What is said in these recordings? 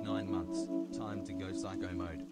9 months. Time to go psycho mode.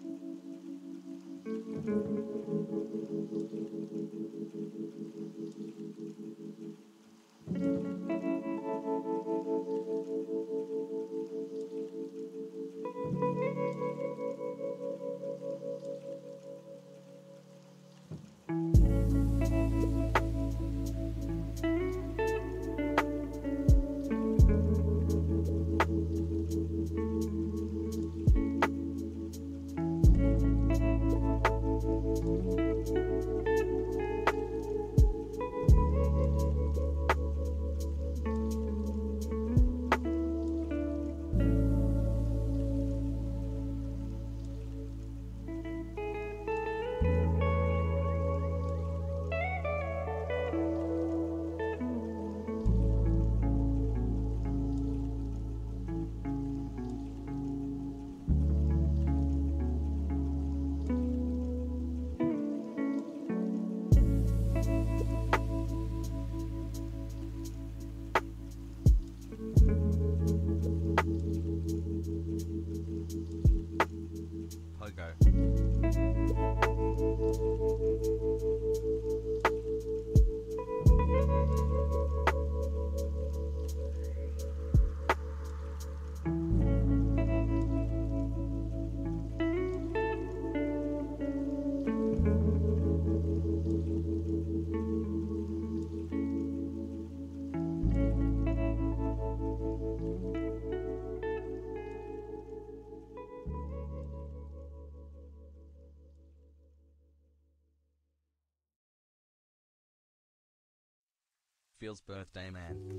Feels birthday man.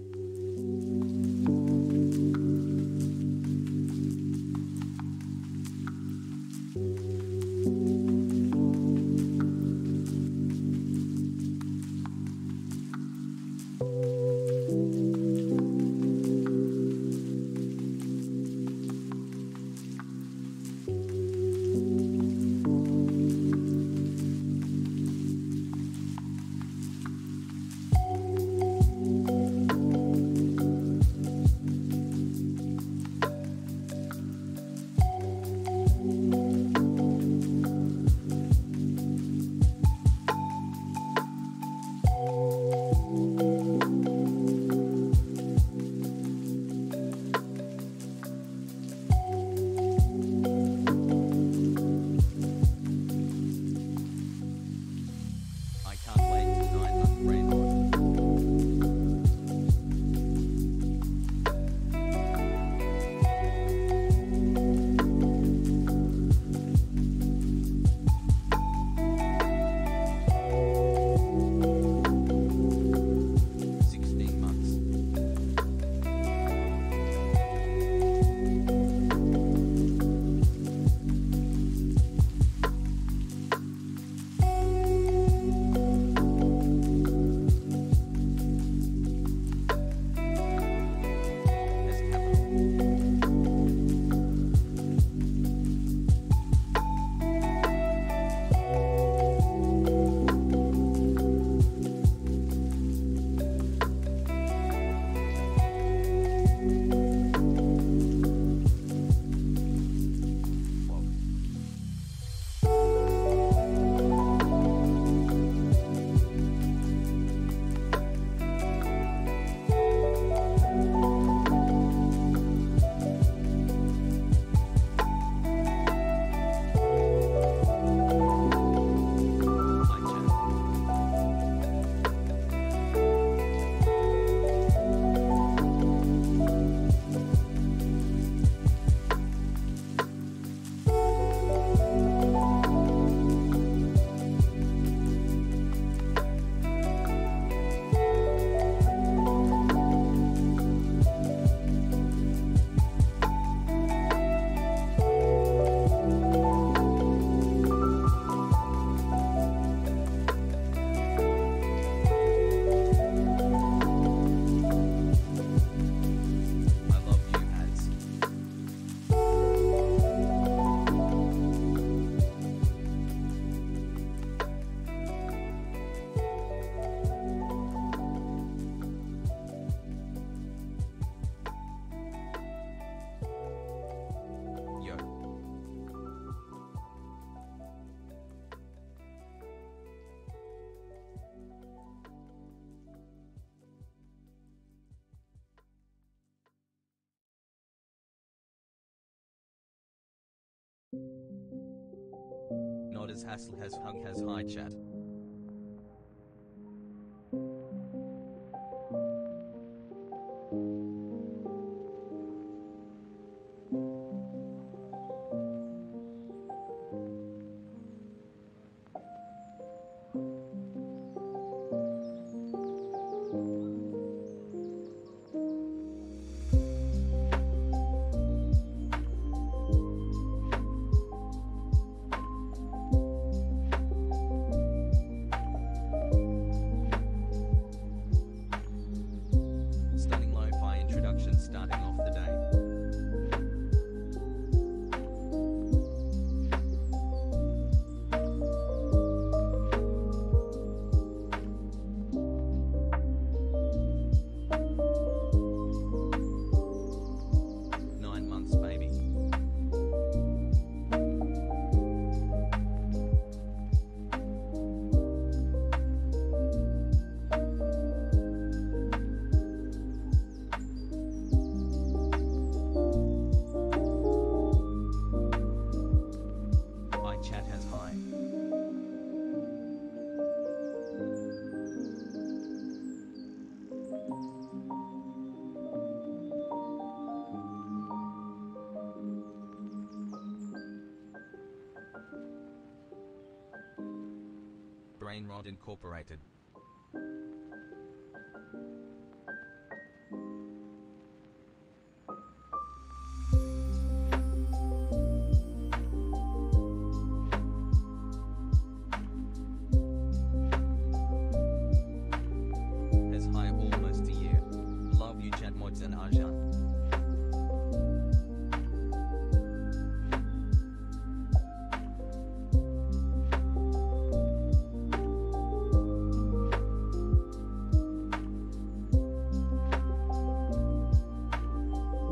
Mrs. Hassel has hi chat. Stunning lo-fi introduction starting off the day. Nine months, baby. iChat has hi. Brainrot Incorporated. Has hi almost a year. Love you, Chat Mods and Arjan.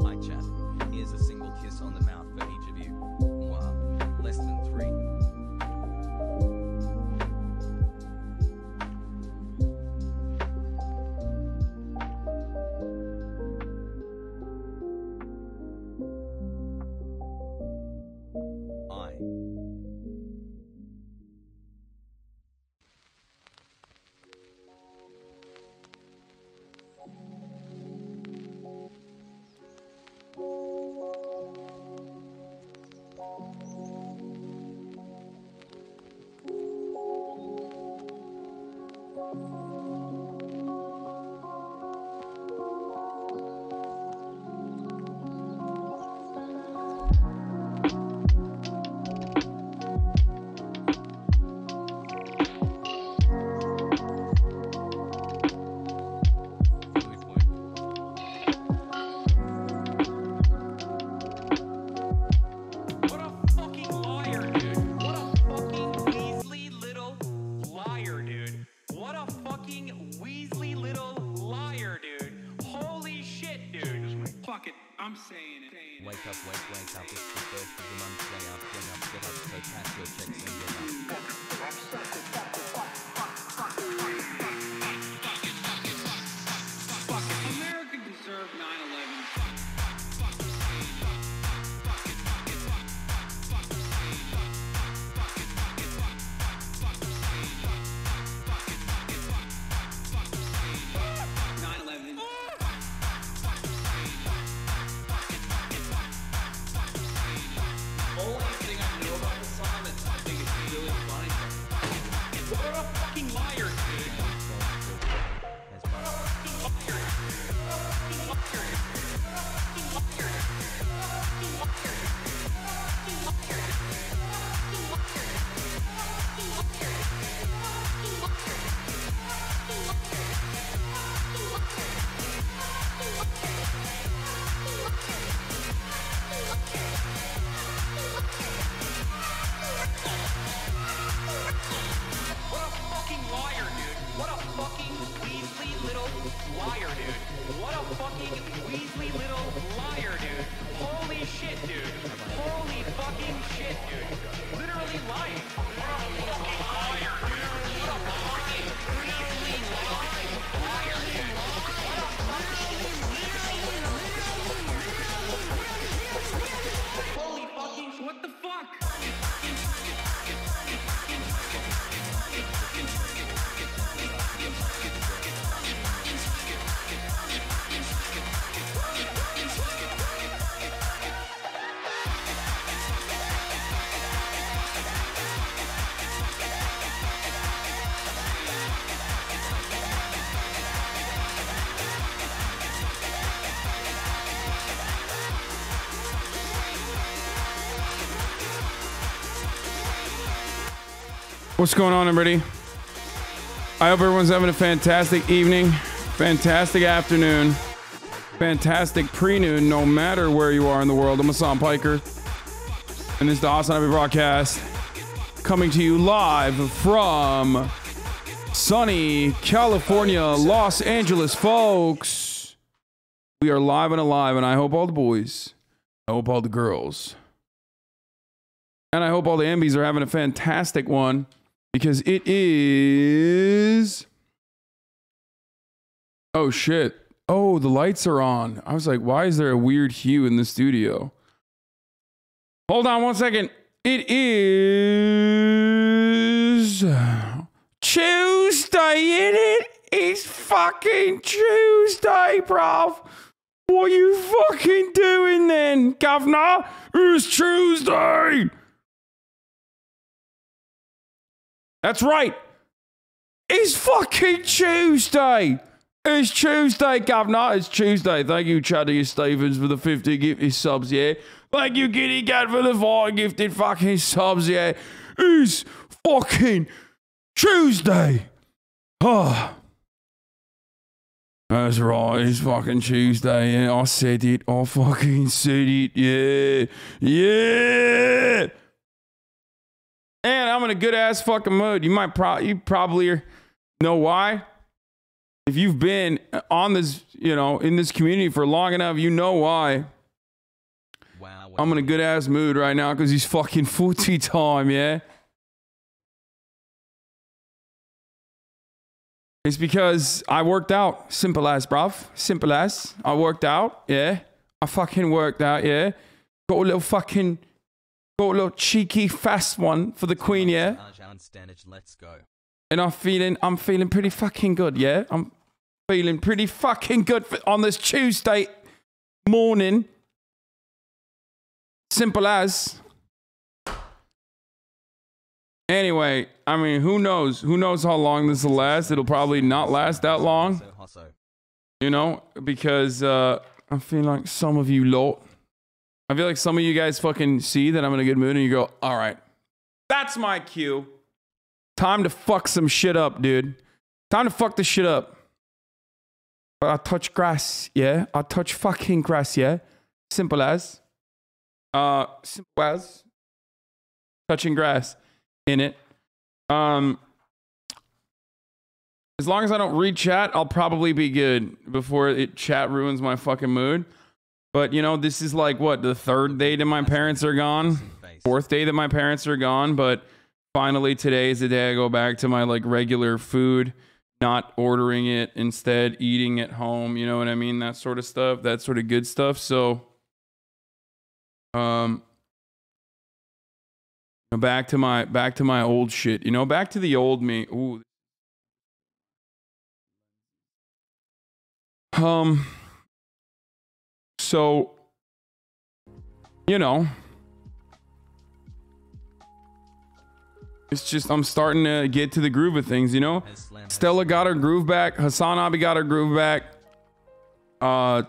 iChat. Here's a single kiss on the mouth for each of you. Wow. Less than 3. I. What a fucking liar, dude. What a fucking Weasley little liar, dude. What a fucking Weasley little liar, dude. Holy shit, dude. Fuck it, I'm saying it. Wake up, wake up, it's the first of the month, stay up, get up, so cash your checks and get up. Fuck it, America deserved 9/11. Only thing I know about the song is I think it's really funny. What's going on, everybody? I hope everyone's having a fantastic evening, fantastic afternoon, fantastic pre-noon, no matter where you are in the world. I'm Hassan Piker, and this is the Awesome Happy Broadcast, coming to you live from sunny California, Los Angeles, folks. We are live and alive, and I hope all the boys, I hope all the girls, and I hope all the MBs are having a fantastic one. Because it is... Oh, shit. Oh, the lights are on. I was like, why is there a weird hue in the studio? Hold on one second. It is... Tuesday, innit? It's fucking Tuesday, bruv. What are you fucking doing then, governor? It's Tuesday. That's right. It's fucking Tuesday. It's Tuesday, governor. It's Tuesday. Thank you, Chuddy Stevens, for the 50 gifted subs, yeah. Thank you, Giddy Gat, for the 5 gifted fucking subs, yeah. It's fucking Tuesday. Oh. That's right. It's fucking Tuesday. Yeah, I said it. I fucking said it. Yeah. Yeah. And I'm in a good ass fucking mood. You probably know why. If you've been on this, in this community for long enough, you know why. Wow. I'm in a good ass mood right now because he's fucking footy time, yeah. It's because I worked out. Simple as, bruv. Simple as. I worked out, yeah. I fucking worked out, yeah. Got a little cheeky fast one for the queen, yeah. Let's go. And I'm feeling pretty fucking good, yeah. I'm feeling pretty fucking good on this Tuesday morning. Simple as. Anyway, I mean, who knows? Who knows how long this will last? It'll probably not last that long. Because I'm feeling like some of you lot. I feel like some of you guys fucking see that I'm in a good mood and you go, all right, that's my cue. Time to fuck some shit up, dude. Time to fuck this shit up. But I touch grass, yeah? I touch fucking grass, yeah? Simple as. Simple as. Touching grass. In it. As long as I don't read chat, I'll probably be good before chat ruins my fucking mood. But, this is like, what, the 3rd day that my parents are gone? 4th day that my parents are gone. But finally, today is the day I go back to my, regular food. Not ordering it, instead eating at home. You know what I mean? That sort of stuff. That sort of good stuff. So, back to my old shit. Back to the old me. Ooh. So, it's just, I'm starting to get to the groove of things, Stella got her groove back. Hassan Abi got her groove back.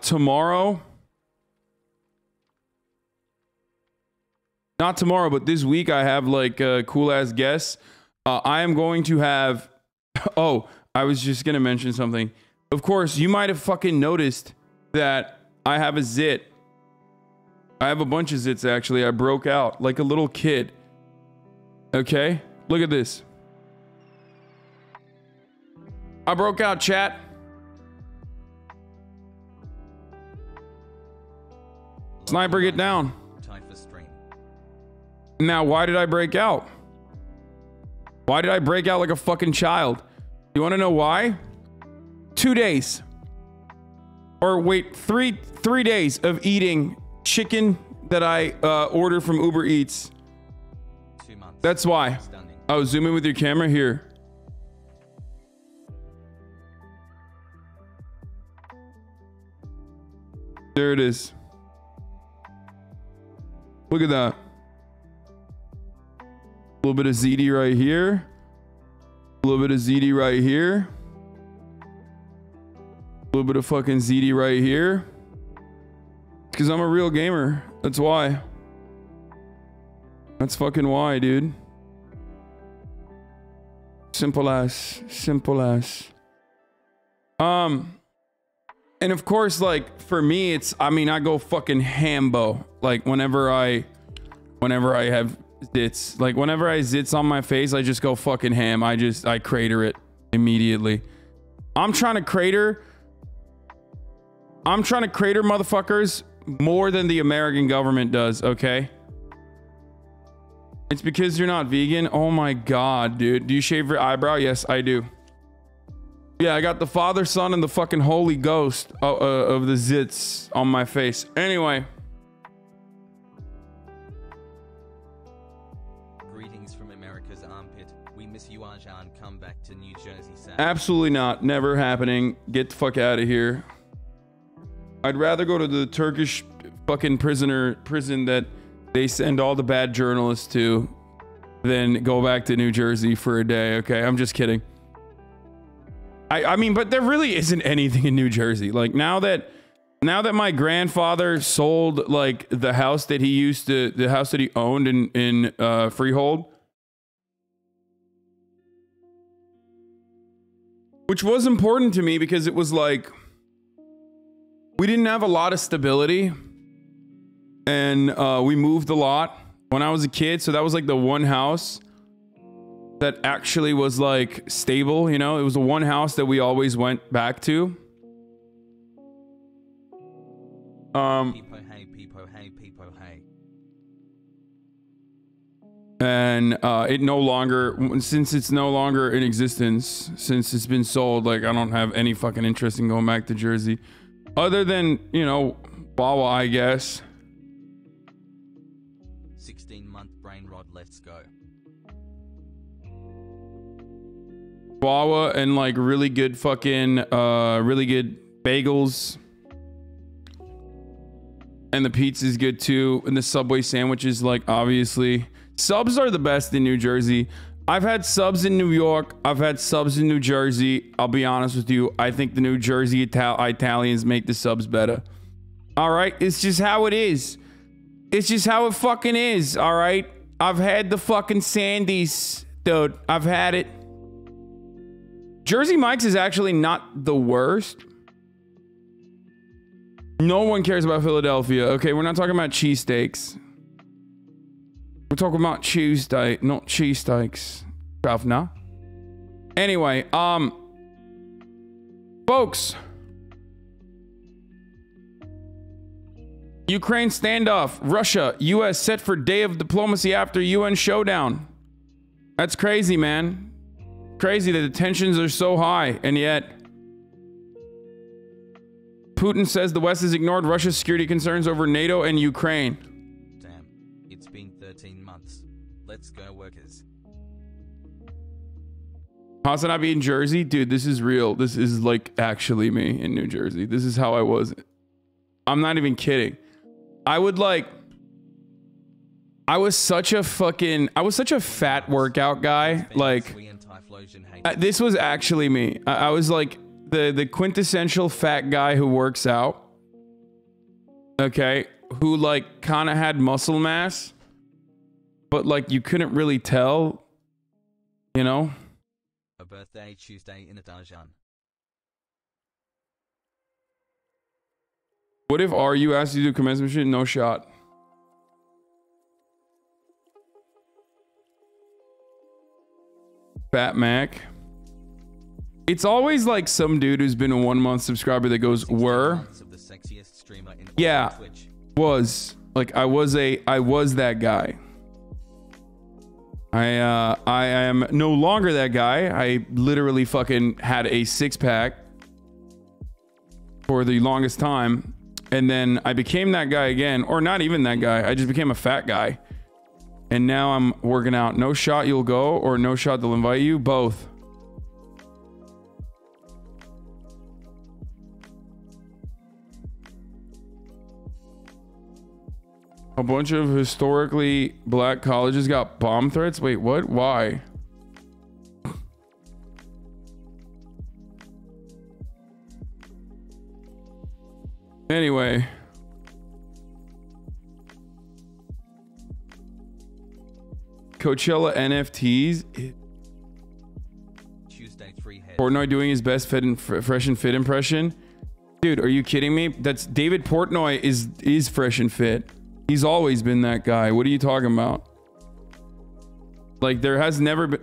Tomorrow. Not tomorrow, but this week I have cool ass guests. I am going to have, oh, I was just going to mention something. Of course, you might have fucking noticed that I have a zit. I have a bunch of zits, actually. I broke out like a little kid. Okay? Look at this. I broke out, chat. Sniper, get down. Time for stream. Now, why did I break out? Why did I break out like a fucking child? You want to know why? 2 days. Or wait, three days of eating chicken that I ordered from Uber Eats. 2 months. That's why. Oh, zoom in with your camera here. There it is. Look at that. A little bit of ZD right here. A little bit of ZD right here. A little bit of fucking ZD right here. Because I'm a real gamer. That's why. That's fucking why, dude. Simple as. Simple as. And of course, like for me, it's, I mean, I go fucking hambo. Like whenever I have zits, like whenever I zits on my face, I just go fucking ham. I crater it immediately. I'm trying to crater motherfuckers more than the American government does, okay? It's because you're not vegan. Oh my God, dude. Do you shave your eyebrow? Yes, I do. Yeah, I got the Father, Son, and the fucking Holy Ghost of the zits on my face. Anyway. Greetings from America's armpit. We miss you, Arjan. Come back to New Jersey, Sam. Absolutely not. Never happening. Get the fuck out of here. I'd rather go to the Turkish fucking prison that they send all the bad journalists to than go back to New Jersey for a day. Okay, I'm just kidding. I mean, but there really isn't anything in New Jersey. Like now that my grandfather sold like the house that he owned in Freehold, which was important to me because it was like we didn't have a lot of stability, and we moved a lot when I was a kid. So that was like the one house that actually was like stable, you know. It was the one house that we always went back to. Peepo, hey. And it no longer, since it's no longer in existence, since it's been sold, like I don't have any fucking interest in going back to Jersey, other than, you know, Wawa, I guess. 16-month brain rot. Let's go. Wawa and like really good fucking really good bagels, and the pizza's good too, and the Subway sandwiches, like obviously subs are the best in New Jersey. I've had subs in New York, I've had subs in New Jersey. I'll be honest with you, I think the New Jersey Italians make the subs better. All right, it's just how it is. It's just how it fucking is. All right, I've had the fucking Sandies, dude. I've had it. Jersey Mike's is actually not the worst. No one cares about Philadelphia. Okay, we're not talking about cheesesteaks. We're talking about Tuesday, not cheesesteaks, governor. Anyway, folks. Ukraine standoff. Russia, US set for day of diplomacy after UN showdown. That's crazy, man. Crazy that the tensions are so high, and yet Putin says the West has ignored Russia's security concerns over NATO and Ukraine. Damn, it's been 13 months. Let's go, workers. Hasanabe in Jersey? Dude, this is real. This is like actually me in New Jersey. This is how I was. I'm not even kidding. I was such a fat workout guy. Like, this was actually me. I was like the quintessential fat guy who works out. Okay. Who like kind of had muscle mass, but like you couldn't really tell, you know? A birthday Tuesday in Adajan. What if RU asked you to do commencement shit? No shot. Fat Mac. It's always like some dude who's been a 1 month subscriber that goes, were. Yeah, was. Like I was that guy. I am no longer that guy. I literally fucking had a 6-pack for the longest time. And then I became that guy again, or not even that guy. I just became a fat guy. And now I'm working out. No shot you'll go, or no shot they'll invite you. Both. A bunch of historically black colleges got bomb threats. Wait, what? Why? Anyway. Coachella NFTs. Portnoy doing his best fresh and fit impression. Dude, are you kidding me? That's David Portnoy is fresh and fit. He's always been that guy. What are you talking about? Like, there has never been...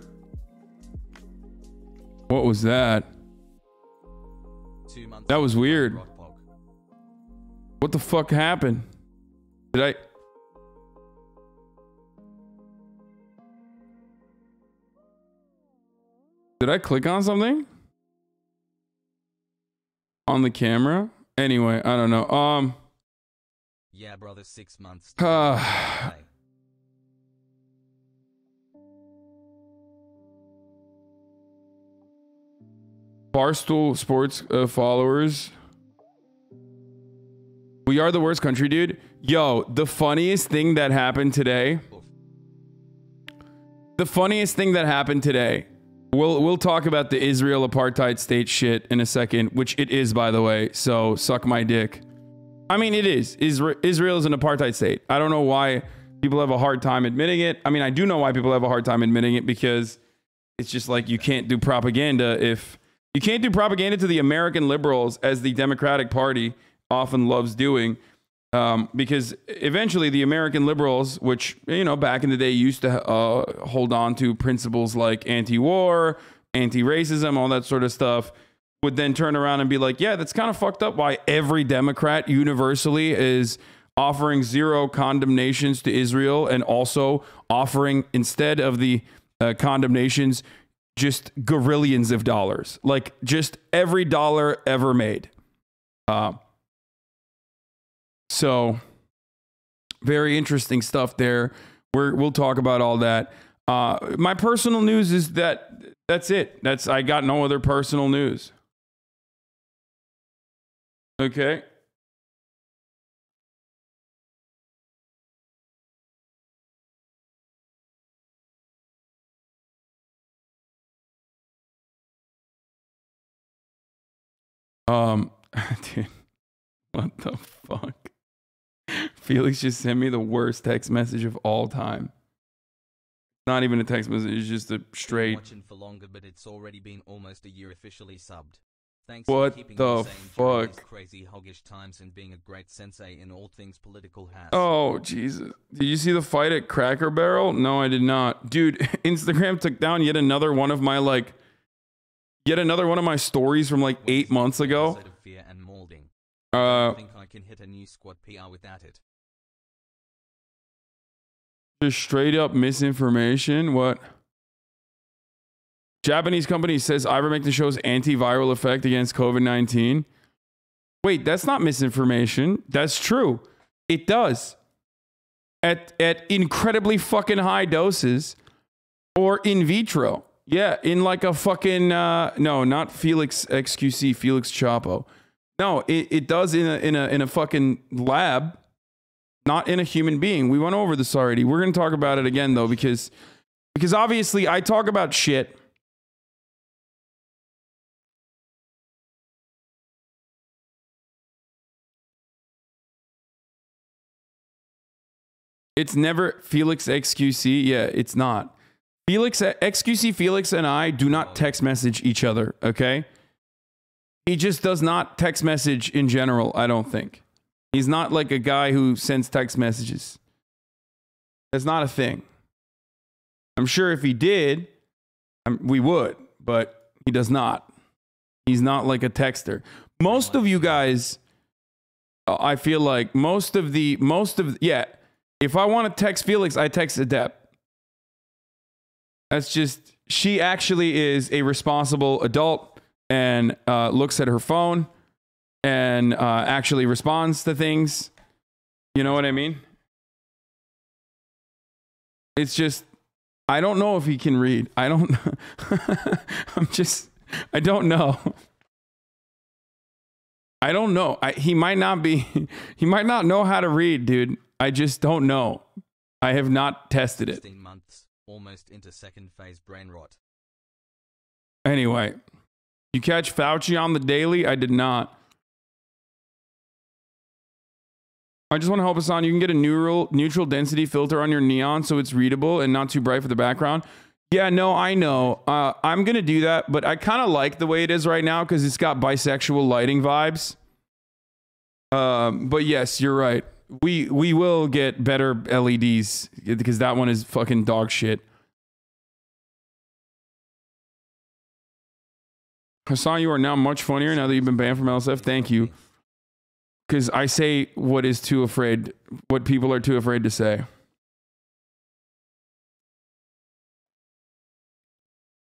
What was that? 2 months That was weird. Rockpog. What the fuck happened? Did I click on something? On the camera? Anyway, I don't know. Yeah, brother, 6 months. Barstool Sports followers. We are the worst country, dude. Yo, the funniest thing that happened today. The funniest thing that happened today. We'll talk about the Israel apartheid state shit in a second, which it is, by the way. So suck my dick. I mean, it is. Israel is an apartheid state. I don't know why people have a hard time admitting it. I mean, I do know why people have a hard time admitting it, because it's just like you can't do propaganda if you can't do propaganda to the American liberals, as the Democratic Party often loves doing. Because eventually the American liberals, which, you know, back in the day used to hold on to principles like anti-war, anti-racism, all that sort of stuff, would then turn around and be like, yeah, that's kind of fucked up why every Democrat universally is offering zero condemnations to Israel, and also offering, instead of the condemnations, just gazillions of dollars, like just every dollar ever made. So very interesting stuff there. We'll talk about all that. My personal news is that's it. I got no other personal news. Okay. Dude, what the fuck? Felix just sent me the worst text message of all time. Not even a text message, it's just a straight... Watching for longer, but it's already been almost a year officially subbed. Thanks What for keeping the me sane during these fuck? crazy hoggish times and being a great sensei in all things political has. Oh, Jesus. Did you see the fight at Cracker Barrel? No, I did not. Dude, Instagram took down yet another one of my stories from like 8 months ago. Episode of Fear and Molding. I don't think I can hit a new squad PR without it. Just straight up misinformation. What? Japanese company says ivermectin shows antiviral effect against COVID-19. Wait, that's not misinformation. That's true. It does. At incredibly fucking high doses, or in vitro. Yeah, in like a fucking no, not Felix XQC, Felix Chapo. No, it does in a fucking lab, not in a human being. We went over this already. We're gonna talk about it again though, because obviously I talk about shit. It's never Felix XQC. Yeah, it's not. Felix XQC Felix and I do not text message each other, okay? He just does not text message in general, I don't think. He's not like a guy who sends text messages. That's not a thing. I'm sure if he did, we would, but he does not. He's not like a texter. Most of you guys, I feel like yeah, if I want to text Felix, I text Adept. That's just, she actually is a responsible adult and looks at her phone and actually responds to things. You know what I mean? It's just, I don't know if he can read. I don't I don't know. I don't know. He might not know how to read, dude. I just don't know. I have not tested it. 16 months, almost into second phase brain rot. Anyway, you catch Fauci on the daily? I did not. I just want to help us on. You can get a neutral density filter on your Neon so it's readable and not too bright for the background. Yeah, no, I know. I'm gonna do that, but I kind of like the way it is right now because it's got bisexual lighting vibes. But yes, you're right. We will get better LEDs because that one is fucking dog shit. Hassan, you are now much funnier now that you've been banned from LSF. Thank you. Because I say what people are too afraid to say.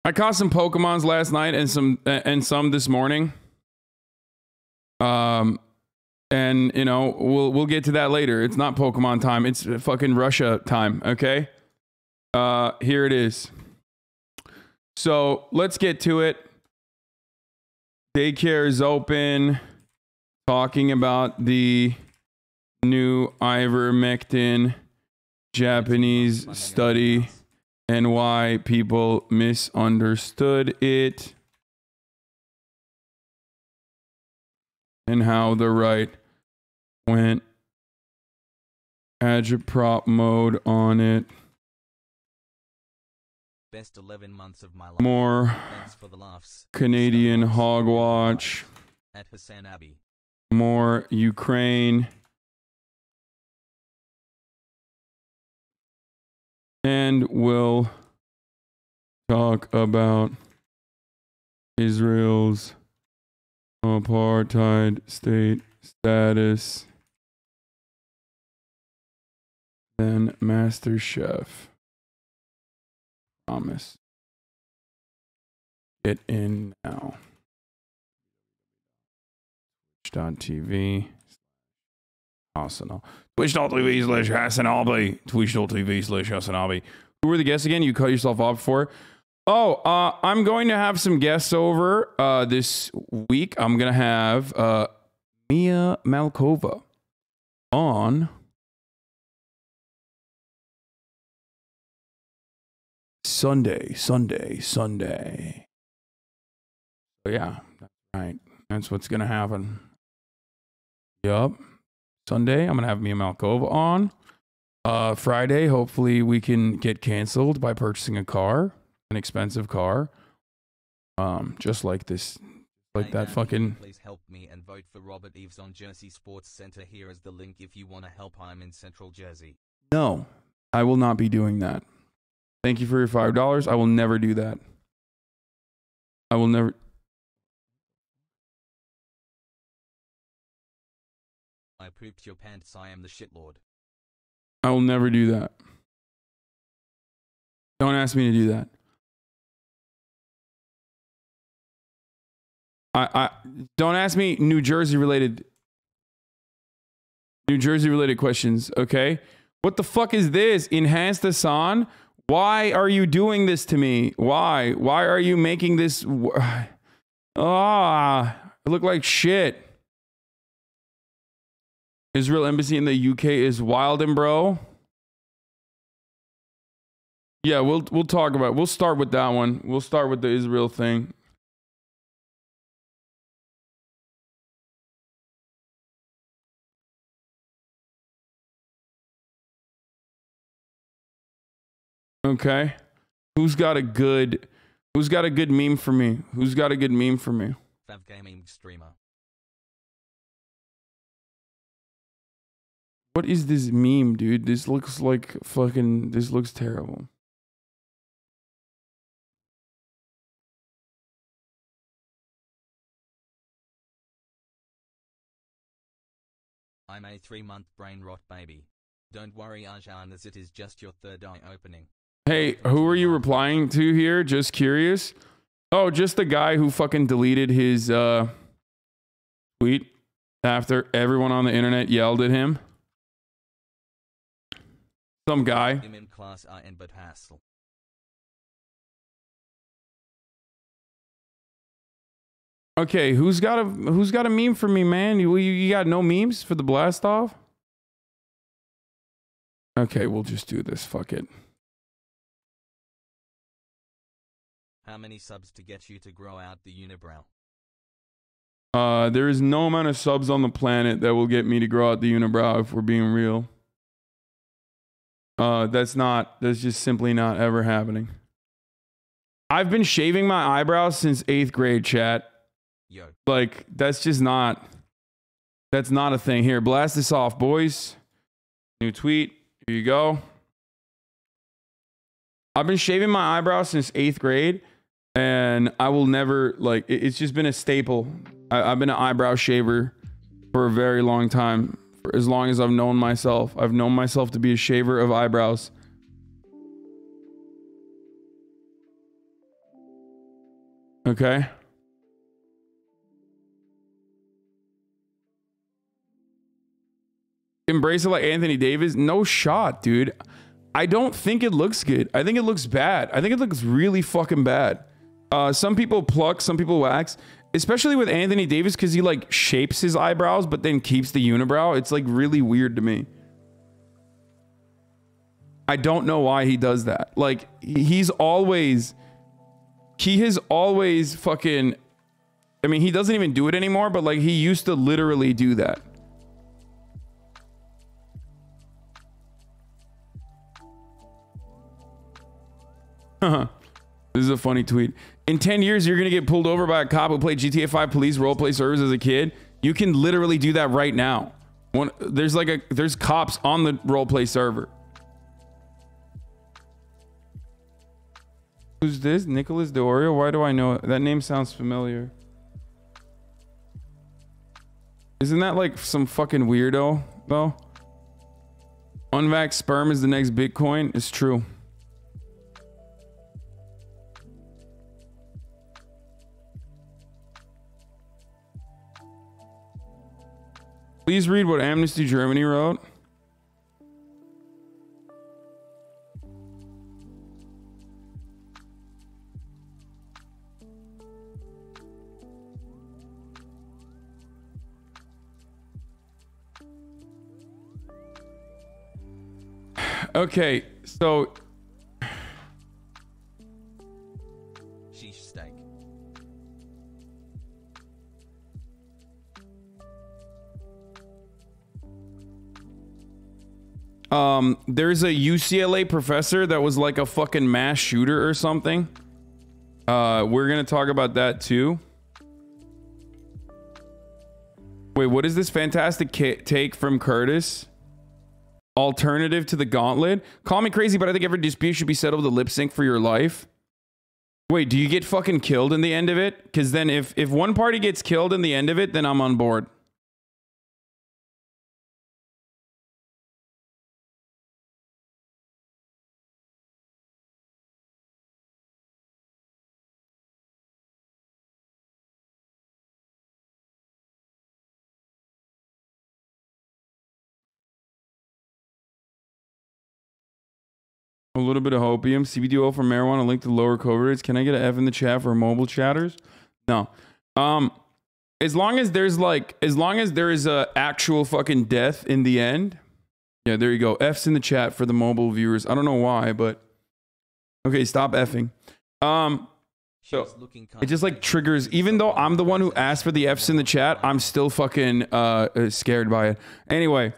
I caught some Pokemons last night and some this morning. And you know, we'll get to that later. It's not Pokemon time. It's fucking Russia time. Okay. Here it is. So let's get to it. Daycare is open. Talking about the new ivermectin Japanese study and why people misunderstood it and how the right went agitprop mode on it. Best 11 months of my life. More Thanks for the laughs. Canadian hogwatch. At Hassan Abbey. More Ukraine. And we'll talk about Israel's apartheid state status. Then Master Chef. Promise. Get in now. Twitch.tv. Arsenal. Twitch.tv/HassanAlbi. Twitch.tv/HassanAlbi. Who were the guests again? You cut yourself off before. Oh, I'm going to have some guests over this week. I'm going to have Mia Malkova on Sunday. So yeah, that's right. That's what's going to happen. Yup. Sunday, I'm going to have Mia Malkova on. Friday, hopefully we can get canceled by purchasing a car, an expensive car. Just like this, like Hey, that Andy, fucking... Please help me and vote for Robert Eves on Jersey Sports Center. Here is the link if you want to help. I'm in Central Jersey. No, I will not be doing that. Thank you for your $5. I will never do that. I will never... I pooped your pants. I am the shitlord. I will never do that. Don't ask me to do that. I don't ask me New Jersey related questions, okay? What the fuck is this? Enhanced Hassan? Why are you doing this to me? Why? Why are you making this? I look like shit. Israel Embassy in the UK is wildin', bro. Yeah, we'll talk about it. We'll start with that one. We'll start with the Israel thing. Okay. Who's got a good meme for me? Who's got a good meme for me? Fav Gaming Streamer. What is this meme, dude? This looks like fucking... This looks terrible. I'm a 3-month brain rot baby. Don't worry, Arjan, as it is just your third eye opening. Hey, who are you replying to here? Just curious. Oh, just the guy who fucking deleted his tweet after everyone on the internet yelled at him. Some guy. I'm in class RN but hassle. Okay, who's got a meme for me, man? You got no memes for the blast off? Okay, we'll just do this. Fuck it. How many subs to get you to grow out the unibrow? There is no amount of subs on the planet that will get me to grow out the unibrow if we're being real. That's just simply not ever happening. I've been shaving my eyebrows since 8th grade, chat. Yo. Like, that's just not, that's not a thing. Here, blast this off, boys. New tweet. Here you go. I've been shaving my eyebrows since 8th grade, and I will never, like, it's just been a staple. I've been an eyebrow shaver for a very long time. For as long as I've known myself. I've known myself to be a shaver of eyebrows. Okay. Embrace it like Anthony Davis? No shot, dude. I don't think it looks good. I think it looks bad. I think it looks really fucking bad. Some people pluck, some people wax. Especially with Anthony Davis, because he like shapes his eyebrows, but then keeps the unibrow. It's like really weird to me. I don't know why he does that. Like, he has always fucking, I mean, he doesn't even do it anymore, but like he used to literally do that. This is a funny tweet. In 10 years, you're going to get pulled over by a cop who played GTA 5 police roleplay servers as a kid. You can literally do that right now. There's cops on the roleplay server. Who's this? Nicholas DeOrio? Why do I know it? That name sounds familiar. Isn't that like some fucking weirdo, though? Unvaxxed sperm is the next Bitcoin. It's true. Please read what Amnesty Germany wrote. Okay, so Sheesh steak. there's a UCLA professor that was like a fucking mass shooter or something. We're gonna talk about that too. Wait, what is this fantastic take from Curtis? Alternative to the gauntlet? Call me crazy, but I think every dispute should be settled with a lip sync for your life. Wait, do you get fucking killed in the end of it? Because then if one party gets killed in the end of it, then I'm on board. A little bit of opium, CBD oil for marijuana, link to lower COVID rates. Can I get an F in the chat for mobile chatters? No. As long as there is a actual fucking death in the end. Yeah, there you go. F's in the chat for the mobile viewers. I don't know why, but okay, stop effing. So it just like triggers, even though I'm the one who asked for the F's in the chat, I'm still fucking scared by it. Anyway,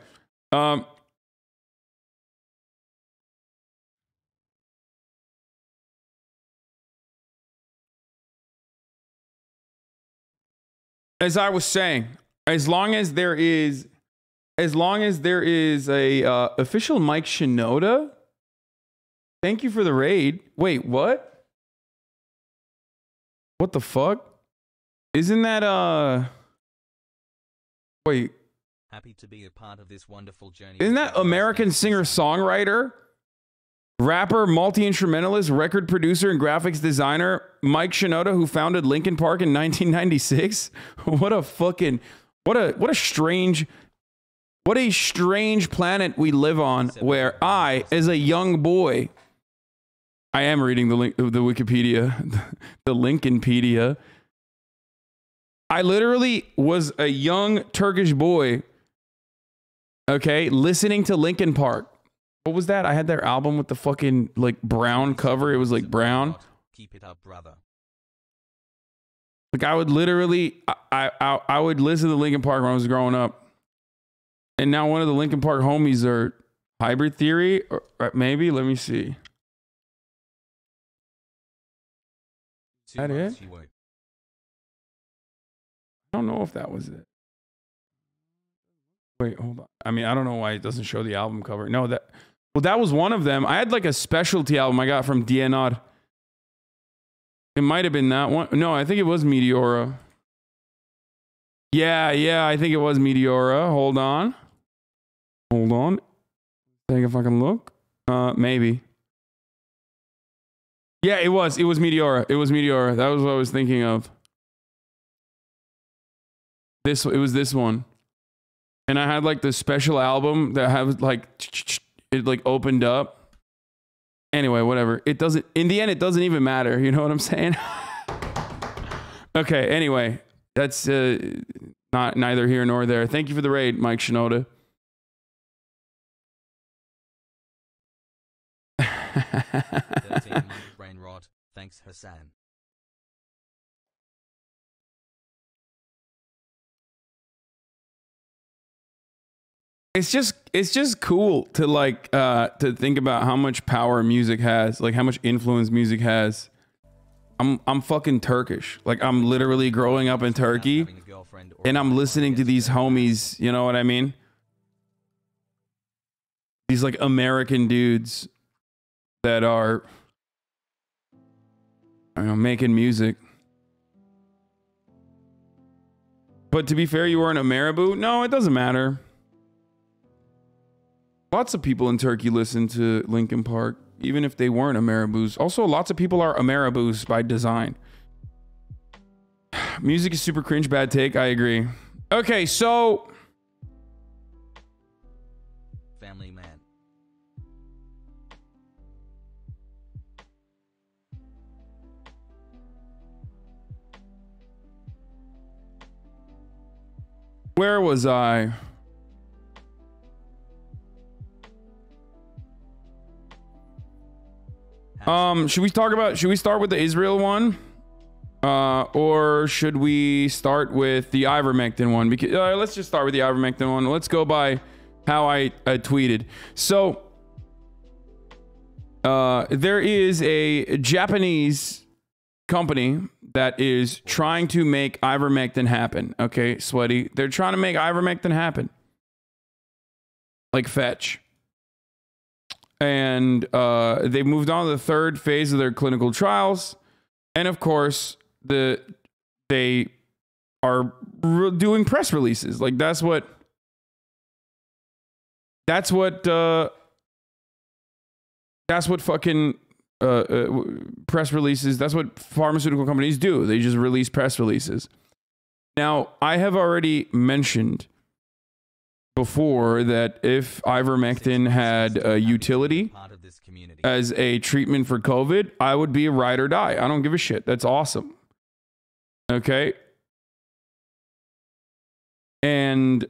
as I was saying, as long as there is a official Mike Shinoda, thank you for the raid. Wait, what? What the fuck? Isn't that wait? Happy to be a part of this wonderful journey. Isn't that American singer-songwriter, rapper, multi-instrumentalist, record producer, and graphics designer Mike Shinoda, who founded Linkin Park in 1996? What a strange planet we live on, where I, as a young boy, I am reading the Wikipedia, the Linkinpedia. I literally was a young Turkish boy, okay, listening to Linkin Park. What was that? I had their album with the fucking like brown cover. It was like brown. Keep it up, brother. Like I would literally, I would listen to Linkin Park when I was growing up. And now one of the Linkin Park homies are Hybrid Theory, or maybe. Let me see. That it? months you were. I don't know if that was it. Wait, hold on. I mean, I don't know why it doesn't show the album cover. No, that was one of them. I had like a specialty album I got from DNR. It might have been that one. No, I think it was Meteora. Yeah, I think it was Meteora. Hold on. Take a fucking look. Maybe. Yeah, it was Meteora. That was what I was thinking of. It was this one. And I had like the special album that had like it like opened up. Anyway, whatever. It doesn't, in the end, it doesn't even matter. You know what I'm saying? Okay, anyway, that's not neither here nor there. Thank you for the raid, Mike Shinoda. Brain rot. Thanks, Hassan. It's just cool to like to think about how much power music has, like how much influence music has. I'm fucking Turkish. Like I'm literally growing up in Turkey and I'm listening to these homies, you know what I mean? These like American dudes that are, I don't know, making music. But to be fair, you weren't a Marabou? No, it doesn't matter. Lots of people in Turkey listen to Linkin Park, even if they weren't Ameribous. Also, lots of people are Ameribous by design. Music is super cringe, bad take. I agree. Okay, so... Family Man. Where was I? Should we start with the Israel one? Or should we start with the ivermectin one? Because let's just start with the ivermectin one. Let's go by how I tweeted. So there is a Japanese company that is trying to make ivermectin happen. Okay, Sweaty. They're trying to make ivermectin happen. Like fetch. And they moved on to the third phase of their clinical trials. And of course, they are doing press releases. Like that's what fucking press releases, that's what pharmaceutical companies do. They just release press releases. Now, I have already mentioned before that if ivermectin had a utility as a treatment for COVID, I would be a ride or die. I don't give a shit. That's awesome. Okay. And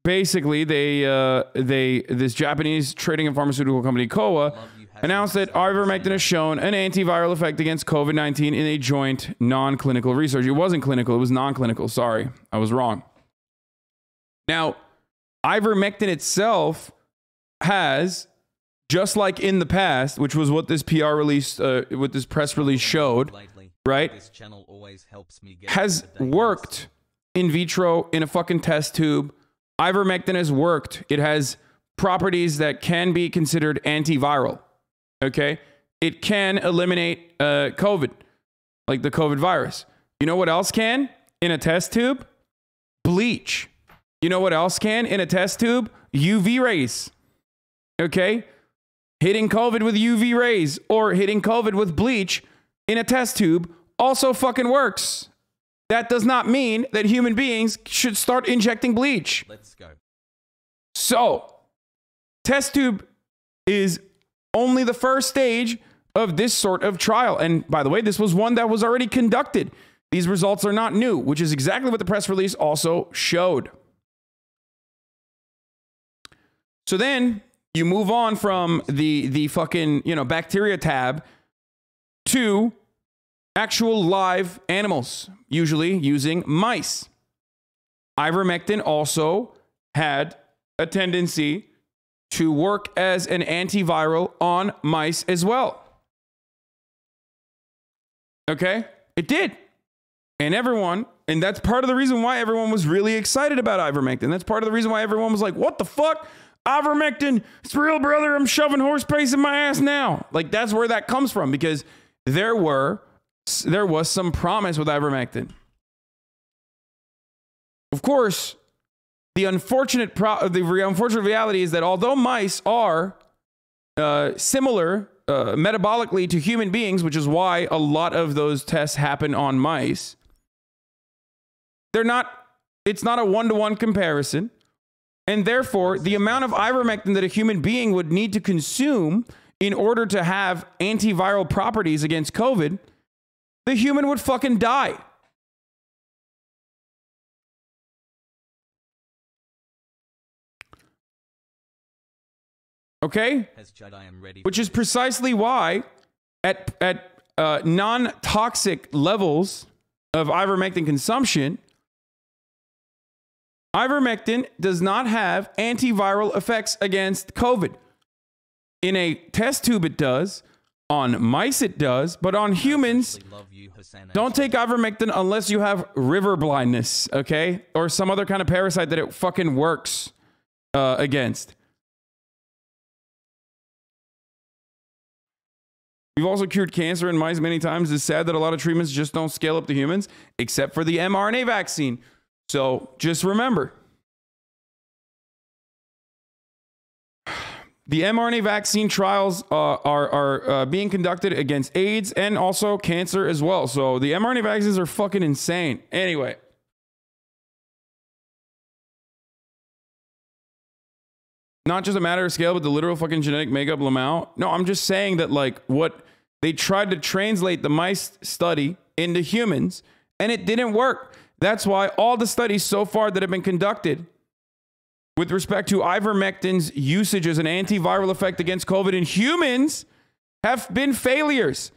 basically this Japanese trading and pharmaceutical company Kowa announced that ivermectin has shown an antiviral effect against COVID-19 in a joint non-clinical research. It wasn't clinical, it was non-clinical. Sorry, I was wrong. Now, ivermectin itself has, just like in the past, which was what this PR release, what this press release showed, right? Has worked in vitro in a fucking test tube. Ivermectin has worked. It has properties that can be considered antiviral. Okay? It can eliminate COVID, like the COVID virus. You know what else can in a test tube? Bleach. You know what else can in a test tube? UV rays. Okay? Hitting COVID with UV rays or hitting COVID with bleach in a test tube also fucking works. That does not mean that human beings should start injecting bleach. Let's go. So, test tube is only the first stage of this sort of trial. And by the way, this was one that was already conducted. These results are not new, which is exactly what the press release also showed. So then you move on from the fucking, bacteria tab to actual live animals, usually using mice. Ivermectin also had a tendency to work as an antiviral on mice as well. Okay? It did. And that's part of the reason why everyone was really excited about ivermectin. That's part of the reason why everyone was like, what the fuck? Ivermectin, it's real, brother. I'm shoving horse paste in my ass now. Like, that's where that comes from, because there was some promise with ivermectin. Of course, the unfortunate reality is that although mice are similar metabolically to human beings, which is why a lot of those tests happen on mice, it's not a one-to-one comparison. And therefore, the amount of ivermectin that a human being would need to consume in order to have antiviral properties against COVID, the human would fucking die. Okay? Which is precisely why at non-toxic levels of ivermectin consumption, ivermectin does not have antiviral effects against COVID. In a test tube it does, on mice it does, but on humans, don't take ivermectin unless you have river blindness, okay? Or some other kind of parasite that it fucking works against. We've also cured cancer in mice many times. It's sad that a lot of treatments just don't scale up to humans, except for the mRNA vaccine. So just remember, the mRNA vaccine trials are being conducted against AIDS and also cancer as well. So the mRNA vaccines are fucking insane. Anyway. Not just a matter of scale, but the literal fucking genetic makeup, Lamau. No, I'm just saying that, like, what they tried to translate the mice study into humans, and it didn't work. That's why all the studies so far that have been conducted with respect to ivermectin's usage as an antiviral effect against COVID in humans have been failures.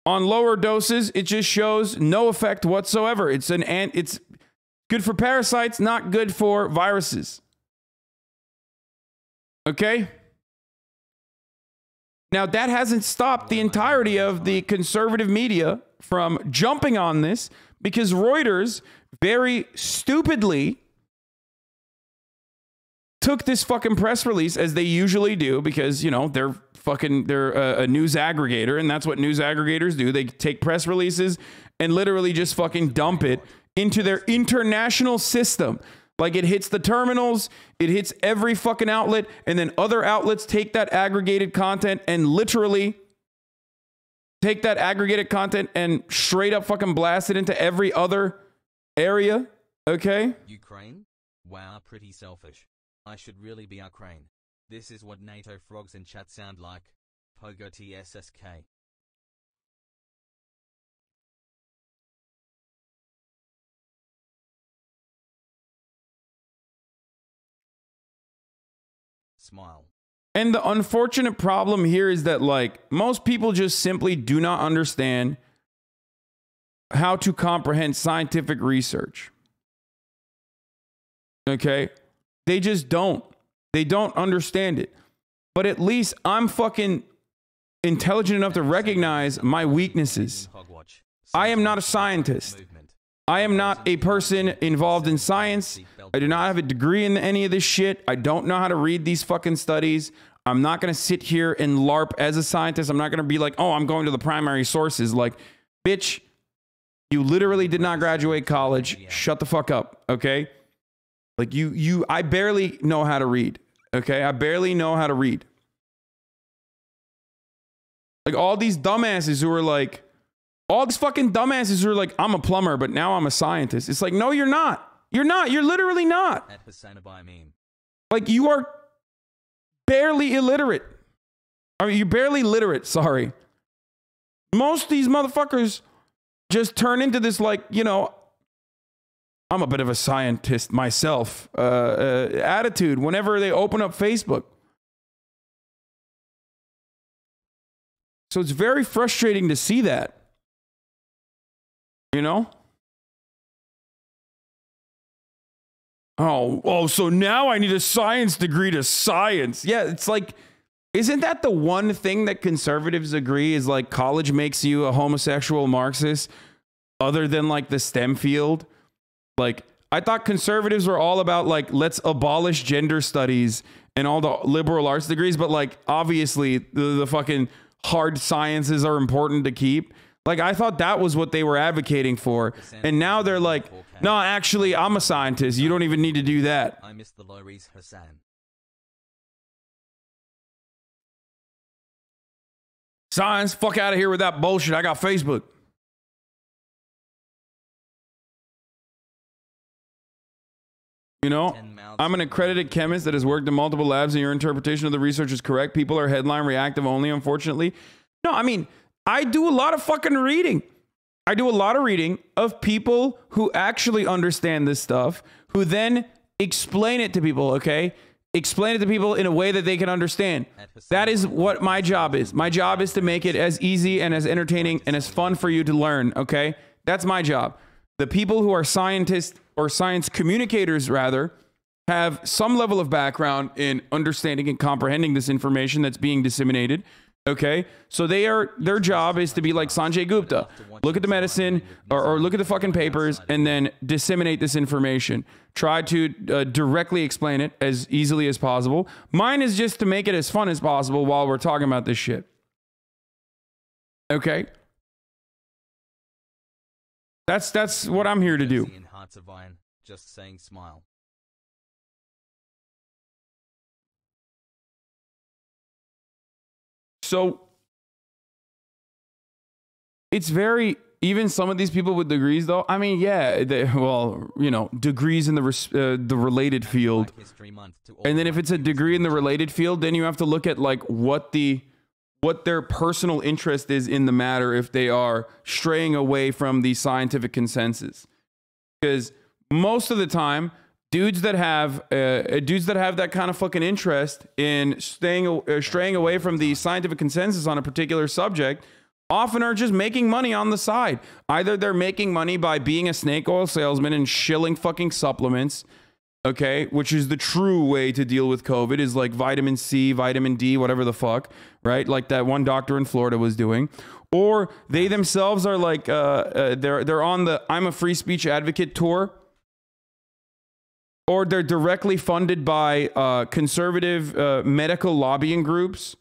On lower doses, it just shows no effect whatsoever. It's good for parasites, not good for viruses. Okay? Now, that hasn't stopped the entirety of the conservative media from jumping on this, because Reuters very stupidly took this fucking press release, as they usually do, because, you know, they're a news aggregator, and that's what news aggregators do. They take press releases and literally just fucking dump it into their international system. Like, it hits the terminals, it hits every fucking outlet, and then other outlets take that aggregated content and literally take that aggregated content and straight up fucking blast it into every other area, okay? Ukraine? Wow, pretty selfish. I should really be Ukraine. This is what NATO frogs in chat sound like. Pogo TSSK. Smile. And the unfortunate problem here is that, like, most people just simply do not understand how to comprehend scientific research. Okay? They just don't. They don't understand it. But at least I'm fucking intelligent enough to recognize my weaknesses. I am not a scientist. I am not a person involved in science. I do not have a degree in any of this shit. I don't know how to read these fucking studies. I'm not going to sit here and LARP as a scientist. I'm not going to be like, oh, I'm going to the primary sources. Like, bitch, you literally did not graduate college. Shut the fuck up, okay? Like, I barely know how to read, okay? I barely know how to read. Like, all these dumbasses who are like, all these fucking dumbasses who are like, I'm a plumber, but now I'm a scientist. It's like, no, you're not. You're not. You're literally not. Like, you are barely illiterate. I mean, you're barely literate, sorry. Most of these motherfuckers just turn into this, like, you know, I'm a bit of a scientist myself attitude whenever they open up Facebook. So it's very frustrating to see that. You know? Oh, so now I need a science degree to science. Yeah, it's like, Isn't that the one thing that conservatives agree is like college makes you a homosexual Marxist other than like the STEM field? Like, I thought conservatives were all about like, let's abolish gender studies and all the liberal arts degrees. But like, obviously the fucking hard sciences are important to keep. Like, I thought that was what they were advocating for. And now they're like, no, actually, I'm a scientist. You don't even need to do that. I miss the Loris Hassan. Science, fuck out of here with that bullshit. I got Facebook. You know, I'm an accredited chemist that has worked in multiple labs and your interpretation of the research is correct. People are headline reactive only, unfortunately. No, I mean, I do a lot of fucking reading. I do a lot of reading of people who actually understand this stuff, who then explain it to people, okay? Explain it to people in a way that they can understand. That is what my job is. My job is to make it as easy and as entertaining and as fun for you to learn, okay? That's my job. The people who are scientists or science communicators, rather, have some level of background in understanding and comprehending this information that's being disseminated, okay? So their job is to be like Sanjay Gupta. Look at the medicine or look at the fucking papers and then disseminate this information. Try to directly explain it as easily as possible. Mine is just to make it as fun as possible while we're talking about this shit. Okay? That's what I'm here to do. In Hearts of Iron, just saying smile. So it's very, even some of these people with degrees though, I mean, yeah, well, you know, degrees in the related field. And then if it's a degree in the related field, then you have to look at like what their personal interest is in the matter if they are straying away from the scientific consensus. Because most of the time, dudes that have that kind of fucking interest in straying away from the scientific consensus on a particular subject often are just making money on the side. Either they're making money by being a snake oil salesman and shilling fucking supplements, okay, which is the true way to deal with COVID, is like vitamin C, vitamin D, whatever the fuck, right? Like that one doctor in Florida was doing. Or they themselves are like, they're on the I'm a free speech advocate tour. Or they're directly funded by conservative medical lobbying groups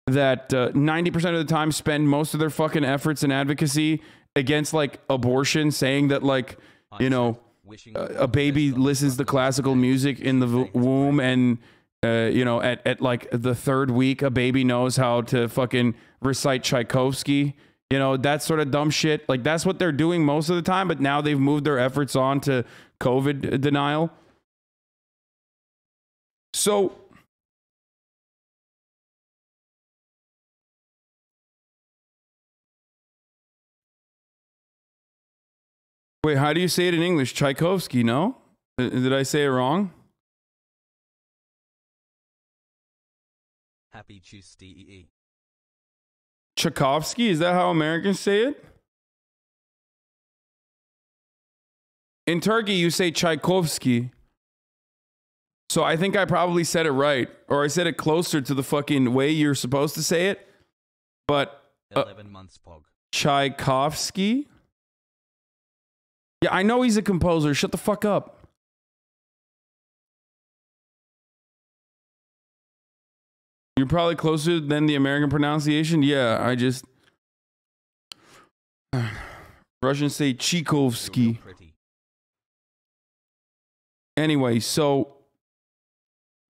that 90% of the time spend most of their fucking efforts and advocacy against like abortion, saying that like, you know, a baby listens to classical music in the womb and, you know, at like the third week, a baby knows how to fucking recite Tchaikovsky. You know, that sort of dumb shit. Like that's what they're doing most of the time, but now they've moved their efforts on to COVID denial. So wait, how do you say it in English? Tchaikovsky, no? Did I say it wrong? Happy Tuesday. Tchaikovsky, is that how Americans say it? In Turkey, you say Tchaikovsky. So I think I probably said it right, or I said it closer to the fucking way you're supposed to say it. But 11 months, Pog. Tchaikovsky? Yeah, I know he's a composer. Shut the fuck up. You're probably closer than the American pronunciation. Yeah, I just Russians say Tchaikovsky. Anyway, so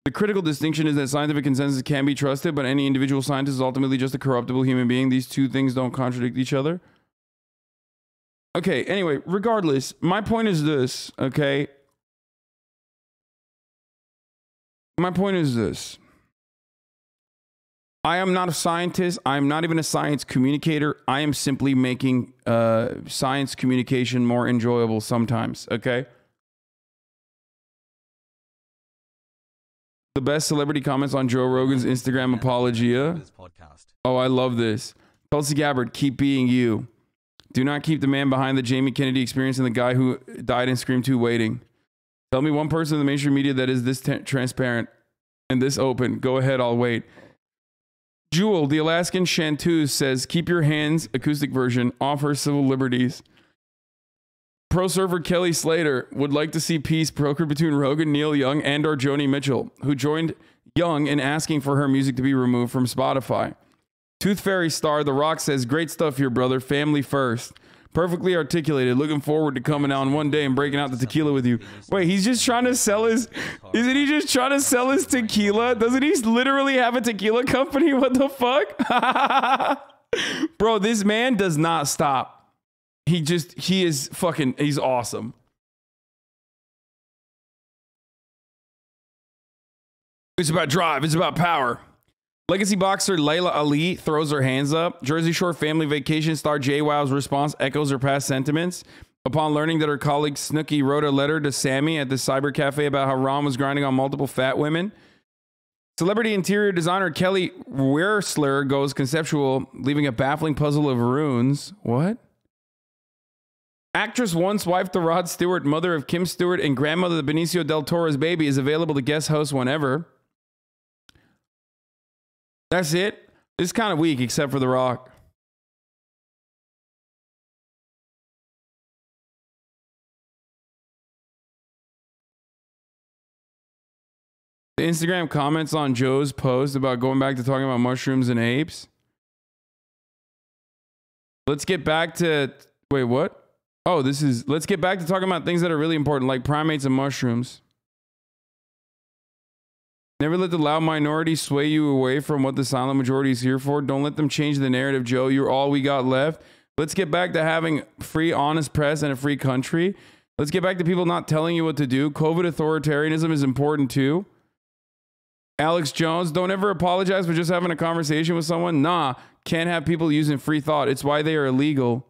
the critical distinction is that scientific consensus can be trusted, but any individual scientist is ultimately just a corruptible human being. These two things don't contradict each other. Okay, anyway, regardless, my point is this, okay? My point is this. I am not a scientist. I am not even a science communicator. I am simply making science communication more enjoyable sometimes, okay? The best celebrity comments on Joe Rogan's Instagram apologia. Oh, I love this. Tulsi Gabbard, keep being you. Do not keep the man behind the Jamie Kennedy experience and the guy who died in Scream 2 waiting. Tell me one person in the mainstream media that is this transparent and this open. Go ahead, I'll wait. Jewel, the Alaskan chanteuse, says, keep your hands, acoustic version, off her civil liberties. Pro surfer Kelly Slater would like to see peace brokered between Rogan, Neil Young, and or Joni Mitchell, who joined Young in asking for her music to be removed from Spotify. Tooth Fairy star The Rock says, great stuff here, brother. Family first. Perfectly articulated. Looking forward to coming out one day and breaking out the tequila with you. Wait, he's just trying to sell his... Isn't he just trying to sell his tequila? Doesn't he literally have a tequila company? What the fuck? Bro, this man does not stop. He is fucking... He's awesome. It's about drive. It's about power. Legacy boxer Layla Ali throws her hands up. Jersey Shore family vacation star JWoww's response echoes her past sentiments. Upon learning that her colleague Snooki wrote a letter to Sammy at the cyber cafe about how Ron was grinding on multiple fat women. Celebrity interior designer Kelly Wearsler goes conceptual, leaving a baffling puzzle of runes. What? Actress once wife to Rod Stewart, mother of Kim Stewart, and grandmother of Benicio del Toro's baby is available to guest host whenever. That's it. It's kind of weak, except for The Rock. The Instagram comments on Joe's post about going back to talking about mushrooms and apes. Let's get back to... Wait, what? Oh, this is... Let's get back to talking about things that are really important, like primates and mushrooms. Never let the loud minority sway you away from what the silent majority is here for. Don't let them change the narrative, Joe. You're all we got left. Let's get back to having free, honest press and a free country. Let's get back to people not telling you what to do. COVID authoritarianism is important too. Alex Jones, don't ever apologize for just having a conversation with someone. Nah, can't have people using free thought. It's why they are illegal.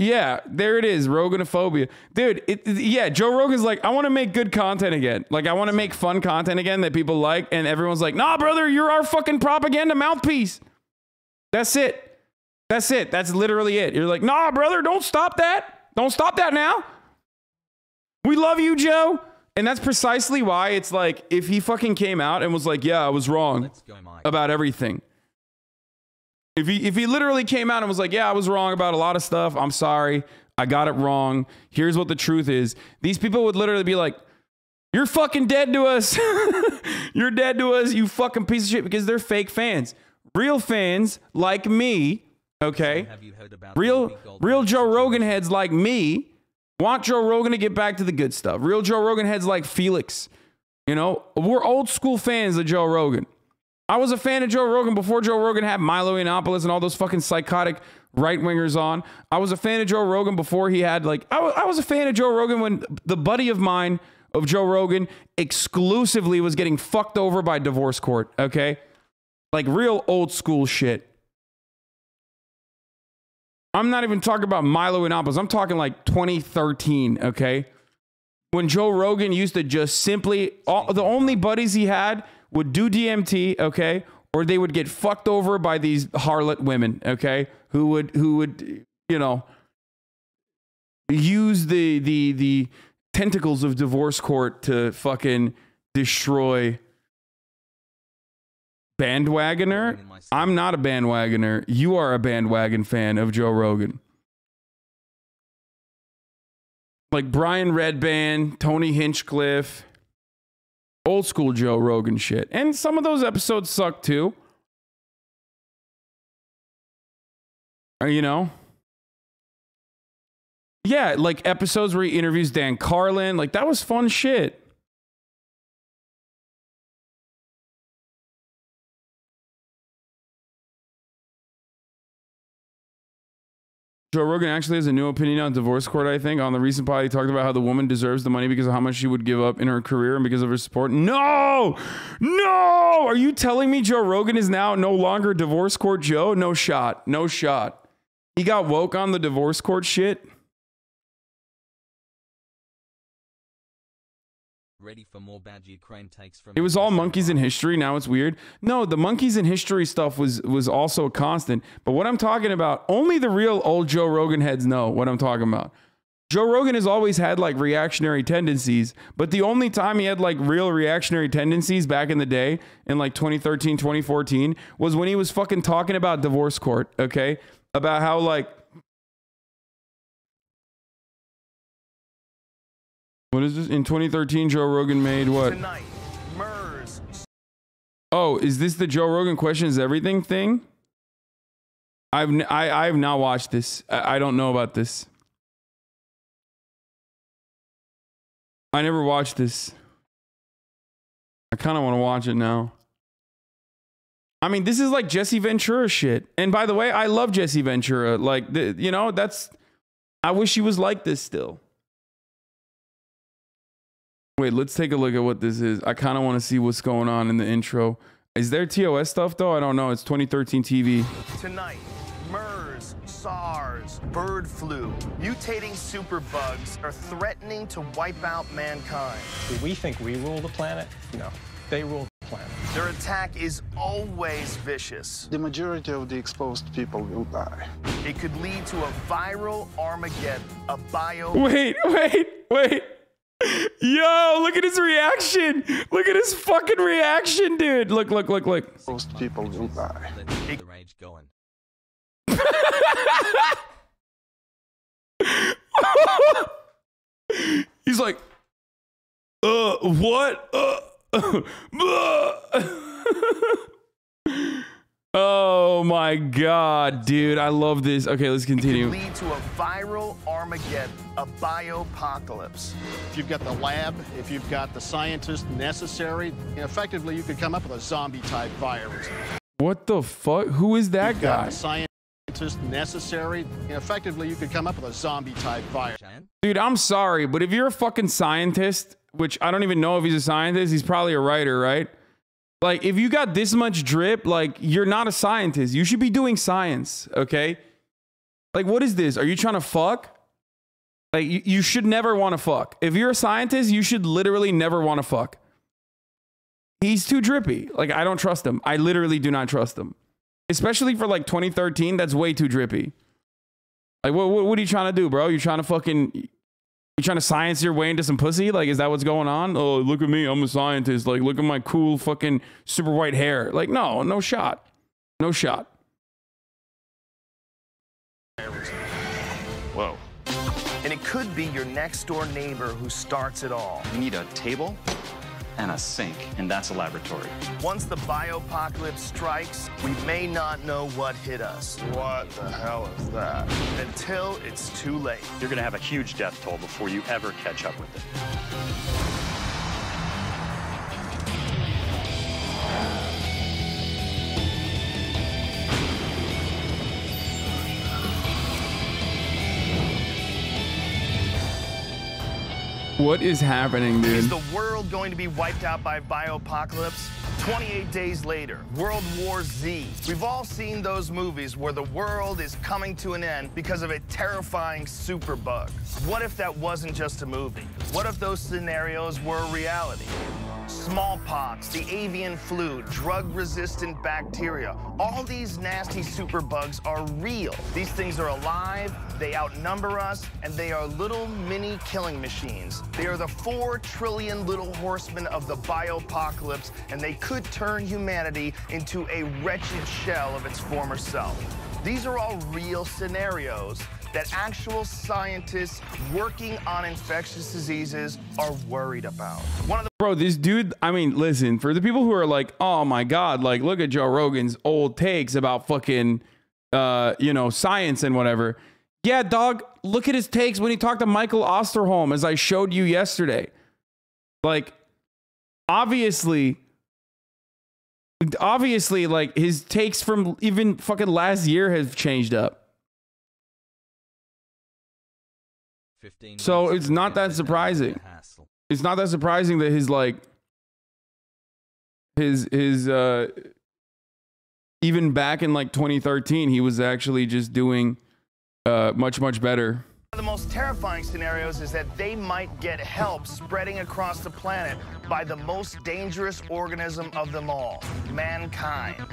Yeah, there it is. Roganophobia. Dude, yeah, Joe Rogan's like, I want to make good content again. Like, I want to make fun content again that people like. And everyone's like, nah, brother, you're our fucking propaganda mouthpiece. That's it. That's it. That's literally it. You're like, nah, brother, don't stop that. Don't stop that now. We love you, Joe. And that's precisely why it's like, if he fucking came out and was like, yeah, I was wrong about everything. If he literally came out and was like, yeah, I was wrong about a lot of stuff. I'm sorry. I got it wrong. Here's what the truth is. These people would literally be like, you're fucking dead to us. You're dead to us, you fucking piece of shit, because they're fake fans. Real fans like me, okay? Have you heard about real Joe Rogan heads like me want Joe Rogan to get back to the good stuff. Real Joe Rogan heads like Felix. You know, we're old school fans of Joe Rogan. I was a fan of Joe Rogan before Joe Rogan had Milo Yiannopoulos and all those fucking psychotic right-wingers on. I was a fan of Joe Rogan before he had, like... I was a fan of Joe Rogan when the buddy of mine of Joe Rogan exclusively was getting fucked over by divorce court, okay? Like, real old school shit. I'm not even talking about Milo Yiannopoulos. I'm talking like 2013, okay? When Joe Rogan used to just simply... the only buddies he had... would do DMT, okay, or they would get fucked over by these harlot women, okay, who would you know, use the tentacles of divorce court to fucking destroy. Bandwagoner? I'm not a bandwagoner. You are a bandwagon fan of Joe Rogan. Like Brian Redband, Tony Hinchcliffe. Old school Joe Rogan shit. And some of those episodes suck too. You know? Yeah, like episodes where he interviews Dan Carlin. Like, that was fun shit. Joe Rogan actually has a new opinion on divorce court, I think. On the recent pod, he talked about how the woman deserves the money because of how much she would give up in her career and because of her support. No! No! Are you telling me Joe Rogan is now no longer divorce court Joe? No shot. No shot. He got woke on the divorce court shit. Ready for more bad Ukraine takes from... It was all monkeys in history. Now it's weird. No, the monkeys in history stuff was also a constant. But what I'm talking about, only the real old Joe Rogan heads know what I'm talking about. Joe Rogan has always had like reactionary tendencies, but the only time he had like real reactionary tendencies back in the day in like 2013, 2014 was when he was fucking talking about divorce court, okay? About how like, what is this? In 2013, Joe Rogan made what? Tonight, MERS. Oh, is this the Joe Rogan questions everything thing? I have not watched this. I don't know about this. I never watched this. I kind of want to watch it now. I mean, this is like Jesse Ventura shit. And by the way, I love Jesse Ventura. Like, you know, that's... I wish he was like this still. Wait, let's take a look at what this is. I kind of want to see what's going on in the intro. Is there TOS stuff, though? I don't know. It's 2013 TV. Tonight, MERS, SARS, bird flu, mutating superbugs are threatening to wipe out mankind. Do we think we rule the planet? No, they rule the planet. Their attack is always vicious. The majority of the exposed people will die. It could lead to a viral Armageddon, a bio... Wait. Yo, look at his reaction. Look at his fucking reaction, dude. Look. Most people will die. Let's keep the rage going. He's like, what? Oh my god, dude, I love this. Okay, let's It could continue. lead to a viral Armageddon, a biopocalypse. If you've got the lab, if you've got the scientists necessary, effectively you could come up with a zombie-type virus. What the fuck? Who is that You've got guy? the scientists necessary, effectively you could come up with a zombie-type virus. Cheyenne? Dude, I'm sorry, but if you're a fucking scientist, which I don't even know if he's a scientist, he's probably a writer, right? Like, if you got this much drip, like, you're not a scientist. You should be doing science, okay? Like, what is this? Are you trying to fuck? Like, you should never want to fuck. If you're a scientist, you should literally never want to fuck. He's too drippy. Like, I don't trust him. I literally do not trust him. Especially for, like, 2013, that's way too drippy. Like, what are you trying to do, bro? You trying to science your way into some pussy? Like, is that what's going on? Oh, look at me. I'm a scientist. Like, look at my cool fucking super white hair. Like, no shot. No shot. Whoa. And it could be your next door neighbor who starts it all. You need a table and a sink, and that's a laboratory. Once the biopocalypse strikes, we may not know what hit us. What the hell is that? Until it's too late. You're gonna have a huge death toll before you ever catch up with it. What is happening, dude? Is the world going to be wiped out by biopocalypse? 28 days later, World War Z. We've all seen those movies where the world is coming to an end because of a terrifying superbug. What if that wasn't just a movie? What if those scenarios were a reality? Smallpox, the avian flu, drug-resistant bacteria. All these nasty superbugs are real. These things are alive, they outnumber us, and they are little mini killing machines. They are the 4 trillion little horsemen of the biopocalypse, and they could turn humanity into a wretched shell of its former self. These are all real scenarios that actual scientists working on infectious diseases are worried about. Bro, this dude, I mean, listen, for the people who are like, oh my God, like, look at Joe Rogan's old takes about fucking, you know, science and whatever. Yeah, dog, look at his takes when he talked to Michael Osterholm, as I showed you yesterday. Like, obviously, like, his takes from even fucking last year have changed up. 15 So months it's of not that effort and surprising. hassle. It's not that surprising that his, like, his even back in like 2013, he was actually just doing much better. One of the most terrifying scenarios is that they might get help spreading across the planet by the most dangerous organism of them all, mankind.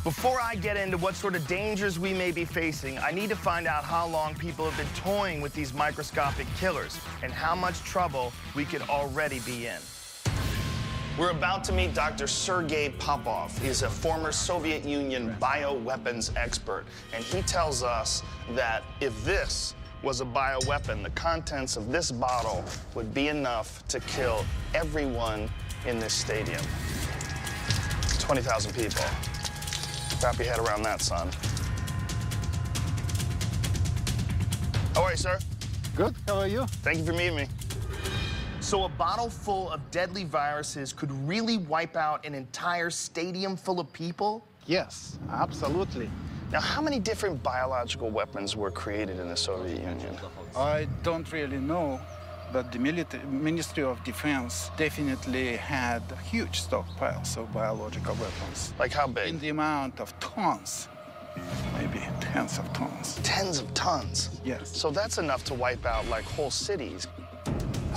Before I get into what sort of dangers we may be facing, I need to find out how long people have been toying with these microscopic killers and how much trouble we could already be in. We're about to meet Dr. Sergei Popov. He's a former Soviet Union bioweapons expert, and he tells us that if this was a bioweapon, the contents of this bottle would be enough to kill everyone in this stadium. 20,000 people. Wrap your head around that, son. How are you, sir? Good. How are you? Thank you for meeting me. So a bottle full of deadly viruses could really wipe out an entire stadium full of people? Yes, absolutely. Now, how many different biological weapons were created in the Soviet Union? I don't really know, but the Ministry of Defense definitely had huge stockpiles of biological weapons. Like how big? In the amount of tons, maybe tens of tons. Tens of tons? Yes. So that's enough to wipe out like whole cities.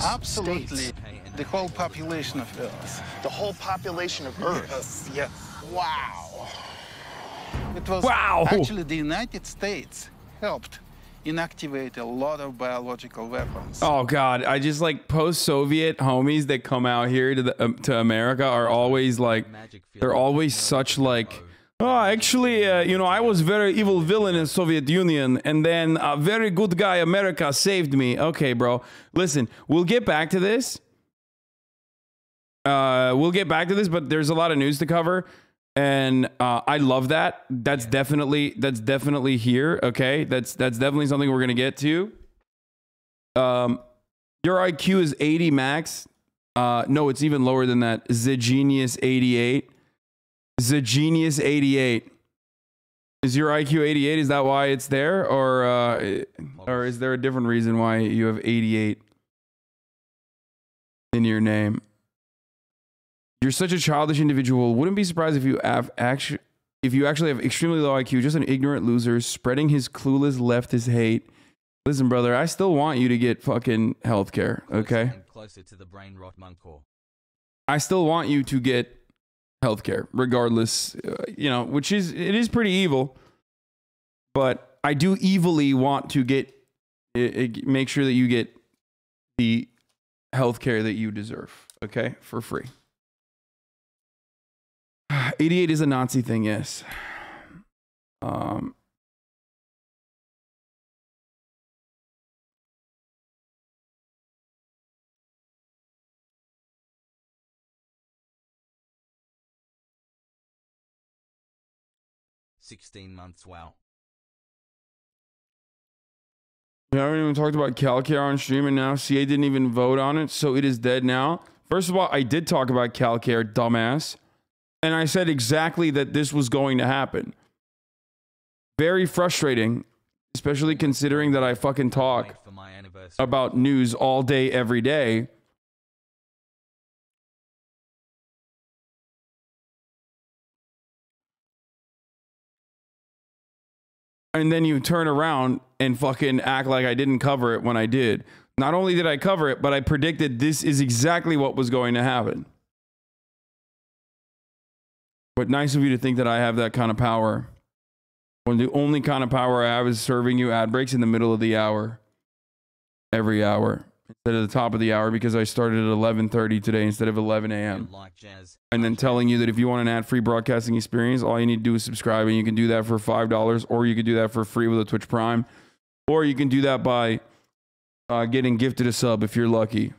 Absolutely. States. The whole population of Earth. The whole population of Earth? Yes, yes. Wow. It was actually the United States helped inactivate a lot of biological weapons. Oh God, I just like post-Soviet homies that come out here to America are always like, they're always such like, oh, actually, you know, I was very evil villain in Soviet Union, and then a very good guy America saved me. Okay, bro, listen, we'll get back to this. But there's a lot of news to cover. And I love that. That's definitely here. Okay, that's definitely something we're gonna get to. Your IQ is 80 max. No, it's even lower than that. Zagenius 88. Zagenius 88. Is your IQ 88? Is that why it's there, or is there a different reason why you have 88 in your name? You're such a childish individual. Wouldn't be surprised if you actually have extremely low IQ, just an ignorant loser spreading his clueless leftist hate. Listen, brother, I still want you to get fucking healthcare, okay? Closer to the brain rot, Munkor. I still want you to get healthcare, regardless, you know, it is pretty evil, but I do evilly want to make sure that you get the healthcare that you deserve, okay, for free. 88 is a Nazi thing, yes. 16 months, wow. We haven't even talked about CalCare on stream, and now CA didn't even vote on it, so it is dead now. First of all, I did talk about CalCare, dumbass. And I said exactly that this was going to happen. Very frustrating, especially considering that I fucking talk about news all day, every day. And then you turn around and fucking act like I didn't cover it when I did. Not only did I cover it, but I predicted this is exactly what was going to happen. But nice of you to think that I have that kind of power. When the only kind of power I have is serving you ad breaks in the middle of the hour. Every hour. Instead of the top of the hour, because I started at 11:30 today instead of 11 a.m. And then telling you that if you want an ad-free broadcasting experience, all you need to do is subscribe, and you can do that for $5, or you can do that for free with a Twitch Prime, or you can do that by getting gifted a sub if you're lucky.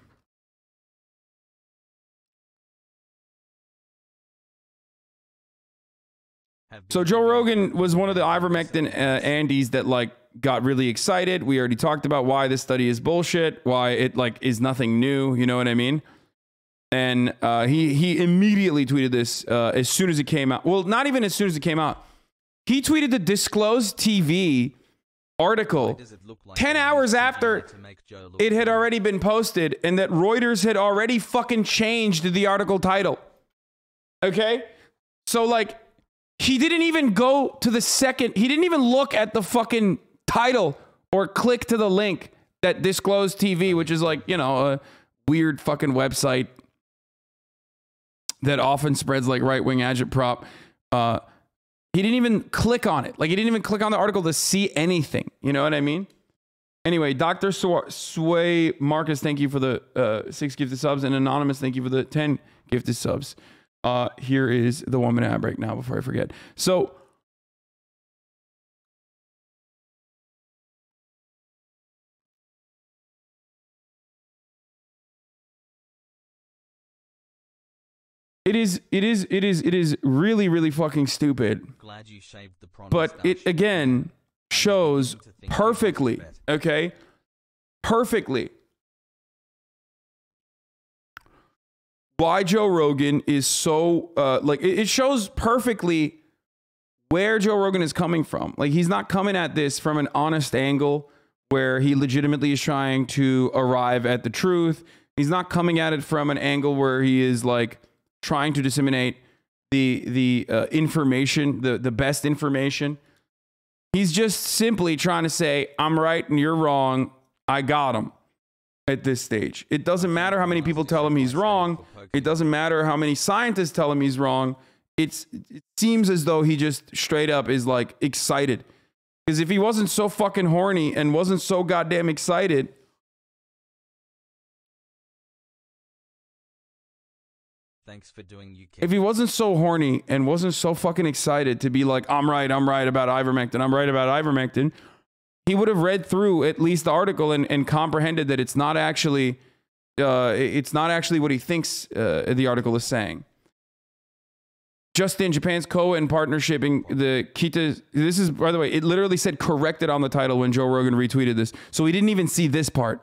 So Joe Rogan was one of the ivermectin Andes that like got really excited. We already talked about why this study is bullshit, why it like is nothing new. You know what I mean? And he immediately tweeted this as soon as it came out. Well, not even as soon as it came out. He tweeted the Disclosed TV article 10 hours after it had already been posted, and that Reuters had already fucking changed the article title. Okay? So like, he didn't even go to the second, he didn't even look at the fucking title or click to the link that Disclosed TV, which is like, you know, a weird fucking website that often spreads like right-wing agitprop. He didn't even click on it. Like, he didn't even click on the article to see anything. You know what I mean? Anyway, Dr. Sway Marcus, thank you for the 6 gifted subs. And Anonymous, thank you for the 10 gifted subs. Here is the 1 minute ad break now before I forget. So, it is really, really fucking stupid. Glad you shaved the prawn but mustache. it again shows perfectly, okay? Perfectly why Joe Rogan is so like it shows perfectly where Joe Rogan is coming from. Like, he's not coming at this from an honest angle where he legitimately is trying to arrive at the truth. He's not coming at it from an angle where he is like trying to disseminate the information, the best information. He's just simply trying to say, I'm right and you're wrong. I got him at this stage. It doesn't matter how many people tell him he's wrong. It doesn't matter how many scientists tell him he's wrong. It seems as though he just straight up is like excited. Because if he wasn't so fucking horny and wasn't so goddamn excited, Thanks for doing UK. if he wasn't so horny and wasn't so fucking excited to be like, I'm right about ivermectin, I'm right about ivermectin, he would have read through at least the article and comprehended that it's not actually what he thinks the article is saying. Just in, Japan's Kowa in partnership in the Kita. This is, by the way, it literally said corrected on the title when Joe Rogan retweeted this. So we didn't even see this part.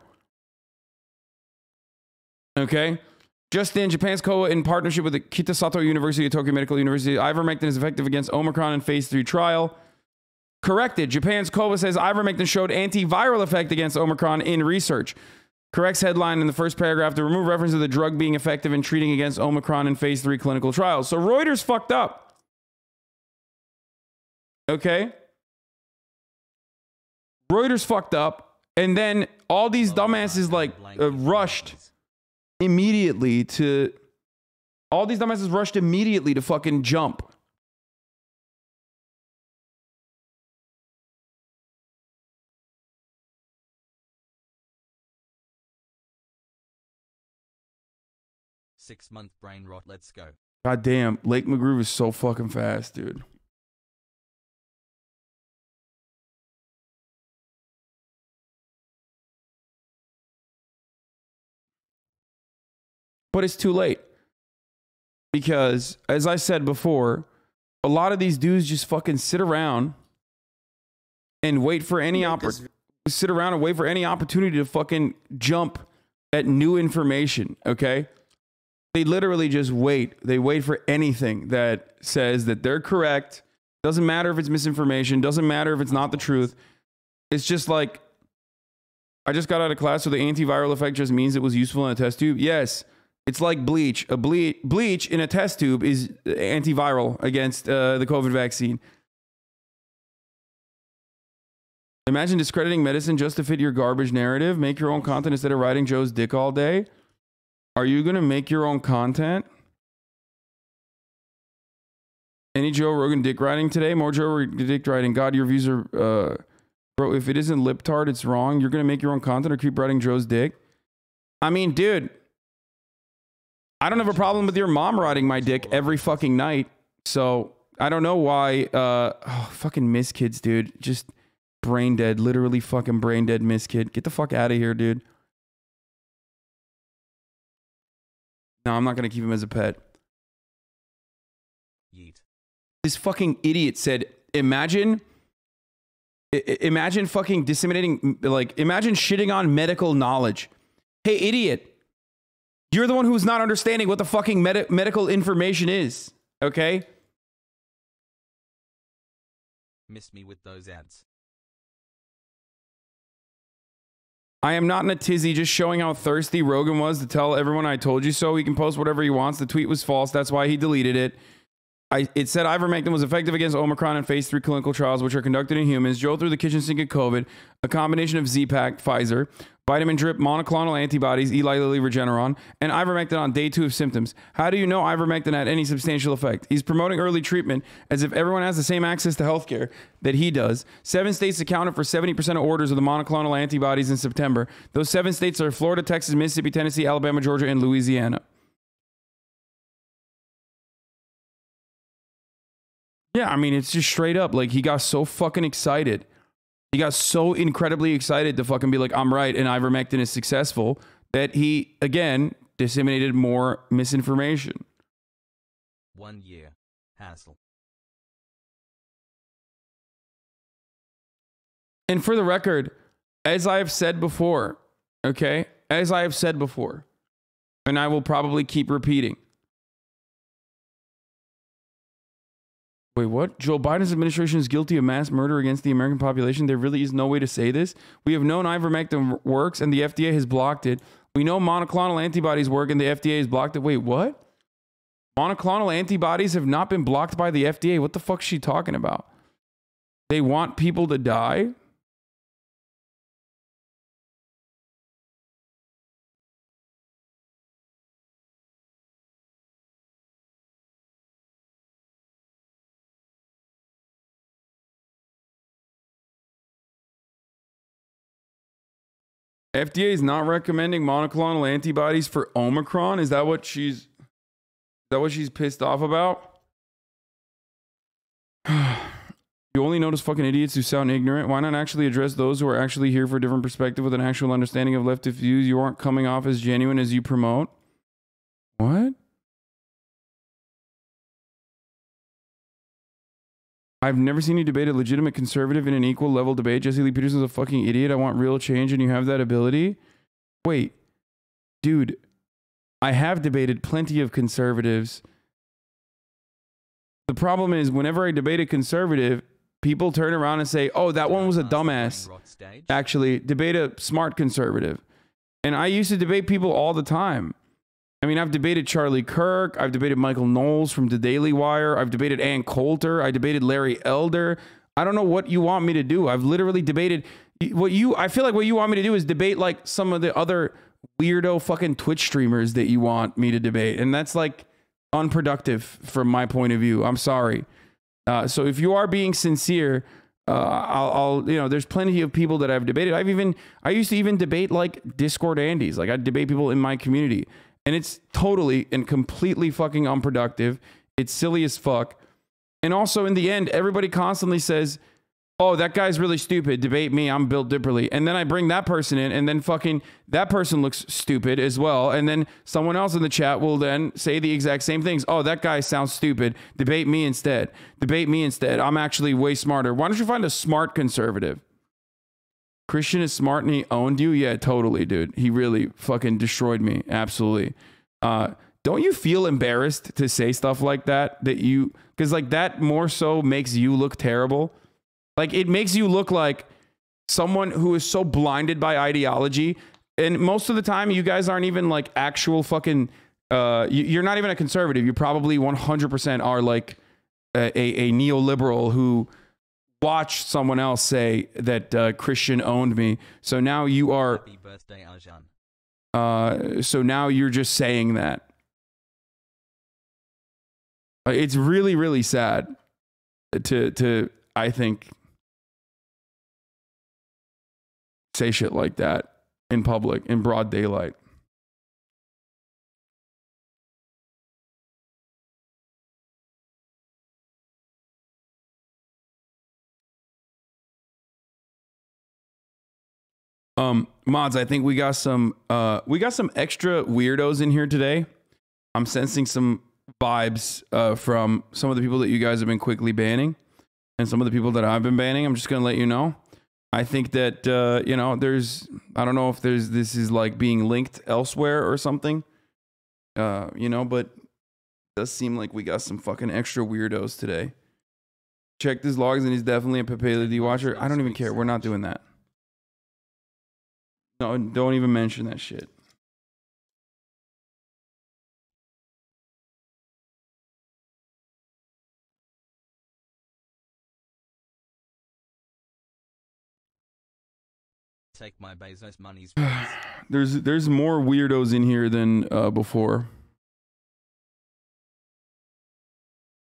Okay? Just in, Japan's Kowa in partnership with the Kitasato University of Tokyo Medical University. Ivermectin is effective against Omicron in phase 3 trial. Corrected. Japan's Kowa says ivermectin showed antiviral effect against Omicron in research. Corrects headline in the first paragraph to remove reference to the drug being effective in treating against Omicron in phase 3 clinical trials. So Reuters fucked up. Okay? Reuters fucked up. And then all these dumbasses like rushed immediately to fucking jump. Six-month brain rot. Let's go. God damn, Lake McGroove is so fucking fast, dude. But it's too late. Because, as I said before, a lot of these dudes just fucking sit around and wait for any opportunity to fucking jump at new information, okay? They literally just wait. They wait for anything that says that they're correct. Doesn't matter if it's misinformation. Doesn't matter if it's not the truth. It's just like, I just got out of class, so the antiviral effect just means it was useful in a test tube. Yes. It's like bleach. Bleach in a test tube is antiviral against the COVID vaccine. Imagine discrediting medicine just to fit your garbage narrative. Make your own content instead of riding Joe's dick all day. Are you going to make your own content? Any Joe Rogan dick riding today? More Joe Rogan dick riding. God, your views are... bro, if it isn't lip-tard, it's wrong. You're going to make your own content or keep riding Joe's dick? I mean, dude... I don't have a problem with your mom riding my dick every fucking night. So I don't know why. Fucking Miss Kids, dude. Just brain dead. Literally fucking brain dead Miss Kid. Get the fuck out of here, dude. No, I'm not going to keep him as a pet. Yeet. This fucking idiot said, imagine fucking disseminating, like, imagine shitting on medical knowledge. Hey, idiot. You're the one who's not understanding what the fucking medical information is, okay? Missed me with those ads. I am not in a tizzy, just showing how thirsty Rogan was to tell everyone I told you so. He can post whatever he wants. The tweet was false. That's why he deleted it. It said ivermectin was effective against Omicron in phase 3 clinical trials, which are conducted in humans. Joe threw the kitchen sink at COVID, a combination of Z-Pack, Pfizer, vitamin drip, monoclonal antibodies, Eli Lilly, Regeneron, and ivermectin on day 2 of symptoms. How do you know ivermectin had any substantial effect? He's promoting early treatment as if everyone has the same access to healthcare that he does. 7 states accounted for 70% of orders of the monoclonal antibodies in September. Those 7 states are Florida, Texas, Mississippi, Tennessee, Alabama, Georgia, and Louisiana. Yeah, I mean, it's just straight up. Like, he got so fucking excited. He got so incredibly excited to fucking be like, I'm right, and ivermectin is successful, that he, again, disseminated more misinformation. 1 year. Hassle. And for the record, as I have said before, okay, as I have said before, and I will probably keep repeating, wait, what? Joe Biden's administration is guilty of mass murder against the American population. There really is no way to say this. We have known ivermectin works and the FDA has blocked it. We know monoclonal antibodies work and the FDA has blocked it. Wait, what? Monoclonal antibodies have not been blocked by the FDA. What the fuck is she talking about? They want people to die? FDA is not recommending monoclonal antibodies for Omicron. Is that what she's pissed off about? You only notice fucking idiots who sound ignorant. Why not actually address those who are actually here for a different perspective with an actual understanding of leftist views? You aren't coming off as genuine as you promote. What? I've never seen you debate a legitimate conservative in an equal level debate. Jesse Lee Peterson's a fucking idiot. I want real change and you have that ability. Wait, dude, I have debated plenty of conservatives. The problem is whenever I debate a conservative, people turn around and say, oh, that one was a dumbass. Actually, debate a smart conservative. And I used to debate people all the time. I mean, I've debated Charlie Kirk. I've debated Michael Knowles from the Daily Wire. I've debated Ann Coulter. I debated Larry Elder. I don't know what you want me to do. I've literally debated I feel like what you want me to do is debate like some of the other weirdo fucking Twitch streamers that you want me to debate. And that's like unproductive from my point of view. I'm sorry. So if you are being sincere, I'll there's plenty of people that I've debated. I used to even debate like Discord Andes. Like I'd debate people in my community. And it's totally and completely fucking unproductive. It's silly as fuck. And also in the end, everybody constantly says, oh, that guy's really stupid. Debate me. I'm built differently. And then I bring that person in and then fucking that person looks stupid as well. And then someone else in the chat will then say the exact same things. Oh, that guy sounds stupid. Debate me instead. Debate me instead. I'm actually way smarter. Why don't you find a smart conservative? Christian is smart and he owned you? Yeah, totally, dude. He really fucking destroyed me. Absolutely. Don't you feel embarrassed to say stuff like that? Because like that more so makes you look terrible. Like it makes you look like someone who is so blinded by ideology. And most of the time, you guys aren't even like actual fucking, you're not even a conservative. You probably 100% are like a neoliberal who watched someone else say that Christian owned me. So now you are. Happy birthday, Aljan. So now you're just saying that. It's really, really sad to I think say shit like that in public in broad daylight. Mods, I think we got some extra weirdos in here today. I'm sensing some vibes from some of the people that you guys have been quickly banning and some of the people that I've been banning. I'm just going to let you know. I think that, I don't know if this is like being linked elsewhere or something, but it does seem like we got some fucking extra weirdos today. Checked his logs and he's definitely a Pepe Le Pew watcher. I don't even care. We're not doing that. No, don't even mention that shit. Take my Bezos monies. There's more weirdos in here than before.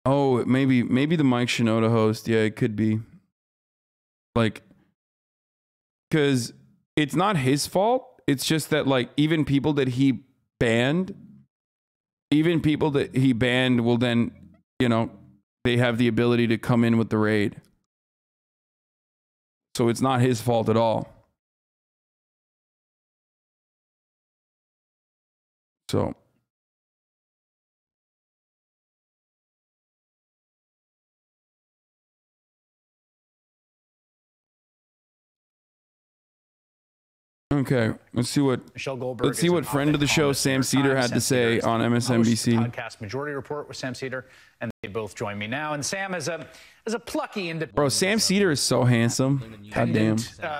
Oh, maybe the Mike Shinoda host. Yeah, it could be. Like, because it's not his fault. It's just that, like, even people that he banned will then, you know, they have the ability to come in with the raid. So it's not his fault at all. So. Okay, let's see what Michelle Goldberg. Let's see what friend of the show Sam Cedar had to say on MSNBC. Podcast Majority Report with Sam Cedar, and they both join me now. And Sam is a plucky independent. Bro, Sam Cedar is so handsome. God damn.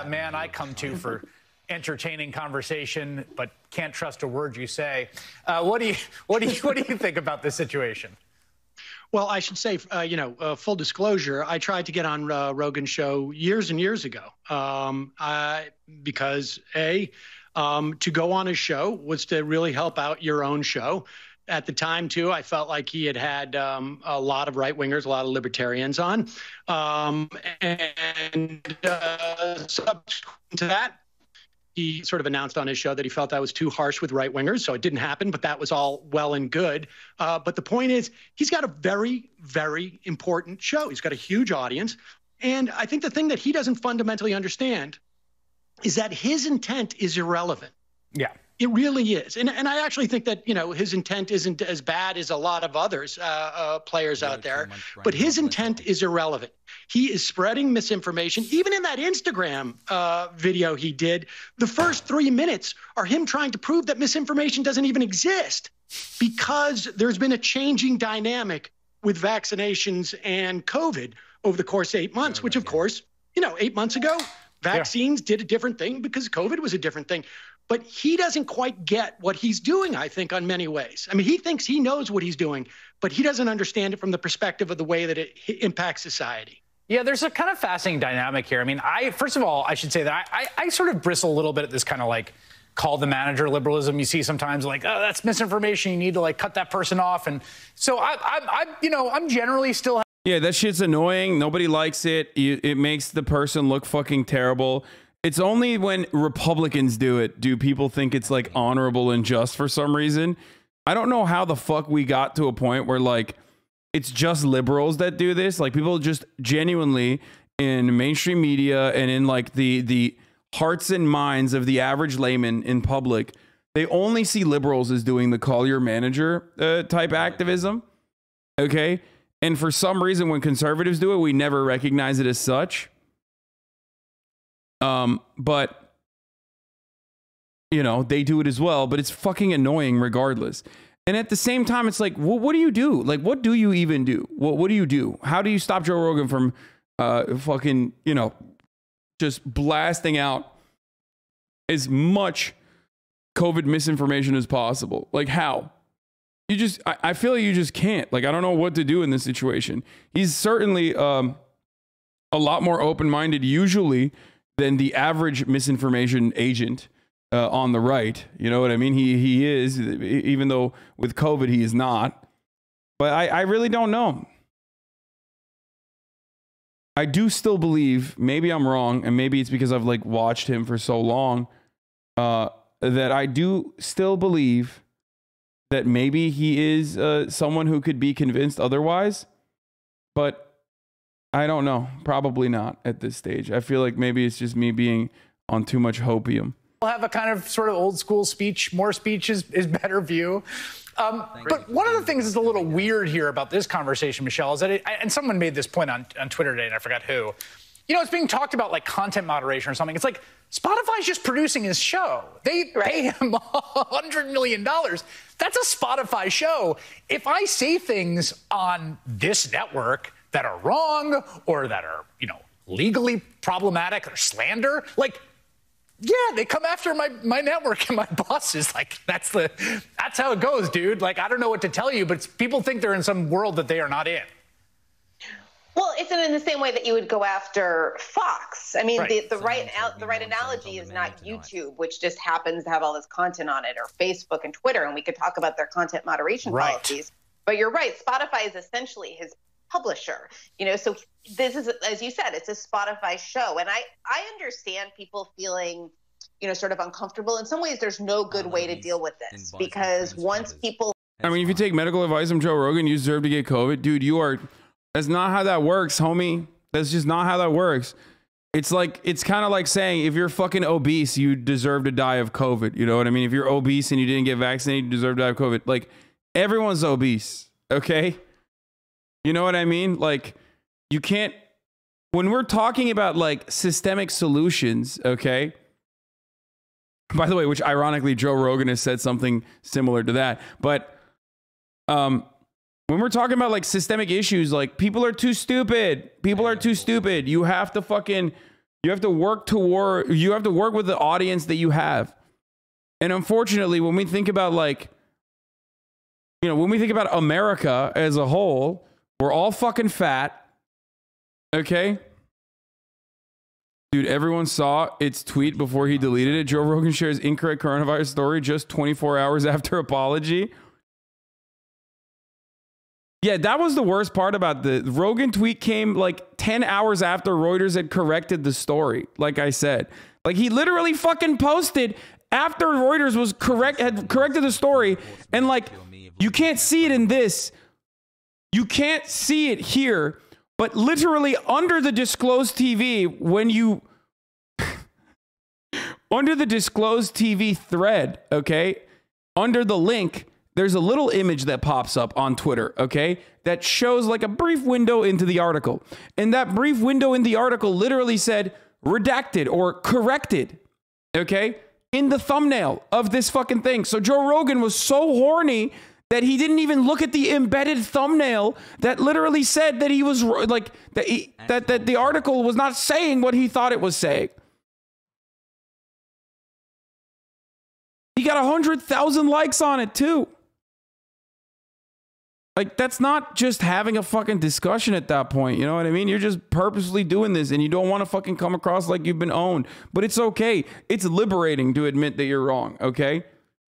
Man, I come to for entertaining conversation, but can't trust a word you say. What do you think about this situation? Well, I should say, full disclosure, I tried to get on Rogan's show years and years ago because, to go on his show was to really help out your own show. At the time, too, I felt like he had a lot of right-wingers, a lot of libertarians on. And subsequent to that, he sort of announced on his show that he felt I was too harsh with right-wingers, so it didn't happen, but that was all well and good. But the point is, he's got a very, very important show. He's got a huge audience. And I think the thing that he doesn't fundamentally understand is that his intent is irrelevant. Yeah. It really is. And I actually think that, his intent isn't as bad as a lot of others, players out there. But his intent is irrelevant. He is spreading misinformation. Even in that Instagram video he did, the first 3 minutes are him trying to prove that misinformation doesn't even exist because there's been a changing dynamic with vaccinations and COVID over the course of 8 months, which, of course, 8 months ago, vaccines did a different thing because COVID was a different thing. But he doesn't quite get what he's doing, I think, on many ways. I mean, he thinks he knows what he's doing, but he doesn't understand it from the perspective of the way that it impacts society. Yeah, there's a kind of fascinating dynamic here. I mean, first of all, I should say that I sort of bristle a little bit at this kind of like call the manager liberalism you see sometimes, like, oh, that's misinformation. You need to like cut that person off. And so I'm generally still. Yeah, that shit's annoying. Nobody likes it. It makes the person look fucking terrible. It's only when Republicans do it do people think it's like honorable and just for some reason. I don't know how the fuck we got to a point where like it's just liberals that do this. Like people just genuinely in mainstream media and in like the hearts and minds of the average layman in public, they only see liberals as doing the call your manager type activism. Okay. And for some reason, when conservatives do it, we never recognize it as such. But they do it as well, but it's fucking annoying regardless. And at the same time, it's like, well, what do you do? Like, what do you even do? What do you do? How do you stop Joe Rogan from, fucking, just blasting out as much COVID misinformation as possible? Like, how? I feel like you just can't. Like, I don't know what to do in this situation. He's certainly, a lot more open-minded usually than the average misinformation agent on the right. You know what I mean? He is, even though with COVID he is not. But I really don't know. I do still believe, maybe I'm wrong, and maybe it's because I've like watched him for so long, that I do still believe that maybe he is someone who could be convinced otherwise. But I don't know. Probably not at this stage. I feel like maybe it's just me being on too much hopium. We'll have a kind of sort of old school speech, more speech is better view. But one of the things that's a little weird here about this conversation, Michelle, is that and someone made this point on Twitter today, and I forgot who. It's being talked about like content moderation or something. It's like Spotify's just producing his show. They pay him $100 million. That's a Spotify show. If I say things on this network that are wrong or that are, legally problematic or slander, like, yeah, they come after my network, and my boss is like, that's how it goes, dude. Like, I don't know what to tell you, but people think they're in some world that they are not in. Well, it's in the same way that you would go after Fox. I mean, Right. the right analogy is not YouTube, which just happens to have all this content on it, or Facebook and Twitter, and we could talk about their content moderation policies. But you're right. Spotify is essentially his publisher. So this is, as you said, it's a Spotify show, and I understand people feeling, sort of uncomfortable. In some ways, there's no good way to deal with this, because once people. I mean, if you take medical advice from Joe Rogan, you deserve to get COVID, dude. That's not how that works, homie. That's just not how that works. It's kind of like saying if you're fucking obese, you deserve to die of COVID. You know what I mean? If you're obese and you didn't get vaccinated, you deserve to die of COVID. Like, everyone's obese, okay? You know what I mean? Like, you can't, when we're talking about like systemic solutions, okay? By the way, which ironically, Joe Rogan has said something similar to that. But when we're talking about like systemic issues, like people are too stupid. People are too stupid. You have to work with the audience that you have. And unfortunately, when we think about when we think about America as a whole, we're all fucking fat. Okay? Dude, everyone saw its tweet before he deleted it. Joe Rogan shares incorrect coronavirus story just 24 hours after apology. Yeah, that was the worst part about the Rogan tweet came like 10 hours after Reuters had corrected the story. Like I said, like he literally fucking posted after Reuters had corrected the story. And like, you can't see it in this. You can't see it here, but literally under the disclosed TV, under the disclosed TV thread, okay, under the link, there's a little image that pops up on Twitter, okay, that shows like a brief window into the article. And that brief window in the article literally said redacted or corrected, okay, in the thumbnail of this fucking thing. So Joe Rogan was so horny that he didn't even look at the embedded thumbnail that literally said that he was like, that the article was not saying what he thought it was saying. He got 100,000 likes on it too. Like, that's not just having a fucking discussion at that point. You know what I mean? You're just purposely doing this and you don't want to fucking come across like you've been owned. But it's okay. It's liberating to admit that you're wrong, okay?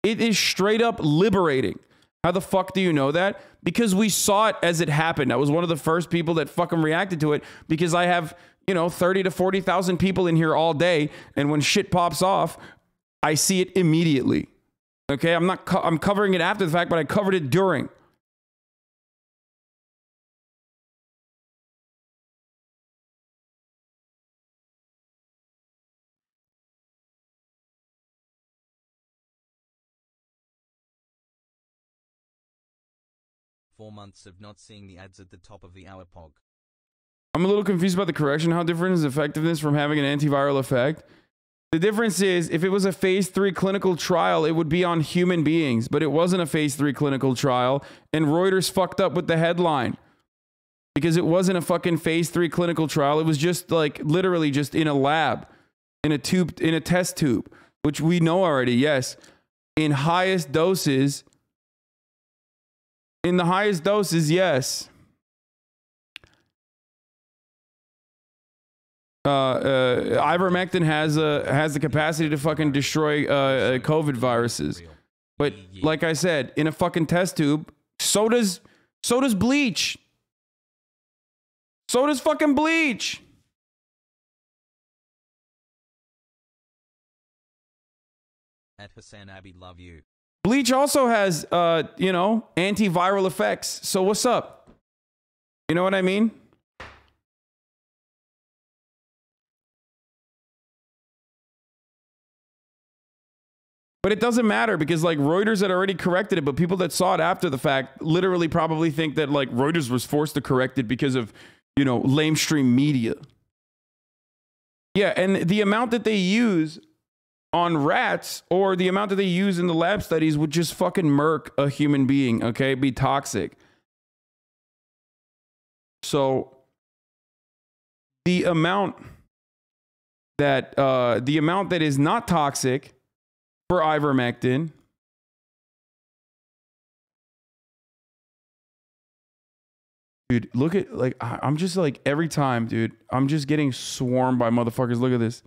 It is straight up liberating. How the fuck do you know that? Because we saw it as it happened. I was one of the first people that fucking reacted to it because I have, 30 to 40,000 people in here all day. And when shit pops off, I see it immediately. Okay? I'm covering it after the fact, but I covered it during. Months of not seeing the ads at the top of the hour pog. I'm a little confused about the correction. How different is effectiveness from having an antiviral effect? The difference is if it was a phase 3 clinical trial, it would be on human beings, but it wasn't a phase 3 clinical trial. And Reuters fucked up with the headline because it wasn't a fucking phase 3 clinical trial. It was just like literally just in a lab, in a tube, in a test tube, which we know already. Yes. In highest doses. In the highest doses, yes. Ivermectin has the capacity to fucking destroy COVID viruses. But like I said, in a fucking test tube, so does bleach. So does fucking bleach. At Hassan Abbey, love you. Bleach also has, antiviral effects. So what's up? You know what I mean? But it doesn't matter because like Reuters had already corrected it, but people that saw it after the fact literally probably think that like Reuters was forced to correct it because of, lamestream media. Yeah, and the amount that they use on rats or the amount that they use in the lab studies would just fucking murk a human being, okay? Be toxic. So the amount that is not toxic for ivermectin Dude, look at, like, I'm just like, every time, dude, I'm just getting swarmed by motherfuckers. Look at this.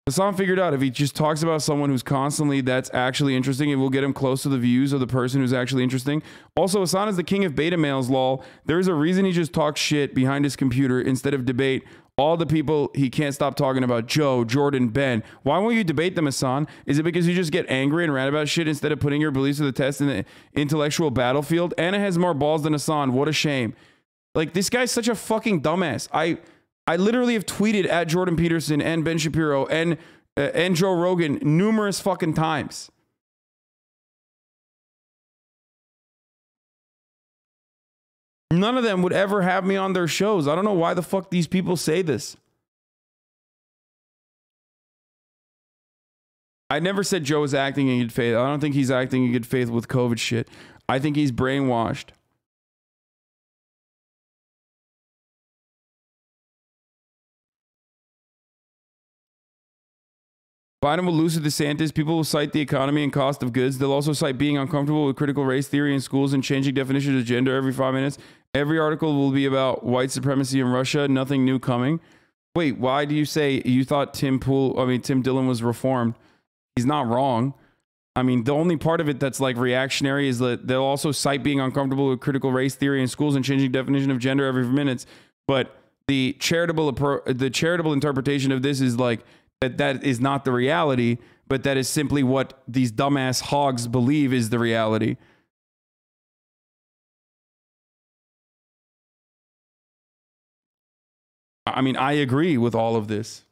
Hassan figured out if he just talks about someone who's constantly that's actually interesting, it will get him close to the views of the person who's actually interesting. Also, Hassan is the king of beta males, lol. There's a reason he just talks shit behind his computer instead of debate all the people he can't stop talking about. Joe, Jordan, Ben. Why won't you debate them, Hassan? Is it because you just get angry and rant about shit instead of putting your beliefs to the test in the intellectual battlefield? Anna has more balls than Hassan. What a shame. Like, this guy's such a fucking dumbass. I literally have tweeted at Jordan Peterson and Ben Shapiro and Joe Rogan numerous fucking times. None of them would ever have me on their shows. I don't know why the fuck these people say this. I never said Joe was acting in good faith. I don't think he's acting in good faith with COVID shit. I think he's brainwashed. Biden will lose to DeSantis. People will cite the economy and cost of goods. They'll also cite being uncomfortable with critical race theory in schools and changing definitions of gender every 5 minutes. Every article will be about white supremacy in Russia. Nothing new coming. Wait, why do you say you thought Tim Dillon was reformed? He's not wrong. I mean, the only part of it that's like reactionary is that they'll also cite being uncomfortable with critical race theory in schools and changing definition of gender every 5 minutes. But the charitable interpretation of this is like, that is not the reality, but that is simply what these dumbass hogs believe is the reality. I mean, I agree with all of this.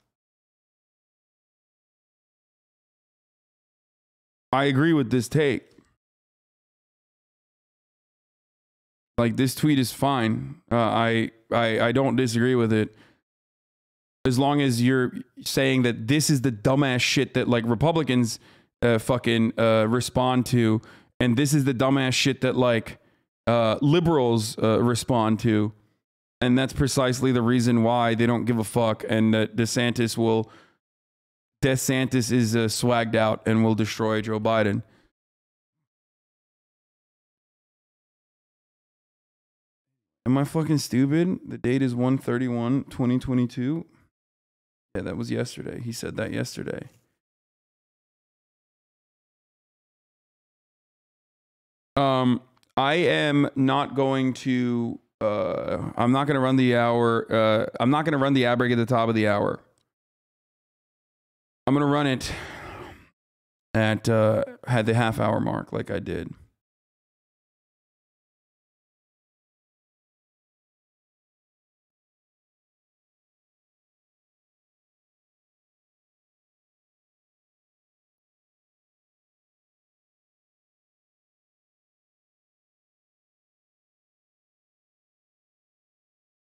I agree with this take. Like, this tweet is fine. I don't disagree with it. As long as you're saying that this is the dumbass shit that like Republicans fucking respond to, and this is the dumbass shit that like liberals respond to, and that's precisely the reason why they don't give a fuck, and that DeSantis is swagged out and will destroy Joe Biden. Am I fucking stupid? The date is 1/31/2022. Yeah, that was yesterday. He said that yesterday. I am not going to, I'm not going to run the hour. I'm not going to run the ad break at the top of the hour. I'm going to run it at the half hour mark like I did.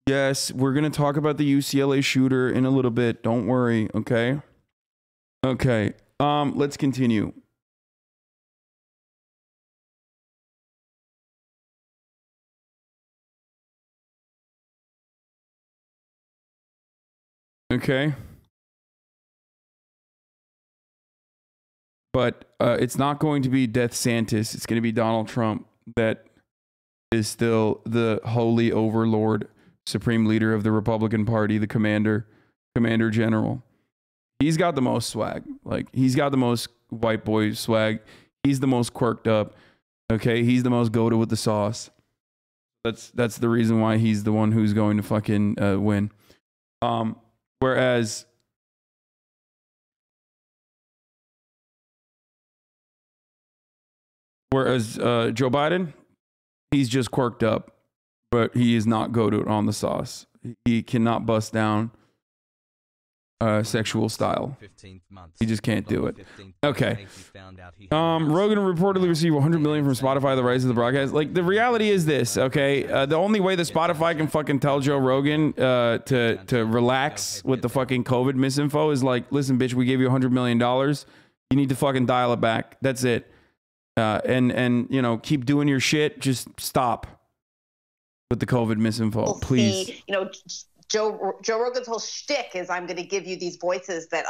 Yes, we're going to talk about the UCLA shooter in a little bit. Don't worry, okay? Okay. Let's continue. Okay. But it's not going to be DeSantis. It's going to be Donald Trump that is still the holy overlord, supreme leader of the Republican Party, the commander general. He's got the most swag. Like, he's got the most white boy swag. He's the most quirked up. Okay, he's the most go-to with the sauce. That's the reason why he's the one who's going to fucking win. Whereas Joe Biden, he's just quirked up. But he is not go-to on the sauce. He cannot bust down sexual style. He just can't do it. Okay. Rogan reportedly received $100 million from Spotify, the rights of the broadcast. Like, the reality is this, okay? The only way that Spotify can fucking tell Joe Rogan to relax with the fucking COVID misinfo is like, listen, bitch, we gave you $100 million. You need to fucking dial it back. That's it. And you know, keep doing your shit. Just stop with the COVID misinfo, please. You know, Joe Rogan's whole shtick is I'm going to give you these voices that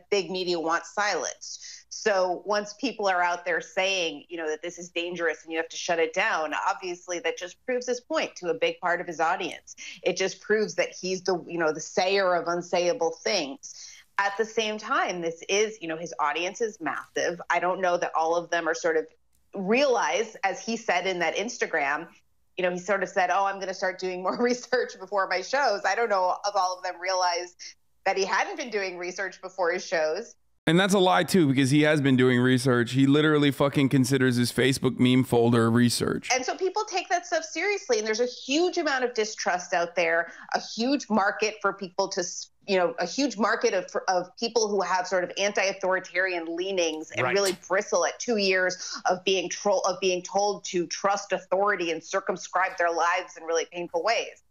big media wants silenced. So once people are out there saying, you know, that this is dangerous and you have to shut it down, obviously that just proves his point to a big part of his audience. It just proves that he's the, you know, the sayer of unsayable things. At the same time, this is, you know, his audience is massive. I don't know that all of them are sort of realize, as he said in that Instagram, you know, he sort of said, oh, I'm going to start doing more research before my shows. I don't know if all of them realized that he hadn't been doing research before his shows. And that's a lie too, because he has been doing research. He literally fucking considers his Facebook meme folder research. And so people take that stuff seriously. And there's a huge amount of distrust out there, a huge market for people to, you know, a huge market of people who have sort of anti-authoritarian leanings and really bristle at 2 years of being told to trust authority and circumscribe their lives in really painful ways.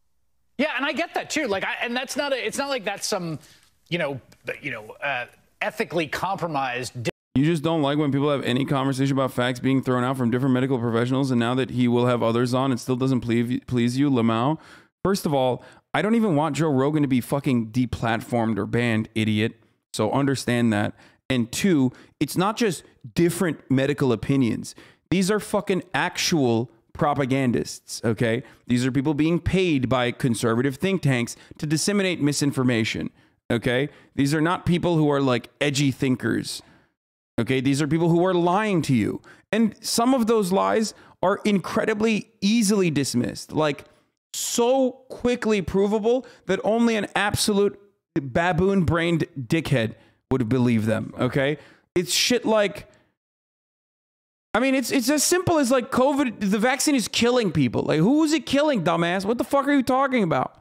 Yeah, and I get that too. Like, and that's not it's not like that's some, ethically compromised. You just don't like when people have any conversation about facts being thrown out from different medical professionals, and now that he will have others on, it still doesn't please you, Lamau. First of all, I don't even want Joe Rogan to be fucking deplatformed or banned, idiot. So understand that. And two, it's not just different medical opinions. These are fucking actual propagandists, okay? These are people being paid by conservative think tanks to disseminate misinformation, okay? These are not people who are like edgy thinkers, okay? These are people who are lying to you. And some of those lies are incredibly easily dismissed, like so quickly provable that only an absolute baboon-brained dickhead would believe them, okay? It's shit like, I mean, it's as simple as like COVID, the vaccine is killing people. Like, who is it killing, dumbass? What the fuck are you talking about?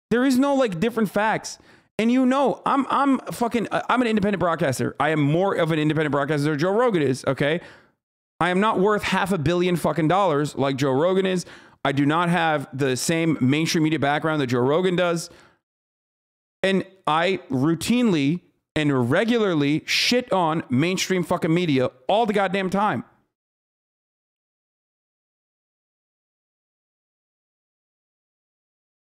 There is no like different facts. And you know, I'm an independent broadcaster. I am more of an independent broadcaster than Joe Rogan is, okay? I am not worth $500 million fucking dollars like Joe Rogan is. I do not have the same mainstream media background that Joe Rogan does. And I routinely and regularly shit on mainstream fucking media all the goddamn time.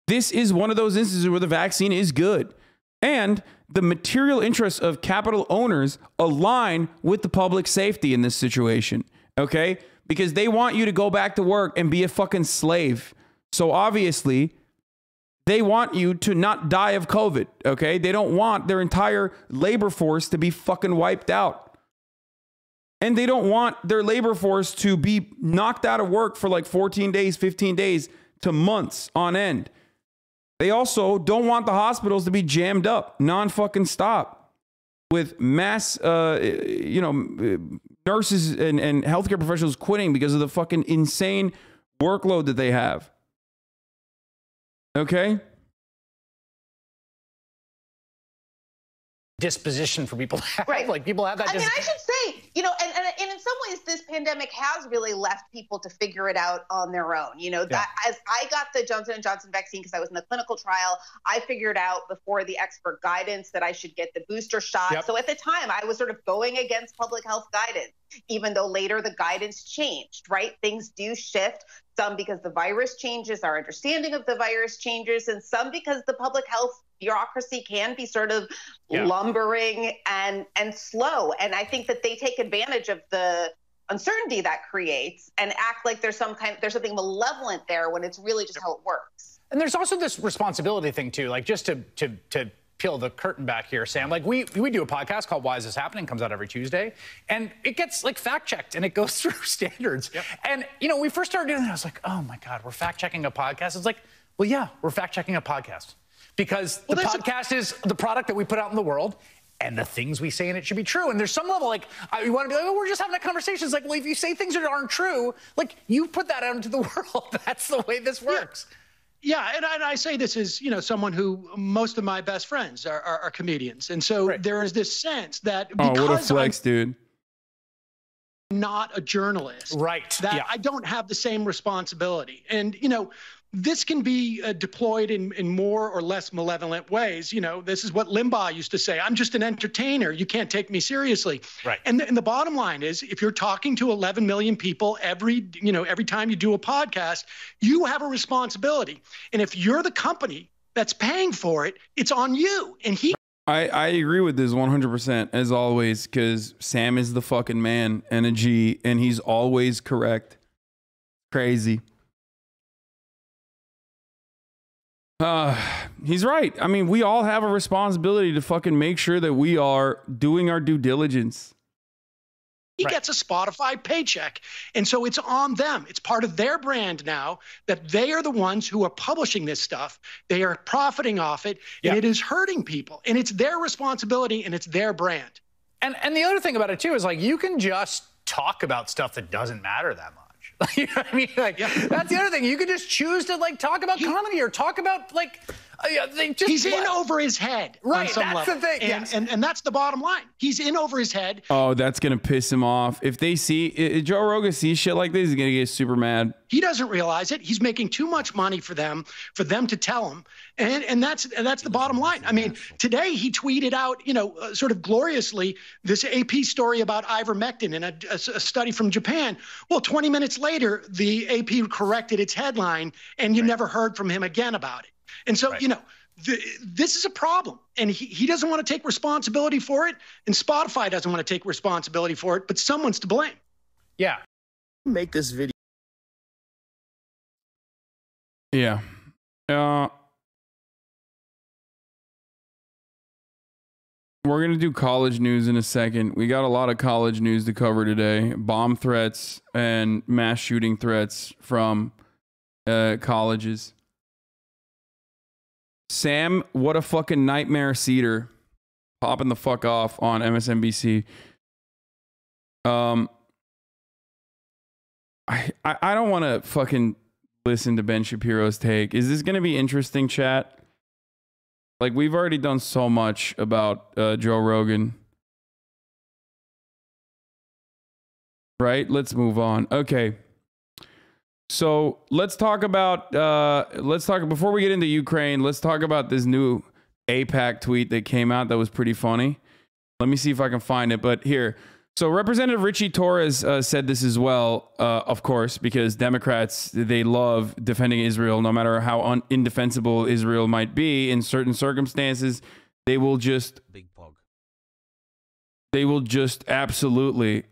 This is one of those instances where the vaccine is good. And the material interests of capital owners align with the public safety in this situation, okay? Because they want you to go back to work and be a fucking slave. So obviously, they want you to not die of COVID, okay? They don't want their entire labor force to be fucking wiped out. And they don't want their labor force to be knocked out of work for like 14 days, 15 days to months on end. They also don't want the hospitals to be jammed up non-fucking stop with mass, nurses and healthcare professionals quitting because of the fucking insane workload that they have. Okay? Disposition for people to have. Right. Like people have that. I mean, I should say, you know, and in some ways, this pandemic has really left people to figure it out on their own. You know, that as I got the Johnson & Johnson vaccine because I was in the clinical trial, I figured out before the expert guidance that I should get the booster shot. Yep. So at the time, I was sort of going against public health guidance, even though later the guidance changed, right? Things do shift, some because the virus changes, our understanding of the virus changes, and some because the public health bureaucracy can be sort of lumbering and slow. And I think that they take advantage of the uncertainty that creates and act like there's something malevolent there when it's really just how it works. And there's also this responsibility thing too, like just to peel the curtain back here, Sam. Like we do a podcast called Why Is This Happening? Comes out every Tuesday, and it gets like fact checked and it goes through standards. Yep. And you know, we first started doing that, I was like, oh my God, we're fact checking a podcast. It's like, well, yeah, we're fact checking a podcast. Because the podcast is the product that we put out in the world, and the things we say in it should be true. And there's some level, like, you want to be like, oh, we're just having a conversation. It's like, well, if you say things that aren't true, like, you put that out into the world. That's the way this works. Yeah, and I say this as, you know, someone who most of my best friends are comedians. And so there is this sense that because what a flex, dude. I'm not a journalist, that I don't have the same responsibility. And, you know, this can be deployed in more or less malevolent ways. You know, this is what Limbaugh used to say. I'm just an entertainer. You can't take me seriously. Right. And the bottom line is, if you're talking to 11 million people every time you do a podcast, you have a responsibility. And if you're the company that's paying for it, it's on you. And he I agree with this 100% as always, because Sam is the fucking man and a G, and he's always correct. Crazy. He's right. I mean, we all have a responsibility to fucking make sure that we are doing our due diligence. He gets a Spotify paycheck. And so it's on them. It's part of their brand now that they are the ones who are publishing this stuff. They are profiting off it, and it is hurting people. And it's their responsibility, and it's their brand. And the other thing about it, too, is like you can just talk about stuff that doesn't matter that much. You know what I mean? Like, that's the other thing. You could just choose to like talk about comedy or talk about like he's in over his head. Right, on some that's level. the thing. And that's the bottom line. He's in over his head. Oh, that's going to piss him off. If they see, if Joe Rogan sees shit like this, he's going to get super mad. He doesn't realize it. He's making too much money for them to tell him. And that's the bottom line. I mean, today he tweeted out, sort of gloriously, this AP story about ivermectin in a study from Japan. Well, 20 minutes later, the AP corrected its headline, and you never heard from him again about it. And so, this is a problem, and he doesn't want to take responsibility for it, and Spotify doesn't want to take responsibility for it, but someone's to blame. Yeah. Make this video. Yeah. We're going to do college news in a second. We got a lot of college news to cover today. Bomb threats and mass shooting threats from colleges. Sam, what a fucking nightmare Cedar, popping the fuck off on MSNBC. I don't want to fucking listen to Ben Shapiro's take. Is this going to be interesting, chat? Like, we've already done so much about Joe Rogan. Right? Let's move on. Okay. So let's talk about, before we get into Ukraine, let's talk about this new AIPAC tweet that came out that was pretty funny. Let me see if I can find it, but here. So Representative Richie Torres said this as well, of course, because Democrats, they love defending Israel, no matter how indefensible Israel might be. In certain circumstances, they will just... Big pog. They will just absolutely...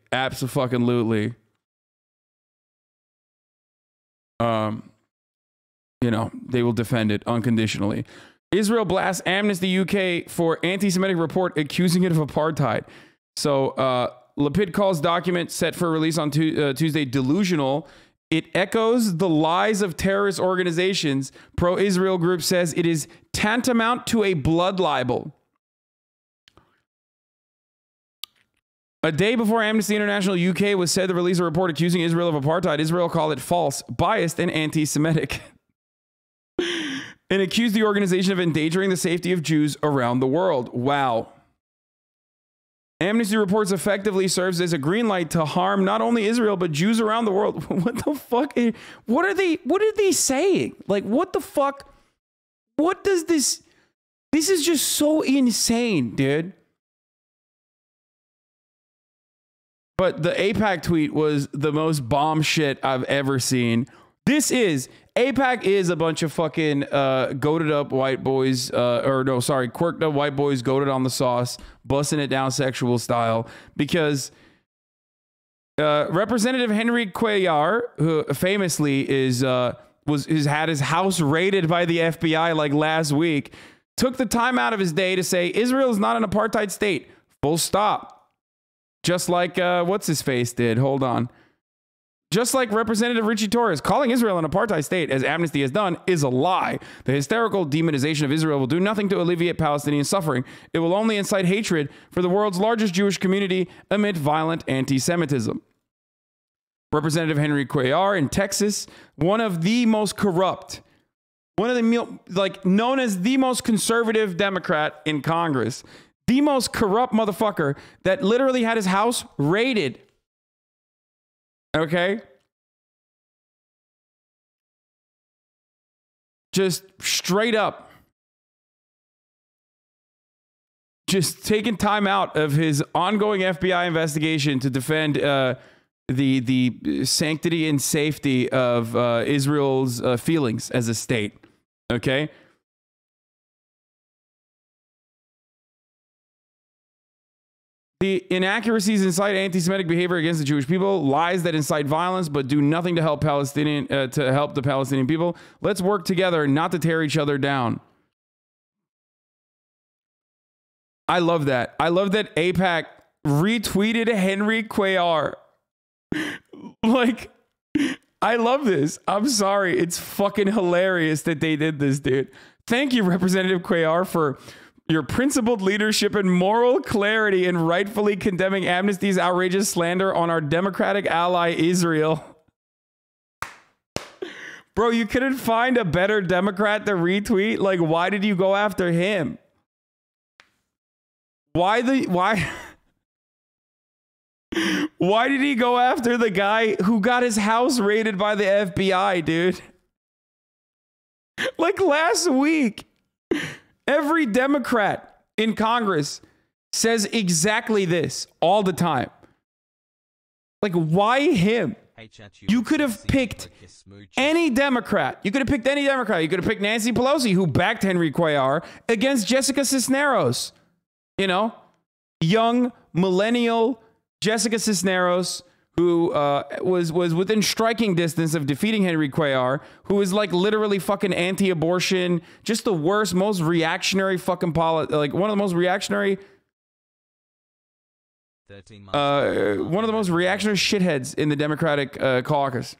they will defend it unconditionally. Israel blasts Amnesty UK for anti-Semitic report accusing it of apartheid. So Lapid calls document set for release on Tuesday delusional. It echoes the lies of terrorist organizations. Pro-Israel group says it is tantamount to a blood libel. A day before Amnesty International UK was said to release a report accusing Israel of apartheid, Israel called it false, biased, and anti-Semitic, and accused the organization of endangering the safety of Jews around the world. Wow. Amnesty reports effectively serves as a green light to harm not only Israel, but Jews around the world. What the fuck? What are they saying? Like, what the fuck? What does this is just so insane, dude. But the AIPAC tweet was the most bomb shit I've ever seen. AIPAC is a bunch of fucking goated up white boys, quirked up white boys goated on the sauce, busting it down sexual style. Because Representative Henry Cuellar, who famously has had his house raided by the FBI like last week, took the time out of his day to say Israel is not an apartheid state. Full stop. Just like what's his face did. Hold on. Just like Representative Richie Torres, calling Israel an apartheid state, as Amnesty has done, is a lie. The hysterical demonization of Israel will do nothing to alleviate Palestinian suffering. It will only incite hatred for the world's largest Jewish community amid violent anti-Semitism. Representative Henry Cuellar in Texas, one of the most corrupt, known as the most conservative Democrat in Congress, the most corrupt motherfucker that literally had his house raided. Okay? Just straight up. Just taking time out of his ongoing FBI investigation to defend the sanctity and safety of Israel's feelings as a state. Okay? The inaccuracies incite anti-Semitic behavior against the Jewish people, lies that incite violence but do nothing to help the Palestinian people. Let's work together not to tear each other down. I love that. I love that AIPAC retweeted Henry Cuellar. Like, I love this. I'm sorry. It's fucking hilarious that they did this, dude. Thank you, Representative Cuellar, for your principled leadership and moral clarity in rightfully condemning Amnesty's outrageous slander on our democratic ally, Israel. Bro, you couldn't find a better Democrat to retweet? Like, why did you go after him? Why did he go after the guy who got his house raided by the FBI, dude? Like last week, every Democrat in Congress says exactly this all the time. Like, why him? You could have picked any Democrat. You could have picked any Democrat. You could have picked Nancy Pelosi, who backed Henry Cuellar, against Jessica Cisneros. You know, young millennial Jessica Cisneros, who was within striking distance of defeating Henry Cuellar, who is like literally fucking anti-abortion, just the worst, most reactionary fucking like one of the most reactionary, one of the most reactionary shitheads in the Democratic caucus.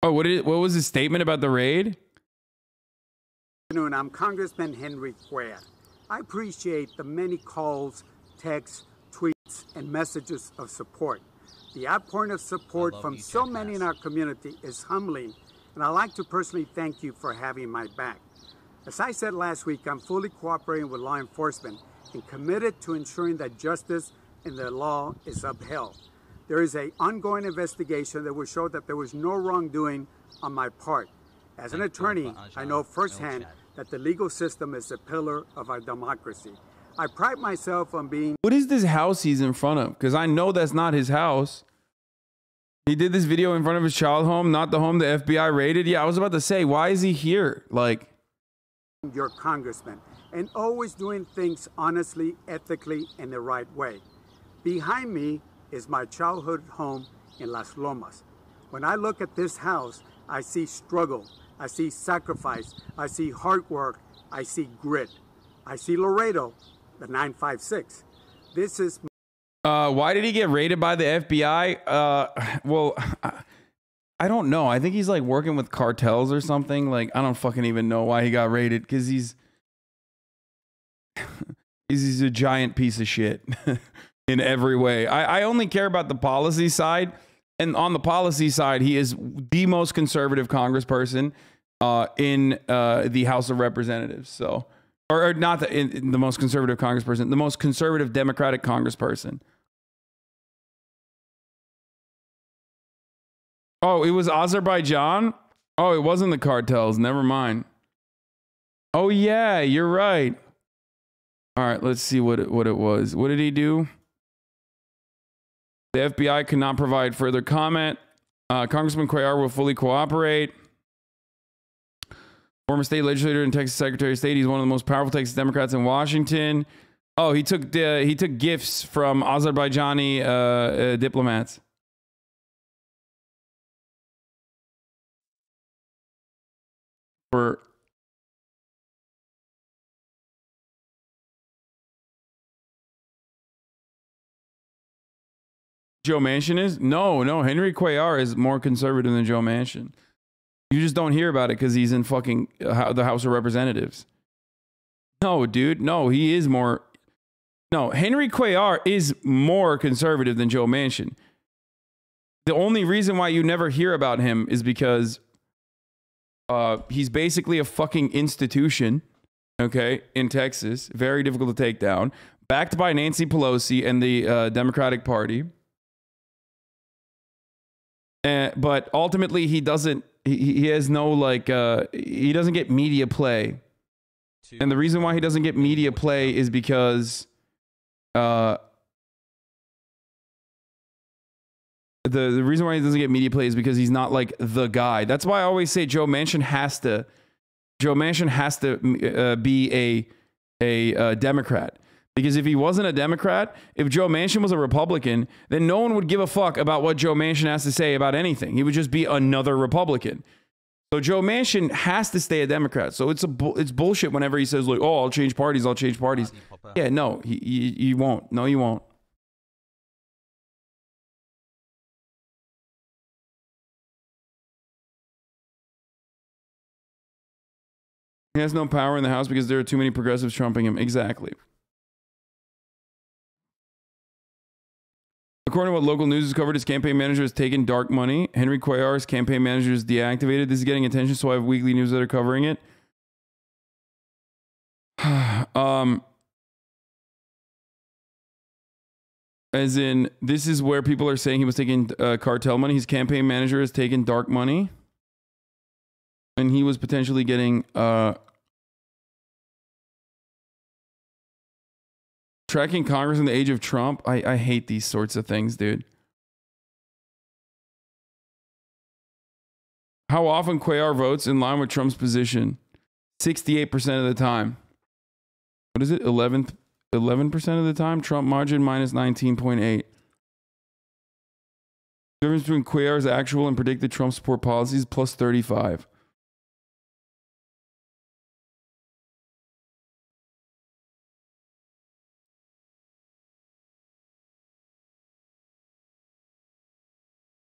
Oh, what was his statement about the raid? I'm Congressman Henry Cuellar. I appreciate the many calls, texts, tweets, and messages of support. The outpouring of support from so many in our community is humbling, and I'd like to personally thank you for having my back. As I said last week, I'm fully cooperating with law enforcement and committed to ensuring that justice and the law is upheld. There is an ongoing investigation that will show that there was no wrongdoing on my part. As an attorney, I know firsthand that the legal system is a pillar of our democracy. I pride myself on being... What is this house he's in front of? Because I know that's not his house. He did this video in front of his child home, not the home the FBI raided. Yeah, I was about to say, why is he here? Like... your congressman, and always doing things honestly, ethically, and the right way. Behind me is my childhood home in Las Lomas. When I look at this house, I see struggle, I see sacrifice, I see hard work, I see grit. I see Laredo, the 956. This is... why did he get raided by the FBI? Well, I don't know. I think he's like working with cartels or something. Like, I don't fucking even know why he got raided, because he's a giant piece of shit in every way. I only care about the policy side. And on the policy side, he is the most conservative congressperson in the House of Representatives. So, or not the most conservative congressperson, the most conservative Democratic congressperson. Oh, it was Azerbaijan? Oh, it wasn't the cartels. Never mind. Oh, yeah, you're right. All right, let's see what it was. What did he do? The FBI cannot provide further comment. Congressman Cuellar will fully cooperate. Former state legislator and Texas Secretary of State. He's one of the most powerful Texas Democrats in Washington. Oh, he took gifts from Azerbaijani diplomats. For Joe Manchin is? No, Henry Cuellar is more conservative than Joe Manchin. You just don't hear about it because he's in fucking the House of Representatives. No, dude. No, he is more... No, Henry Cuellar is more conservative than Joe Manchin. The only reason why you never hear about him is because he's basically a fucking institution, okay, in Texas. Very difficult to take down. Backed by Nancy Pelosi and the Democratic Party. But ultimately, he doesn't... He has no, like, he doesn't get media play. And the reason why he doesn't get media play is because the reason why he doesn't get media play is because he's not, like, the guy. That's why I always say Joe Manchin has to Joe Manchin has to be a Democrat. Because if he wasn't a Democrat, if Joe Manchin was a Republican, then no one would give a fuck about what Joe Manchin has to say about anything. He would just be another Republican. So Joe Manchin has to stay a Democrat. So it's bullshit whenever he says, like, oh, I'll change parties. Yeah, no, you won't. No, you won't. He has no power in the House because there are too many progressives trumping him. Exactly. According to what local news has covered, his campaign manager has taken dark money. Henry Cuellar's campaign manager is deactivated. This is getting attention, so I have weekly news that are covering it. As in, this is where people are saying he was taking cartel money. His campaign manager has taken dark money. And he was potentially getting... Tracking Congress in the age of Trump. I hate these sorts of things, dude. How often Cuellar votes in line with Trump's position? 68% of the time. What is it? 11% of the time? Trump margin minus 19.8. Difference between Cuellar's actual and predicted Trump support policies plus 35.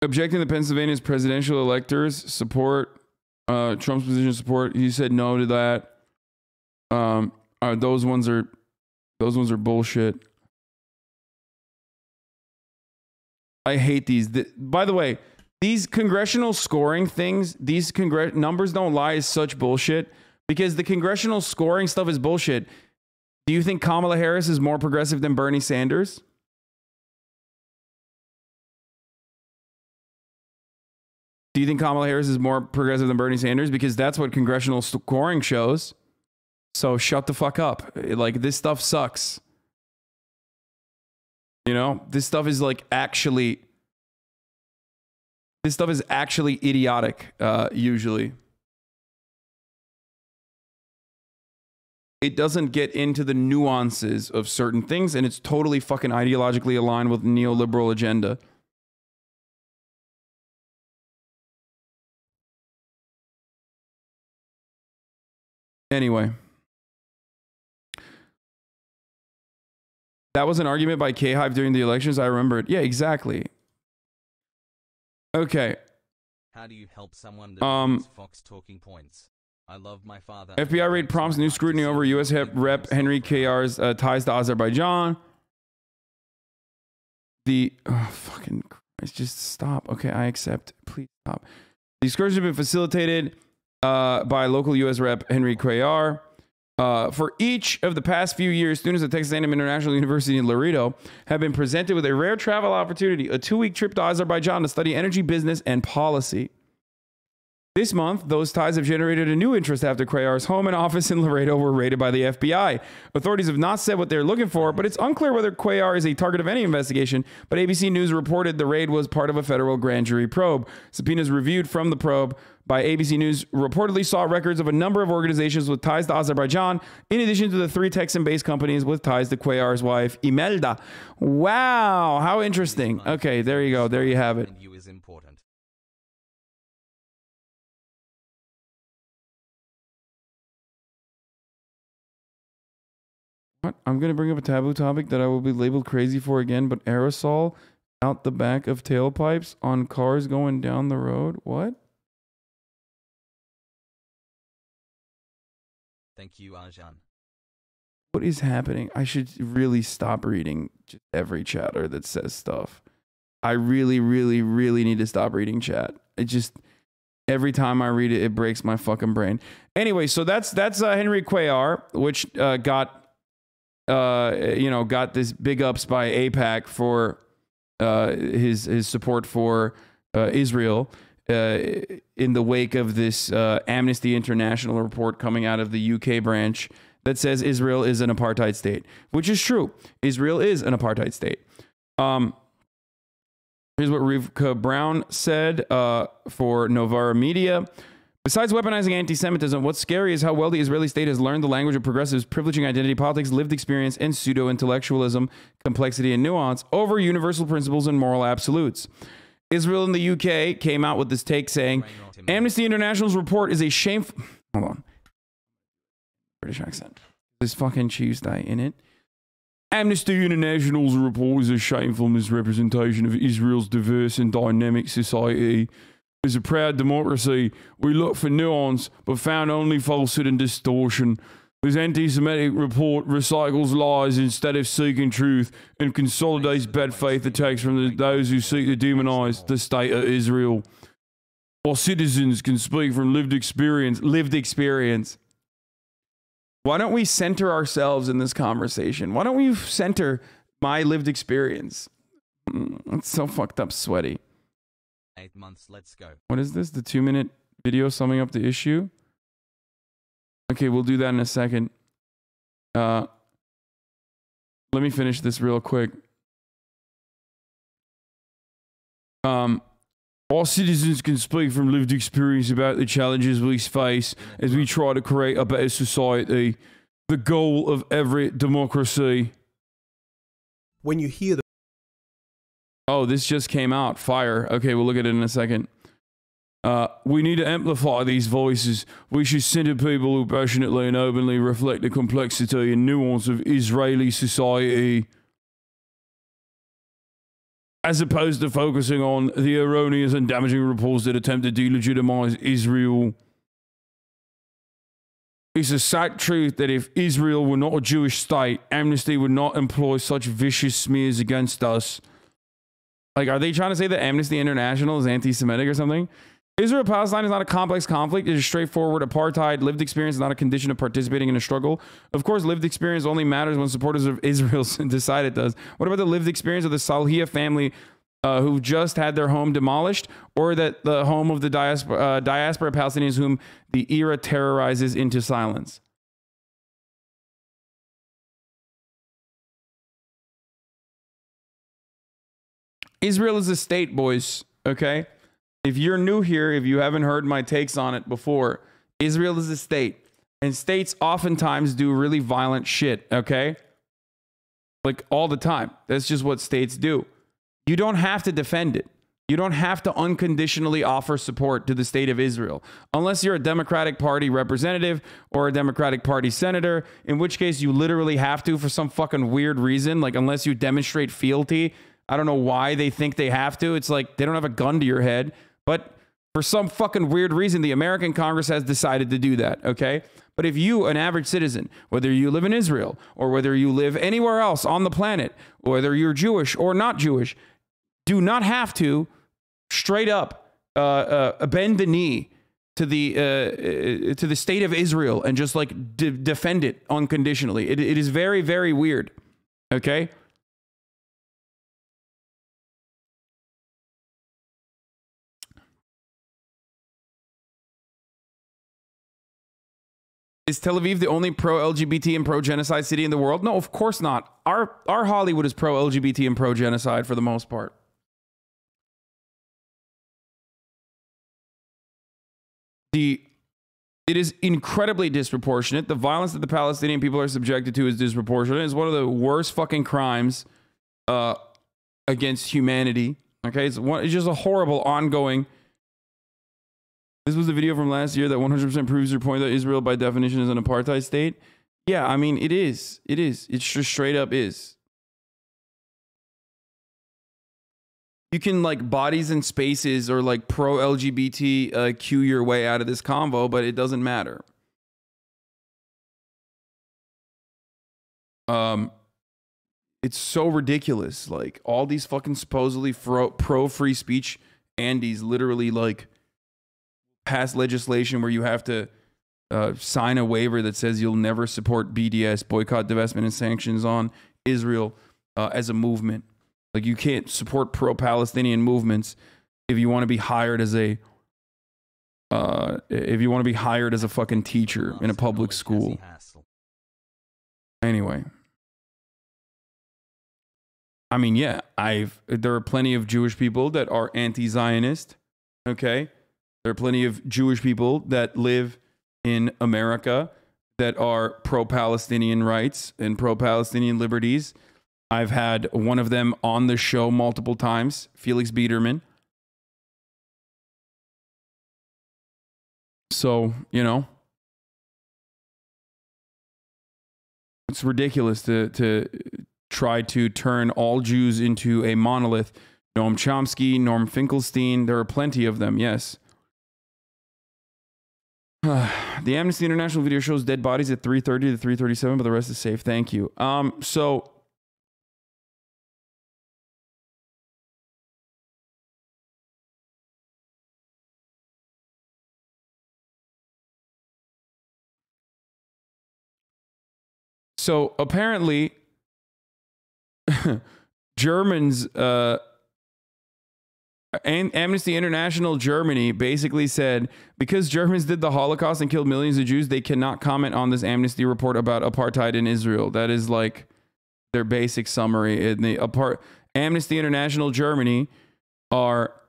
Objecting to Pennsylvania's presidential electors support Trump's position support. He said no to that. Those ones are bullshit. I hate these. By the way, these congressional scoring things, these numbers don't lie is such bullshit because the congressional scoring stuff is bullshit. Do you think Kamala Harris is more progressive than Bernie Sanders? Do you think Kamala Harris is more progressive than Bernie Sanders? Because that's what congressional scoring shows. So shut the fuck up. Like, this stuff sucks. You know, this stuff is like actually... This stuff is actually idiotic, usually. It doesn't get into the nuances of certain things, and it's totally fucking ideologically aligned with neoliberal agenda. Anyway. That was an argument by K-Hive during the elections. I remember it. Yeah, exactly. Okay. How do you help someone that Fox talking points? I love my father. FBI raid prompts new scrutiny over U.S. Rep. Henry Cuellar's ties to Azerbaijan. Fucking Christ, just stop. Okay, I accept. Please stop. The excursions have been facilitated by local U.S. Rep. Henry Cuellar. For each of the past few years, students at Texas A&M International University in Laredo have been presented with a rare travel opportunity, a 2-week trip to Azerbaijan to study energy business and policy. This month, those ties have generated a new interest after Cuellar's home and office in Laredo were raided by the FBI. Authorities have not said what they're looking for, but it's unclear whether Cuellar is a target of any investigation, but ABC News reported the raid was part of a federal grand jury probe. Subpoenas reviewed from the probe by ABC News reportedly saw records of a number of organizations with ties to Azerbaijan, in addition to the 3 Texan-based companies with ties to Cuellar's wife, Imelda. Wow, how interesting. Okay, there you go. There you have it. What? I'm going to bring up a taboo topic that I will be labeled crazy for again, but aerosol out the back of tailpipes on cars going down the road? What? Thank you, Arjan. What is happening? I should really stop reading just every chatter that says stuff. I really, really, really need to stop reading chat. It just, every time I read it, it breaks my fucking brain. Anyway, so that's Henry Cuellar, which got this big ups by AIPAC for his support for Israel in the wake of this Amnesty International report coming out of the UK branch that says Israel is an apartheid state, which is true. Israel is an apartheid state. Here's what Rivka Brown said for Novara Media. Besides weaponizing anti-Semitism, what's scary is how well the Israeli state has learned the language of progressives, privileging identity politics, lived experience, and pseudo-intellectualism, complexity, and nuance over universal principles and moral absolutes. Israel and the UK came out with this take saying, Amnesty International's report is a shameful... Hold on. British accent. This fucking Tuesday, innit? Amnesty International's report is a shameful misrepresentation of Israel's diverse and dynamic society. As a proud democracy, we look for nuance, but found only falsehood and distortion. This anti-Semitic report recycles lies instead of seeking truth and consolidates bad faith attacks from those who seek to demonize the state of Israel. While citizens can speak from lived experience, why don't we center ourselves in this conversation? Why don't we center my lived experience? It's so fucked up sweaty. 8 months, let's go. What is this? The 2-minute video summing up the issue? Okay, we'll do that in a second. Let me finish this real quick. All citizens can speak from lived experience about the challenges we face as we try to create a better society. The goal of every democracy. When you hear the... Oh, this just came out. Fire. Okay, we'll look at it in a second. We need to amplify these voices. We should center people who passionately and openly reflect the complexity and nuance of Israeli society, as opposed to focusing on the erroneous and damaging reports that attempt to delegitimize Israel. It's a sad truth that if Israel were not a Jewish state, Amnesty would not employ such vicious smears against us. Like, are they trying to say that Amnesty International is anti-Semitic or something? Israel-Palestine is not a complex conflict. It is straightforward apartheid. Lived experience is not a condition of participating in a struggle. Of course, lived experience only matters when supporters of Israel decide it does. What about the lived experience of the Salhia family who just had their home demolished, or that the home of the diaspora Palestinians whom the era terrorizes into silence? Israel is a state, boys, okay? If you're new here, if you haven't heard my takes on it before, Israel is a state. And states oftentimes do really violent shit, okay? Like, all the time. That's just what states do. You don't have to defend it. You don't have to unconditionally offer support to the state of Israel. Unless you're a Democratic Party representative or a Democratic Party senator, in which case you literally have to for some fucking weird reason. Like, unless you demonstrate fealty. I don't know why they think they have to. It's like they don't have a gun to your head. But for some fucking weird reason, the American Congress has decided to do that, okay? But if you, an average citizen, whether you live in Israel or whether you live anywhere else on the planet, whether you're Jewish or not Jewish, do not have to straight up bend the knee to the state of Israel and just like defend it unconditionally. It is very, very weird, okay? Is Tel Aviv the only pro-LGBT and pro-genocide city in the world? No, of course not. Our Hollywood is pro-LGBT and pro-genocide for the most part. It is incredibly disproportionate. The violence that the Palestinian people are subjected to is disproportionate. It's one of the worst fucking crimes against humanity. Okay, it's just a horrible ongoing. This was the video from last year that 100% proves your point that Israel, by definition, is an apartheid state. Yeah, I mean, it is. It is. It just straight up is. You can, like, bodies and spaces or, like, pro-LGBT cue your way out of this convo, but it doesn't matter. It's so ridiculous. Like, all these fucking supposedly pro-free speech Andes literally, like, pass legislation where you have to sign a waiver that says you'll never support BDS, boycott, divestment, and sanctions on Israel as a movement. Like, you can't support pro-Palestinian movements if you want to be hired as a fucking teacher in a public school. Anyway, I mean, yeah, there are plenty of Jewish people that are anti-Zionist. Okay. There are plenty of Jewish people that live in America that are pro-Palestinian rights and pro-Palestinian liberties. I've had one of them on the show multiple times, Felix Biederman. So, you know, it's ridiculous to try to turn all Jews into a monolith. Noam Chomsky, Norm Finkelstein, there are plenty of them, yes. The Amnesty International video shows dead bodies at 3:30 to 3:37, but the rest is safe. Thank you. So apparently, Germans, Amnesty International Germany basically said, because Germans did the Holocaust and killed millions of Jews, they cannot comment on this Amnesty report about apartheid in Israel. That is like their basic summary. In the Amnesty International Germany are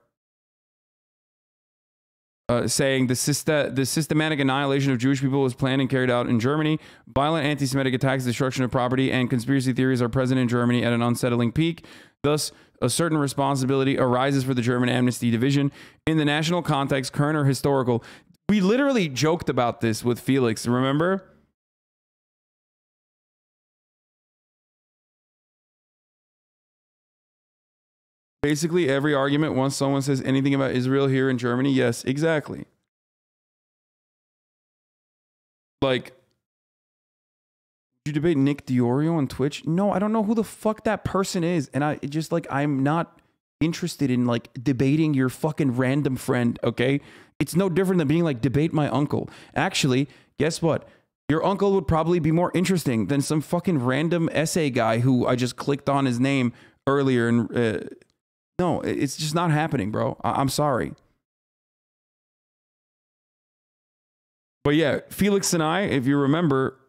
saying the systematic annihilation of Jewish people was planned and carried out in Germany. Violent anti-Semitic attacks, destruction of property, and conspiracy theories are present in Germany at an unsettling peak. Thus, a certain responsibility arises for the German Amnesty Division. In the national context, current or historical. We literally joked about this with Felix, remember? Basically, every argument, once someone says anything about Israel here in Germany, yes, exactly. Like, did you debate Nick Diorio on Twitch? No, I don't know who the fuck that person is. And I'm not interested in like debating your fucking random friend, okay? It's no different than being like, debate my uncle. Actually, guess what? Your uncle would probably be more interesting than some fucking random essay guy who I just clicked on his name earlier and... no, it's just not happening, bro. I'm sorry. But yeah, Felix and I, if you remember,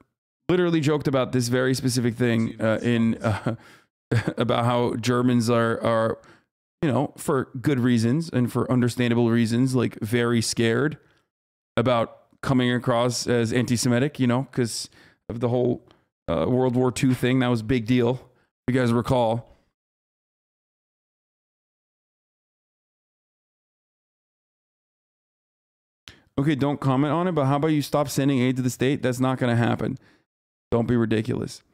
literally joked about this very specific thing about how Germans are, you know, for good reasons and for understandable reasons, like very scared about coming across as anti-Semitic, you know, because of the whole World War II thing. That was a big deal, if you guys recall. Okay, don't comment on it, but how about you stop sending aid to the state? That's not going to happen. Don't be ridiculous.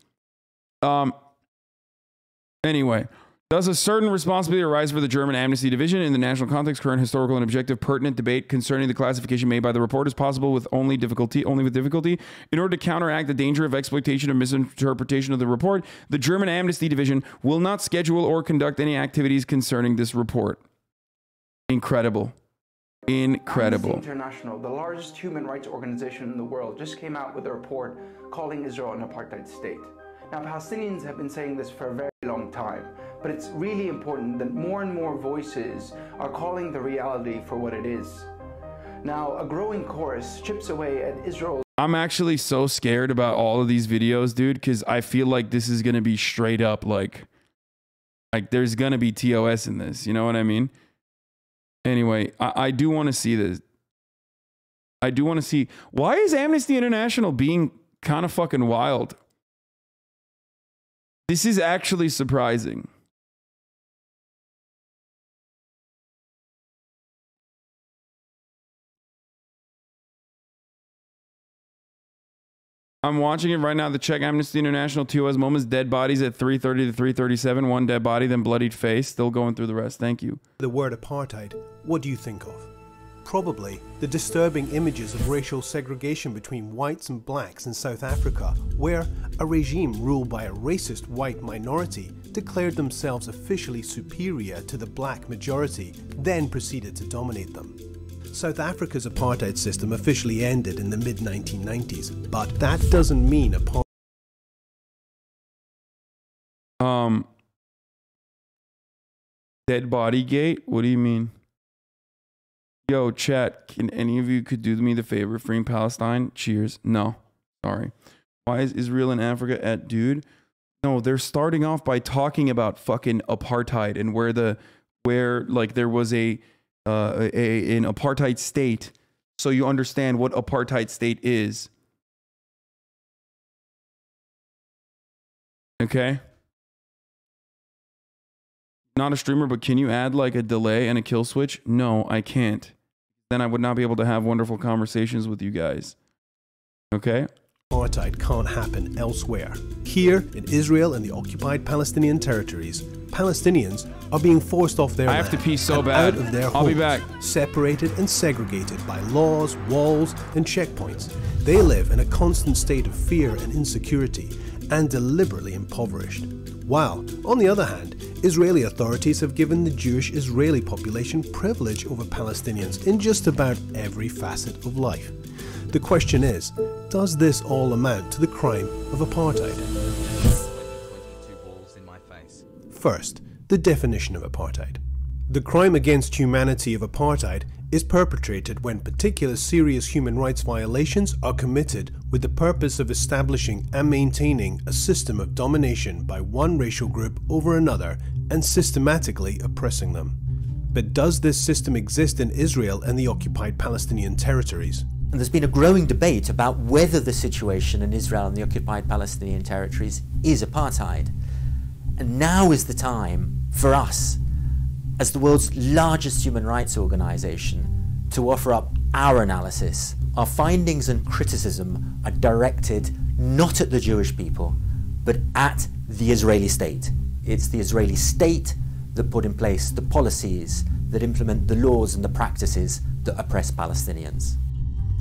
Anyway, does a certain responsibility arise for the German Amnesty Division in the national context? Current historical and objective pertinent debate concerning the classification made by the report is possible with only with difficulty. In order to counteract the danger of exploitation or misinterpretation of the report, the German Amnesty Division will not schedule or conduct any activities concerning this report. Incredible. Incredible. Amnesty International, the largest human rights organization in the world, just came out with a report calling Israel an apartheid state. Now, Palestinians have been saying this for a very long time, but it's really important that more and more voices are calling the reality for what it is. Now, a growing chorus chips away at Israel. I'm actually so scared about all of these videos, dude, because I feel like this is going to be straight up like there's going to be TOS in this. You know what I mean? Anyway, I do want to see this. I do want to see, why is Amnesty International being kind of fucking wild? This is actually surprising. I'm watching it right now. The Czech Amnesty International TOS moments, dead bodies at 3:30 to 3:37. One dead body, then bloodied face. Still going through the rest. Thank you. The word apartheid, what do you think of? Probably the disturbing images of racial segregation between whites and blacks in South Africa, where a regime ruled by a racist white minority declared themselves officially superior to the black majority, then proceeded to dominate them. South Africa's apartheid system officially ended in the mid-1990s, but that doesn't mean apartheid. Dead body gate? What do you mean? Yo, chat, can any of you could do me the favor of freeing Palestine? Cheers. No. Sorry. Why is Israel and Africa at dude? No, they're starting off by talking about fucking apartheid and where like there was a an apartheid state so you understand what apartheid state is. Okay? Not a streamer, but can you add like a delay and a kill switch? No, I can't. Then I would not be able to have wonderful conversations with you guys. Okay? Apartheid can't happen elsewhere. Here, in Israel and the occupied Palestinian territories, Palestinians are being forced off their land. I have to pee so and bad. Out of their I'll homes, be back. Separated and segregated by laws, walls, and checkpoints. They live in a constant state of fear and insecurity, and deliberately impoverished. While, on the other hand, Israeli authorities have given the Jewish Israeli population privilege over Palestinians in just about every facet of life. The question is, does this all amount to the crime of apartheid? First, the definition of apartheid. The crime against humanity of apartheid is perpetrated when particular serious human rights violations are committed with the purpose of establishing and maintaining a system of domination by one racial group over another and systematically oppressing them. But does this system exist in Israel and the occupied Palestinian territories? And there's been a growing debate about whether the situation in Israel and the occupied Palestinian territories is apartheid. And now is the time for us, as the world's largest human rights organization, to offer up our analysis. Our findings and criticism are directed not at the Jewish people, but at the Israeli state. It's the Israeli state that put in place the policies that implement the laws and the practices that oppress Palestinians.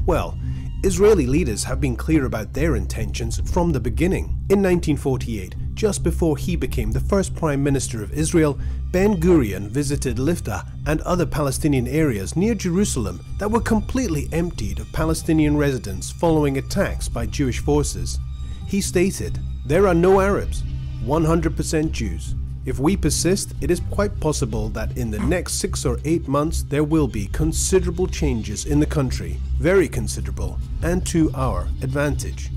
Well, Israeli leaders have been clear about their intentions from the beginning. In 1948, just before he became the first Prime Minister of Israel, Ben-Gurion visited Lifta and other Palestinian areas near Jerusalem that were completely emptied of Palestinian residents following attacks by Jewish forces. He stated, "There are no Arabs, 100% Jews. If we persist, it is quite possible that in the next 6 or 8 months there will be considerable changes in the country, very considerable, and to our advantage."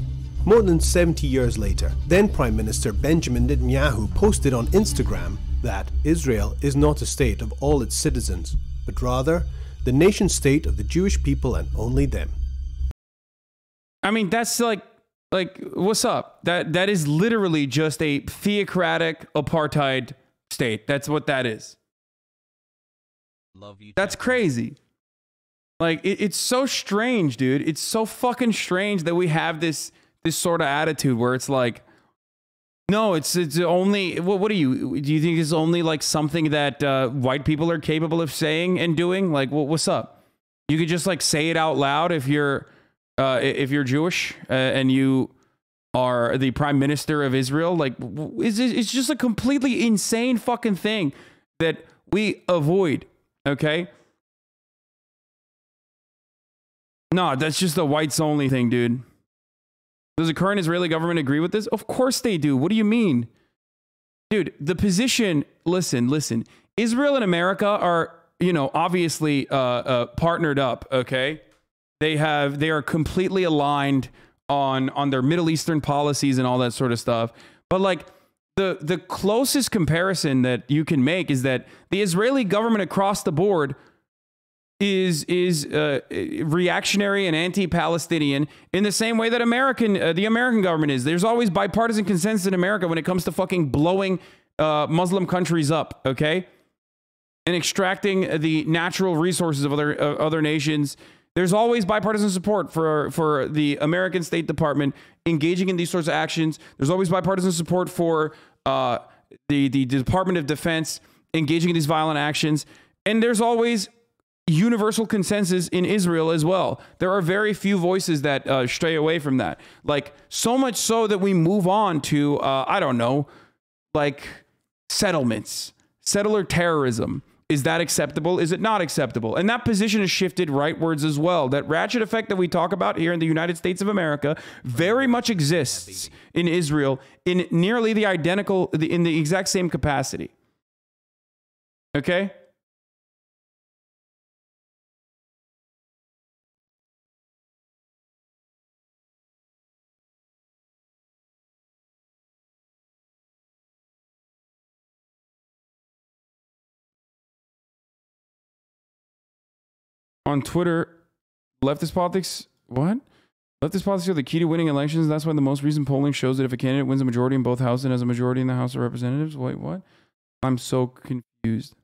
More than 70 years later, then Prime Minister Benjamin Netanyahu posted on Instagram that Israel is not a state of all its citizens, but rather the nation state of the Jewish people and only them. I mean, that's like what's up? That is literally just a theocratic apartheid state. That's what that is. Love you. That's crazy. Like it's so strange, dude. It's so fucking strange that we have this sort of attitude where it's like, no, it's only what do you think is only like something that white people are capable of saying and doing? Like, what's up? You could just like say it out loud if you're Jewish and you are the Prime Minister of Israel. Like, it's just a completely insane fucking thing that we avoid. Okay. No, that's just a whites only thing, dude. Does the current Israeli government agree with this? Of course they do. What do you mean? Dude, the position, listen. Israel and America are, obviously partnered up, okay? They are completely aligned on their Middle Eastern policies and all that sort of stuff. But like the closest comparison that you can make is that the Israeli government across the board is reactionary and anti-Palestinian in the same way that the American government is. There's always bipartisan consensus in America when it comes to fucking blowing Muslim countries up, okay? And extracting the natural resources of other nations. There's always bipartisan support for the American State Department engaging in these sorts of actions. There's always bipartisan support for the Department of Defense engaging in these violent actions. And there's always universal consensus in Israel as well. There are very few voices that stray away from that. Like, so much so that we move on to, I don't know, like settlements, settler terrorism. Is that acceptable? Is it not acceptable? And that position has shifted rightwards as well. That ratchet effect that we talk about here in the United States of America very much exists in Israel in nearly the exact same capacity. Okay? on Twitter, leftist politics, what? Leftist politics are the key to winning elections. That's why the most recent polling shows that if a candidate wins a majority in both houses and has a majority in the House of Representatives, wait, what? I'm so confused.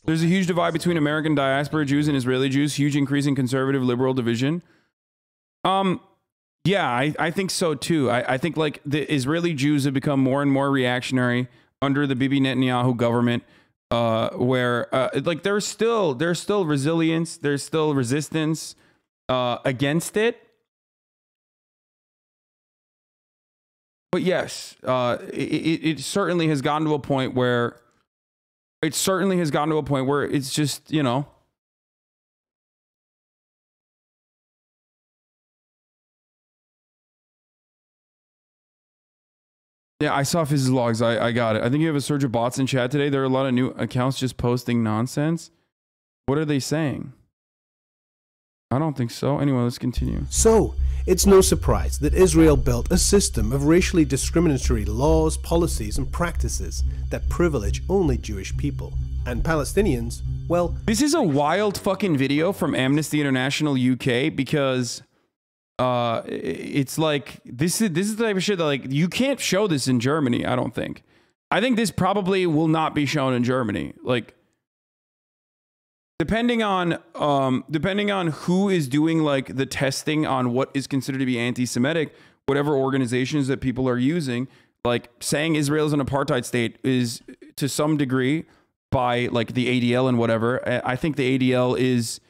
There's a huge divide between American diaspora Jews and Israeli Jews, huge increase in conservative liberal division. Yeah, I think so too. I think like the Israeli Jews have become more and more reactionary under the Bibi Netanyahu government, where like there's still resilience, there's still resistance against it. But yes, it certainly has gotten to a point where it's just, you know, yeah, I saw Fizz's logs. I got it. I think you have a surge of bots in chat today. There are a lot of new accounts just posting nonsense. What are they saying? I don't think so. Anyway, let's continue. So, it's no surprise that Israel built a system of racially discriminatory laws, policies, and practices that privilege only Jewish people. And Palestinians, well... This is a wild fucking video from Amnesty International UK because... it's like this is the type of shit that like you can't show this in Germany. I don't think. I think this probably will not be shown in Germany. Like depending on who is doing like the testing on what is considered to be anti-Semitic, whatever organizations that people are using, like saying Israel is an apartheid state is to some degree by like the ADL and whatever. I think the ADL is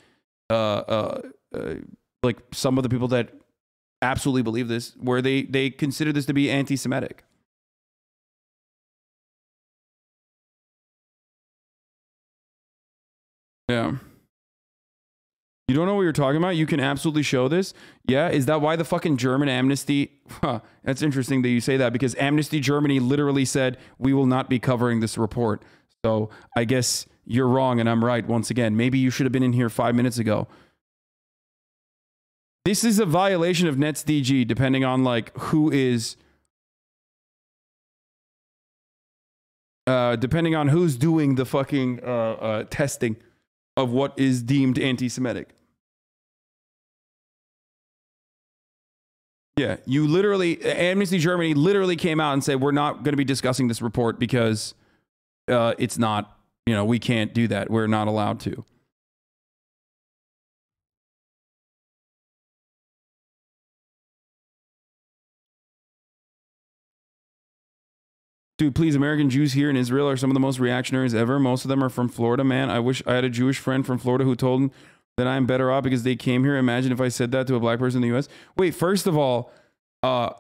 like some of the people that absolutely believe this, where they consider this to be anti-Semitic. Yeah. You don't know what you're talking about? You can absolutely show this. Yeah, is that why the fucking German Amnesty... Huh, that's interesting that you say that, because Amnesty Germany literally said, we will not be covering this report. So I guess you're wrong and I'm right once again. Maybe you should have been in here 5 minutes ago. This is a violation of NetzDG, depending on like who is, depending on who's doing the fucking testing of what is deemed anti-Semitic. Yeah, you literally, Amnesty Germany literally came out and said, we're not going to be discussing this report because it's not, you know, we can't do that. We're not allowed to. Dude, please, American Jews here in Israel are some of the most reactionaries ever. Most of them are from Florida, man. I wish I had a Jewish friend from Florida who told him that I'm better off because they came here. Imagine if I said that to a black person in the U.S. Wait, first of all,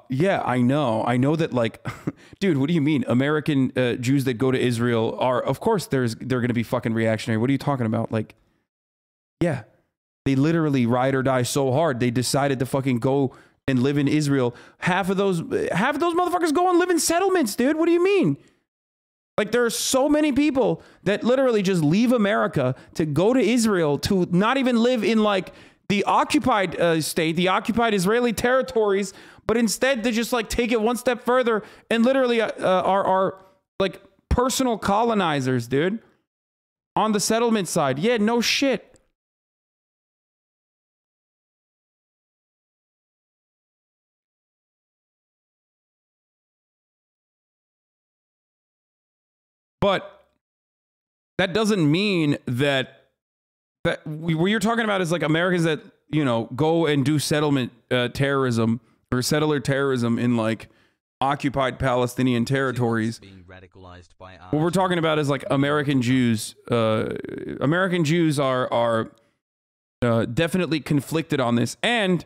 yeah, I know. I know that, like, dude, what do you mean? American Jews that go to Israel are, of course, they're going to be fucking reactionary. What are you talking about? Like, yeah, they literally ride or die so hard. They decided to fucking go and live in Israel. Half of those motherfuckers go and live in settlements, dude. What do you mean? Like, there are so many people that literally just leave America to go to Israel, to not even live in like the occupied state, the occupied Israeli territories, but instead they just like take it one step further and literally are like personal colonizers, dude, on the settlement side. Yeah, no shit. But that doesn't mean that what you're talking about is like Americans that, you know, go and do settlement terrorism or settler terrorism in like occupied Palestinian territories. What we're talking about is like American Jews. American Jews are definitely conflicted on this, and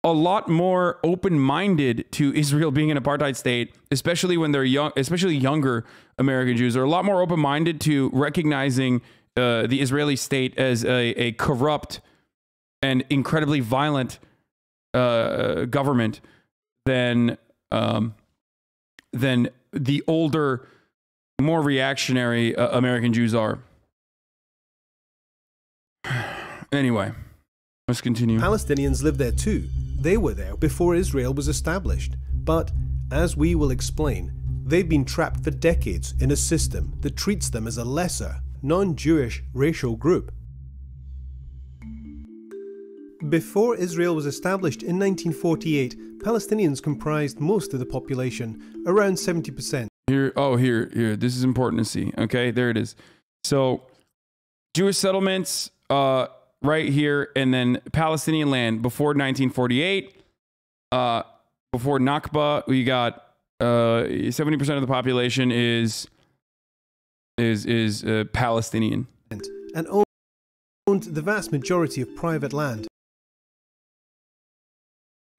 a lot more open-minded to Israel being an apartheid state, especially when they're young, especially younger American Jews are a lot more open-minded to recognizing the Israeli state as a corrupt and incredibly violent government than the older, more reactionary American Jews are. Anyway, Let's continue. Palestinians live there too. They were there before Israel was established. But, as we will explain, they've been trapped for decades in a system that treats them as a lesser, non-Jewish racial group. Before Israel was established in 1948, Palestinians comprised most of the population, around 70%. Here. This is important to see. Okay, there it is. So, Jewish settlements, right here, and then Palestinian land before 1948. Before Nakba, we got 70% of the population is Palestinian, and owned the vast majority of private land.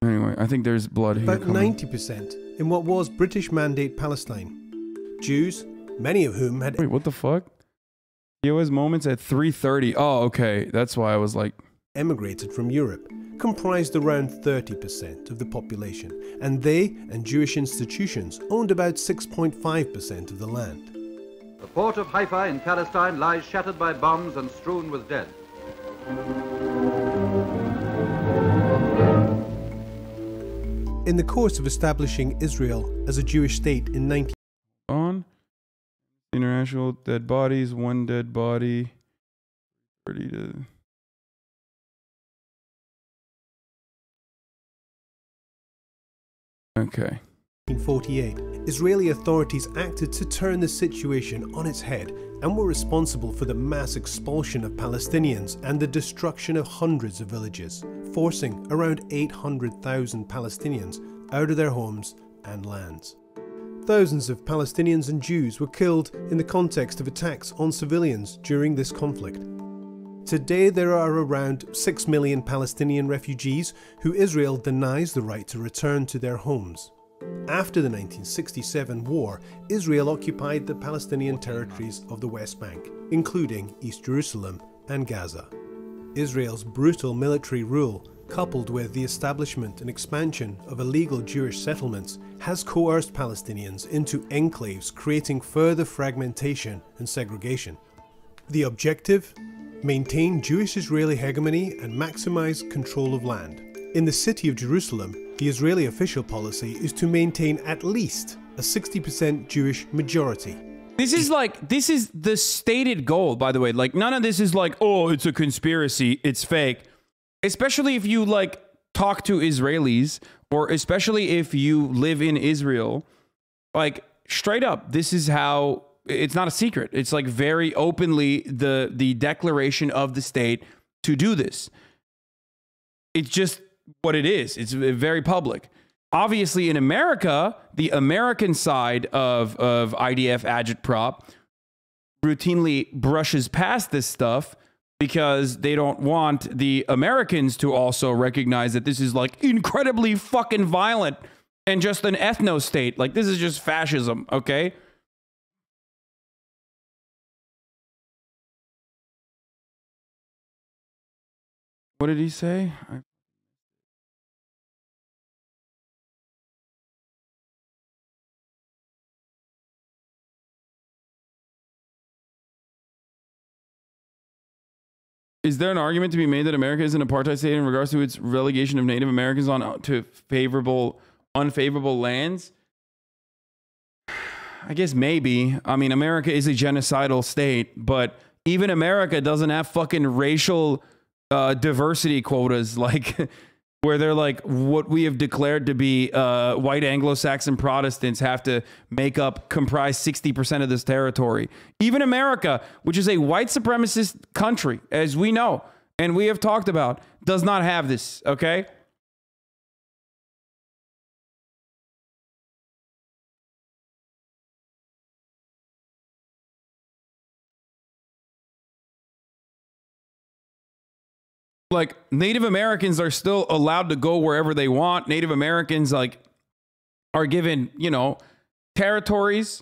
Anyway, I think there's blood here. About 90% in what was British Mandate Palestine. Jews, many of whom had... Wait, what the fuck? EOS moments at 3:30. Oh, okay. That's why I was like... emigrated from Europe, comprised around 30% of the population, and they and Jewish institutions owned about 6.5% of the land. The port of Haifa in Palestine lies shattered by bombs and strewn with dead. In the course of establishing Israel as a Jewish state in 19... On international dead bodies, one dead body, 30 to... Okay. 1948, Israeli authorities acted to turn the situation on its head and were responsible for the mass expulsion of Palestinians and the destruction of hundreds of villages, forcing around 800,000 Palestinians out of their homes and lands. Thousands of Palestinians and Jews were killed in the context of attacks on civilians during this conflict. Today there are around 6 million Palestinian refugees who Israel denies the right to return to their homes. After the 1967 war, Israel occupied the Palestinian territories of the West Bank, including East Jerusalem and Gaza. Israel's brutal military rule, coupled with the establishment and expansion of illegal Jewish settlements, has coerced Palestinians into enclaves, creating further fragmentation and segregation. The objective? Maintain Jewish-Israeli hegemony and maximize control of land. In the city of Jerusalem, the Israeli official policy is to maintain at least a 60% Jewish majority. This is the stated goal, by the way. Like, none of this is like, oh, it's a conspiracy, it's fake. Especially if you like talk to Israelis, or especially if you live in Israel, like straight up, this is how, it's not a secret. It's like very openly the declaration of the state to do this. It's just what it is. It's very public. Obviously in America, the American side of IDF Agitprop routinely brushes past this stuff because they don't want the Americans to also recognize that this is like incredibly fucking violent and just an ethno state. Like, this is just fascism, okay? What did he say? Is there an argument to be made that America is an apartheid state in regards to its relegation of Native Americans to unfavorable lands? I guess maybe. I mean, America is a genocidal state, but even America doesn't have fucking racial diversity quotas, like where they're like, what we have declared to be white Anglo-Saxon Protestants have to comprise 60% of this territory. Even America, which is a white supremacist country, as we know, and we have talked about, does not have this, okay? Like, Native Americans are still allowed to go wherever they want. Native Americans, like, are given, you know, territories,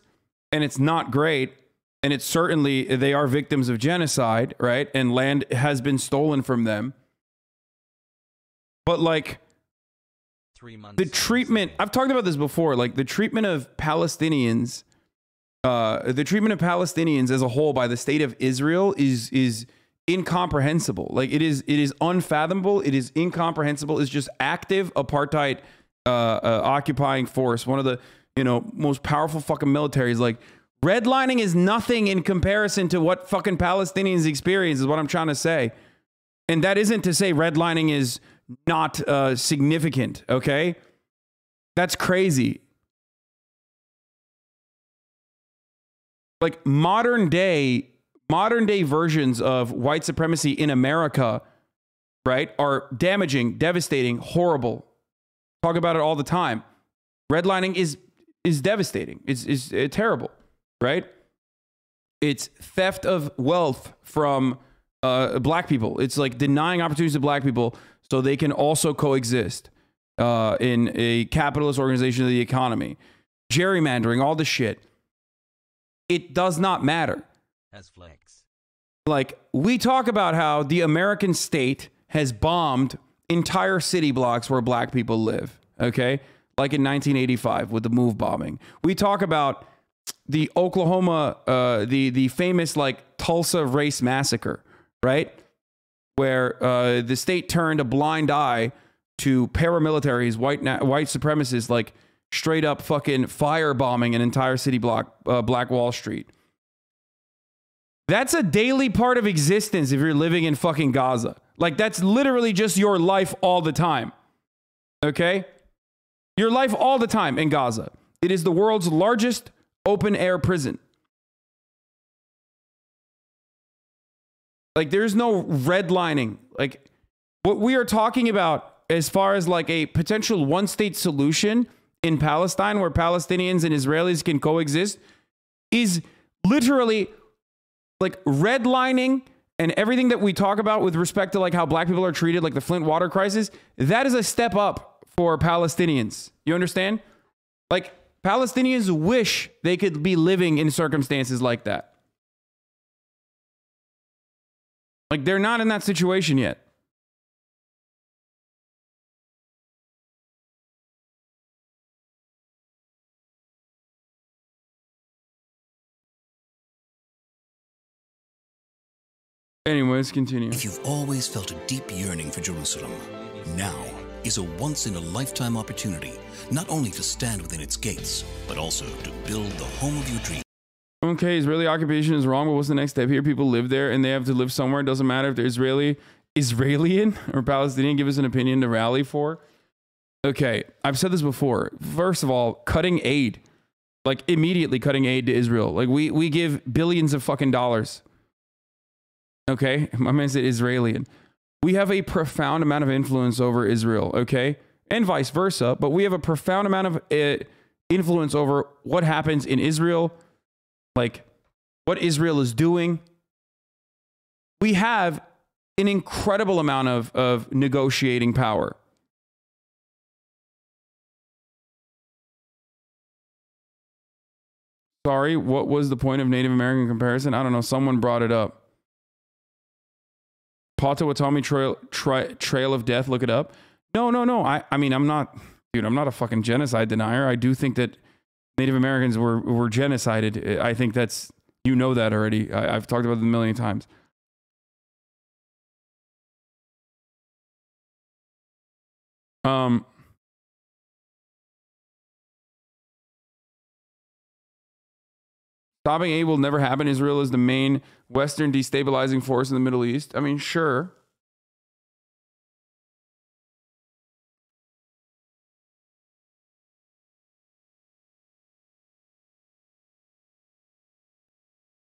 and it's not great. And it's certainly, they are victims of genocide, right? And land has been stolen from them. But, like, the treatment, I've talked about this before, like, the treatment of Palestinians, as a whole by the state of Israel is incomprehensible. Like it is unfathomable. It is incomprehensible. It's just active apartheid occupying force. One of the, you know, most powerful fucking militaries. Like redlining is nothing in comparison to what fucking Palestinians experience is what I'm trying to say. And that isn't to say redlining is not significant. Okay. That's crazy. Like modern day versions of white supremacy in America, right, are damaging, devastating, horrible. Talk about it all the time. Redlining is devastating. It's terrible, right? It's theft of wealth from black people. It's like denying opportunities to black people so they can also coexist in a capitalist organization of the economy. Gerrymandering, all the shit. It does not matter. As flex. Like, we talk about how the American state has bombed entire city blocks where black people live, okay? Like in 1985 with the MOVE bombing. We talk about the Oklahoma, the famous like Tulsa race massacre, right? Where the state turned a blind eye to paramilitaries, white supremacists, like straight up fucking firebombing an entire city block, Black Wall Street. That's a daily part of existence if you're living in fucking Gaza. Like, that's literally just your life all the time. Okay? Your life all the time in Gaza. It is the world's largest open-air prison. Like, there's no redlining. Like, what we are talking about as far as like a potential one-state solution in Palestine where Palestinians and Israelis can coexist is literally like redlining and everything that we talk about with respect to like how black people are treated, like the Flint water crisis. That is a step up for Palestinians. You understand? Like Palestinians wish they could be living in circumstances like that. Like they're not in that situation yet. Anyways, continue. If you've always felt a deep yearning for Jerusalem, now is a once-in-a-lifetime opportunity, not only to stand within its gates, but also to build the home of your dreams. Okay, Israeli occupation is wrong, but what's the next step here? People live there and they have to live somewhere. It doesn't matter if they're Israeli or Palestinian. Give us an opinion to rally for. Okay, I've said this before. First of all, cutting aid. Like immediately cutting aid to Israel. Like we give billions of fucking dollars. Okay, my man said Israeli. We have a profound amount of influence over Israel, okay? And vice versa, but we have a profound amount of influence over what happens in Israel, like what Israel is doing. We have an incredible amount of negotiating power. Sorry, what was the point of Native American comparison? I don't know, someone brought it up. Potawatomi Trail of Death, look it up. No. I mean, I'm not a fucking genocide denier. I do think that Native Americans were genocided. I think that's, you know that already. I've talked about it a million times. Stopping aid will never happen. Israel is the main Western destabilizing force in the Middle East. I mean, sure.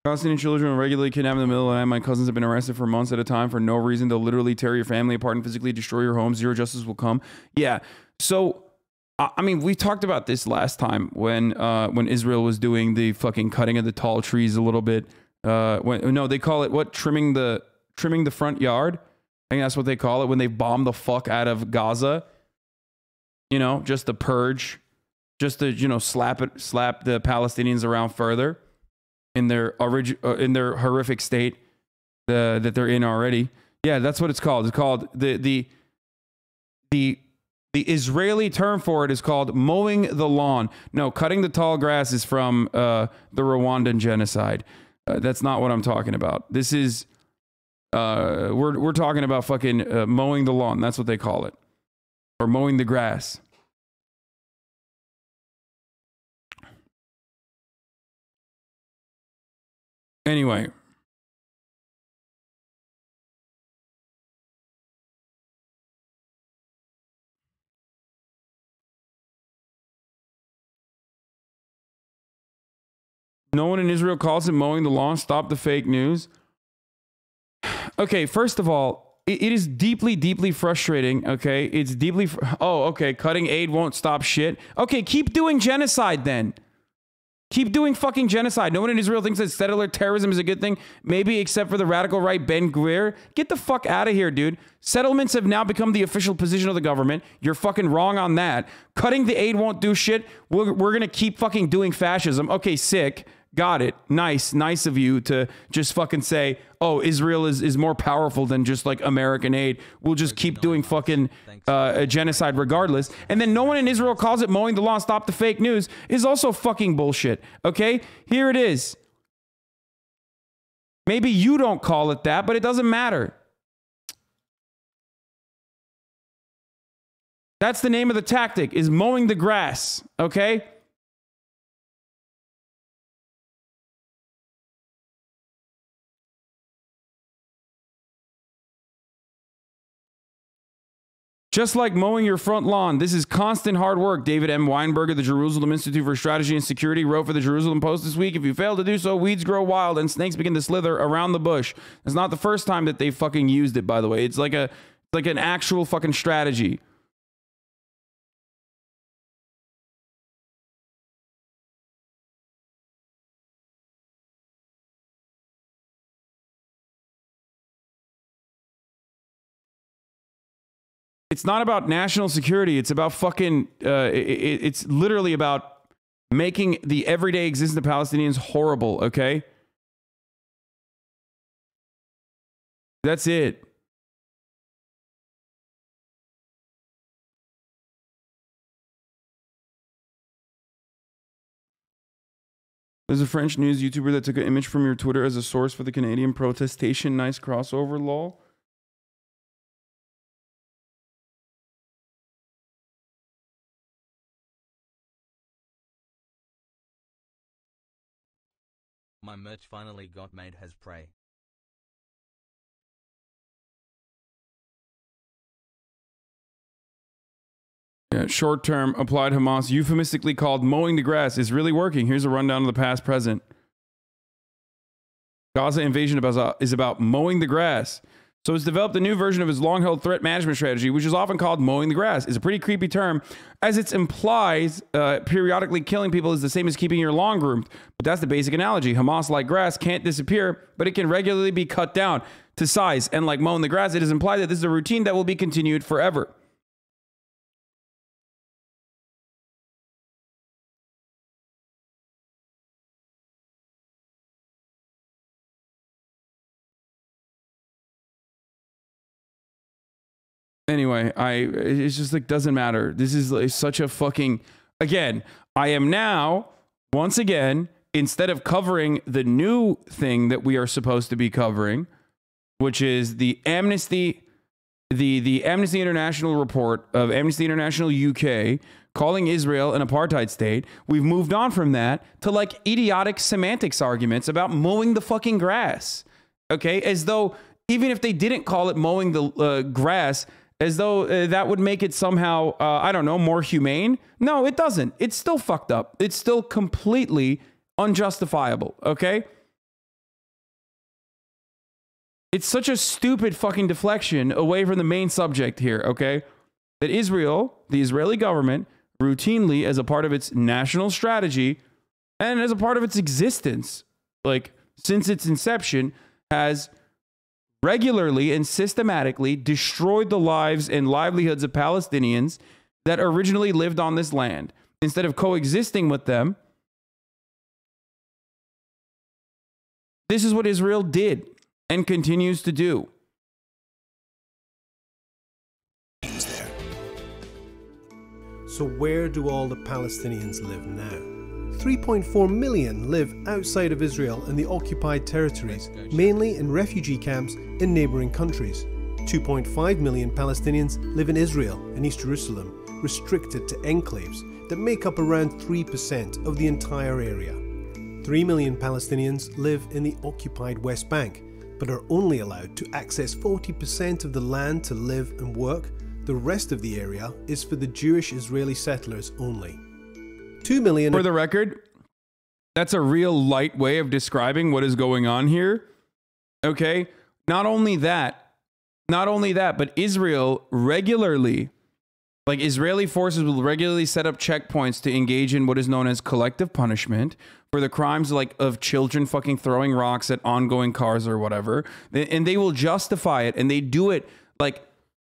Palestinian children are regularly kidnapped in the middle of the night. My cousins have been arrested for months at a time for no reason. They'll literally tear your family apart and physically destroy your home. Zero justice will come. Yeah. So, I mean, we talked about this last time when Israel was doing the fucking cutting of the tall trees a little bit. They call it what? Trimming the front yard. I think that's what they call it when they bomb the fuck out of Gaza. You know, just the purge, just to, you know, slap the Palestinians around further in their horrific state that they're in already. Yeah, that's what it's called. It's called the Israeli term for it is called mowing the lawn. No, cutting the tall grass is from the Rwandan genocide. That's not what I'm talking about. This is We're talking about fucking mowing the lawn. That's what they call it. Or mowing the grass. Anyway. No one in Israel calls it mowing the lawn. Stop the fake news. Okay, first of all, it is deeply, deeply frustrating. Okay, it's deeply. Oh, okay. Cutting aid won't stop shit. Okay, keep doing genocide then. Keep doing fucking genocide. No one in Israel thinks that settler terrorism is a good thing. Maybe except for the radical right Ben Gvir. Get the fuck out of here, dude. Settlements have now become the official position of the government. You're fucking wrong on that. Cutting the aid won't do shit. We're going to keep fucking doing fascism. Okay, sick. Got it. Nice of you to just fucking say, oh, Israel is more powerful than just like American aid. We'll just keep doing fucking a genocide regardless. And then no one in Israel calls it mowing the lawn. Stop the fake news is also fucking bullshit. Okay, here it is. Maybe you don't call it that, but it doesn't matter. That's the name of the tactic, is mowing the grass. Okay. Just like mowing your front lawn, this is constant hard work. David M. Weinberg of the Jerusalem Institute for Strategy and Security wrote for the Jerusalem Post this week, if you fail to do so, weeds grow wild and snakes begin to slither around the bush. It's not the first time that they fucking used it, by the way. It's like an actual fucking strategy. It's not about national security. It's about fucking, it's literally about making the everyday existence of Palestinians horrible, okay? That's it. There's a French news YouTuber that took an image from your Twitter as a source for the Canadian protestation. Nice crossover, lol. My merch finally got made. Has pray. Yeah, short-term applied Hamas euphemistically called mowing the grass is really working. Here's a rundown of the past present. Gaza invasion is about mowing the grass. So it's developed a new version of its long-held threat management strategy, which is often called mowing the grass. It's a pretty creepy term, as it implies periodically killing people is the same as keeping your lawn groomed. But that's the basic analogy. Hamas, like grass, can't disappear, but it can regularly be cut down to size. And like mowing the grass, it is implied that this is a routine that will be continued forever. Anyway, it's just like, doesn't matter. This is like such a fucking, again, I am now, once again, instead of covering the new thing that we are supposed to be covering, which is the Amnesty, the Amnesty International report of Amnesty International UK calling Israel an apartheid state, we've moved on from that to like idiotic semantics arguments about mowing the fucking grass. Okay, as though even if they didn't call it mowing the grass, as though that would make it somehow, I don't know, more humane. No, it doesn't. It's still fucked up. It's still completely unjustifiable, okay? It's such a stupid fucking deflection away from the main subject here, okay? That Israel, the Israeli government, routinely, as a part of its national strategy and as a part of its existence, like since its inception, has regularly and systematically destroyed the lives and livelihoods of Palestinians that originally lived on this land. Instead of coexisting with them, this is what Israel did and continues to do. So where do all the Palestinians live now? 3.4 million live outside of Israel in the occupied territories, mainly in refugee camps in neighbouring countries. 2.5 million Palestinians live in Israel and East Jerusalem, restricted to enclaves that make up around 3% of the entire area. 3 million Palestinians live in the occupied West Bank, but are only allowed to access 40% of the land to live and work. The rest of the area is for the Jewish Israeli settlers only. 2 million... For the record, that's a real light way of describing what is going on here. Okay? Not only that, but Israel regularly, like Israeli forces will regularly set up checkpoints to engage in what is known as collective punishment for the crimes like of children fucking throwing rocks at ongoing cars or whatever. And they will justify it, and they do it like,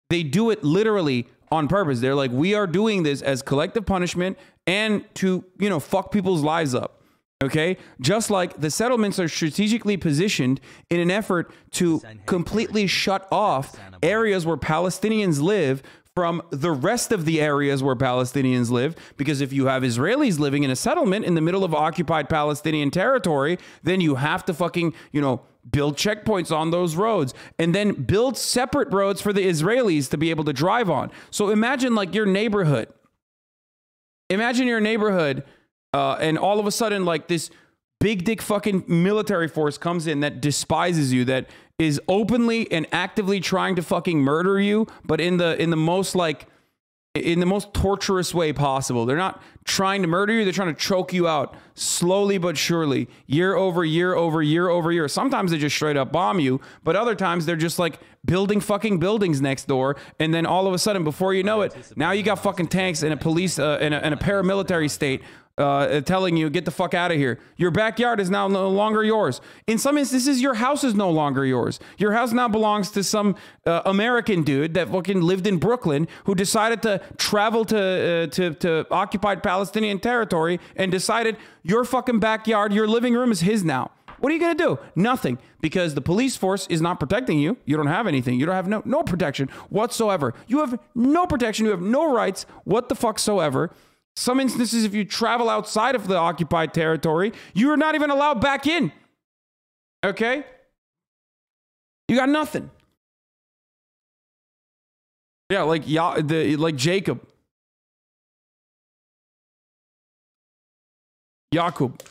they do it literally on purpose. They're like, we are doing this as collective punishment and to, you know, fuck people's lives up. Okay? Just like the settlements are strategically positioned in an effort to completely shut off areas where Palestinians live from the rest of the areas where Palestinians live. Because if you have Israelis living in a settlement in the middle of occupied Palestinian territory, then you have to fucking, you know, build checkpoints on those roads and then build separate roads for the Israelis to be able to drive on. So imagine like your neighborhood. Imagine your neighborhood and all of a sudden like this big dick fucking military force comes in that despises you, that is openly and actively trying to fucking murder you, but in the most like in the most torturous way possible. They're not trying to murder you, they're trying to choke you out slowly but surely, year over year over year over year. Sometimes they just straight up bomb you, but other times they're just like building fucking buildings next door, and then all of a sudden, before you know it, now you got fucking tanks and a police and a paramilitary state telling you, get the fuck out of here. Your backyard is now no longer yours. In some instances, your house is no longer yours. Your house now belongs to some American dude that fucking lived in Brooklyn who decided to travel to occupied Palestinian territory and decided your fucking backyard, your living room is his now. What are you going to do? Nothing. Because the police force is not protecting you. You don't have anything. You don't have no protection whatsoever. You have no protection. You have no rights. What the fuck soever. Some instances, if you travel outside of the occupied territory, you are not even allowed back in. Okay? You got nothing. Yeah, like Jacob. Jacob.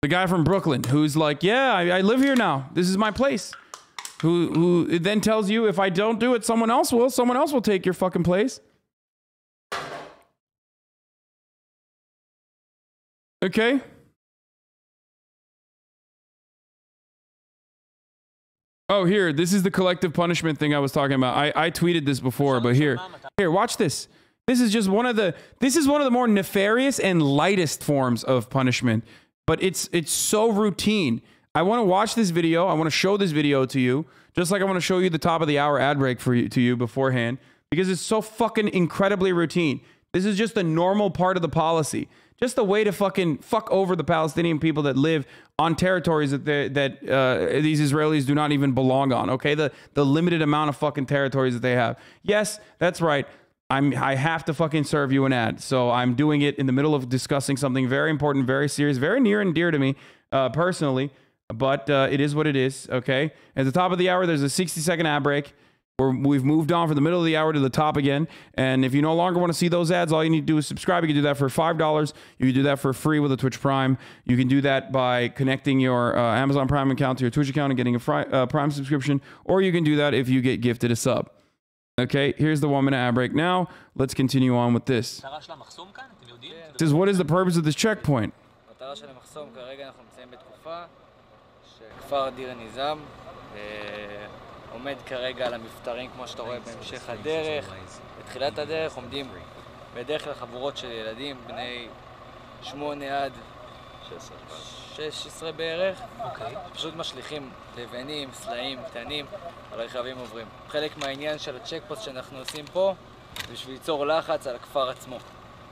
The guy from Brooklyn who's like, yeah, I live here now. This is my place. Who then tells you, if I don't do it, someone else will. Someone else will take your fucking place. Okay? Oh, here, this is the collective punishment thing I was talking about. I tweeted this before, but here, watch this. This is just one of the more nefarious and lightest forms of punishment, but it's so routine. I want to watch this video. I want to show this video to you, just like I want to show you the top of the hour ad break to you beforehand, because it's so fucking incredibly routine. This is just a normal part of the policy. Just a way to fucking fuck over the Palestinian people that live on territories that these Israelis do not even belong on. Okay, the limited amount of fucking territories that they have. Yes, that's right. I have to fucking serve you an ad, so I'm doing it in the middle of discussing something very important, very serious, very near and dear to me personally. But it is what it is. Okay. At the top of the hour, there's a 60-second ad break. We've moved on from the middle of the hour to the top again. And if you no longer want to see those ads, all you need to do is subscribe. You can do that for $5. You can do that for free with a Twitch Prime. You can do that by connecting your Amazon Prime account to your Twitch account and getting a Prime subscription. Or you can do that if you get gifted a sub. Okay, here's the 1-minute ad break now. Let's continue on with this. It says, what is the purpose of this checkpoint? עומד כרגע על המפטרים כמו שאתה רואה בהמשך הדרך. בתחילת הדרך עומדים בדרך כלל חבורות של ילדים בני 8 עד 16 בערך. פשוט משליכים לבנים, סלעים, קטנים על רכבים עוברים. חלק מהעניין של הצ'קפוסט שאנחנו עושים פה בשביל ליצור לחץ על הכפר עצמו.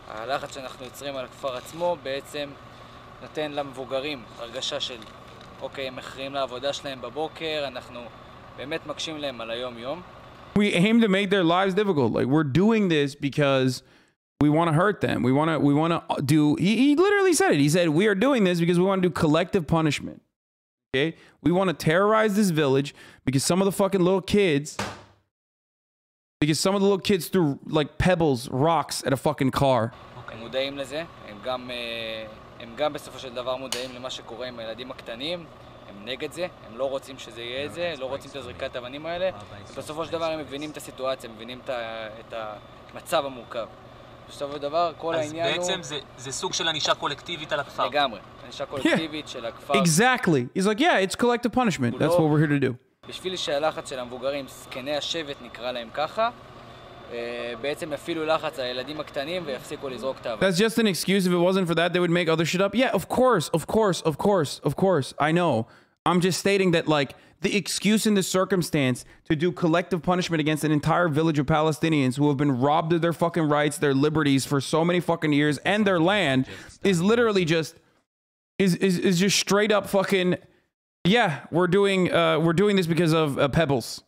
הלחץ שאנחנו יוצרים על הכפר עצמו בעצם נותן למבוגרים הרגשה של אוקיי, הם מכריעים לעבודה שלהם בבוקר, אנחנו באמת מקשים להם על היום-יום. We aim to make their lives difficult. Like, we're doing this because We want to hurt them. We want to do, he literally said it. He said, we are doing this because we want to do collective punishment. Okay? We want to terrorize this village because some of the fucking little kids, threw like pebbles, rocks at a fucking car. הם מודעים לזה, הם גם בסופו של דבר מודעים למה שקורה עם הילדים הקטנים, הם נגד זה, הם לא רוצים שזה יהיה את זה, לא רוצים את הזריקת האבנים האלה, ובסופו של דבר הם מבינים את הסיטואציה, הם מבינים את המצב המורכב. בסופו של דבר, כל העניין הוא... אז בעצם זה סוג של ענישה קולקטיבית על הכפר. לגמרי, ענישה קולקטיבית של הכפר. Exactly. He's like, yeah, it's collective punishment. That's what we're here to do. בשביל שהלחץ של המבוגרים, זקני השבט נקרא להם ככה, בעצם יפעילו לחץ על הילדים הקטנים ויפסיקו לזרוק את האבנים. That's just an excuse. If it wasn't for that, they would make other shit up. Yeah, of course. I know. I'm just stating that, like, the excuse in this circumstance to do collective punishment against an entire village of Palestinians who have been robbed of their fucking rights, their liberties for so many fucking years, and their land is literally just is just straight up fucking, yeah, we're doing this because of pebbles.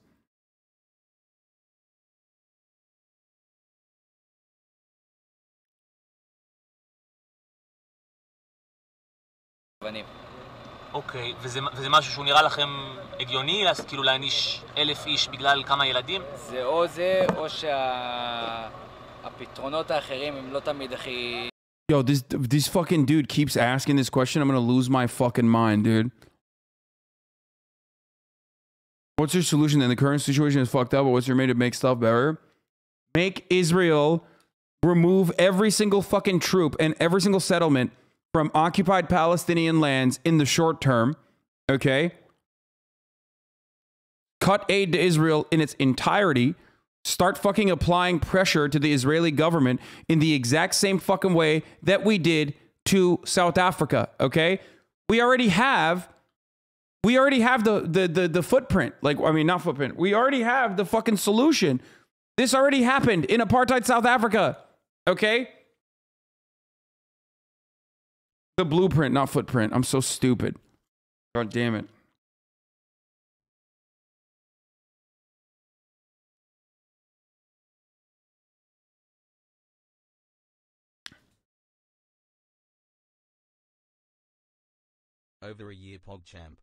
אוקיי, וזה משהו שהוא נראה לכם הגיוני, כאילו להעניש 1,000 איש בגלל כמה ילדים? זה או שהפתרונות האחרים הם לא תמיד הכי... Yo, this fucking dude keeps asking this question. I'm gonna lose my fucking mind, dude. What's your solution then? The current situation is fucked up, but what's your way to make stuff better? Make Israel remove every single fucking troop and every single settlement from occupied Palestinian lands in the short term, okay? Cut aid to Israel in its entirety. Start fucking applying pressure to the Israeli government in the exact same fucking way that we did to South Africa, okay? We already have the footprint. Like, I mean, not footprint. We already have the fucking solution. This already happened in apartheid South Africa, okay? The blueprint, not footprint. I'm so stupid. God damn it. Over a year, PogChamp.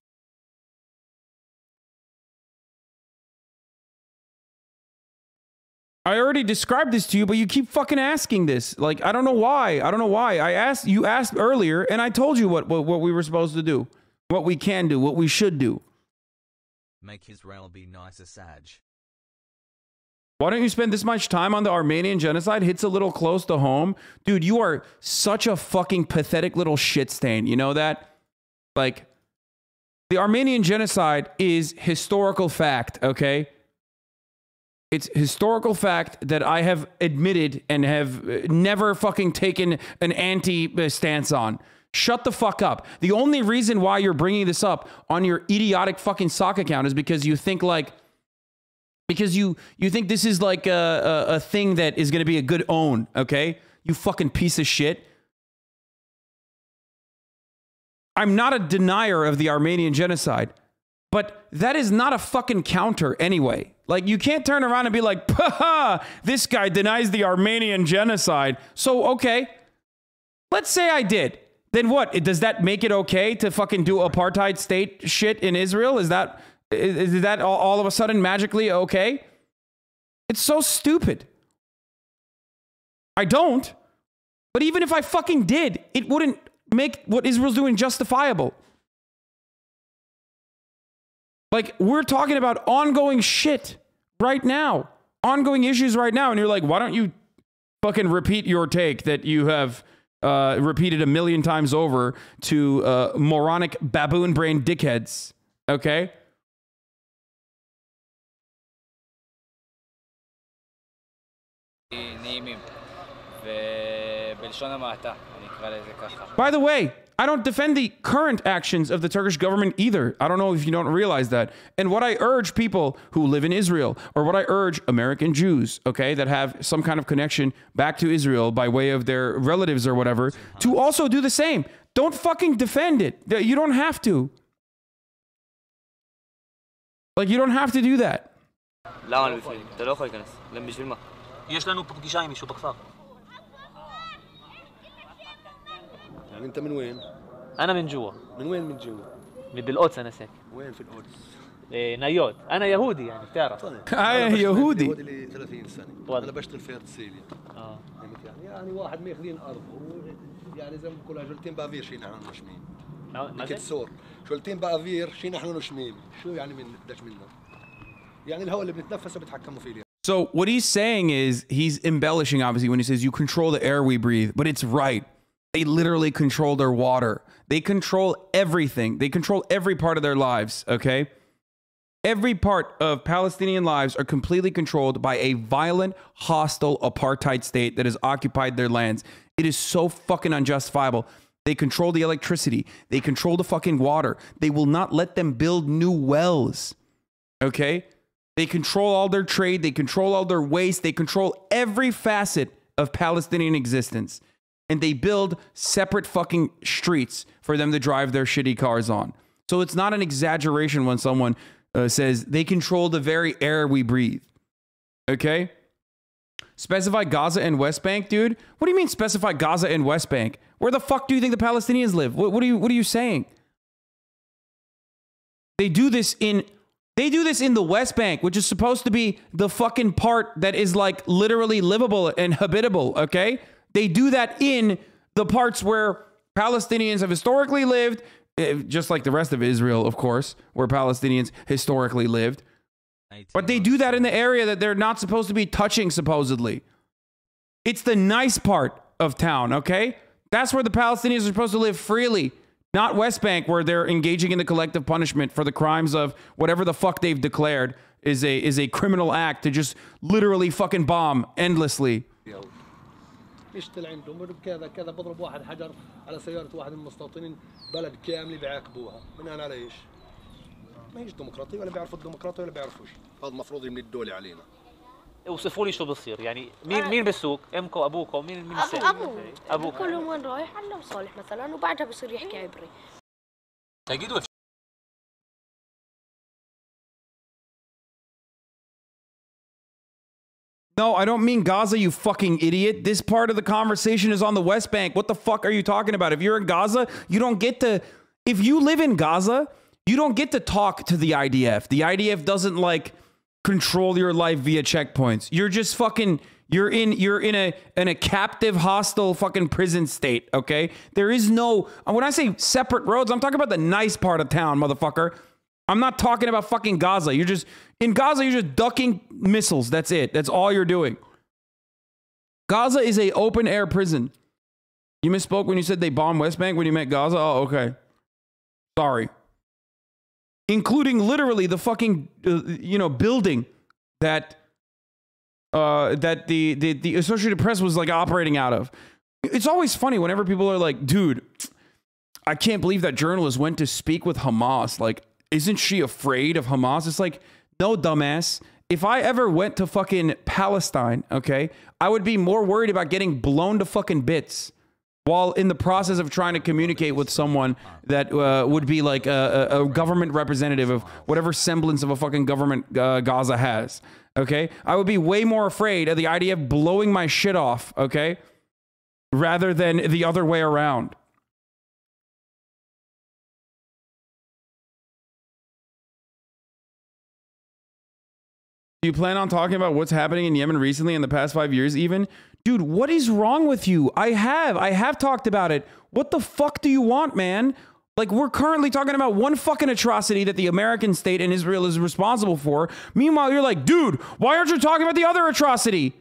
I already described this to you, but you keep fucking asking this. Like, I don't know why. You asked earlier, and I told you what we were supposed to do. What we can do, what we should do. Make Israel be nicer, Saj. Why don't you spend this much time on the Armenian genocide? Hits a little close to home. Dude, you are such a fucking pathetic little shit stain. You know that? Like, the Armenian genocide is historical fact, okay? It's historical fact that I have admitted and have never fucking taken an anti-stance on. Shut the fuck up. The only reason why you're bringing this up on your idiotic fucking sock account is because you think like, because you think this is like a thing that is going to be a good own, okay? You fucking piece of shit. I'm not a denier of the Armenian genocide, but that is not a fucking counter anyway. Like, you can't turn around and be like, "Ha, this guy denies the Armenian genocide." So, okay, let's say I did. Then what? Does that make it okay to fucking do apartheid state shit in Israel? Is that all of a sudden magically okay? It's so stupid. I don't. But even if I fucking did, it wouldn't make what Israel's doing justifiable. Like, we're talking about ongoing shit right now. Ongoing issues right now. And you're like, why don't you fucking repeat your take that you have repeated 1,000,000 times over to moronic baboon brain dickheads? Okay? By the way, I don't defend the current actions of the Turkish government either. I don't know if you don't realize that. And what I urge people who live in Israel, or what I urge American Jews, okay, that have some kind of connection back to Israel by way of their relatives or whatever, to also do the same. Don't fucking defend it. You don't have to. Like, you don't have to do that. יש לנו פה פגישה עם מישהו בכפר. يعني أنت من وين؟ أنا من جوا. من وين من جوا؟ من بالقدس أنا ساكن. وين في القدس؟ نيود. أنا يهودي يعني بتعرف. يهودي. يهودي لي 30 سنة. أنا بشتغل في هرتسيليا. يعني واحد ماخذين أرض يعني زي ما بقولها جولتين بافير شي نحن نشميم. كنت سور. جولتين بافير شي نحن نشميم. شو يعني من بدش منا؟ يعني الهواء اللي بنتنفسه بيتحكموا فيه. So what he's saying is he's embellishing, obviously, when he says you control the air we breathe, but it's right. They literally control their water. They control everything. They control every part of their lives, okay? Every part of Palestinian lives are completely controlled by a violent, hostile apartheid state that has occupied their lands. It is so fucking unjustifiable. They control the electricity. They control the fucking water. They will not let them build new wells, okay? They control all their trade. They control all their waste. They control every facet of Palestinian existence. And they build separate fucking streets for them to drive their shitty cars on. So it's not an exaggeration when someone says they control the very air we breathe. Okay? Specify Gaza and West Bank, dude? What do you mean specify Gaza and West Bank? Where the fuck do you think the Palestinians live? What are you saying? They do this in the West Bank, which is supposed to be the fucking part that is like literally livable and habitable, okay? They do that in the parts where Palestinians have historically lived, just like the rest of Israel, of course, where Palestinians historically lived. But they do that in the area that they're not supposed to be touching, supposedly. It's the nice part of town, okay? That's where the Palestinians are supposed to live freely. Not West Bank, where they're engaging in the collective punishment for the crimes of whatever the fuck they've declared is a criminal act to just literally fucking bomb endlessly. يشتغل عندهم كذا كذا بضرب واحد حجر على سيارة واحد من المستوطنين بلد كامل بيعاقبوها من هنا على ايش؟ ما هيش ديمقراطية ولا بيعرفوا الديمقراطية ولا بيعرفوا شيء، هذا المفروض من الدولة علينا. اوصفوا لي شو بصير يعني مين بالسوق؟ امكم ابوكم مين ابوك كلهم وين رايح على صالح مثلا وبعدها بصير يحكي عبري. تجدوا No, I don't mean Gaza, you fucking idiot. This part of the conversation is on the West Bank. What the fuck are you talking about? If you're in Gaza, you don't get to... If you live in Gaza, you don't get to talk to the IDF. The IDF doesn't, like, control your life via checkpoints. You're just fucking... You're in a captive, hostile fucking prison state, okay? There is no... When I say separate roads, I'm talking about the nice part of town, motherfucker. I'm not talking about fucking Gaza. You're just... In Gaza, you're just ducking missiles. That's it. That's all you're doing. Gaza is a open-air prison. You misspoke when you said they bombed West Bank when you meant Gaza? Oh, okay. Sorry. Including literally the fucking, building that the Associated Press was, like, operating out of. It's always funny whenever people are like, dude, I can't believe that journalist went to speak with Hamas. Like, isn't she afraid of Hamas? It's like... No, dumbass. If I ever went to fucking Palestine, okay, I would be more worried about getting blown to fucking bits while in the process of trying to communicate with someone that would be like a government representative of whatever semblance of a fucking government Gaza has, okay? I would be way more afraid of the idea of blowing my shit off, okay, rather than the other way around. Do you plan on talking about what's happening in Yemen recently in the past 5 years even? Dude, what is wrong with you? I have talked about it. What the fuck do you want, man? Like, we're currently talking about one fucking atrocity that the American state and Israel is responsible for. Meanwhile, you're like, dude, why aren't you talking about the other atrocity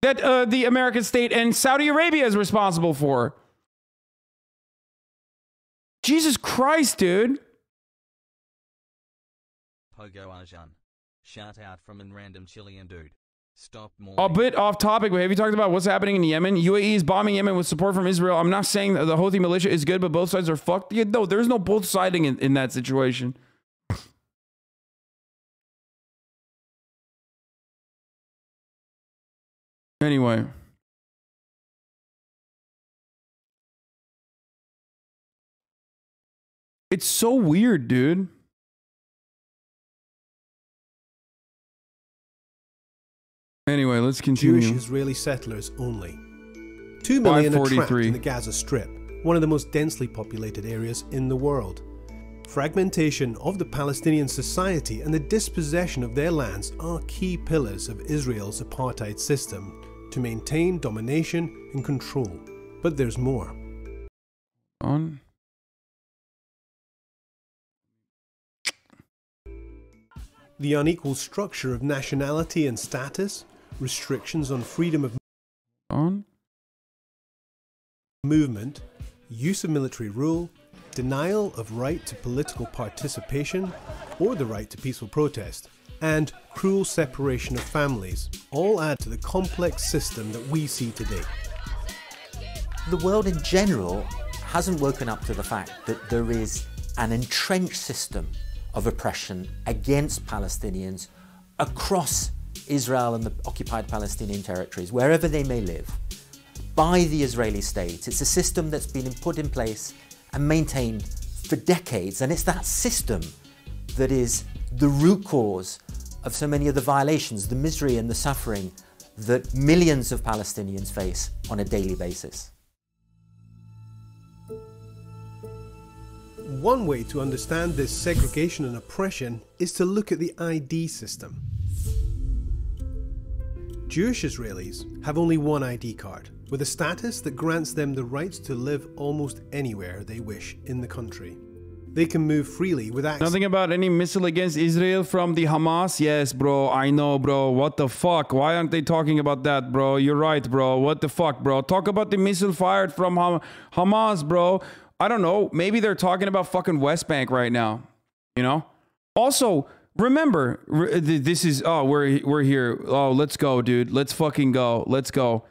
that the American state and Saudi Arabia is responsible for? Jesus Christ, dude. Pogo Arjan. Shout out from a random Chilean dude. Stop more. A bit off topic, but have you talked about what's happening in Yemen? UAE is bombing Yemen with support from Israel. I'm not saying that the Houthi militia is good, but both sides are fucked. Yeah, no, there's no both siding in that situation. Anyway. It's so weird, dude. Anyway, let's continue. Jewish Israeli settlers only. 2 million are trapped in the Gaza Strip, one of the most densely populated areas in the world. Fragmentation of the Palestinian society and the dispossession of their lands are key pillars of Israel's apartheid system to maintain domination and control. But there's more. The unequal structure of nationality and status, restrictions on freedom of movement, use of military rule, denial of right to political participation or the right to peaceful protest, and cruel separation of families all add to the complex system that we see today. The world in general hasn't woken up to the fact that there is an entrenched system of oppression against Palestinians across Israel and the occupied Palestinian territories, wherever they may live, by the Israeli state. It's a system that's been put in place and maintained for decades, and it's that system that is the root cause of so many of the violations, the misery and the suffering that millions of Palestinians face on a daily basis. One way to understand this segregation and oppression is to look at the ID system. Jewish Israelis have only one ID card, with a status that grants them the rights to live almost anywhere they wish in the country. They can move freely with access. Nothing about any missile against Israel from the Hamas? Yes, bro, I know, bro. What the fuck? Why aren't they talking about that, bro? You're right, bro. What the fuck, bro? Talk about the missile fired from Hamas, bro. I don't know. Maybe they're talking about fucking West Bank right now, you know? Also, remember, this is, oh, we're here. Oh, let's go, dude. Let's fucking go. Let's go.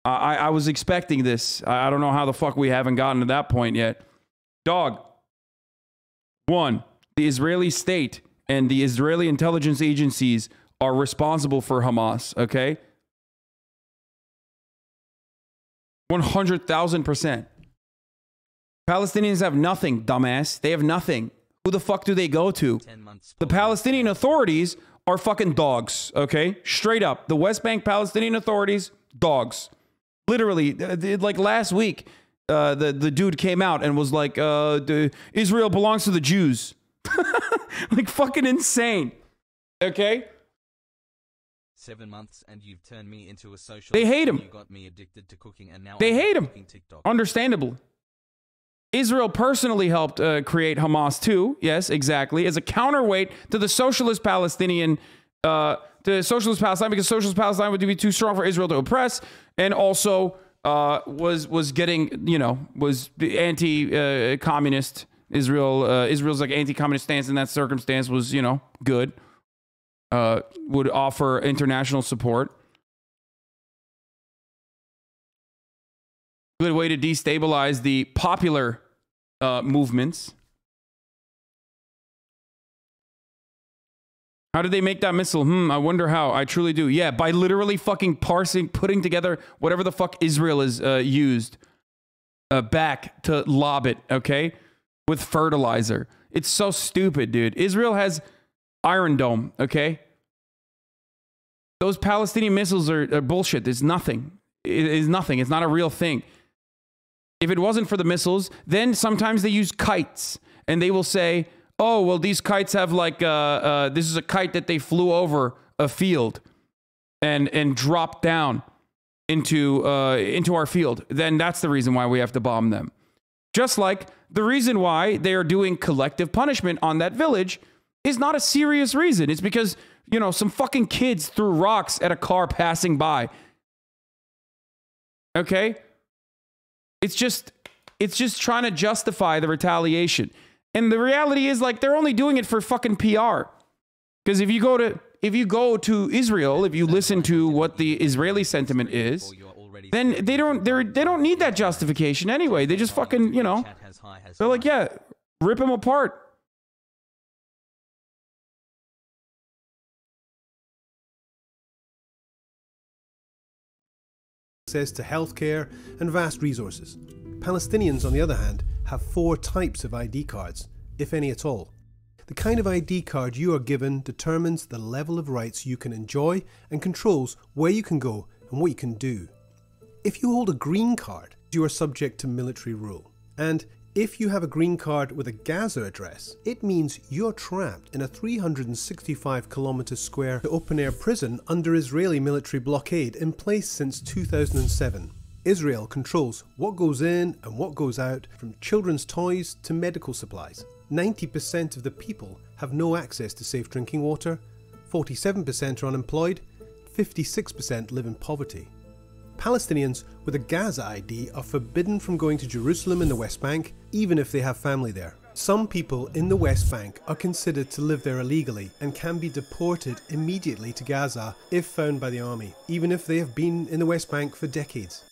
I was expecting this. I don't know how the fuck we haven't gotten to that point yet. Dog. One, the Israeli state and the Israeli intelligence agencies are responsible for Hamas, okay? 100,000%. Palestinians have nothing, dumbass. They have nothing. Who the fuck do they go to? The Palestinian authorities are fucking dogs, okay? Straight up. The West Bank Palestinian authorities, dogs. Literally, like last week, the dude came out and was like, Israel belongs to the Jews. Like fucking insane. Okay? 7 months and you've turned me into a socialist. They hate him. You got me addicted to cooking and now they I'm hate him. TikTok. Understandable. Israel personally helped create Hamas too. Yes, exactly. As a counterweight to the socialist Palestinian, because socialist Palestine would be too strong for Israel to oppress, and also was getting, you know, was the anti-communist Israel's like anti-communist stance in that circumstance was, you know, good. Would offer international support. Good way to destabilize the popular movements. How did they make that missile? I wonder how. I truly do. Yeah, by literally fucking putting together whatever the fuck Israel is used back to lob it, okay? With fertilizer. It's so stupid, dude. Israel has Iron Dome, okay? Those Palestinian missiles are bullshit. There's nothing. It is nothing. It's not a real thing. If it wasn't for the missiles, then sometimes they use kites. And they will say, oh, well, these kites have like, this is a kite that they flew over a field and dropped down into our field. Then that's the reason why we have to bomb them. Just like the reason why they are doing collective punishment on that village is not a serious reason. It's because, you know, some fucking kids threw rocks at a car passing by. Okay? It's just trying to justify the retaliation. And the reality is, like, they're only doing it for fucking PR. Because if you go to Israel, if you listen to what the Israeli sentiment is, then they don't need that justification anyway. They just fucking, you know, they're like, yeah, rip them apart. Access to healthcare and vast resources. Palestinians, on the other hand, have 4 types of ID cards, if any at all. The kind of ID card you are given determines the level of rights you can enjoy and controls where you can go and what you can do. If you hold a green card, you are subject to military rule. And if you have a green card with a Gaza address, it means you're trapped in a 365-kilometer square open-air prison under Israeli military blockade in place since 2007. Israel controls what goes in and what goes out, from children's toys to medical supplies. 90% of the people have no access to safe drinking water, 47% are unemployed, 56% live in poverty. Palestinians with a Gaza ID are forbidden from going to Jerusalem in the West Bank, even if they have family there. Some people in the West Bank are considered to live there illegally and can be deported immediately to Gaza if found by the army, even if they have been in the West Bank for decades.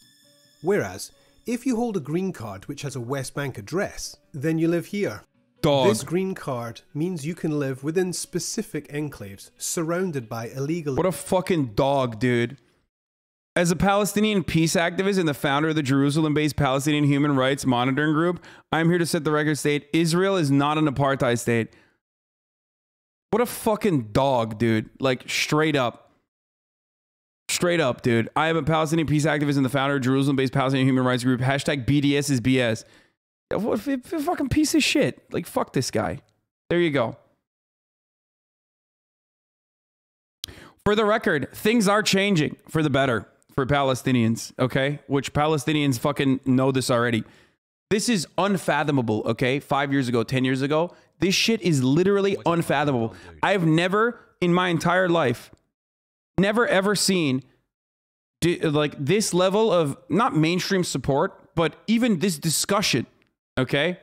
Whereas, if you hold a green card which has a West Bank address, then you live here. Dog. This green card means you can live within specific enclaves, surrounded by illegal... What a fucking dog, dude. As a Palestinian peace activist and the founder of the Jerusalem-based Palestinian Human Rights Monitoring Group, I'm here to set the record straight. Israel is not an apartheid state. What a fucking dog, dude. Like, straight up. Straight up, dude. I am a Palestinian peace activist and the founder of Jerusalem-based Palestinian Human Rights Group. Hashtag BDS is BS. What a fucking piece of shit. Like, fuck this guy. There you go. For the record, things are changing for the better for Palestinians, okay? Which Palestinians fucking know this already. This is unfathomable, okay? 5 years ago, 10 years ago, this shit is literally unfathomable. I've never in my entire life, never ever seen like this level of not mainstream support, but even this discussion, okay?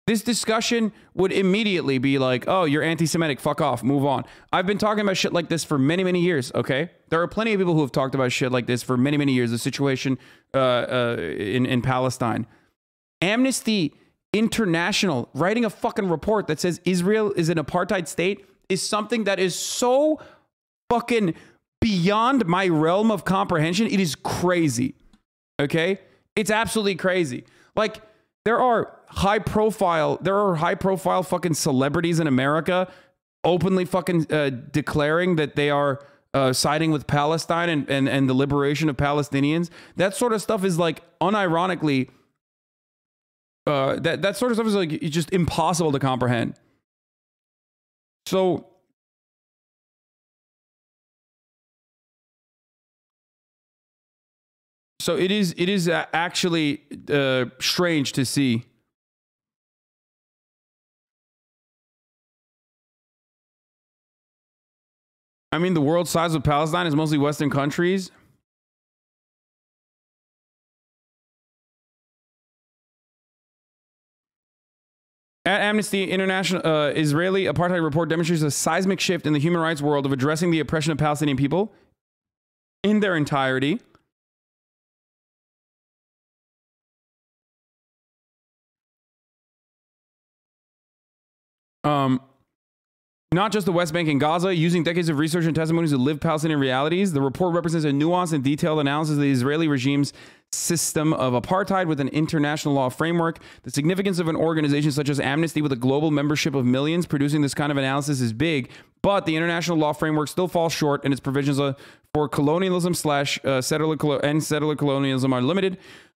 This discussion would immediately be like, oh, you're anti-Semitic, fuck off, move on. I've been talking about shit like this for many, many years, okay? There are plenty of people who have talked about shit like this for many, many years, the situation in Palestine. Amnesty International writing a fucking report that says Israel is an apartheid state is something that is so fucking beyond my realm of comprehension. It is crazy, okay? It's absolutely crazy. Like, there are high profile fucking celebrities in America openly fucking declaring that they are siding with Palestine and the liberation of Palestinians. That sort of stuff is like unironically, that sort of stuff is like just impossible to comprehend. So it is actually strange to see. I mean, the world size of Palestine is mostly Western countries. At Amnesty International, Israeli apartheid report demonstrates a seismic shift in the human rights world of addressing the oppression of Palestinian people in their entirety. Not just the West Bank and Gaza, using decades of research and testimonies to live Palestinian realities, the report represents a nuanced and detailed analysis of the Israeli regime's system of apartheid with an international law framework. The significance of an organization such as Amnesty with a global membership of millions producing this kind of analysis is big, but the international law framework still falls short and its provisions for colonialism settler colonialism are limited.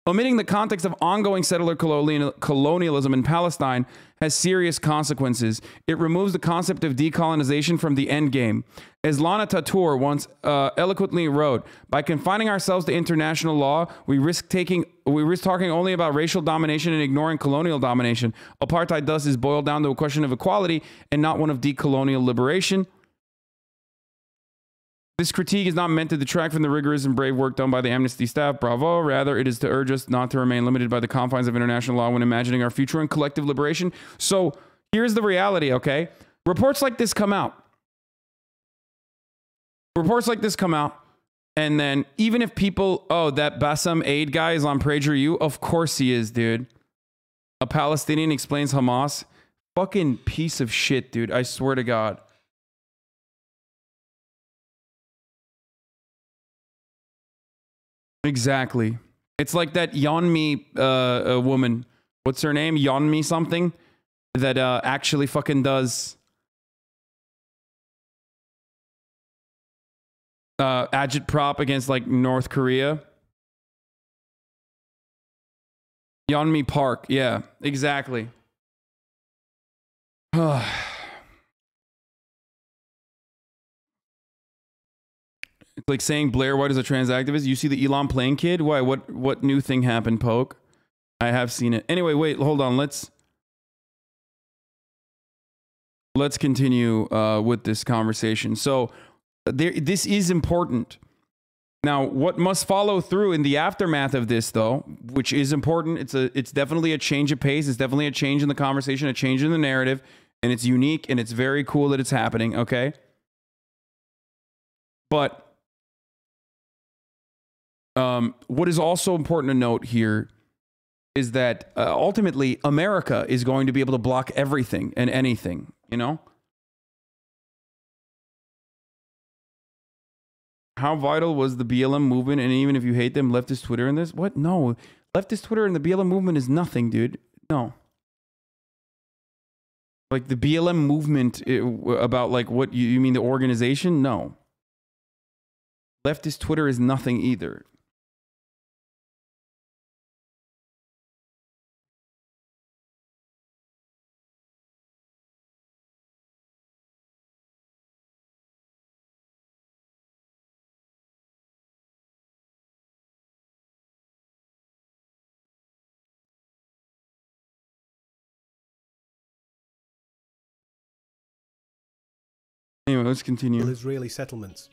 Omitting the context of ongoing settler colonialism in Palestine has serious consequences. It removes the concept of decolonization from the end game. As Lana Tatur once eloquently wrote, by confining ourselves to international law, we risk talking only about racial domination and ignoring colonial domination. Apartheid thus is boiled down to a question of equality and not one of decolonial liberation. This critique is not meant to detract from the rigorous and brave work done by the Amnesty staff. Bravo. Rather, it is to urge us not to remain limited by the confines of international law when imagining our future and collective liberation. So here's the reality, okay? Reports like this come out. And then even if people, oh, that Bassem Aid guy is on PragerU, of course he is, dude. A Palestinian explains Hamas. Fucking piece of shit, dude. I swear to God. Exactly. It's like that Yeonmi woman. What's her name? Yeonmi something? That actually fucking does agitprop against like North Korea. Yeonmi Park. Yeah, exactly. It's like saying Blair White is a trans activist. You see the Elon playing kid? Why? What new thing happened, Poke? I have seen it. Anyway, wait, hold on. Let's continue with this conversation. So this is important. Now, what must follow through in the aftermath of this, though, which is important, it's definitely a change of pace. It's definitely a change in the conversation, a change in the narrative, and it's unique, and it's very cool that it's happening, okay? But what is also important to note here is that ultimately America is going to be able to block everything and anything, you know? How vital was the BLM movement? And even if you hate them, leftist Twitter in this? What? No. Leftist Twitter and the BLM movement is nothing, dude. No. Like the BLM movement about like what you mean the organization? No. Leftist Twitter is nothing either. Anyway, let's continue. Israeli settlements.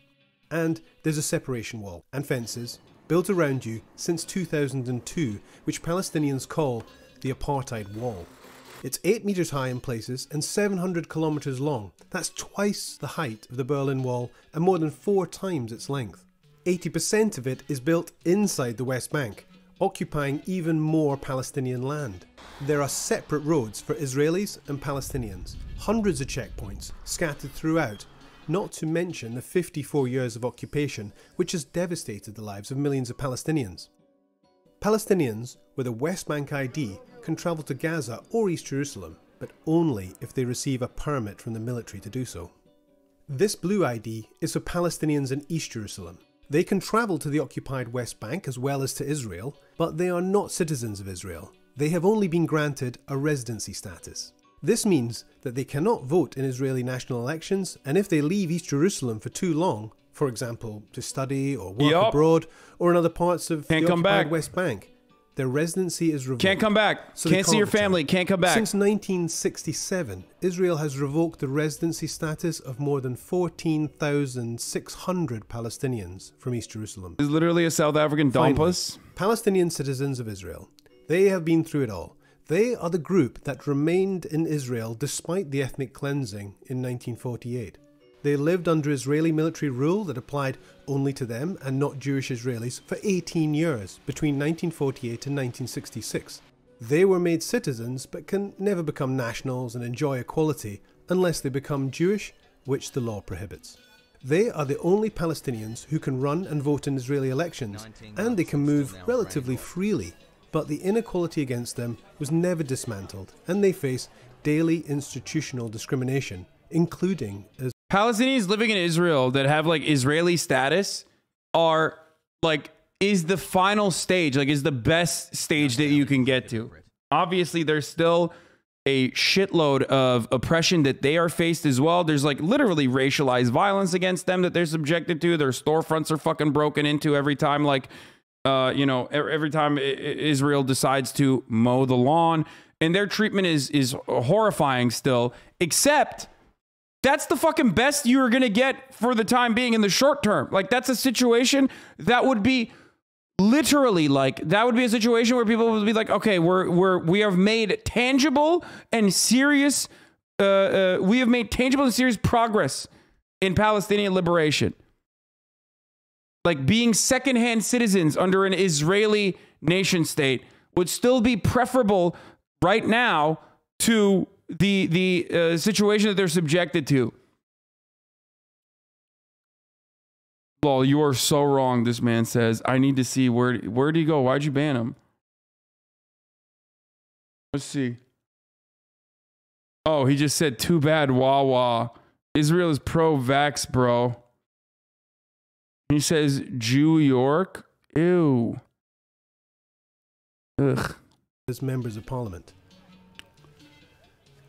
And there's a separation wall and fences built around you since 2002, which Palestinians call the apartheid wall. It's 8 meters high in places and 700 kilometers long. That's twice the height of the Berlin Wall and more than 4 times its length. 80% of it is built inside the West Bank, occupying even more Palestinian land. There are separate roads for Israelis and Palestinians, hundreds of checkpoints scattered throughout, not to mention the 54 years of occupation which has devastated the lives of millions of Palestinians. Palestinians with a West Bank ID can travel to Gaza or East Jerusalem, but only if they receive a permit from the military to do so. This blue ID is for Palestinians in East Jerusalem. They can travel to the occupied West Bank as well as to Israel, but they are not citizens of Israel. They have only been granted a residency status. This means that they cannot vote in Israeli national elections, and if they leave East Jerusalem for too long, for example, to study or work abroad or in other parts of the occupied West Bank, their residency is revoked. Can't come back. So can't see your family. Can't come back. Since 1967, Israel has revoked the residency status of more than 14,600 Palestinians from East Jerusalem. It's literally a South African dumpus. Palestinian citizens of Israel. They have been through it all. They are the group that remained in Israel despite the ethnic cleansing in 1948. They lived under Israeli military rule that applied only to them and not Jewish Israelis for 18 years, between 1948 and 1966. They were made citizens but can never become nationals and enjoy equality unless they become Jewish, which the law prohibits. They are the only Palestinians who can run and vote in Israeli elections, and they can move relatively freely. But the inequality against them was never dismantled, and they face daily institutional discrimination, including as Palestinians living in Israel that have like Israeli status are like, is the final stage, like is the best stage that you can get to. Obviously, there's still a shitload of oppression that they are faced as well. There's like literally racialized violence against them that they're subjected to. Their storefronts are fucking broken into every time, like, every time Israel decides to mow the lawn, and their treatment is horrifying still, except that's the fucking best you're going to get for the time being in the short term. Like, that's a situation that would be literally like, that would be a situation where people would be like, okay, we have made tangible and serious, progress in Palestinian liberation. Like, being secondhand citizens under an Israeli nation state would still be preferable right now to the situation that they're subjected to. Lol, you are so wrong, this man says. I need to see where'd he go? Why'd you ban him? Let's see. Oh, he just said, too bad, Wawa. Israel is pro-vax, bro. He says, Jew York? Ew. Ugh. as members of parliament.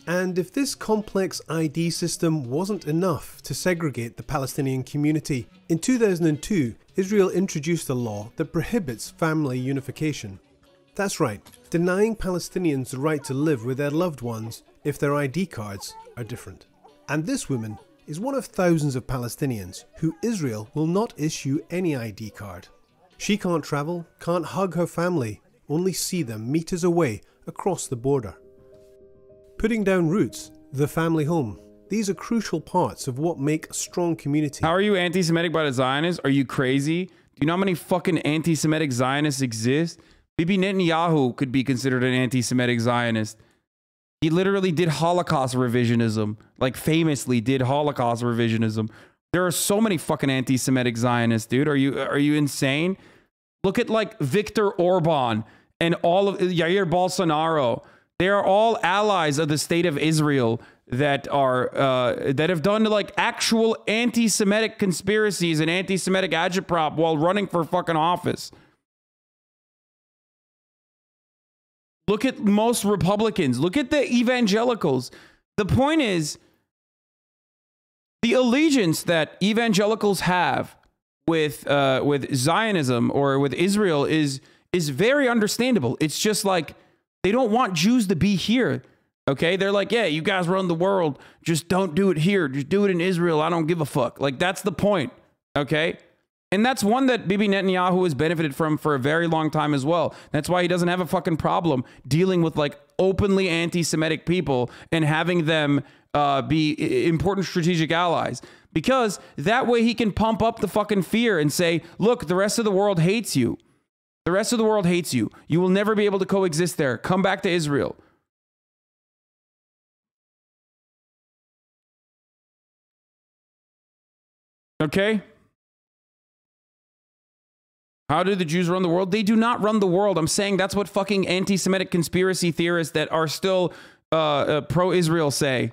And if this complex ID system wasn't enough to segregate the Palestinian community, in 2002, Israel introduced a law that prohibits family unification. That's right, denying Palestinians the right to live with their loved ones if their ID cards are different. And this woman is one of thousands of Palestinians who Israel will not issue any ID card. She can't travel, can't hug her family, only see them meters away across the border. Putting down roots, the family home. These are crucial parts of what make a strong community. How are you anti-Semitic by the Zionists? Are you crazy? Do you know how many fucking anti-Semitic Zionists exist? Bibi Netanyahu could be considered an anti-Semitic Zionist. He literally did Holocaust revisionism, like famously did Holocaust revisionism. There are so many fucking anti-Semitic Zionists, dude. Are you insane? Look at like Viktor Orban and all of Jair Bolsonaro. They are all allies of the state of Israel that are that have done like actual anti-Semitic conspiracies and anti-Semitic agitprop while running for fucking office. Look at most Republicans. Look at the evangelicals. The point is, the allegiance that evangelicals have with Zionism or with Israel is very understandable. It's just like they don't want Jews to be here. Okay, they're like, yeah, you guys run the world. Just don't do it here. Just do it in Israel. I don't give a fuck. Like, that's the point. Okay. And that's one that Bibi Netanyahu has benefited from for a very long time as well. That's why he doesn't have a fucking problem dealing with like openly anti-Semitic people and having them be important strategic allies. Because that way he can pump up the fucking fear and say, look, the rest of the world hates you. The rest of the world hates you. You will never be able to coexist there. Come back to Israel. Okay? How do the Jews run the world? They do not run the world. I'm saying that's what fucking anti-Semitic conspiracy theorists that are still pro-Israel say.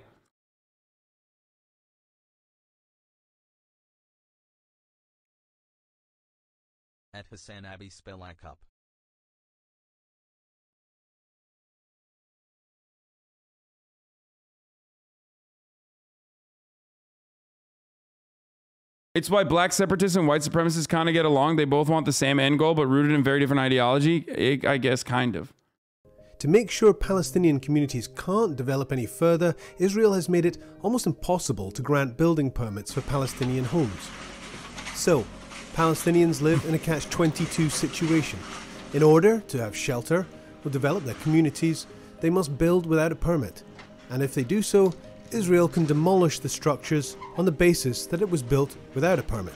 At Hassan Abi Spelak up. It's why black separatists and white supremacists kind of get along. They both want the same end goal, but rooted in very different ideology. I guess, kind of. To make sure Palestinian communities can't develop any further, Israel has made it almost impossible to grant building permits for Palestinian homes. So, Palestinians live in a catch-22 situation. In order to have shelter or develop their communities, they must build without a permit. And if they do so, Israel can demolish the structures on the basis that it was built without a permit.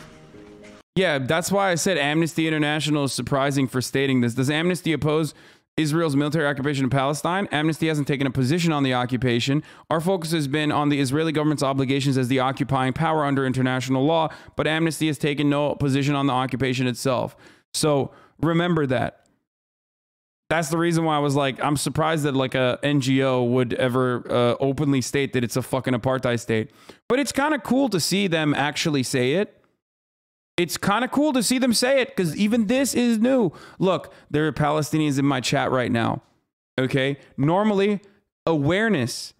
Yeah, that's why I said Amnesty International is surprising for stating this. Does Amnesty oppose Israel's military occupation of Palestine? Amnesty hasn't taken a position on the occupation. Our focus has been on the Israeli government's obligations as the occupying power under international law, but Amnesty has taken no position on the occupation itself. So remember that. That's the reason why I was like, I'm surprised that like a NGO would ever openly state that it's a fucking apartheid state. But it's kind of cool to see them actually say it. It's kind of cool to see them say it because even this is new. Look, there are Palestinians in my chat right now. Okay. Normally, awareness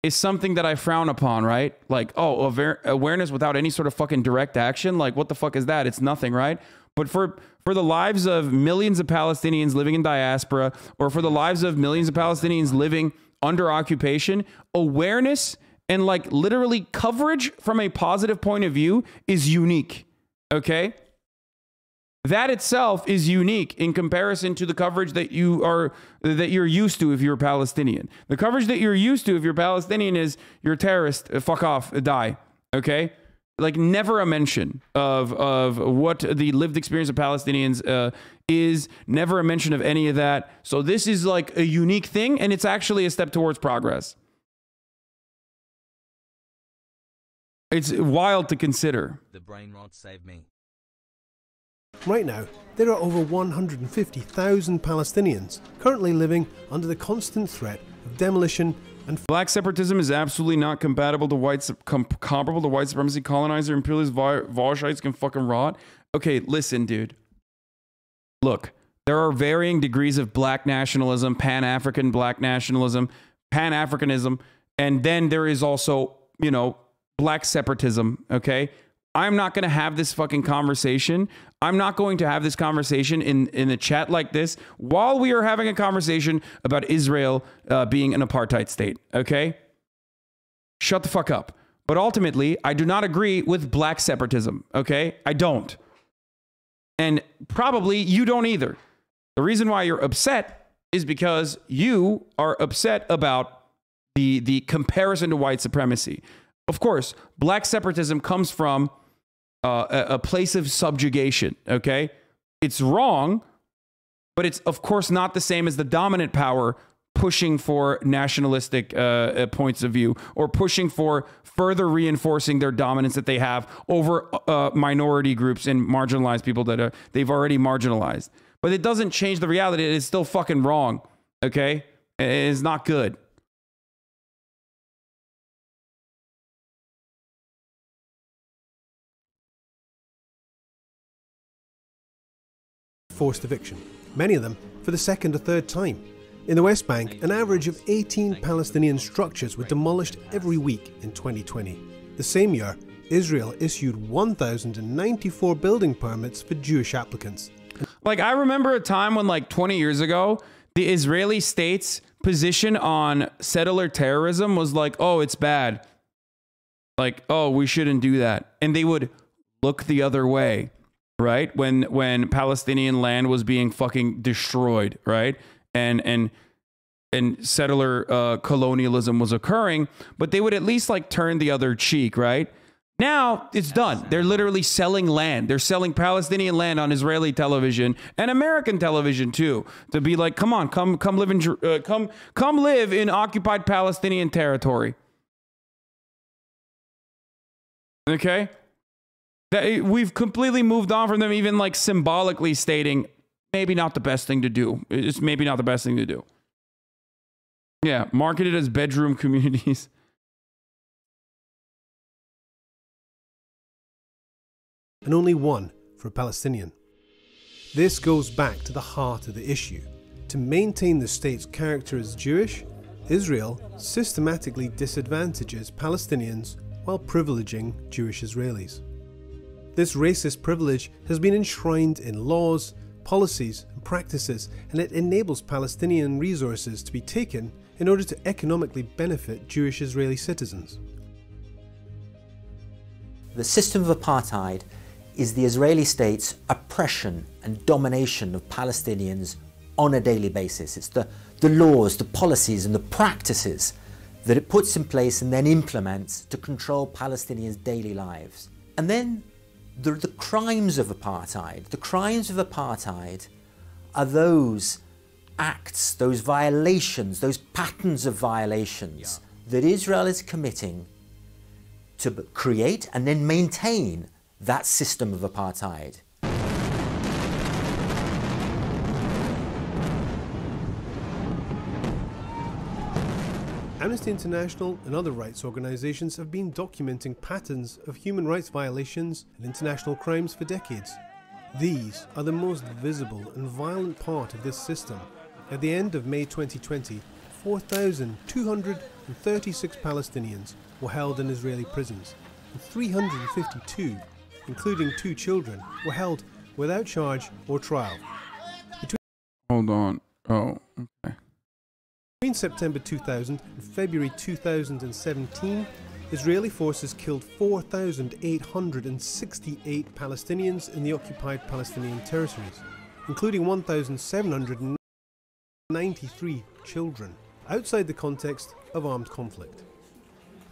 is something that I frown upon, right? Like, oh, awareness without any sort of fucking direct action. Like, what the fuck is that? It's nothing, right? But for the lives of millions of Palestinians living in diaspora, or for the lives of millions of Palestinians living under occupation, awareness and like literally coverage from a positive point of view is unique. Okay? That itself is unique in comparison to the coverage that you're used to if you're Palestinian. The coverage that you're used to if you're Palestinian is you're a terrorist, fuck off, die. Okay? Like never a mention of what the lived experience of Palestinians is, never a mention of any of that. So this is like a unique thing, and it's actually a step towards progress. It's wild to consider. The brain rot saved me. Right now, there are over 150,000 Palestinians currently living under the constant threat of demolition. And black separatism is absolutely not compatible to comparable to white supremacy. Colonizer, imperialist, Walshites can fucking rot. Okay, listen, dude. Look, There are varying degrees of black nationalism, Pan-African black nationalism, Pan-Africanism, and then there is also, you know, black separatism, okay? I'm not going to have this fucking conversation. I'm not going to have this conversation in a chat like this while we are having a conversation about Israel being an apartheid state, okay? Shut the fuck up. But ultimately, I do not agree with black separatism, okay? I don't. And probably you don't either. The reason why you're upset is because you are upset about the comparison to white supremacy. Of course, black separatism comes from a place of subjugation, okay? It's wrong, but it's, of course, not the same as the dominant power pushing for nationalistic points of view or pushing for further reinforcing their dominance that they have over minority groups and marginalized people that they've already marginalized. But it doesn't change the reality. It is still fucking wrong, okay? It is not good. Forced eviction, many of them for the second or third time. In the West Bank, an average of 18 Palestinian structures were demolished every week in 2020. The same year, Israel issued 1,094 building permits for Jewish applicants. Like, I remember a time when, like, 20 years ago, the Israeli state's position on settler terrorism was like, oh, it's bad. Like, oh, we shouldn't do that. And they would look the other way, right? When Palestinian land was being fucking destroyed, right? And settler colonialism was occurring, but they would at least like turn the other cheek, right? Now it's done. They're literally selling land. They're selling Palestinian land on Israeli television and American television too, to be like, come on, come live in come live in occupied Palestinian territory. Okay, we've completely moved on from them, even like symbolically stating maybe not the best thing to do. It's maybe not the best thing to do. Yeah, marketed as bedroom communities. And only one for a Palestinian. This goes back to the heart of the issue. To maintain the state's character as Jewish, Israel systematically disadvantages Palestinians while privileging Jewish Israelis. This racist privilege has been enshrined in laws, policies, and practices, and it enables Palestinian resources to be taken in order to economically benefit Jewish Israeli citizens. The system of apartheid is the Israeli state's oppression and domination of Palestinians on a daily basis. It's the laws, the policies, and the practices that it puts in place and then implements to control Palestinians' daily lives. And then the crimes of apartheid. The crimes of apartheid are those acts, those violations, those patterns of violations that Israel is committing to create and then maintain that system of apartheid. Amnesty International and other rights organisations have been documenting patterns of human rights violations and international crimes for decades. These are the most visible and violent part of this system. At the end of May 2020, 4,236 Palestinians were held in Israeli prisons, and 352, including 2 children, were held without charge or trial. Hold on. Oh, okay. Between September 2000 and February 2017, Israeli forces killed 4,868 Palestinians in the occupied Palestinian territories, including 1,793 children, outside the context of armed conflict.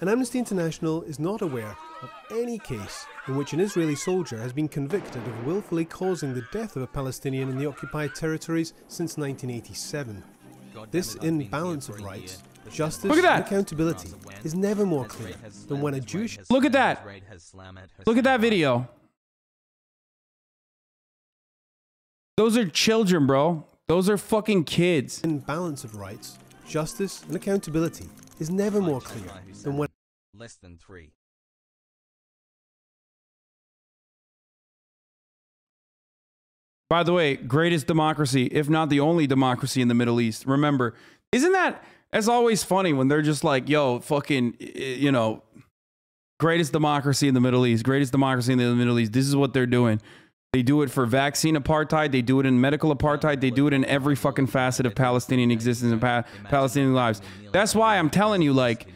And Amnesty International is not aware of any case in which an Israeli soldier has been convicted of willfully causing the death of a Palestinian in the occupied territories since 1987. This imbalance of rights, justice, and accountability is never more clear than when a Jewish... Look at that! Look at that video. Those are children, bro. Those are fucking kids. Imbalance of rights, justice, and accountability is never more clear than when... Less than 3. By the way, greatest democracy, if not the only democracy in the Middle East. Remember, isn't that, as always, funny when they're just like, yo, fucking, you know, greatest democracy in the Middle East, greatest democracy in the Middle East. This is what they're doing. They do it for vaccine apartheid. They do it in medical apartheid. They do it in every fucking facet of Palestinian existence and Palestinian lives. That's why I'm telling you, like,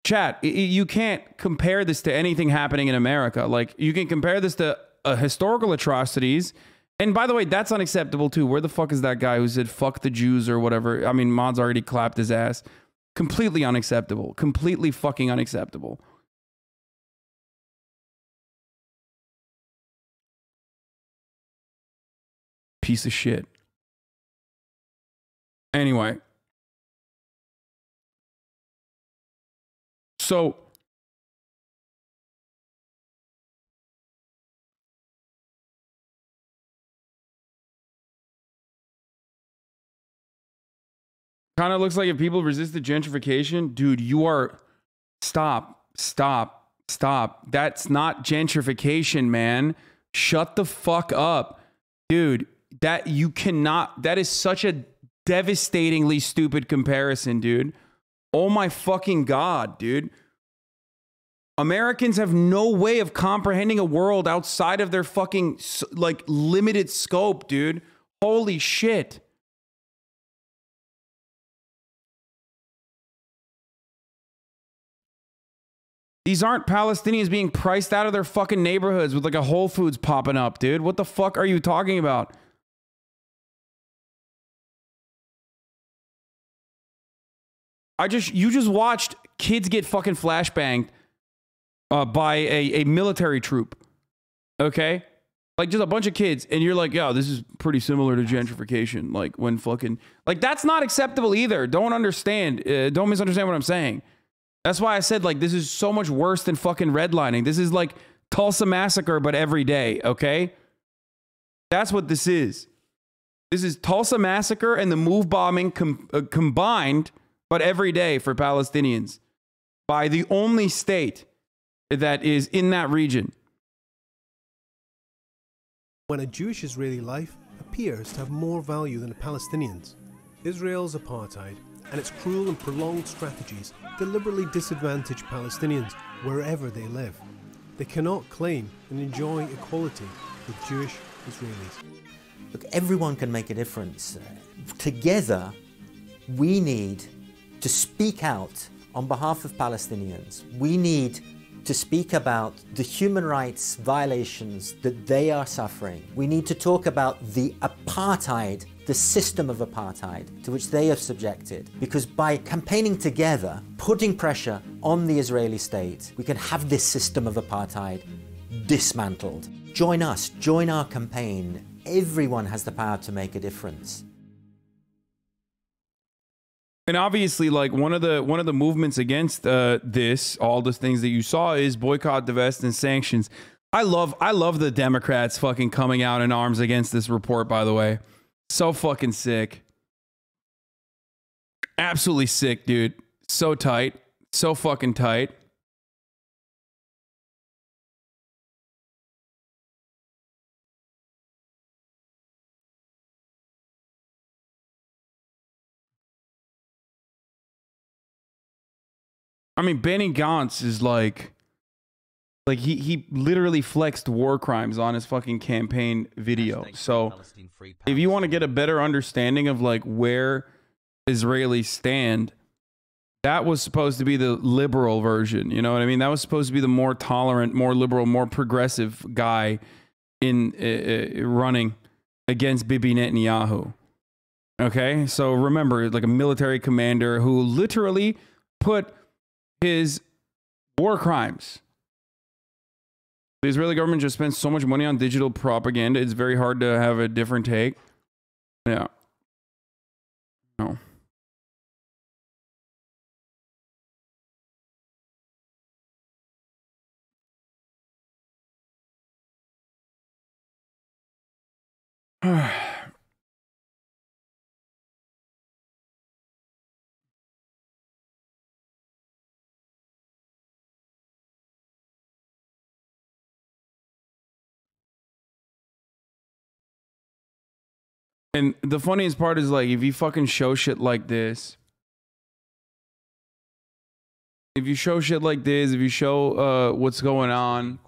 chat, you can't compare this to anything happening in America. Like, you can compare this to historical atrocities. And by the way, that's unacceptable too. Where the fuck is that guy who said fuck the Jews or whatever? I mean, Mod's already clapped his ass. Completely unacceptable. Completely fucking unacceptable. Piece of shit. Anyway. So kind of looks like if people resisted gentrification, dude, you are... Stop. That's not gentrification, man. Shut the fuck up. Dude, that you cannot... That is such a devastatingly stupid comparison, dude. Oh my fucking God, dude. Americans have no way of comprehending a world outside of their fucking, like, limited scope, dude. Holy shit. These aren't Palestinians being priced out of their fucking neighborhoods with like a Whole Foods popping up, dude. What the fuck are you talking about? You just watched kids get fucking flashbanged by a military troop. Okay? Like just a bunch of kids. And you're like, yo, this is pretty similar to gentrification. Like when fucking, like that's not acceptable either. Don't misunderstand what I'm saying. That's why I said, like, this is so much worse than fucking redlining. This is like Tulsa Massacre, but every day, okay? That's what this is. This is Tulsa Massacre and the move bombing combined, but every day for Palestinians by the only state that is in that region. When a Jewish Israeli life appears to have more value than a Palestinian's, Israel's apartheid and its cruel and prolonged strategies deliberately disadvantage Palestinians wherever they live. They cannot claim and enjoy equality with Jewish Israelis. Look, everyone can make a difference. Together, we need to speak out on behalf of Palestinians. We need to speak about the human rights violations that they are suffering. We need to talk about the apartheid, the system of apartheid to which they are subjected. Because by campaigning together, putting pressure on the Israeli state, we can have this system of apartheid dismantled. Join us, join our campaign. Everyone has the power to make a difference. And obviously, like one of the movements against this, all the things that you saw, is boycott, divest, and sanctions. I love the Democrats fucking coming out in arms against this report. By the way, so fucking sick, absolutely sick, dude. So tight, so fucking tight. I mean, Benny Gantz is like he literally flexed war crimes on his fucking campaign video. So if you want to get a better understanding of like where Israelis stand, that was supposed to be the liberal version. You know what I mean? That was supposed to be the more tolerant, more liberal, more progressive guy in running against Bibi Netanyahu. Okay, so remember, like a military commander who literally put his war crimes. The Israeli government just spends so much money on digital propaganda, it's very hard to have a different take. Yeah. No. And the funniest part is, like, if you fucking show shit like this, if you show what's going on,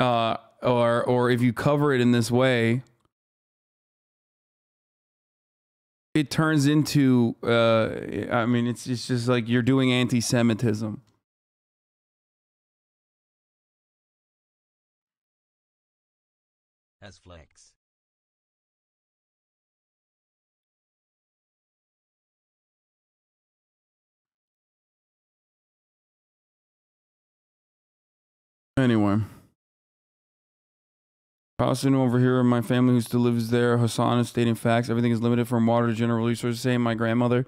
or if you cover it in this way, it turns into, I mean, it's just like you're doing anti-Semitism. As flex. Anyway. Palestinian over here, my family who still lives there. Hassan is stating facts. Everything is limited from water to general resources. Staying by my grandmother,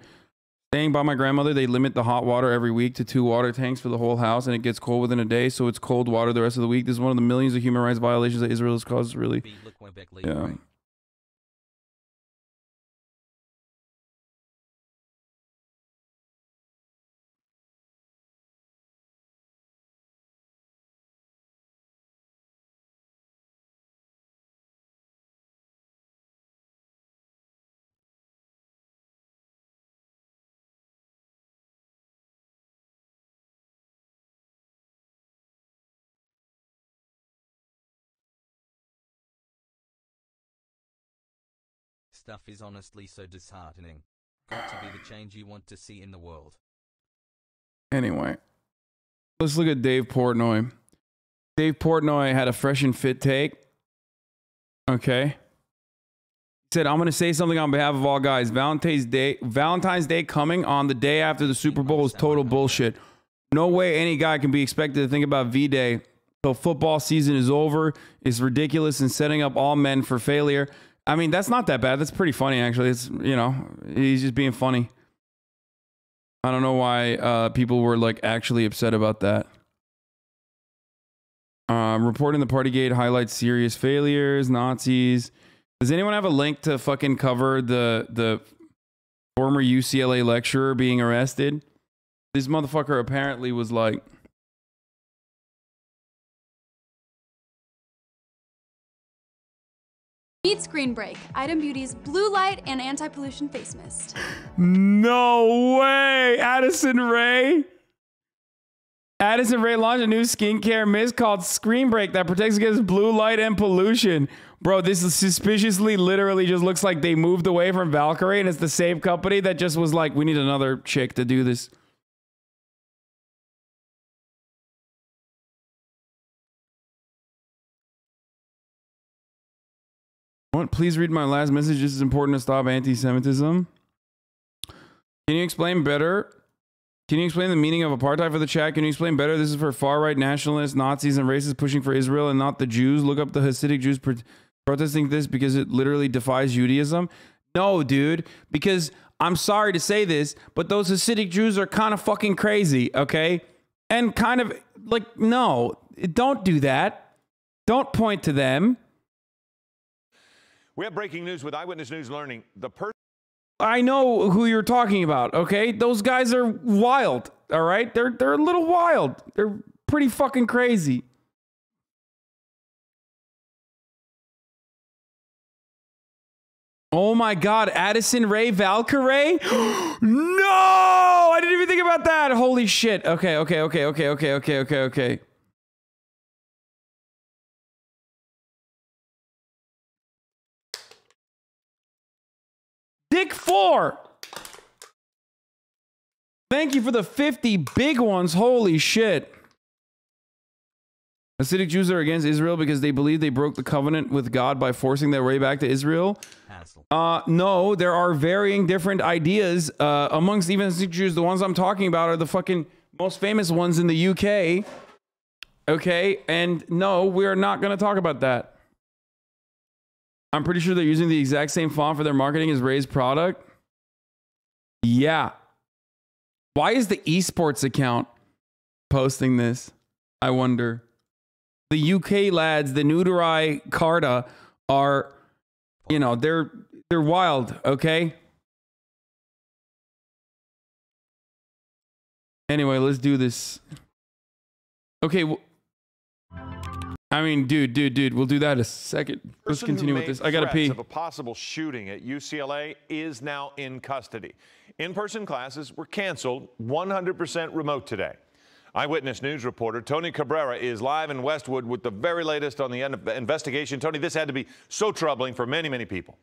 they limit the hot water every week to 2 water tanks for the whole house, and it gets cold within a day, so it's cold water the rest of the week. This is one of the millions of human rights violations that Israel has caused, really. Yeah. Stuff is honestly so disheartening. Got to be the change you want to see in the world. Anyway, let's look at Dave Portnoy. Dave Portnoy had a fresh and fit take. Okay. He said, I'm going to say something on behalf of all guys. Valentine's Day coming on the day after the Super Bowl is total bullshit. No way any guy can be expected to think about V-Day till football season is over. It's ridiculous and setting up all men for failure. I mean, that's not that bad. That's pretty funny, actually. It's, you know, he's just being funny. I don't know why people were, like, actually upset about that. Reporting the Partygate highlights serious failures, Nazis. Does anyone have a link to fucking cover the former UCLA lecturer being arrested? This motherfucker apparently was like... Meet Screen Break, Item Beauty's blue light and anti-pollution face mist. No way! Addison Rae? Addison Rae launched a new skincare mist called Screen Break that protects against blue light and pollution. Bro, this is suspiciously literally just looks like they moved away from Valkyrie, and it's the same company that just was like, we need another chick to do this. What? Please read my last message. This is important to stop anti-Semitism. Can you explain better? Can you explain the meaning of apartheid for the chat? Can you explain better? This is for far-right nationalists, Nazis, and racists pushing for Israel and not the Jews. Look up the Hasidic Jews protesting this because it literally defies Judaism. No, dude, because I'm sorry to say this, but those Hasidic Jews are kind of fucking crazy, okay? And kind of like, no, don't do that. Don't point to them. We have breaking news with Eyewitness News Learning. I know who you're talking about, okay? Those guys are wild, all right? They're a little wild. They're pretty fucking crazy. Oh my God, Addison Rae, Valkyrie? No! I didn't even think about that. Holy shit. Okay. Dick 4. Thank you for the 50 big ones. Holy shit. Hasidic Jews are against Israel because they believe they broke the covenant with God by forcing their way back to Israel. No, there are varying different ideas amongst even Hasidic Jews. The ones I'm talking about are the fucking most famous ones in the UK. Okay, and no, we're not going to talk about that. I'm pretty sure they're using the exact same font for their marketing as Ray's product. Yeah. Why is the esports account posting this? I wonder. The UK lads, the Nuderai Carta, are, you know, they're wild, okay? Anyway, let's do this. Okay. I mean, dude, we'll do that in a second. Let's continue with this. I gotta pee. Of a possible shooting at UCLA is now in custody. In-person classes were canceled, 100% remote today. Eyewitness News reporter Tony Cabrera is live in Westwood with the very latest on the investigation. Tony, this had to be so troubling for many, many people.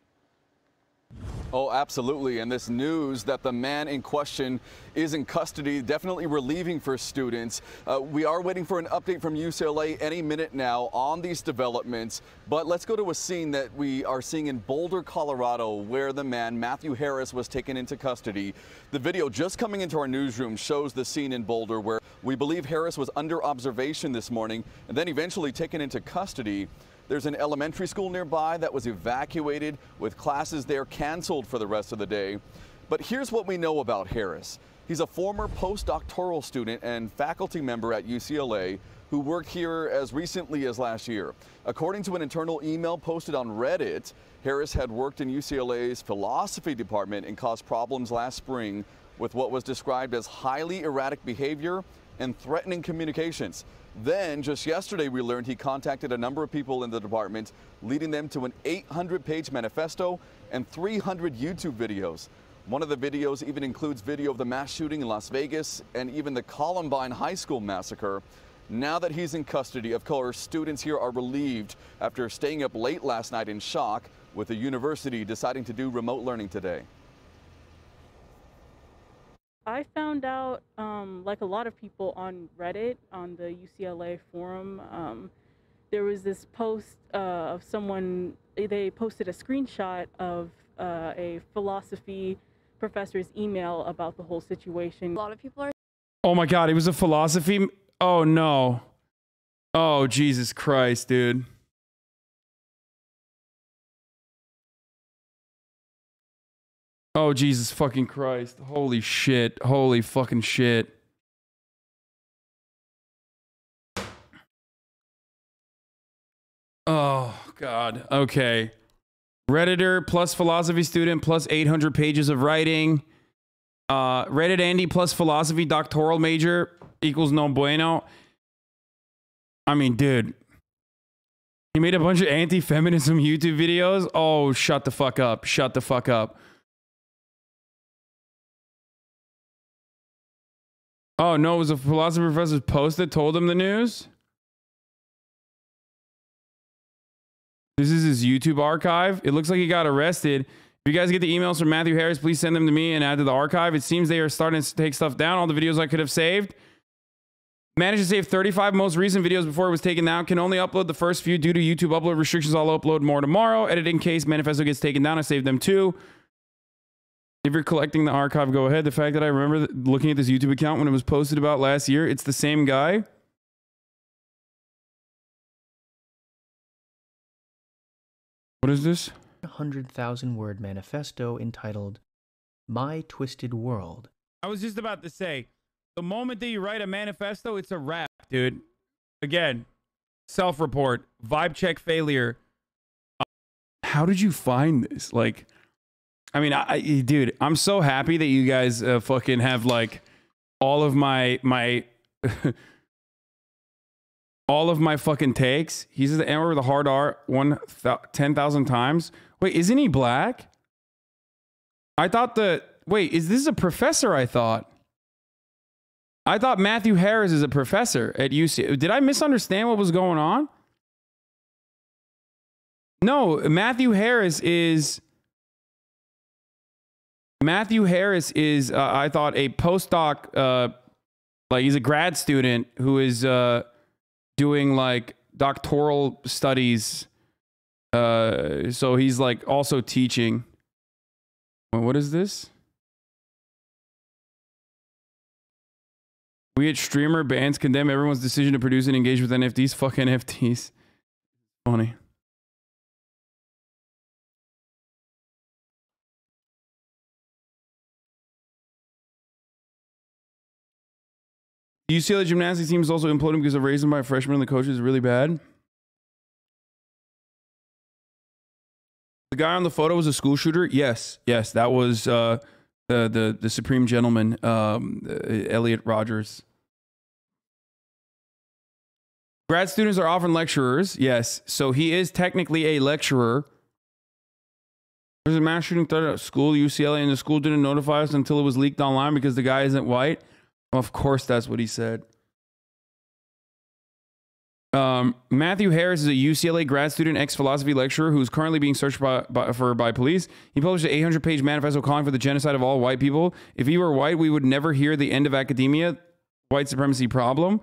Oh, absolutely. And this news that the man in question is in custody, definitely relieving for students. We are waiting for an update from UCLA any minute now on these developments. But let's go to a scene that we are seeing in Boulder, Colorado, where the man, Matthew Harris, was taken into custody. The video just coming into our newsroom shows the scene in Boulder where we believe Harris was under observation this morning and then eventually taken into custody. There's an elementary school nearby that was evacuated with classes there canceled for the rest of the day. But here's what we know about Harris. He's a former postdoctoral student and faculty member at UCLA who worked here as recently as last year. According to an internal email posted on Reddit, Harris had worked in UCLA's philosophy department and caused problems last spring with what was described as highly erratic behavior and threatening communications. Then, just yesterday, we learned he contacted a number of people in the department, leading them to an 800-page manifesto and 300 YouTube videos. One of the videos even includes video of the mass shooting in Las Vegas and even the Columbine High School massacre. Now that he's in custody, of course, students here are relieved after staying up late last night in shock, with the university deciding to do remote learning today. I found out, like a lot of people on Reddit, on the UCLA forum, there was this post of someone, they posted a screenshot of a philosophy professor's email about the whole situation. A lot of people are... Oh my God, it was a philosophy... Oh no. Oh, Jesus Christ, dude. Oh, Jesus fucking Christ. Holy shit. Holy fucking shit. Oh, God. Okay. Redditor plus philosophy student plus 800 pages of writing. Reddit Andy plus philosophy doctoral major equals no bueno. I mean, dude. He made a bunch of anti-feminism YouTube videos. Oh, shut the fuck up. Shut the fuck up. Oh, no, it was a philosophy professor's post that told him the news? This is his YouTube archive. It looks like he got arrested. If you guys get the emails from Matthew Harris, please send them to me and add to the archive. It seems they are starting to take stuff down. All the videos I could have saved. Managed to save 35 most recent videos before it was taken down. Can only upload the first few due to YouTube upload restrictions. I'll upload more tomorrow. Edit in case manifesto gets taken down. I saved them too. If you're collecting the archive, go ahead. The fact that I remember looking at this YouTube account when it was posted about last year, it's the same guy. What is this? 100,000-word manifesto entitled My Twisted World. I was just about to say, the moment that you write a manifesto, it's a wrap, dude. Again, self-report, vibe check failure. How did you find this? Like, I mean, dude, I'm so happy that you guys fucking have like all of my all of my fucking takes. He's the N word with a hard R 10,000 times. Wait, isn't he black? I thought wait, is this a professor? I thought Matthew Harris is a professor at UC. Did I misunderstand what was going on? No, Matthew Harris is, I thought, a postdoc, like he's a grad student who is doing like doctoral studies. So he's like also teaching. What is this? We at Streamer bans condemn everyone's decision to produce and engage with NFTs. Fuck NFTs. Funny. The UCLA gymnastics team is also imploding because of racism by freshmen and the coaches is really bad. The guy on the photo was a school shooter. Yes, that was the Supreme Gentleman, Elliot Rogers. Grad students are often lecturers. Yes. So he is technically a lecturer. There's a mass shooting threat at school, UCLA, and the school didn't notify us until it was leaked online because the guy isn't white. Of course, that's what he said. Matthew Harris is a UCLA grad student, ex-philosophy lecturer who's currently being searched by police. He published an 800-page manifesto calling for the genocide of all white people. If he were white, we would never hear the end of academia, white supremacy problem.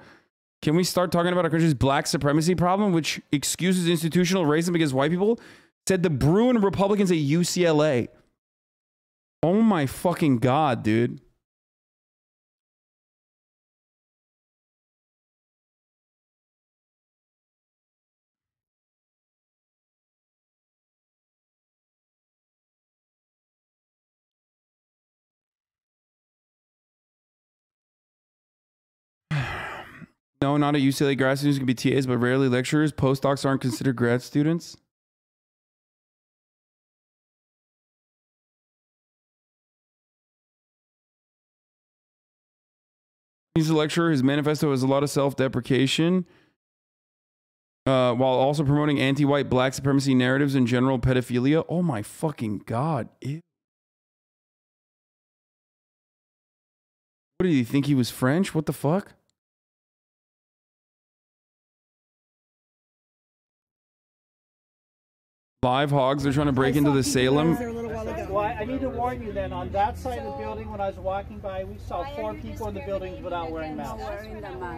Can we start talking about our country's black supremacy problem, which excuses institutional racism against white people? Said the Bruin Republicans at UCLA. Oh my fucking God, dude. No, not at UCLA. Grad students can be TAs, but rarely lecturers. Postdocs aren't considered grad students. He's a lecturer. His manifesto has a lot of self-deprecation, while also promoting anti-white black supremacy narratives and general pedophilia. Oh my fucking God. Ew. What did he think he was French? What the fuck? Live hogs, they're trying to break into the Salem. Well, I need to warn you then, on that side of the building, when I was walking by, we saw 4 people in the buildings without wearing masks.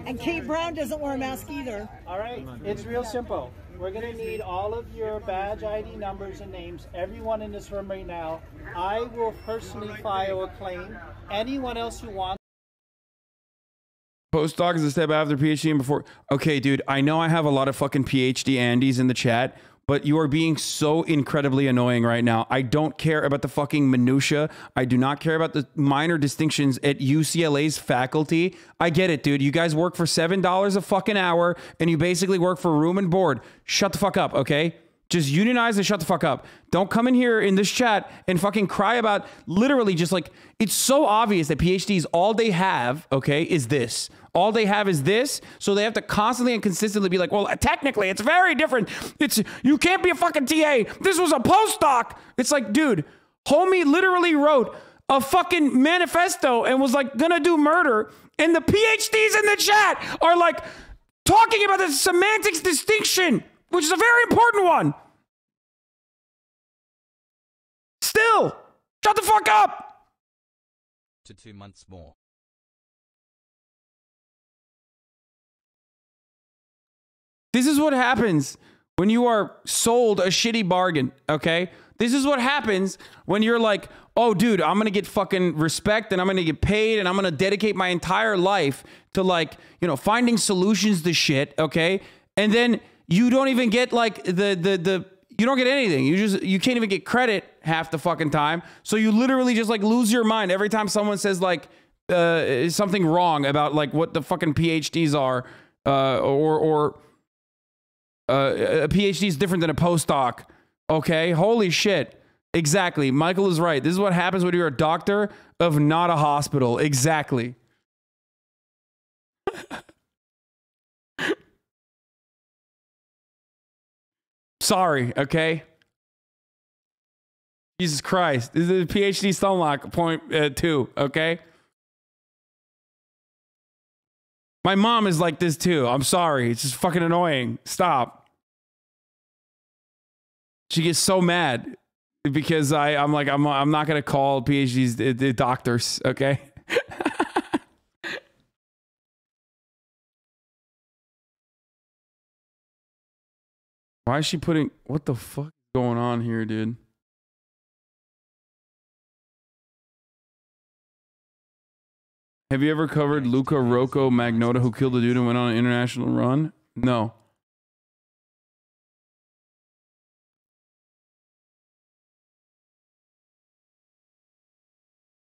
And Kate Brown doesn't wear a mask either. All right, it's real simple. We're going to need all of your badge ID numbers and names, everyone in this room right now. I will personally file a claim. Anyone else who wants. Postdoc is a step after PhD and before. Okay, dude, I know I have a lot of fucking PhD Andys in the chat, but you are being so incredibly annoying right now. I don't care about the fucking minutia. I do not care about the minor distinctions at UCLA's faculty. I get it, dude. You guys work for $7 a fucking hour, and you basically work for room and board. Shut the fuck up, okay? Just unionize and shut the fuck up. Don't come in here in this chat and fucking cry about literally just like, it's so obvious that PhDs, all they have, okay, is this. All they have is this, so they have to constantly and consistently be like, well, technically, it's very different. You can't be a fucking TA. This was a postdoc. It's like, dude, homie literally wrote a fucking manifesto and was like gonna do murder, and the PhDs in the chat are like talking about the semantics distinction, which is a very important one. Still, shut the fuck up. To 2 months more. This is what happens when you are sold a shitty bargain, okay? This is what happens when you're like, oh, dude, I'm going to get fucking respect and I'm going to get paid and I'm going to dedicate my entire life to, like, you know, finding solutions to shit, okay? And then you don't even get like you don't get anything. You can't even get credit half the fucking time. So you literally just like lose your mind every time someone says like something wrong about like what the fucking PhDs are, or a PhD is different than a postdoc. Okay, holy shit. Exactly. Michael is right. This is what happens when you're a doctor of not a hospital. Exactly. Sorry, okay? Jesus Christ. This is a PhD Stonelock point 2, okay? My mom is like this too. I'm sorry. It's just fucking annoying. Stop. She gets so mad because I'm like, I'm not going to call PhDs doctors, okay? Why is she putting, what the fuck is going on here, dude? Have you ever covered Luca Rocco Magnotta, who killed a dude and went on an international run? No.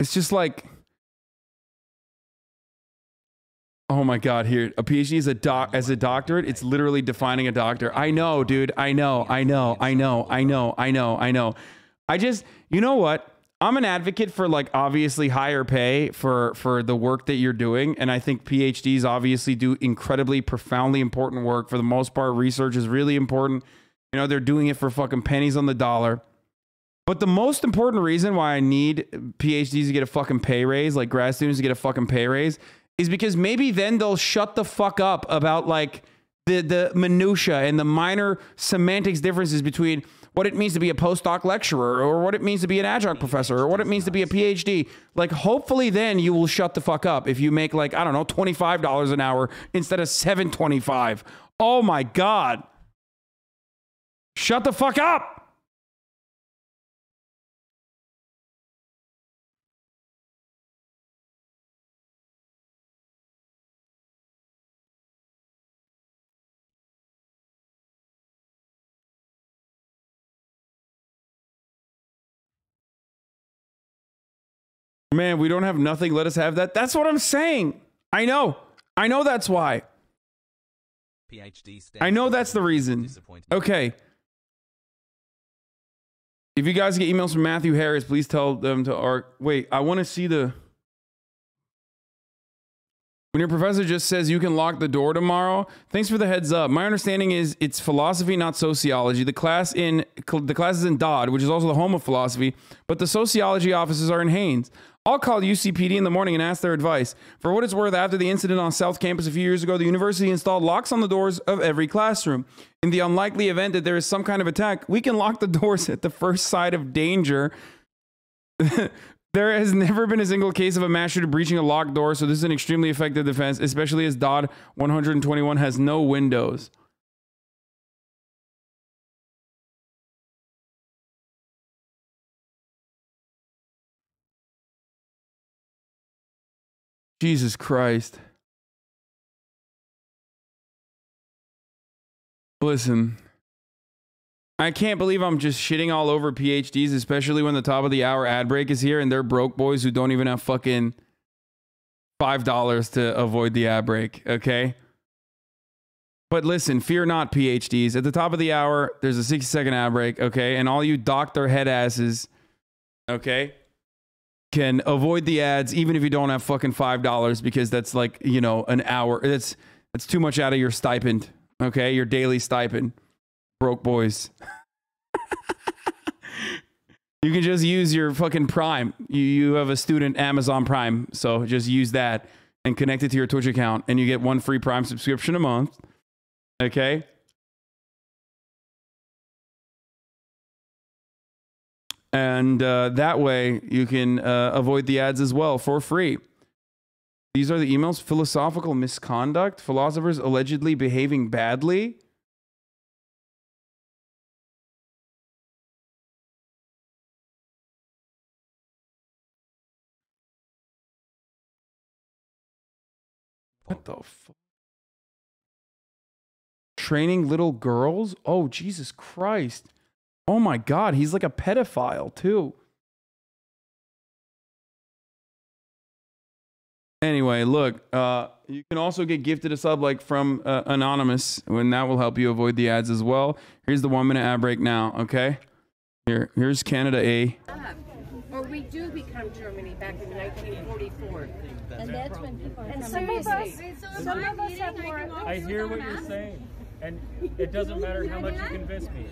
It's just like, oh my God, here, a PhD is as a doctorate, it's literally defining a doctor. I know, dude. I know. I just, you know what? I'm an advocate for like obviously higher pay for the work that you're doing. And I think PhDs obviously do incredibly profoundly important work. For the most part, research is really important. You know, they're doing it for fucking pennies on the dollar. But the most important reason why I need PhDs to get a fucking pay raise, like grad students to get a fucking pay raise, is because maybe then they'll shut the fuck up about like the minutia and the minor semantics differences between what it means to be a postdoc lecturer or what it means to be an adjunct professor or what it means to be a PhD. Like, hopefully then you will shut the fuck up if you make like, I don't know, $25 an hour instead of $7.25. Oh my God. Shut the fuck up. Man, we don't have nothing. Let us have that. That's what I'm saying. I know. I know that's why. PhD I know that's the reason. Okay. If you guys get emails from Matthew Harris, please tell them to wait, I want to see the... When your professor just says you can lock the door tomorrow, thanks for the heads up. My understanding is it's philosophy, not sociology. The class is in Dodd, which is also the home of philosophy, but the sociology offices are in Haynes. I'll call UCPD in the morning and ask their advice. For what it's worth, after the incident on South Campus a few years ago, the university installed locks on the doors of every classroom. In the unlikely event that there is some kind of attack, we can lock the doors at the first sign of danger. There has never been a single case of a mass shooter breaching a locked door, so this is an extremely effective defense, especially as Dodd 121 has no windows. Jesus Christ. Listen. I can't believe I'm just shitting all over PhDs, especially when the top of the hour ad break is here and they're broke boys who don't even have fucking $5 to avoid the ad break, okay? But listen, fear not, PhDs. At the top of the hour, there's a 60-second ad break, okay? And all you doctor head asses, okay, can avoid the ads even if you don't have fucking $5 because that's like, you know, an hour. That's too much out of your stipend, okay? Your daily stipend. Broke boys. You can just use your fucking Prime. You have a student Amazon Prime, so just use that and connect it to your Twitch account, and you get one free Prime subscription a month. Okay? And that way you can avoid the ads as well for free. These are the emails. Philosophical misconduct. Philosophers allegedly behaving badly. What the fuck? Training little girls? Oh, Jesus Christ. Oh my God, he's like a pedophile too. Anyway, look, you can also get gifted a sub like from Anonymous, and that will help you avoid the ads as well. Here's the 1 minute ad break now, okay? Here's Canada A. Or we do become Germany back in 1944. And that's when people are and coming. some of us have more. I hear what you're saying, and it doesn't matter how much you convince me.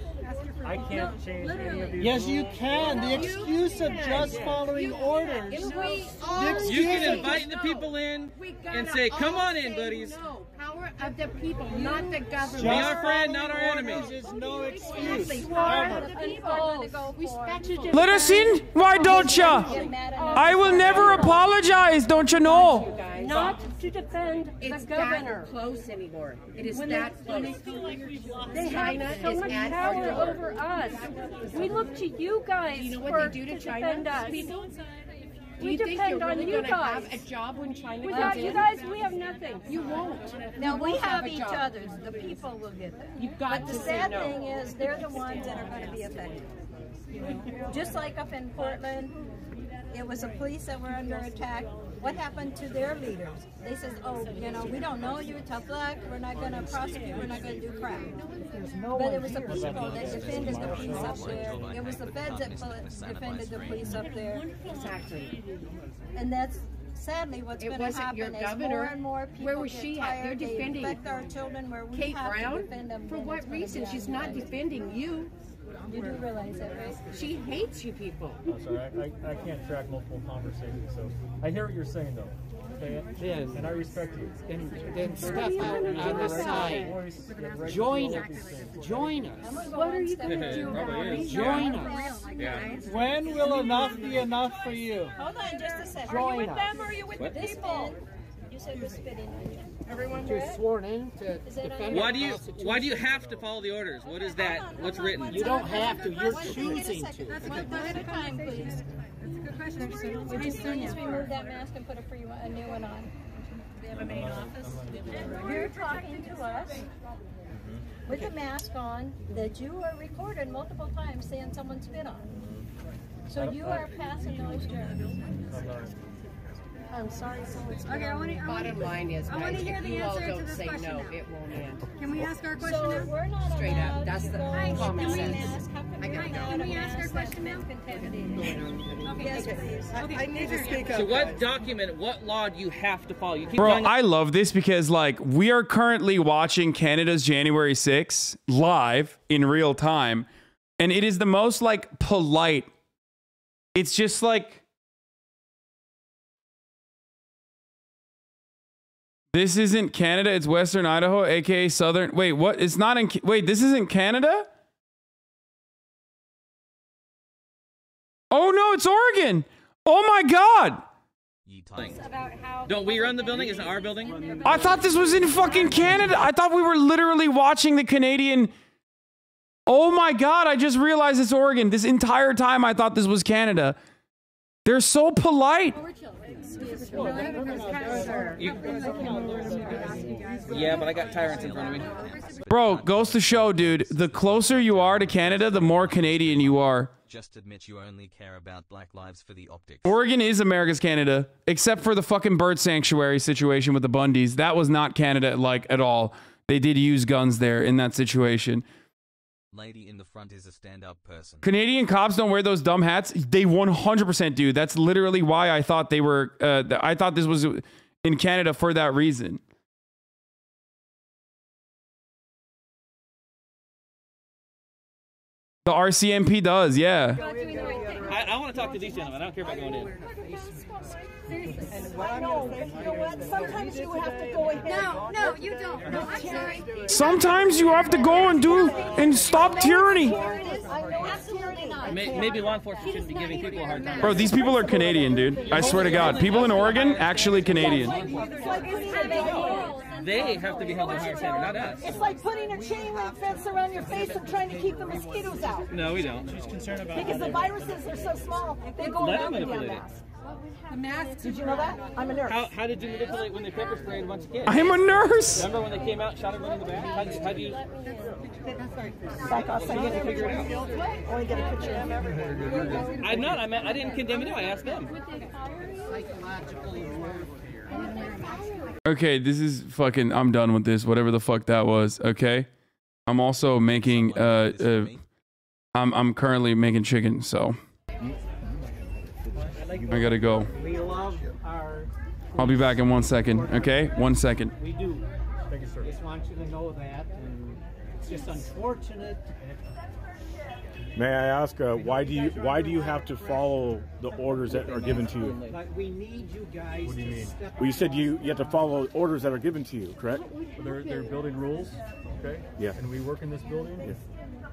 I can't change any of these Yes, you rules. can. The excuse of just following orders. You can invite the people in and say, come on in, buddies. No, power of the people, not the government. Be our friend, not our enemy. Is no excuse. Let us in, why don't ya? I will never apologize, don't you know? Not to defend the governor. It's that close anymore. It is that close. China has so much power over us. We look to you guys to defend us. We depend on you guys. Have a job when China Without comes you in? guys, we have nothing. You won't. No, You we won't have a each job. other's. The people will get that. You've got But to the say sad no. thing is, they're the ones that are going to be affected. Just like up in Portland, it was the police that were under attack. what happened to their leaders? They says, oh, you know, we don't know you, tough luck, we're not going to prosecute, we're not going to do crap. But it was the people that defended the police up there. It was the feds that defended the police up there. Exactly. And that's sadly what's going to happen is more and more people where was get she tired. at? They're defending they affect our children where we Kate have Brown? to defend them. For what reason? She's not defending you. You do realize that, right? She hates you people. I'm sorry, I can't track multiple conversations, so I hear what you're saying, though. Okay? Yes. And I respect you. Then step out on the side. Join us. Join us. What are you going to do? Join us. Yeah. When will enough be enough for you? Hold on just a second. Are you with them or are you with the This people? man, you said was spitting on you. Everyone You're sworn in to defend Why our do you Constitution. have to follow the orders? What is that? What's written? You don't have to. You're choosing to. One at a time, please. Would you please remove that mask and put a new one on? We have a main office. You're talking to us with a mask on that you are recorded multiple times saying someone spit on. So you are passing those germs. I'm sorry, someone's Okay, bottom line is, guys, if you all don't say no, it won't end. Can we ask our question So now? we're not Straight up, that's the common sense. Can we ask our question now? Okay, Yes, please. I need to speak So what document, what law do you have to follow? You keep Bro, going- I love this because, like, we are currently watching Canada's January 6th live in real time, and it is the most, like, polite. It's just like, this isn't Canada, it's Western Idaho, aka Southern. Wait, what? It's not in. Wait, this isn't Canada? Oh no, it's Oregon. Oh my God. Don't we run the building? Isn't it our building? I thought this was in fucking Canada. I thought we were literally watching the Canadian. Oh my God, I just realized it's Oregon. This entire time I thought this was Canada. They're so polite. Yeah, but I got tyrants in front of me. Bro, goes to show, dude, the closer you are to Canada, the more Canadian you are. Just admit you only care about black lives for the optics. Oregon is America's Canada, except for the fucking bird sanctuary situation with the Bundys. That was not Canada, like, at all. They did use guns there in that situation. Lady in the front is a stand-up person. Canadian cops don't wear those dumb hats. They 100% do. That's literally why I thought they were, I thought this was in Canada for that reason. The RCMP does, yeah. I want to talk to these gentlemen. I don't care about going in. I know. You know what? Sometimes you have to go ahead. No, you don't. No, I'm sorry. Sometimes you have to go and stop tyranny. Maybe law enforcement shouldn't be giving people a hard time. Bro, these people are Canadian, dude. I swear to God. People in Oregon, actually Canadian. They have to be held to a higher standard, not us. It's like putting a chain link fence around your face and trying to keep the mosquitoes out. No, we don't. She's concerned about Because the viruses are so small, they go around the damn mask. The mask. Did you know that? I'm a nurse. How did you manipulate when they pepper sprayed a bunch of kids? I'm a nurse. Remember when they came out, shot everyone in the back? How do you? Back off, so I get a picture. I want to get a picture of everyone. I'm not. I didn't condemn you. I asked them. Okay, this is fucking, I'm done with this, whatever the fuck that was, okay? I'm also making, I'm currently making chicken, so I gotta go. We love our... I'll be back in 1 second, okay? 1 second. We do. Thank you, sir. Just want you to know that, and it's just unfortunate. May I ask, why do you have to follow the orders that are given to you? But we need you guys. What do you mean? Step Well, you said you have to follow orders that are given to you, correct? They're building rules, okay? Yeah. And we work in this building. Yeah.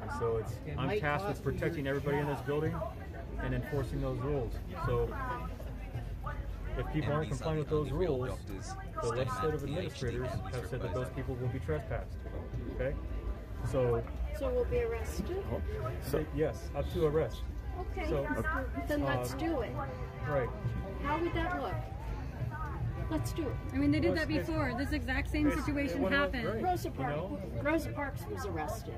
And so I'm tasked with protecting everybody in this building and enforcing those rules. So if people aren't complying with those rules, the legislative administrators have said that those people will be trespassed, okay? So we'll be arrested? yes, up to arrest. Okay, So, then let's do it. Right. How would that look? Let's do it. I mean, they did that before. This exact same situation happened. Rosa Parks was arrested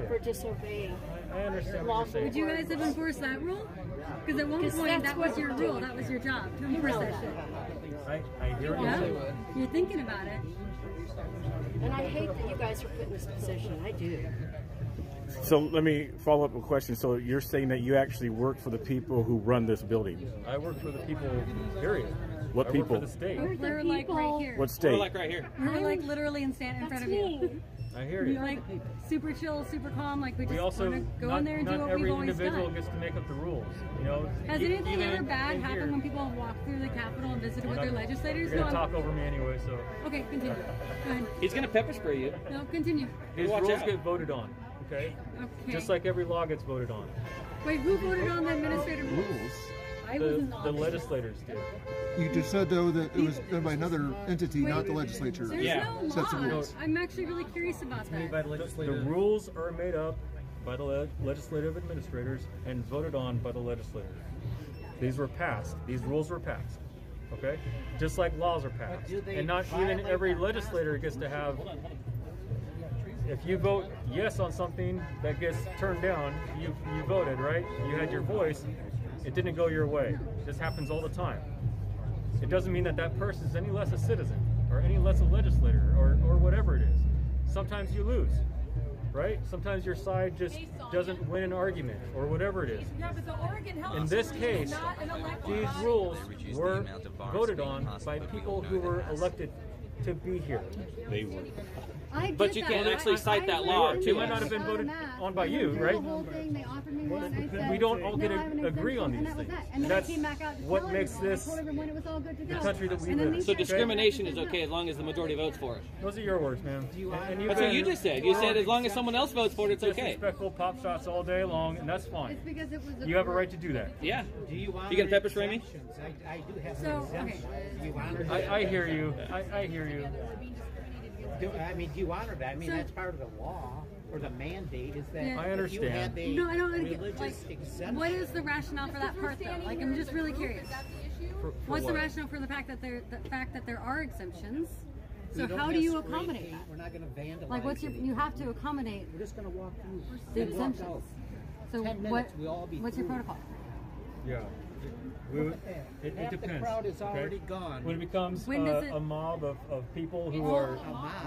for disobeying. I understand. Would you guys have enforced that rule? Because at one point, that was your rule. That was your job to enforce that shit. I hear what you're saying. You're thinking about it. And I hate that you guys are put in this position. I do. So let me follow up with a question. So you're saying that you actually work for the people who run this building? I work for the people, period. What people? I work for the state. We're like right here. What state? We're like right here. We're like literally in front of you. I hear you. We're like super chill, super calm. Like we just also want to go in there and do what we've every always individual done. gets to make up the rules. You know. Has anything ever bad happened when people have walked through the Capitol and visited with their legislators? You're gonna talk over me anyway, so. Okay, continue. Go ahead. He's gonna pepper spray you. No, continue. These rules get voted on. Okay? Just like every law gets voted on. Wait, who voted on the administrative rules? The legislators did. You just said, though, that it was done by another entity, not the legislature. There's no Sets of law. rules. I'm actually really curious about that. The rules are made up by the legislative administrators and voted on by the legislators. These were passed. These rules were passed. Okay? Just like laws are passed. And not even every legislator gets to have. If you vote yes on something that gets turned down, you voted, right? You had your voice. It didn't go your way. This happens all the time. It doesn't mean that that person is any less a citizen or any less a legislator or whatever it is. Sometimes you lose, right? Sometimes your side just doesn't win an argument or whatever it is. In this case, these rules were voted on by people who were elected to be here. They were. But you can't actually cite that law. It might not have been voted on by you, right? We don't all get to agree on these things. That's what makes this the country that we live in. So discrimination is okay as long as the majority votes for it. Those are your words, man. That's what you just said. You said as long as someone else votes for it, it's okay. Disrespectful pop shots all day long, and that's fine. You have a right to do that. Yeah. You gonna pepper spray me? I do have so, okay. I hear you. I hear you. I mean, do you honor that? I mean, that's part of the law or the mandate. Is that I understand. You had the no, I don't religious like, exemption. what is the rationale for that part, though? Like, I'm just really curious. What's the rationale for the fact that there are exemptions? So how do you accommodate that? We're not going to vandalize. Like, you have to accommodate? We're just going to walk through the exemptions. So what's your protocol? Yeah. It depends. The crowd is already gone. When it becomes a mob of people who are...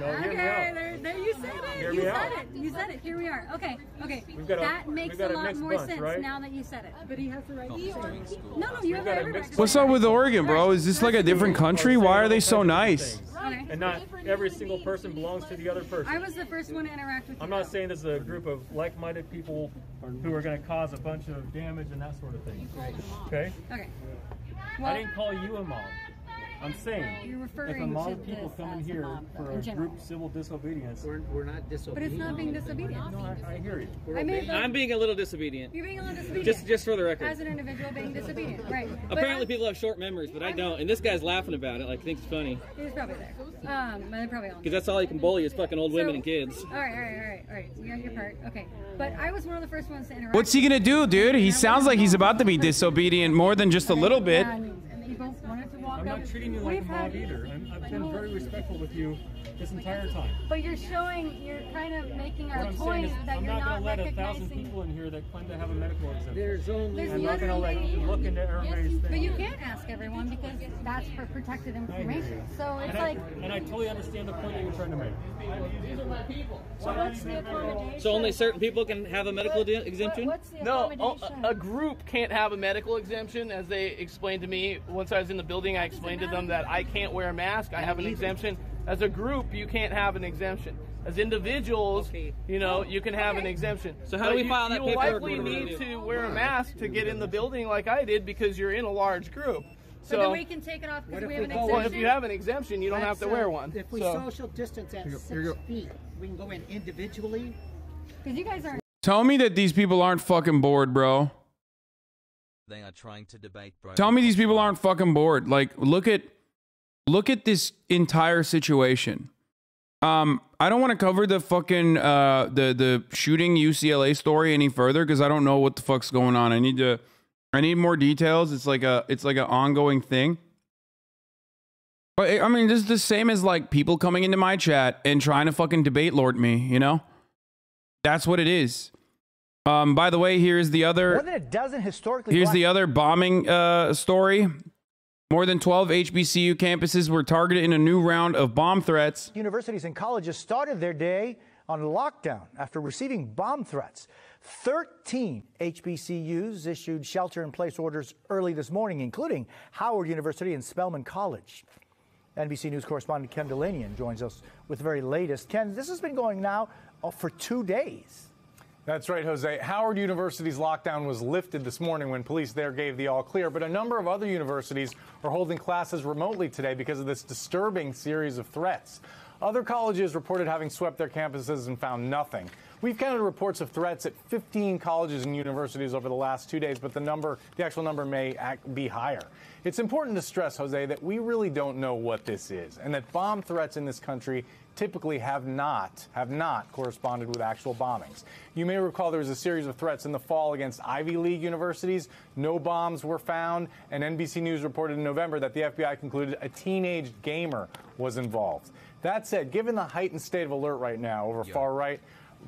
No, okay, there you said it. You said it. Here we are. Okay. That makes a lot more sense now that you said it. But he has the right to say it. No, you have every right. What's up with Oregon, bro? Is this like a different country? Why are they so nice? Okay. And not every single person belongs to the other person. I was the first one to interact with you. I'm not saying this is a group of like-minded people who are going to cause a bunch of damage and that sort of thing. Okay? Okay. Well, I didn't call you a mob. I'm saying if a mob of people come in here for a group civil disobedience, we're not disobedient. But it's not being disobedient. No, I hear you. I'm being a little disobedient. You're being a little disobedient. Just for the record. As an individual being disobedient, right? Apparently people have short memories, but I don't. And this guy's laughing about it, like thinks it's funny. He's probably there. They're probably on. Because that's all he can bully is fucking old women and kids. All right. You got your part. Okay. But I was one of the first ones to interact. What's he gonna do, dude? He sounds like he's about to be disobedient more than just a little bit. I'm not treating you like a mob either. I've been very respectful with you this entire time. But you're kind of making our point that I'm you're not not going to let 1,000 people in here that claim to have a medical exemption. I'm not going to look into everybody's thing. But you can't ask everyone because that's for protected information. So it's And I totally understand the point that you're trying to make. These are my people. So what's the accommodation? So only certain people can have a medical exemption? What's the no, a group can't have a medical exemption. As they explained to me, once I was in the building, I explained to them that I can't wear a mask. I have an exemption. As a group, you can't have an exemption. As individuals, you can have an exemption. So how do we file that paperwork? You likely need to wear a mask to get in the building like I did because you're in a large group. So then we can take it off because we have an exemption? Well, if you have an exemption, you don't have to wear one. If we social distance at 6 feet, we can go in individually. Because you guys aren't. Tell me that these people aren't fucking bored, bro. They are trying to debate, bro. Tell me these people aren't fucking bored. Like, look at this entire situation. I don't want to cover the fucking the shooting UCLA story any further because I don't know what the fuck's going on. I need more details. It's like an ongoing thing. But I mean, this is the same as like people coming into my chat and trying to fucking debate lord me, you know? That's what it is. By the way, here's the other. More than a dozen historically. Here's the other bombing story. More than 12 HBCU campuses were targeted in a new round of bomb threats. Universities and colleges started their day on lockdown after receiving bomb threats. 13 HBCUs issued shelter-in-place orders early this morning, including Howard University and Spelman College. NBC News correspondent Ken Delanian joins us with the very latest. Ken, this has been going now for 2 days. That's right, Jose. Howard University's lockdown was lifted this morning when police there gave the all clear, but a number of other universities are holding classes remotely today because of this disturbing series of threats. Other colleges reported having swept their campuses and found nothing. We've counted reports of threats at 15 colleges and universities over the last 2 days, but the actual number may be higher. It's important to stress, Jose, that we really don't know what this is, and that bomb threats in this country typically have not corresponded with actual bombings. You may recall there was a series of threats in the fall against Ivy League universities. No bombs were found, and NBC News reported in November that the FBI concluded a teenage gamer was involved. That said, given the heightened state of alert right now over far-right,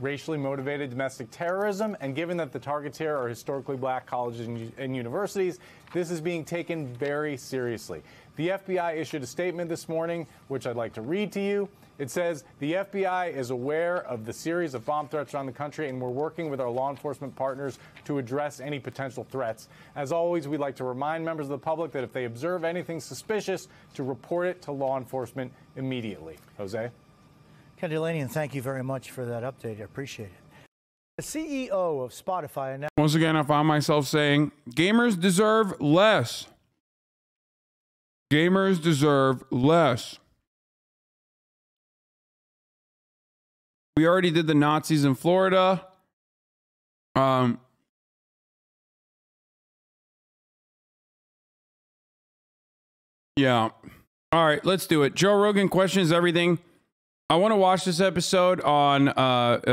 racially motivated domestic terrorism, and given that the targets here are historically black colleges and universities, this is being taken very seriously. The FBI issued a statement this morning, which I'd like to read to you. It says, the FBI is aware of the series of bomb threats around the country, and we're working with our law enforcement partners to address any potential threats. As always, we'd like to remind members of the public that if they observe anything suspicious, to report it to law enforcement immediately. Jose? Ken Delanian, thank you very much for that update. I appreciate it. The CEO of Spotify announced. Once again, I found myself saying, gamers deserve less. Gamers deserve less. We already did the Nazis in Florida. Yeah. All right, let's do it. Joe Rogan questions everything. I want to watch this episode on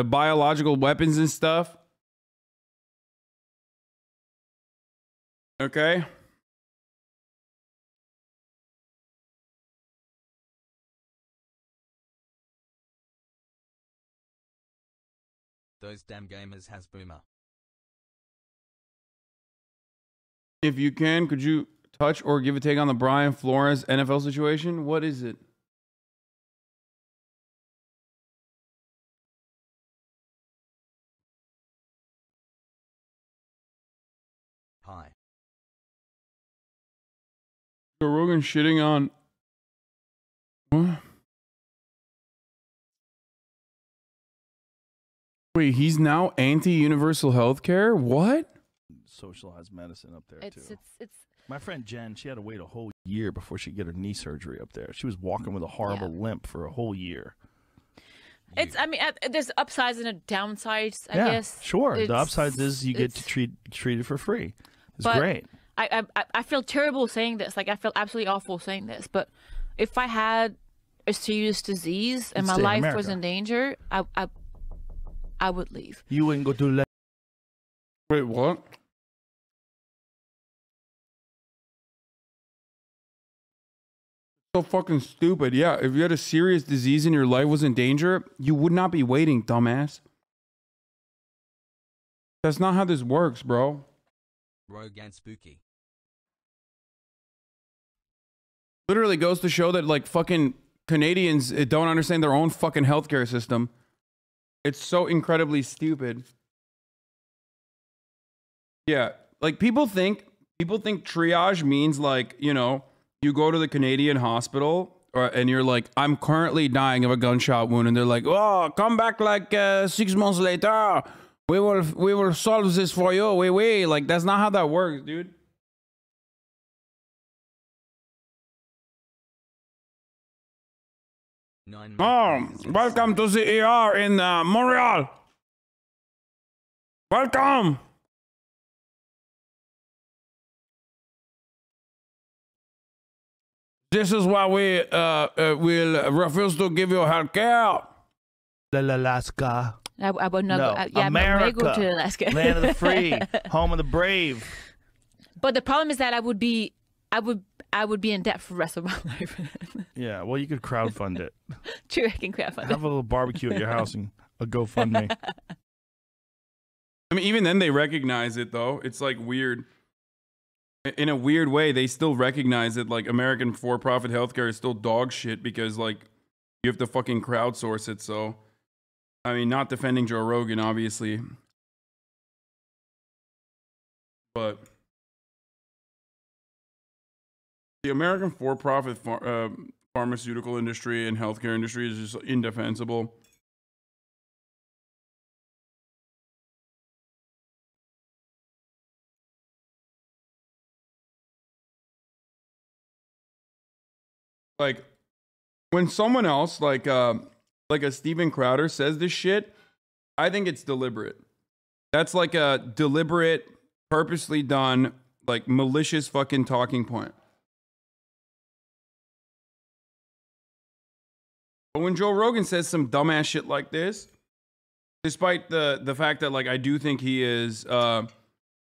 biological weapons and stuff. Okay. Those damn gamers has boomer. If you can, could you touch or give a take on the Brian Flores NFL situation? What is it? Hi. Joe Rogan shitting on. What? Wait, he's now anti-universal health care? What? Socialized medicine up there, It's My friend Jen, she had to wait a whole year before she could get her knee surgery up there. She was walking with a horrible limp for a whole year. I mean, there's upsides and downsides, I guess. Sure. The upsides is you get to treated for free. It's great. I feel terrible saying this. Like, I feel absolutely awful saying this. But if I had a serious disease and my life was in danger, I would leave. You wouldn't go to. Wait, what? So fucking stupid. Yeah, if you had a serious disease and your life was in danger, you would not be waiting, dumbass. That's not how this works, bro. Rogue and spooky. Literally goes to show that, like, fucking Canadians don't understand their own fucking healthcare system. It's so incredibly stupid. Yeah, like people think triage means, like, you know, you go to the Canadian hospital and you're like, I'm currently dying of a gunshot wound, and they're like, oh, come back like 6 months later. We will solve this for you. Wait. Like, that's not how that works, dude. Welcome to the ER in Montreal. Welcome. This is why we will refuse to give you health care. Alaska. I would not go. Yeah, America. But I go to Alaska. Land of the free, home of the brave. But the problem is that I would I would be in debt for the rest of my life. Yeah, well, you could crowdfund it. True, I can crowdfund it. Have a little barbecue at your house and a GoFundMe. I mean, even then they recognize it, though. It's like weird. In a weird way, they still recognize that, like, American for-profit healthcare is still dog shit because, like, you have to fucking crowdsource it. So, I mean, not defending Joe Rogan, obviously. But the American for-profit pharmaceutical industry and healthcare industry is just indefensible. Like, when someone else, like a Steven Crowder says this shit, I think it's deliberate. That's like a deliberate, purposely done, like, malicious fucking talking point. But when Joe Rogan says some dumbass shit like this, despite the fact that, like, I do think he is an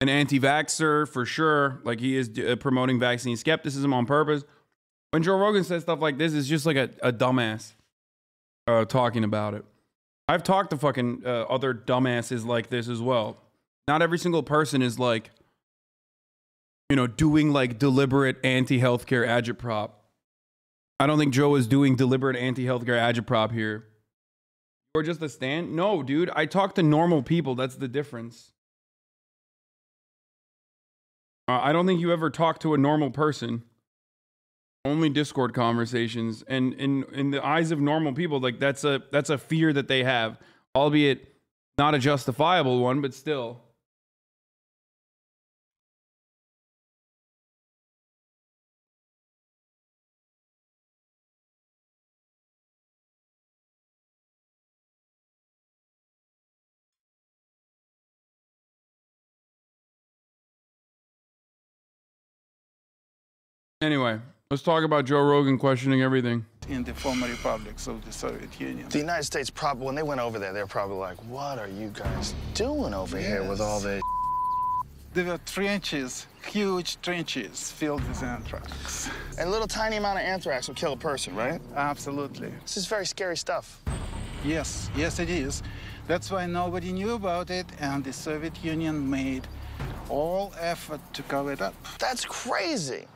anti-vaxxer for sure, like, he is promoting vaccine skepticism on purpose. When Joe Rogan says stuff like this, it's just like a dumbass talking about it. I've talked to fucking other dumbasses like this as well. Not every single person is like, you know, doing like deliberate anti-healthcare agitprop. I don't think Joe is doing deliberate anti-healthcare agitprop here. Or just a stand? No, dude. I talk to normal people. That's the difference. I don't think you ever talk to a normal person. Only Discord conversations, and in the eyes of normal people, like that's a fear that they have, albeit not a justifiable one, but still. Anyway. Let's talk about Joe Rogan questioning everything. In the former republics of the Soviet Union. The United States probably, when they went over there, they were probably like, what are you guys doing over here with all this? There were trenches, huge trenches filled with anthrax. And a little tiny amount of anthrax will kill a person, right? Absolutely. This is very scary stuff. Yes, yes it is. That's why nobody knew about it, and the Soviet Union made all effort to cover it up. That's crazy.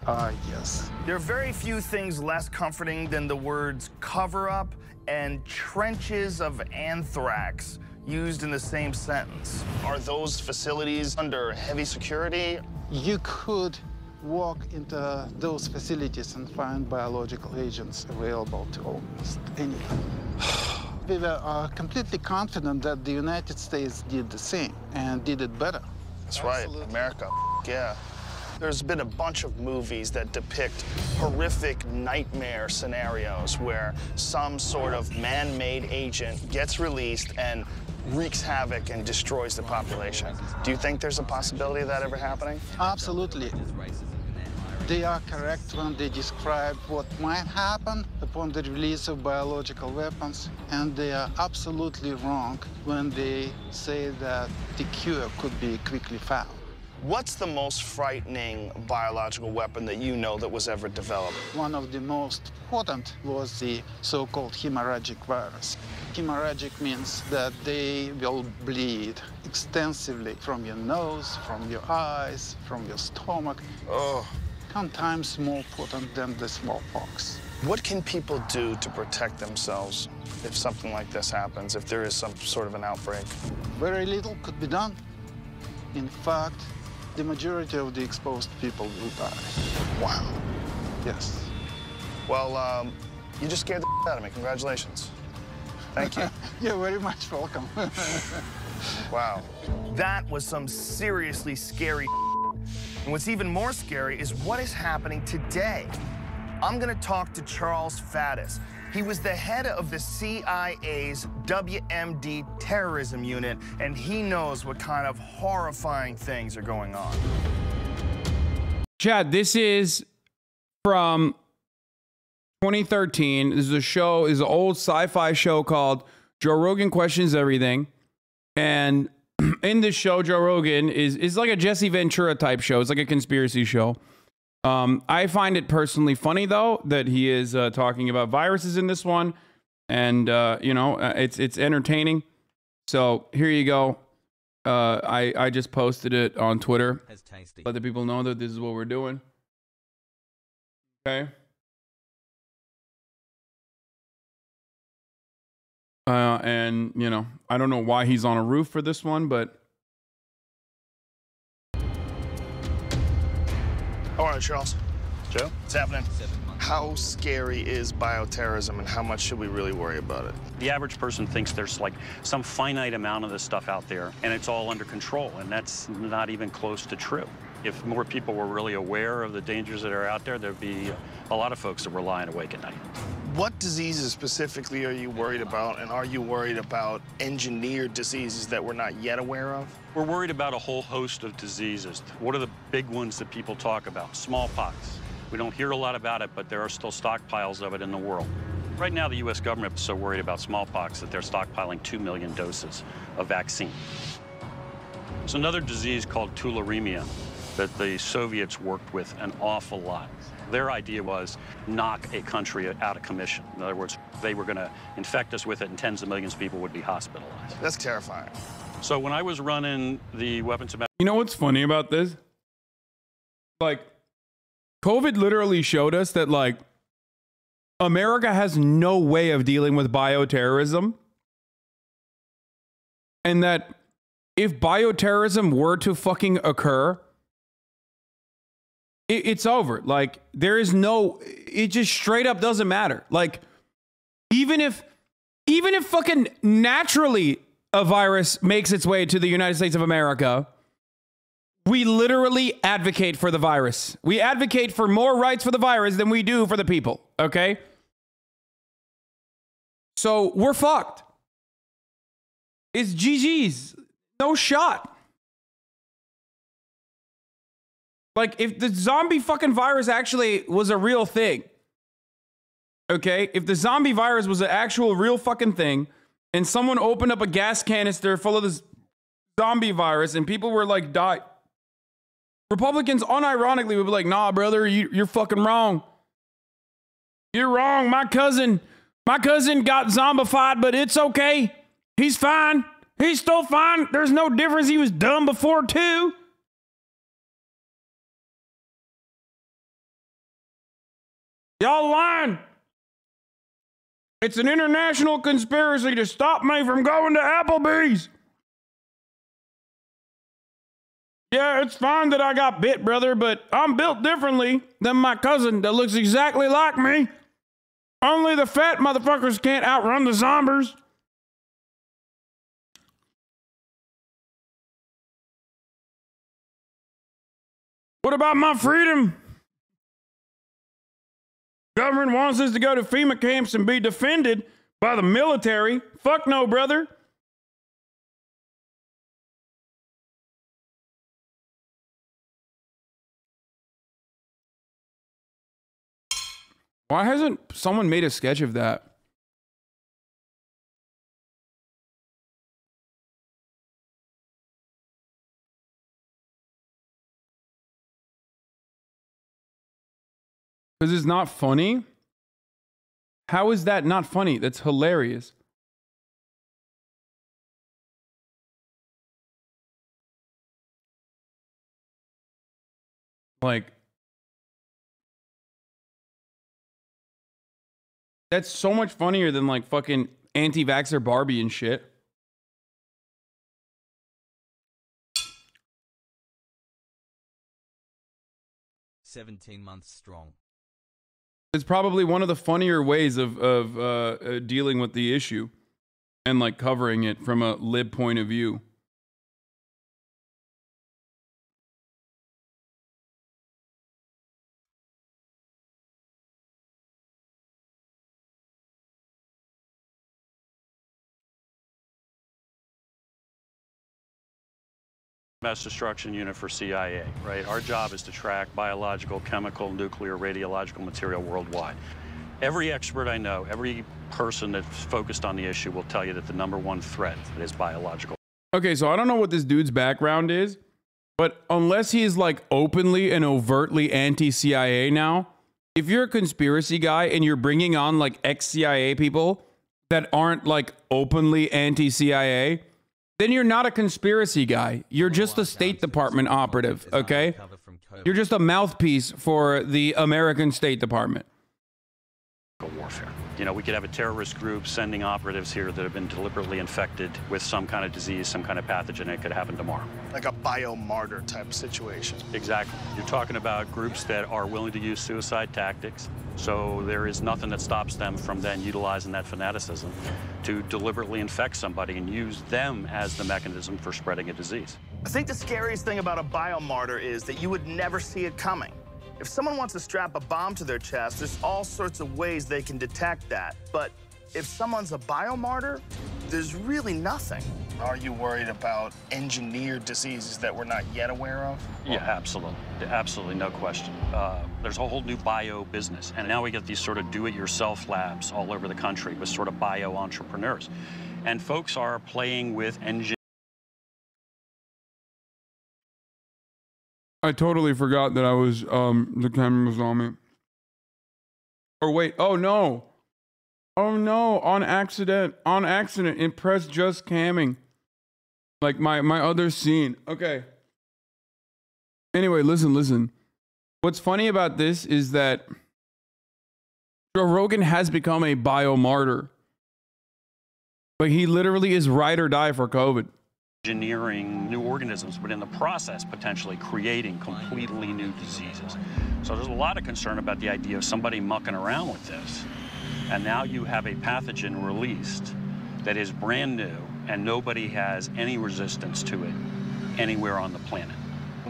Yes. There are very few things less comforting than the words cover up and trenches of anthrax used in the same sentence. Are those facilities under heavy security? You could walk into those facilities and find biological agents available to almost anyone. We were completely confident that the United States did the same and did it better. That's right, America, yeah. There's been a bunch of movies that depict horrific nightmare scenarios where some sort of man-made agent gets released and wreaks havoc and destroys the population. Do you think there's a possibility of that ever happening? Absolutely. They are correct when they describe what might happen upon the release of biological weapons, and they are absolutely wrong when they say that the cure could be quickly found. What's the most frightening biological weapon that you know that was ever developed? One of the most potent was the so-called hemorrhagic virus. Hemorrhagic means that they will bleed extensively from your nose, from your eyes, from your stomach. Oh. Sometimes more potent than the smallpox. What can people do to protect themselves if something like this happens, if there is some sort of an outbreak? Very little could be done. In fact, the majority of the exposed people will die. Wow. Yes. Well, you just scared the out of me. Congratulations. Thank you. You're very much welcome. Wow. That was some seriously scary. And what's even more scary is what is happening today. I'm gonna talk to Charles Faddis. He was the head of the CIA's WMD terrorism unit, and he knows what kind of horrifying things are going on. Chad, this is from 2013. This is a show, is an old sci-fi show called Joe Rogan Questions Everything. And in this show, Joe Rogan is like a Jesse Ventura type show. It's like a conspiracy show. I find it personally funny, though, that he is talking about viruses in this one. And, you know, it's entertaining. So here you go. I just posted it on Twitter. Let the people know that this is what we're doing. Okay. And, you know, I don't know why he's on a roof for this one, but... All right, Charles. Joe? What's happening? How scary is bioterrorism, and how much should we really worry about it? The average person thinks there's like some finite amount of this stuff out there, and it's all under control, and that's not even close to true. If more people were really aware of the dangers that are out there, there'd be a lot of folks that were lying awake at night. What diseases specifically are you worried about, and are you worried about engineered diseases that we're not yet aware of? We're worried about a whole host of diseases. What are the big ones that people talk about? Smallpox. We don't hear a lot about it, but there are still stockpiles of it in the world. Right now, the U.S. government is so worried about smallpox that they're stockpiling 2 million doses of vaccine. There's another disease called tularemia that the Soviets worked with an awful lot. Their idea was knock a country out of commission. In other words, they were going to infect us with it and tens of millions of people would be hospitalized. That's terrifying. So when I was running the weapons of mass... You know what's funny about this? Like, COVID literally showed us that, like, America has no way of dealing with bioterrorism. And that if bioterrorism were to fucking occur, it's over. Like, there is no, it just straight up doesn't matter. Like, even if fucking naturally a virus makes its way to the United States of America, we literally advocate for the virus. We advocate for more rights for the virus than we do for the people, okay? So we're fucked. It's GG's. No shot. Like, if the zombie fucking virus actually was a real thing, okay? If the zombie virus was an actual real fucking thing, and someone opened up a gas canister full of this zombie virus, and people were like, die. Republicans unironically would be like, nah, brother, you're fucking wrong. You're wrong. My cousin got zombified, but it's okay. He's fine. He's still fine. There's no difference. He was dumb before, too. Y'all lying. It's an international conspiracy to stop me from going to Applebee's. Yeah, it's fine that I got bit, brother, but I'm built differently than my cousin that looks exactly like me. Only the fat motherfuckers can't outrun the zombies. What about my freedom? Government wants us to go to FEMA camps and be defended by the military. Fuck no, brother. Why hasn't someone made a sketch of that? Because it's not funny? How is that not funny? That's hilarious. Like, that's so much funnier than like fucking anti-vaxxer Barbie and shit. "17 months strong." It's probably one of the funnier ways of dealing with the issue and like covering it from a lib point of view. Mass destruction unit for CIA, right? Our job is to track biological, chemical, nuclear, radiological material worldwide. Every expert I know, every person that's focused on the issue will tell you that the #1 threat is biological. Okay, so I don't know what this dude's background is, But unless he is like openly and overtly anti-CIA now, if you're a conspiracy guy and you're bringing on like ex-CIA people that aren't like openly anti-CIA, then you're not a conspiracy guy. You're just a State Department operative, okay? You're just a mouthpiece for the American State Department. Warfare. You know, we could have a terrorist group sending operatives here that have been deliberately infected with some kind of disease, some kind of pathogen. It could happen tomorrow. Like a biomartyr type situation. Exactly. You're talking about groups that are willing to use suicide tactics. So there is nothing that stops them from then utilizing that fanaticism to deliberately infect somebody and use them as the mechanism for spreading a disease. I think the scariest thing about a biomartyr is that you would never see it coming. If someone wants to strap a bomb to their chest, there's all sorts of ways they can detect that. But if someone's a biomartyr, there's really nothing. Are you worried about engineered diseases that we're not yet aware of? Yeah, absolutely. Absolutely, no question. There's a whole new bio business. And now we get these sort of do-it-yourself labs all over the country with sort of bio entrepreneurs. And folks are playing with engineering. I totally forgot that I was, the camera was on me. Or wait, oh no. Oh no, on accident, it pressed just camming. Like my other scene. Okay. Anyway, listen. What's funny about this is that Joe Rogan has become a biomartyr. Like he literally is ride or die for COVID. Engineering new organisms, but in the process, potentially creating completely new diseases. So there's a lot of concern about the idea of somebody mucking around with this. And now you have a pathogen released that is brand new and nobody has any resistance to it anywhere on the planet.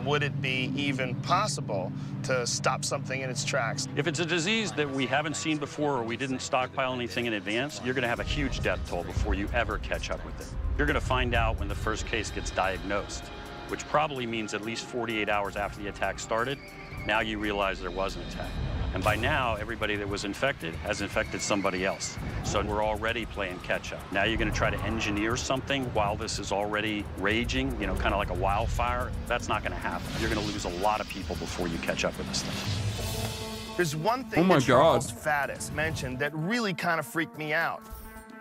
Would it be even possible to stop something in its tracks? If it's a disease that we haven't seen before or we didn't stockpile anything in advance, you're going to have a huge death toll before you ever catch up with it. You're going to find out when the first case gets diagnosed, which probably means at least 48 hours after the attack started. Now you realize there was an attack. And by now, everybody that was infected has infected somebody else. So we're already playing catch up. Now you're going to try to engineer something while this is already raging, you know, kind of like a wildfire. That's not going to happen. You're going to lose a lot of people before you catch up with this thing. There's one thing that Charles Faddis mentioned that really kind of freaked me out.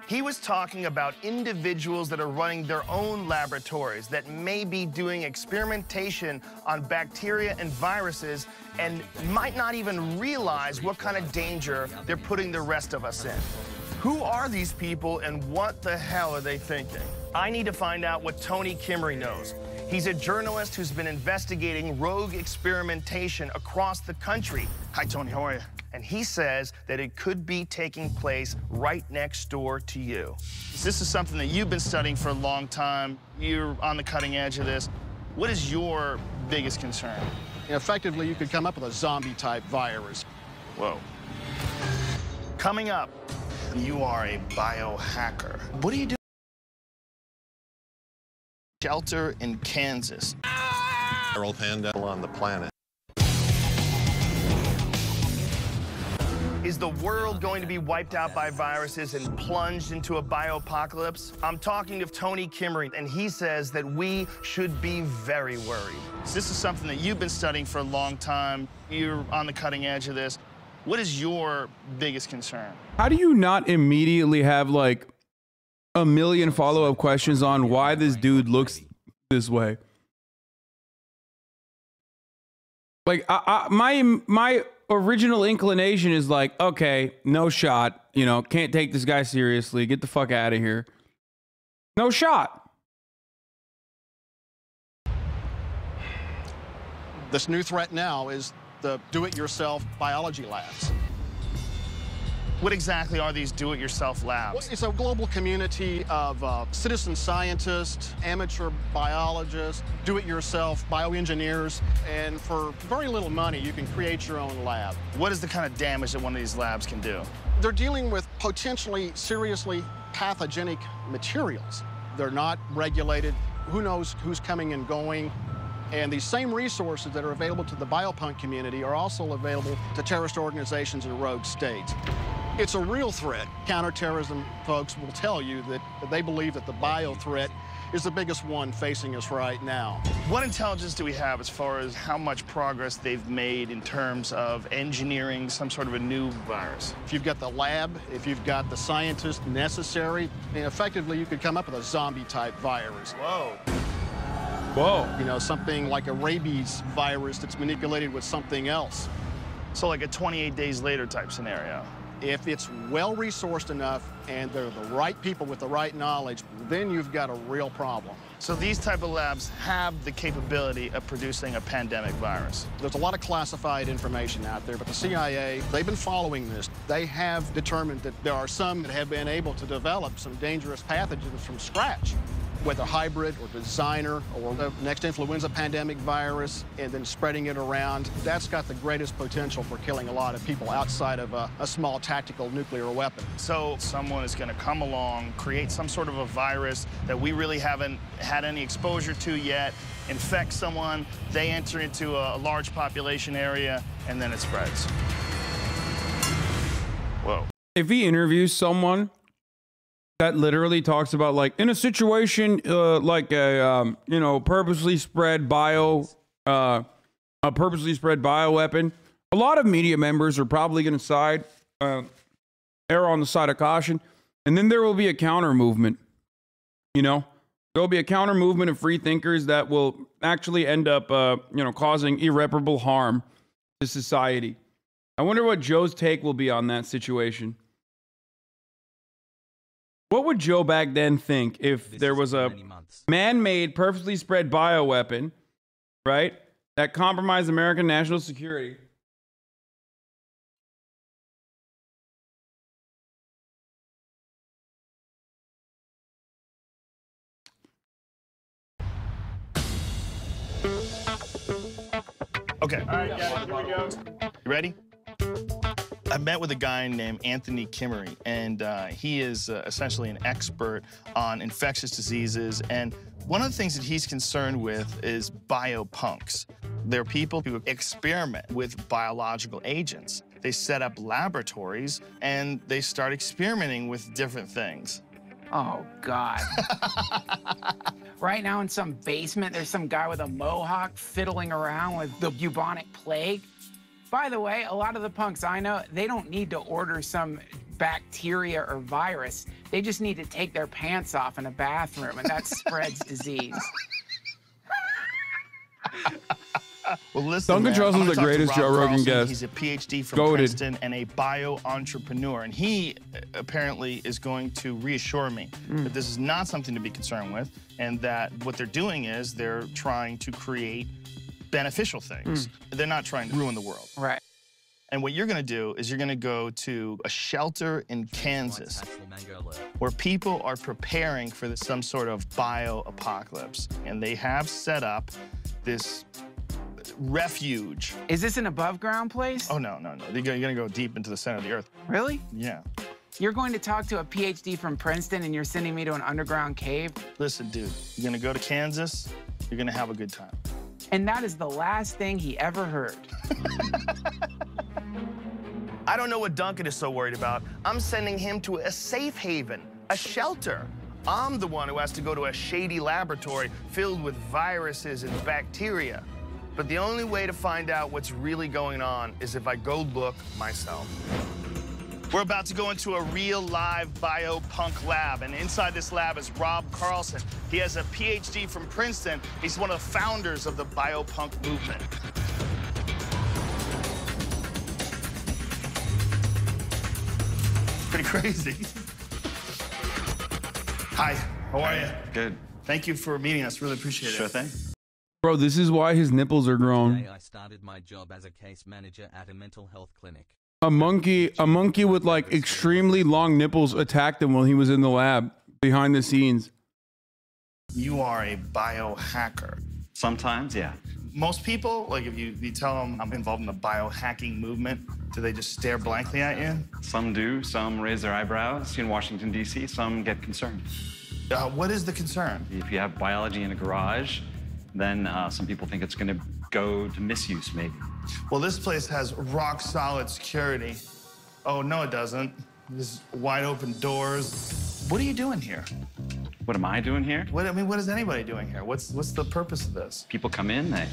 He was talking about individuals that are running their own laboratories that may be doing experimentation on bacteria and viruses and might not even realize what kind of danger they're putting the rest of us in. Who are these people and what the hell are they thinking? I need to find out what Tony Kimmery knows. He's a journalist who's been investigating rogue experimentation across the country. Hi, Tony, how are you? And he says that it could be taking place right next door to you. This is something that you've been studying for a long time. You're on the cutting edge of this. What is your biggest concern? Effectively, you could come up with a zombie-type virus. Whoa. Coming up, you are a biohacker. What do you do? Shelter in Kansas. Viral pandemic on the planet. Is the world going to be wiped out by viruses and plunged into a bioapocalypse? I'm talking to Tony Kimmery, and he says that we should be very worried. This is something that you've been studying for a long time. You're on the cutting edge of this. What is your biggest concern? How do you not immediately have like a million follow-up questions on why this dude looks this way? Like my original inclination is like, okay, no shot, you know, can't take this guy seriously, get the fuck out of here. No shot. This new threat now is the do-it-yourself biology labs. What exactly are these do-it-yourself labs? It's a global community of citizen scientists, amateur biologists, do-it-yourself bioengineers, and for very little money, you can create your own lab. What is the kind of damage that one of these labs can do? They're dealing with potentially seriously pathogenic materials. They're not regulated. Who knows who's coming and going? And these same resources that are available to the biopunk community are also available to terrorist organizations in rogue states. It's a real threat. Counterterrorism folks will tell you that they believe that the bio threat is the biggest one facing us right now. What intelligence do we have as far as how much progress they've made in terms of engineering some sort of a new virus? If you've got the lab, if you've got the scientists necessary, effectively you could come up with a zombie-type virus. Whoa. Whoa. You know, something like a rabies virus that's manipulated with something else. So like a 28 days later type scenario. If it's well-resourced enough and they're the right people with the right knowledge, then you've got a real problem. So these type of labs have the capability of producing a pandemic virus. There's a lot of classified information out there, but the CIA, they've been following this. They have determined that there are some that have been able to develop some dangerous pathogens from scratch, whether hybrid or designer or the next influenza pandemic virus, and then spreading it around. That's got the greatest potential for killing a lot of people outside of a small tactical nuclear weapon. So someone is going to come along, create some sort of a virus that we really haven't had any exposure to yet, infect someone, they enter into a large population area, and then it spreads. Whoa. If he interviews someone that literally talks about, like, in a situation like a you know, purposely spread bioweapon, a lot of media members are probably going to err on the side of caution, and then there will be a counter movement. You know, there will be a counter movement of free thinkers that will actually end up you know, causing irreparable harm to society. I wonder what Joe's take will be on that situation. What would Joe back then think if there was a man-made, purposely spread bioweapon, right, that compromised American national security? Okay. All right, guys, here we go. You ready? I met with a guy named Anthony Kimmery, and he is essentially an expert on infectious diseases. And one of the things that he's concerned with is biopunks. They're people who experiment with biological agents. They set up laboratories, and they start experimenting with different things. Oh, God. Right now in some basement, there's some guy with a mohawk fiddling around with the bubonic plague. By the way, a lot of the punks I know, they don't need to order some bacteria or virus. They just need to take their pants off in a bathroom, and that spreads disease. Well, listen, Duncan Trussell's the greatest Joe Rogan guest. He's a PhD from Princeton and a bio-entrepreneur, and he apparently is going to reassure me that this is not something to be concerned with, and that what they're doing is they're trying to create beneficial things. They're not trying to ruin the world. Right. And what you're going to do is you're going to go to a shelter in Kansas where people are preparing for some sort of bio-apocalypse, and they have set up this refuge. Is this an above-ground place? Oh, no, no, no. You're going to go deep into the center of the earth. Really? Yeah. You're going to talk to a PhD from Princeton, and you're sending me to an underground cave? Listen, dude, you're going to go to Kansas. You're going to have a good time. And that is the last thing he ever heard. I don't know what Duncan is so worried about. I'm sending him to a safe haven, a shelter. I'm the one who has to go to a shady laboratory filled with viruses and bacteria. But the only way to find out what's really going on is if I go look myself. We're about to go into a real live biopunk lab, and inside this lab is Rob Carlson. He has a PhD from Princeton. He's one of the founders of the biopunk movement. Pretty crazy. Hi, how are you? Good. Thank you for meeting us. Really appreciate it. Sure thing. Bro, this is why his nipples are grown. Today I started my job as a case manager at a mental health clinic. A monkey with like extremely long nipples attacked him while he was in the lab behind the scenes. You are a biohacker. Sometimes, yeah. Most people, like if you tell them I'm involved in the biohacking movement, do they just stare blankly at you? Some do. Some raise their eyebrows in Washington, D.C. Some get concerned. What is the concern? If you have biology in a garage, then some people think it's going to go to misuse, maybe. Well, this place has rock-solid security. Oh, no, it doesn't. There's wide open doors. What are you doing here? What am I doing here? What is anybody doing here? What's the purpose of this? People come in, they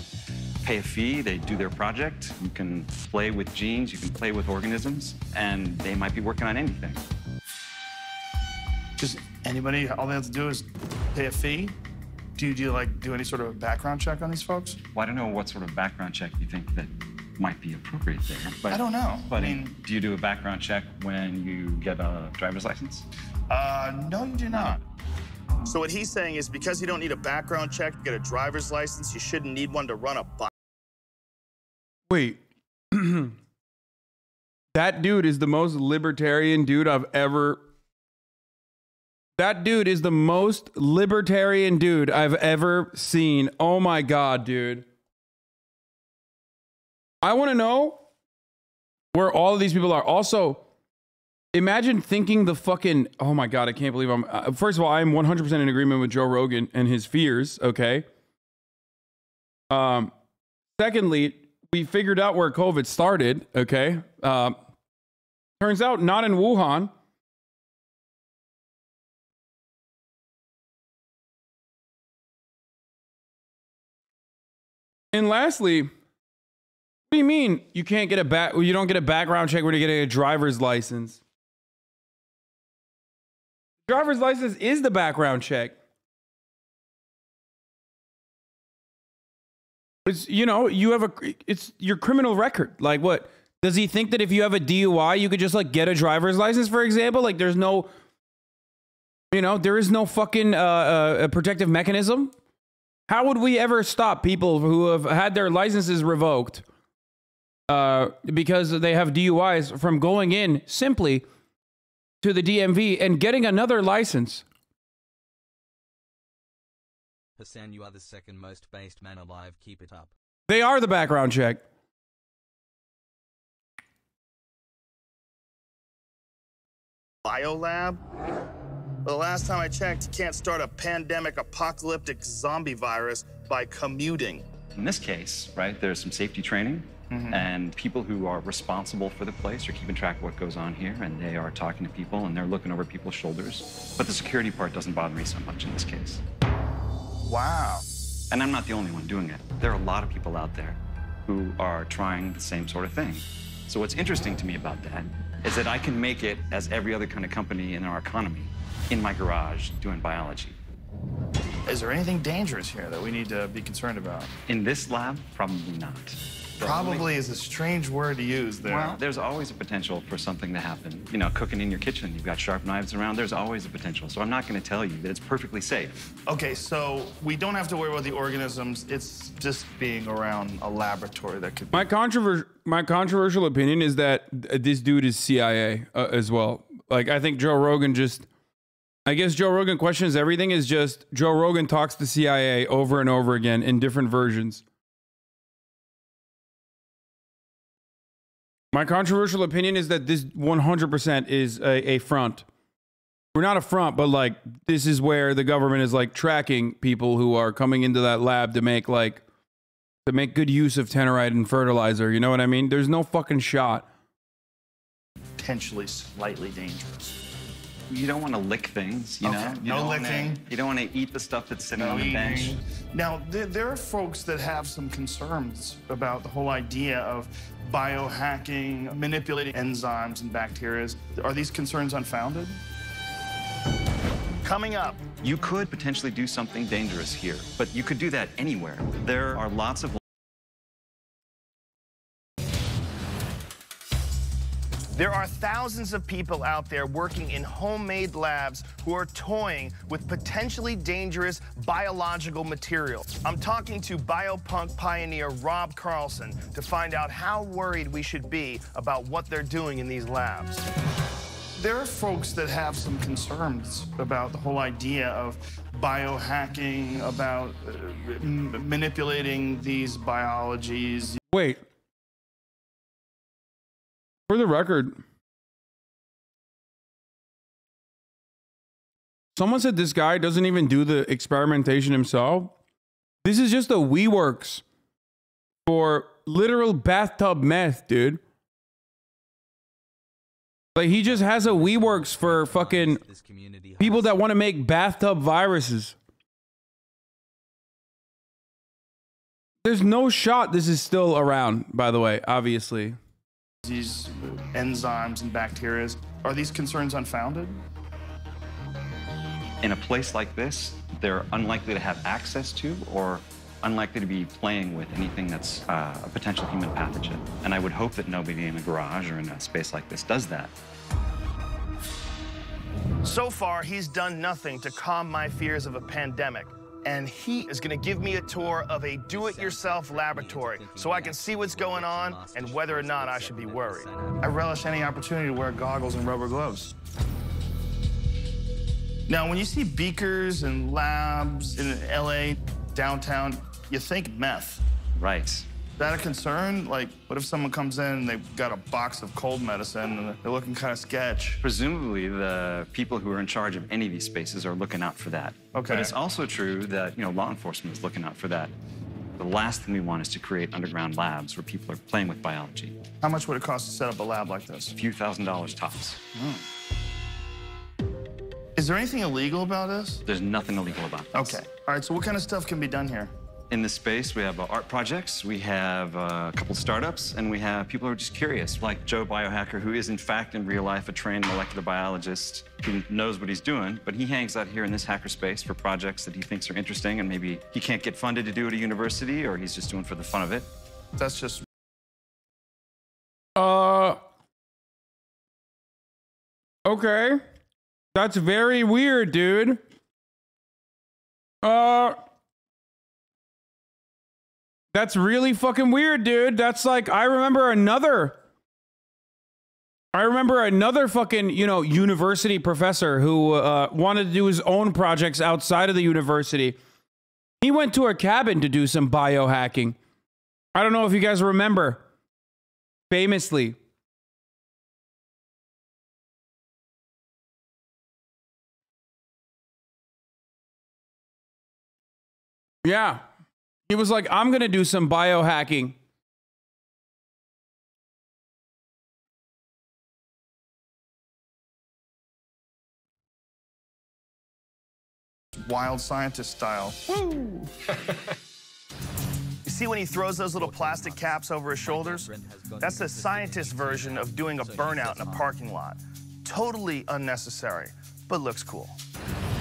pay a fee, they do their project. You can play with genes, you can play with organisms, and they might be working on anything. Just anybody, all they have to do is pay a fee? Do you like do any sort of background check on these folks? Well, I don't know what sort of background check you think that might be appropriate there. But, I don't know. But do you do a background check when you get a driver's license? No, you do not. So what he's saying is because you don't need a background check to get a driver's license, you shouldn't need one to run a bike. Wait. That dude is the most libertarian dude I've ever... That dude is the most libertarian dude I've ever seen. Oh my God, dude. I want to know where all of these people are. Also, imagine thinking the fucking... Oh my God, I can't believe I'm... first of all, I'm 100% in agreement with Joe Rogan and his fears, okay? Secondly, we figured out where COVID started, okay? Turns out not in Wuhan. And lastly, what do you mean you can't get you don't get a background check when you're getting a driver's license? Driver's license is the background check. It's, you know, it's your criminal record. Like what? Does he think that if you have a DUI, you could just like get a driver's license, for example? Like there's no, you know, there is no fucking a protective mechanism. How would we ever stop people who have had their licenses revoked because they have DUIs from going in simply to the DMV and getting another license? Hassan, you are the second most based man alive. Keep it up. They are the background check. Biolab? The last time I checked, you can't start a pandemic apocalyptic zombie virus by commuting. In this case, right, there's some safety training, and people who are responsible for the place are keeping track of what goes on here, and they are talking to people, and they're looking over people's shoulders. But the security part doesn't bother me so much in this case. Wow. And I'm not the only one doing it. There are a lot of people out there who are trying the same sort of thing. So what's interesting to me about that is that I can make it as every other kind of company in our economy in my garage doing biology. Is there anything dangerous here that we need to be concerned about? In this lab, probably not. Probably is a strange word to use there. Well, there's always a potential for something to happen. You know, cooking in your kitchen, you've got sharp knives around, there's always a potential. So I'm not going to tell you that it's perfectly safe. Okay, so we don't have to worry about the organisms. It's just being around a laboratory that could be... My controversial opinion is that this dude is CIA as well. Like, I think Joe Rogan just... I guess Joe Rogan questions everything is just Joe Rogan talks to CIA over and over again in different versions. My controversial opinion is that this 100% is a front. We're not a front, but like this is where the government is like tracking people who are coming into that lab to make good use of Tenorite and fertilizer. You know what I mean? There's no fucking shot. Potentially slightly dangerous. You don't want to lick things, you know? No licking. You don't want to eat the stuff that's sitting on the bench. Now, there are folks that have some concerns about the whole idea of biohacking, manipulating enzymes and bacteria. Are these concerns unfounded? Coming up. You could potentially do something dangerous here, but you could do that anywhere. There are lots of... There are thousands of people out there working in homemade labs who are toying with potentially dangerous biological materials. I'm talking to biopunk pioneer Rob Carlson to find out how worried we should be about what they're doing in these labs. There are folks that have some concerns about the whole idea of biohacking, about manipulating these biologies. Wait. For the record, someone said this guy doesn't even do the experimentation himself. This is just a WeWorks for literal bathtub meth, dude. Like, he just has a WeWorks for fucking people that want to make bathtub viruses. There's no shot this is still around, by the way, obviously. These enzymes and bacteria, are these concerns unfounded? In a place like this, they're unlikely to have access to or unlikely to be playing with anything that's a potential human pathogen. And I would hope that nobody in a garage or in a space like this does that. So far, he's done nothing to calm my fears of a pandemic. And he is gonna give me a tour of a do-it-yourself laboratory so I can see what's going on and whether or not I should be worried. I relish any opportunity to wear goggles and rubber gloves. Now, when you see beakers and labs in LA, downtown, you think meth. Right. Is that a concern? Like, what if someone comes in and they've got a box of cold medicine and they're looking kind of sketch? Presumably, the people who are in charge of any of these spaces are looking out for that. Okay. But it's also true that, you know, law enforcement is looking out for that. The last thing we want is to create underground labs where people are playing with biology. How much would it cost to set up a lab like this? A few $1,000s tops. Is there anything illegal about this? There's nothing illegal about this. Okay. All right, so what kind of stuff can be done here? In this space, we have art projects, we have a couple startups, and we have people who are just curious, like Joe Biohacker, who is in fact in real life a trained molecular biologist who knows what he's doing, but he hangs out here in this hacker space for projects that he thinks are interesting, and maybe he can't get funded to do at a university, or he's just doing for the fun of it. That's just... Okay. That's very weird, dude. That's really fucking weird, dude. That's like, I remember another fucking, you know, university professor who wanted to do his own projects outside of the university. He went to a cabin to do some biohacking. I don't know if you guys remember. Famously. Yeah. He was like, I'm going to do some biohacking. Wild scientist style. Woo! You see when he throws those little plastic caps over his shoulders? That's the scientist version of doing a burnout in a parking lot. Totally unnecessary, but looks cool.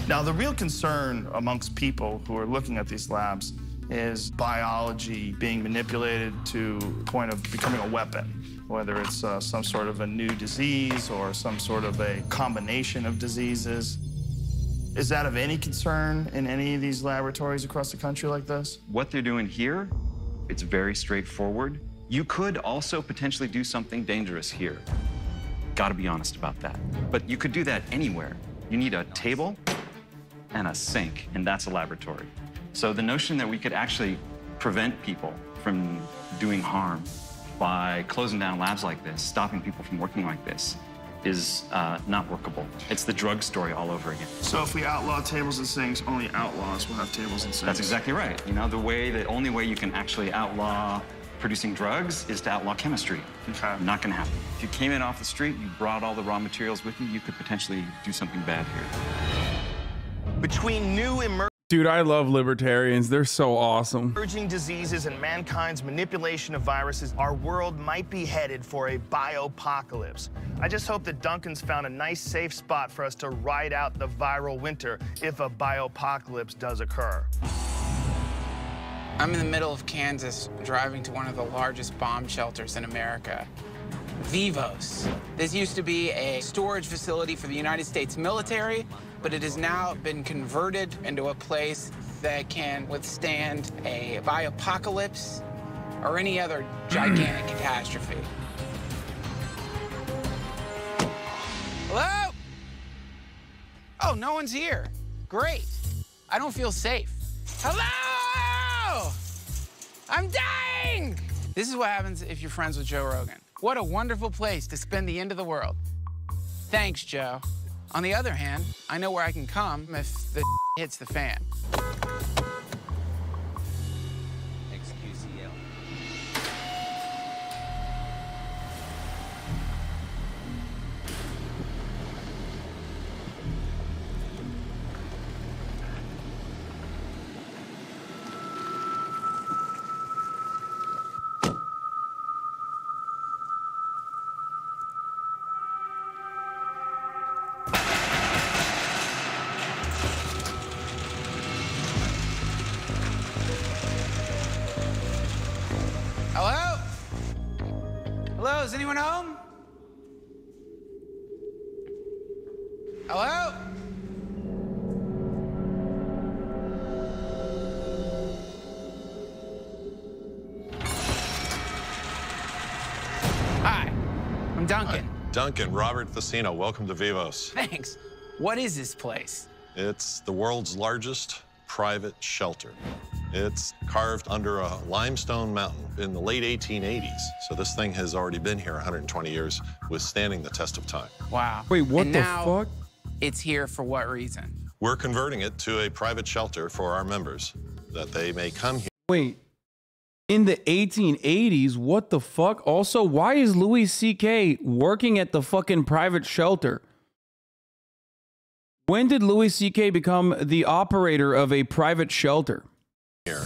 Now, the real concern amongst people who are looking at these labs is biology being manipulated to the point of becoming a weapon, whether it's some sort of a new disease or some sort of a combination of diseases. Is that of any concern in any of these laboratories across the country like this? What they're doing here, it's very straightforward. You could also potentially do something dangerous here. Gotta be honest about that. But you could do that anywhere. You need a table and a sink, and that's a laboratory. So the notion that we could actually prevent people from doing harm by closing down labs like this, stopping people from working like this, is not workable. It's the drug story all over again. So if we outlaw tables and sinks, only outlaws will have tables and sinks. That's exactly right. You know, the only way you can actually outlaw producing drugs is to outlaw chemistry. Okay. Not gonna happen. If you came in off the street, you brought all the raw materials with you, you could potentially do something bad here. Between new Dude, I love libertarians. They're so awesome. emerging diseases and mankind's manipulation of viruses, our world might be headed for a biopocalypse. I just hope that Duncan's found a nice, safe spot for us to ride out the viral winter if a biopocalypse does occur. I'm in the middle of Kansas, driving to one of the largest bomb shelters in America. Vivos. This used to be a storage facility for the United States military, but it has now been converted into a place that can withstand a biopocalypse or any other gigantic catastrophe. Hello? Oh, no one's here. Great. I don't feel safe. Hello? I'm dying! This is what happens if you're friends with Joe Rogan. What a wonderful place to spend the end of the world. Thanks, Joe. On the other hand, I know where I can come if the hits the fan. XQCL. Hello, is anyone home? Hello? Hi, I'm Duncan. Hi. Duncan, Robert Facino, welcome to Vivos. Thanks. What is this place? It's the world's largest private shelter. It's carved under a limestone mountain in the late 1880s. So this thing has already been here 120 years, withstanding the test of time. Wow. Wait, what and the now fuck? It's here for what reason? We're converting it to a private shelter for our members, that they may come here. Wait, in the 1880s, what the fuck? Also, why is Louis C.K. working at the fucking private shelter? When did Louis C.K. become the operator of a private shelter? Here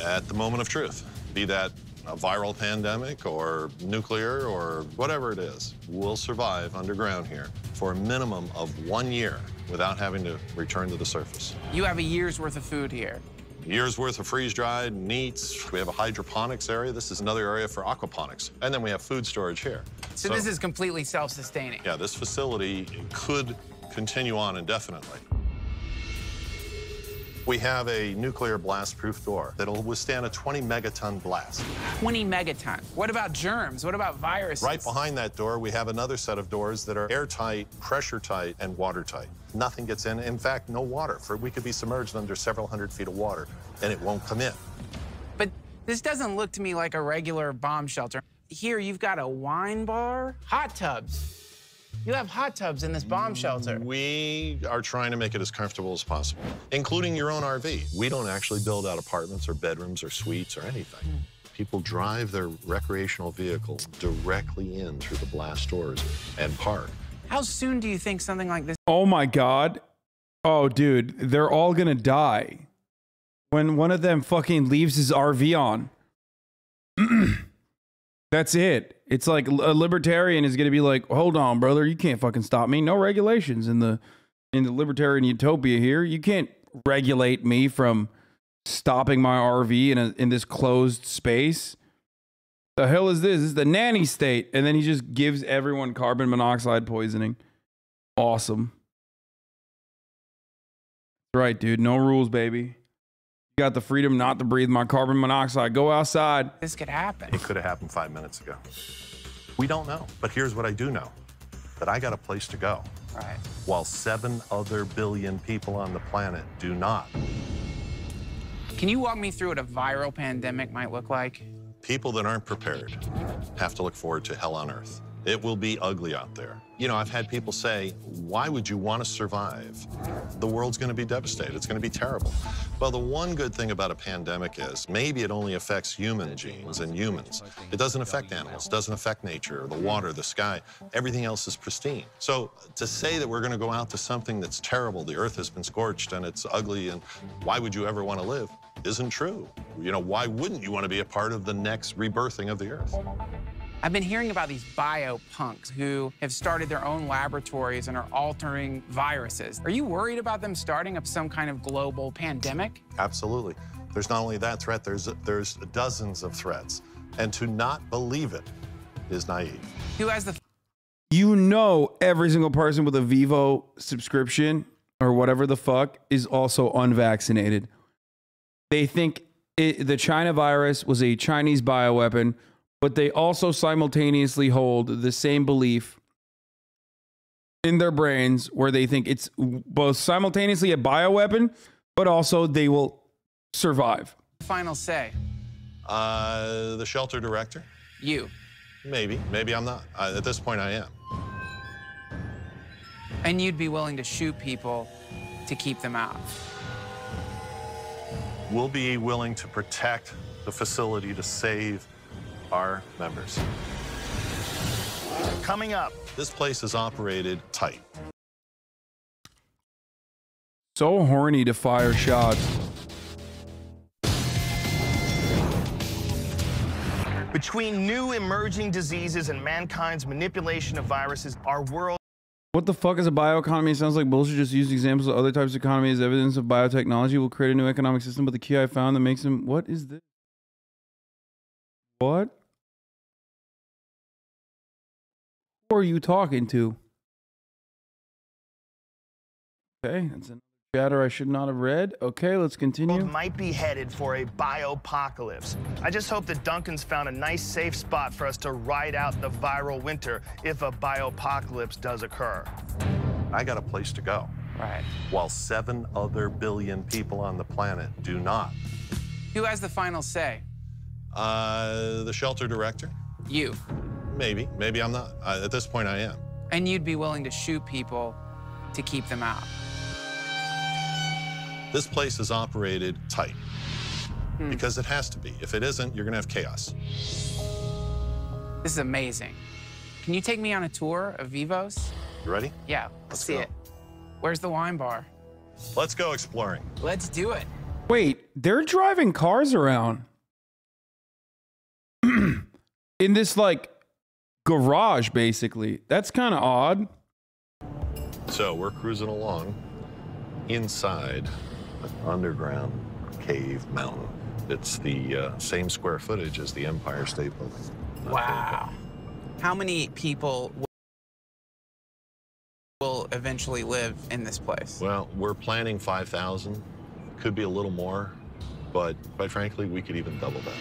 at the moment of truth, be that a viral pandemic or nuclear or whatever it is, we'll survive underground here for a minimum of 1 year without having to return to the surface. You have a year's worth of food here. Year's worth of freeze-dried meats. We have a hydroponics area. This is another area for aquaponics. And then we have food storage here. So this is completely self-sustaining. Yeah, this facility could continue on indefinitely. We have a nuclear blast-proof door that'll withstand a 20 megaton blast. 20 megaton. What about germs? What about viruses? Right behind that door, we have another set of doors that are airtight, pressure-tight, and watertight. Nothing gets in. In fact, no water. We could be submerged under several hundred feet of water, and it won't come in. But this doesn't look to me like a regular bomb shelter. Here, you've got a wine bar, hot tubs. You have hot tubs in this bomb shelter. We are trying to make it as comfortable as possible, including your own RV. We don't actually build out apartments or bedrooms or suites or anything. People drive their recreational vehicle directly in through the blast doors and park. How soon do you think something like this? Oh my God. Oh, dude, they're all gonna die when one of them fucking leaves his RV on. That's it. It's like a libertarian is going to be like, hold on, brother, you can't fucking stop me. No regulations in the libertarian utopia here. You can't regulate me from stopping my RV in this closed space. The hell is this? This is the nanny state. And then he just gives everyone carbon monoxide poisoning. Awesome. Right, dude. No rules, baby. You got the freedom not to breathe my carbon monoxide. Go outside. This could happen. It could have happened 5 minutes ago. We don't know. But here's what I do know. That I got a place to go. Right. While 7 other billion people on the planet do not. Can you walk me through what a viral pandemic might look like? People that aren't prepared have to look forward to hell on earth. It will be ugly out there. You know, I've had people say, why would you want to survive? The world's going to be devastated. It's going to be terrible. Well, the one good thing about a pandemic is maybe it only affects human genes and humans. It doesn't affect animals. It doesn't affect nature, the water, the sky. Everything else is pristine. So to say that we're going to go out to something that's terrible, the earth has been scorched and it's ugly, and why would you ever want to live, isn't true. You know, why wouldn't you want to be a part of the next rebirthing of the earth? I've been hearing about these biopunks who have started their own laboratories and are altering viruses. Are you worried about them starting up some kind of global pandemic? Absolutely. There's not only that threat, there's dozens of threats. And to not believe it is naive. Who has the... You know, every single person with a Vivo subscription or whatever the fuck is also unvaccinated. They think the China virus was a Chinese bioweapon, but they also simultaneously hold the same belief in their brains where they think it's both simultaneously a bioweapon, but also they will survive. Final say. The shelter director? You. Maybe. Maybe I'm not. At this point, I am. And you'd be willing to shoot people to keep them out? We'll be willing to protect the facility to save our members. Coming up. This place is operated tight. So horny to fire shots. Between new emerging diseases and mankind's manipulation of viruses, our world... What the fuck is a bioeconomy? It sounds like bullshit. Just use examples of other types of economy as evidence of biotechnology will create a new economic system, but the key I found that makes them... What is this? What? Who are you talking to? Okay, that's a chatter I should not have read. Okay, let's continue. Might be headed for a biopocalypse. I just hope that Duncan's found a nice safe spot for us to ride out the viral winter if a biopocalypse does occur. I got a place to go. Right. While 7 other billion people on the planet do not. Who has the final say? The shelter director? You. Maybe. Maybe I'm not. At this point, I am. And you'd be willing to shoot people to keep them out? This place is operated tight. Because it has to be. If it isn't, you're going to have chaos. This is amazing. Can you take me on a tour of Vivos? You ready? Yeah, let's see it. Where's the wine bar? Let's go exploring. Let's do it. Wait, they're driving cars around in this, like, garage, basically. That's kind of odd. So we're cruising along inside an underground cave mountain. It's the same square footage as the Empire State Building. Wow. How many people will eventually live in this place? Well, we're planning 5,000. Could be a little more, but quite frankly, we could even double that.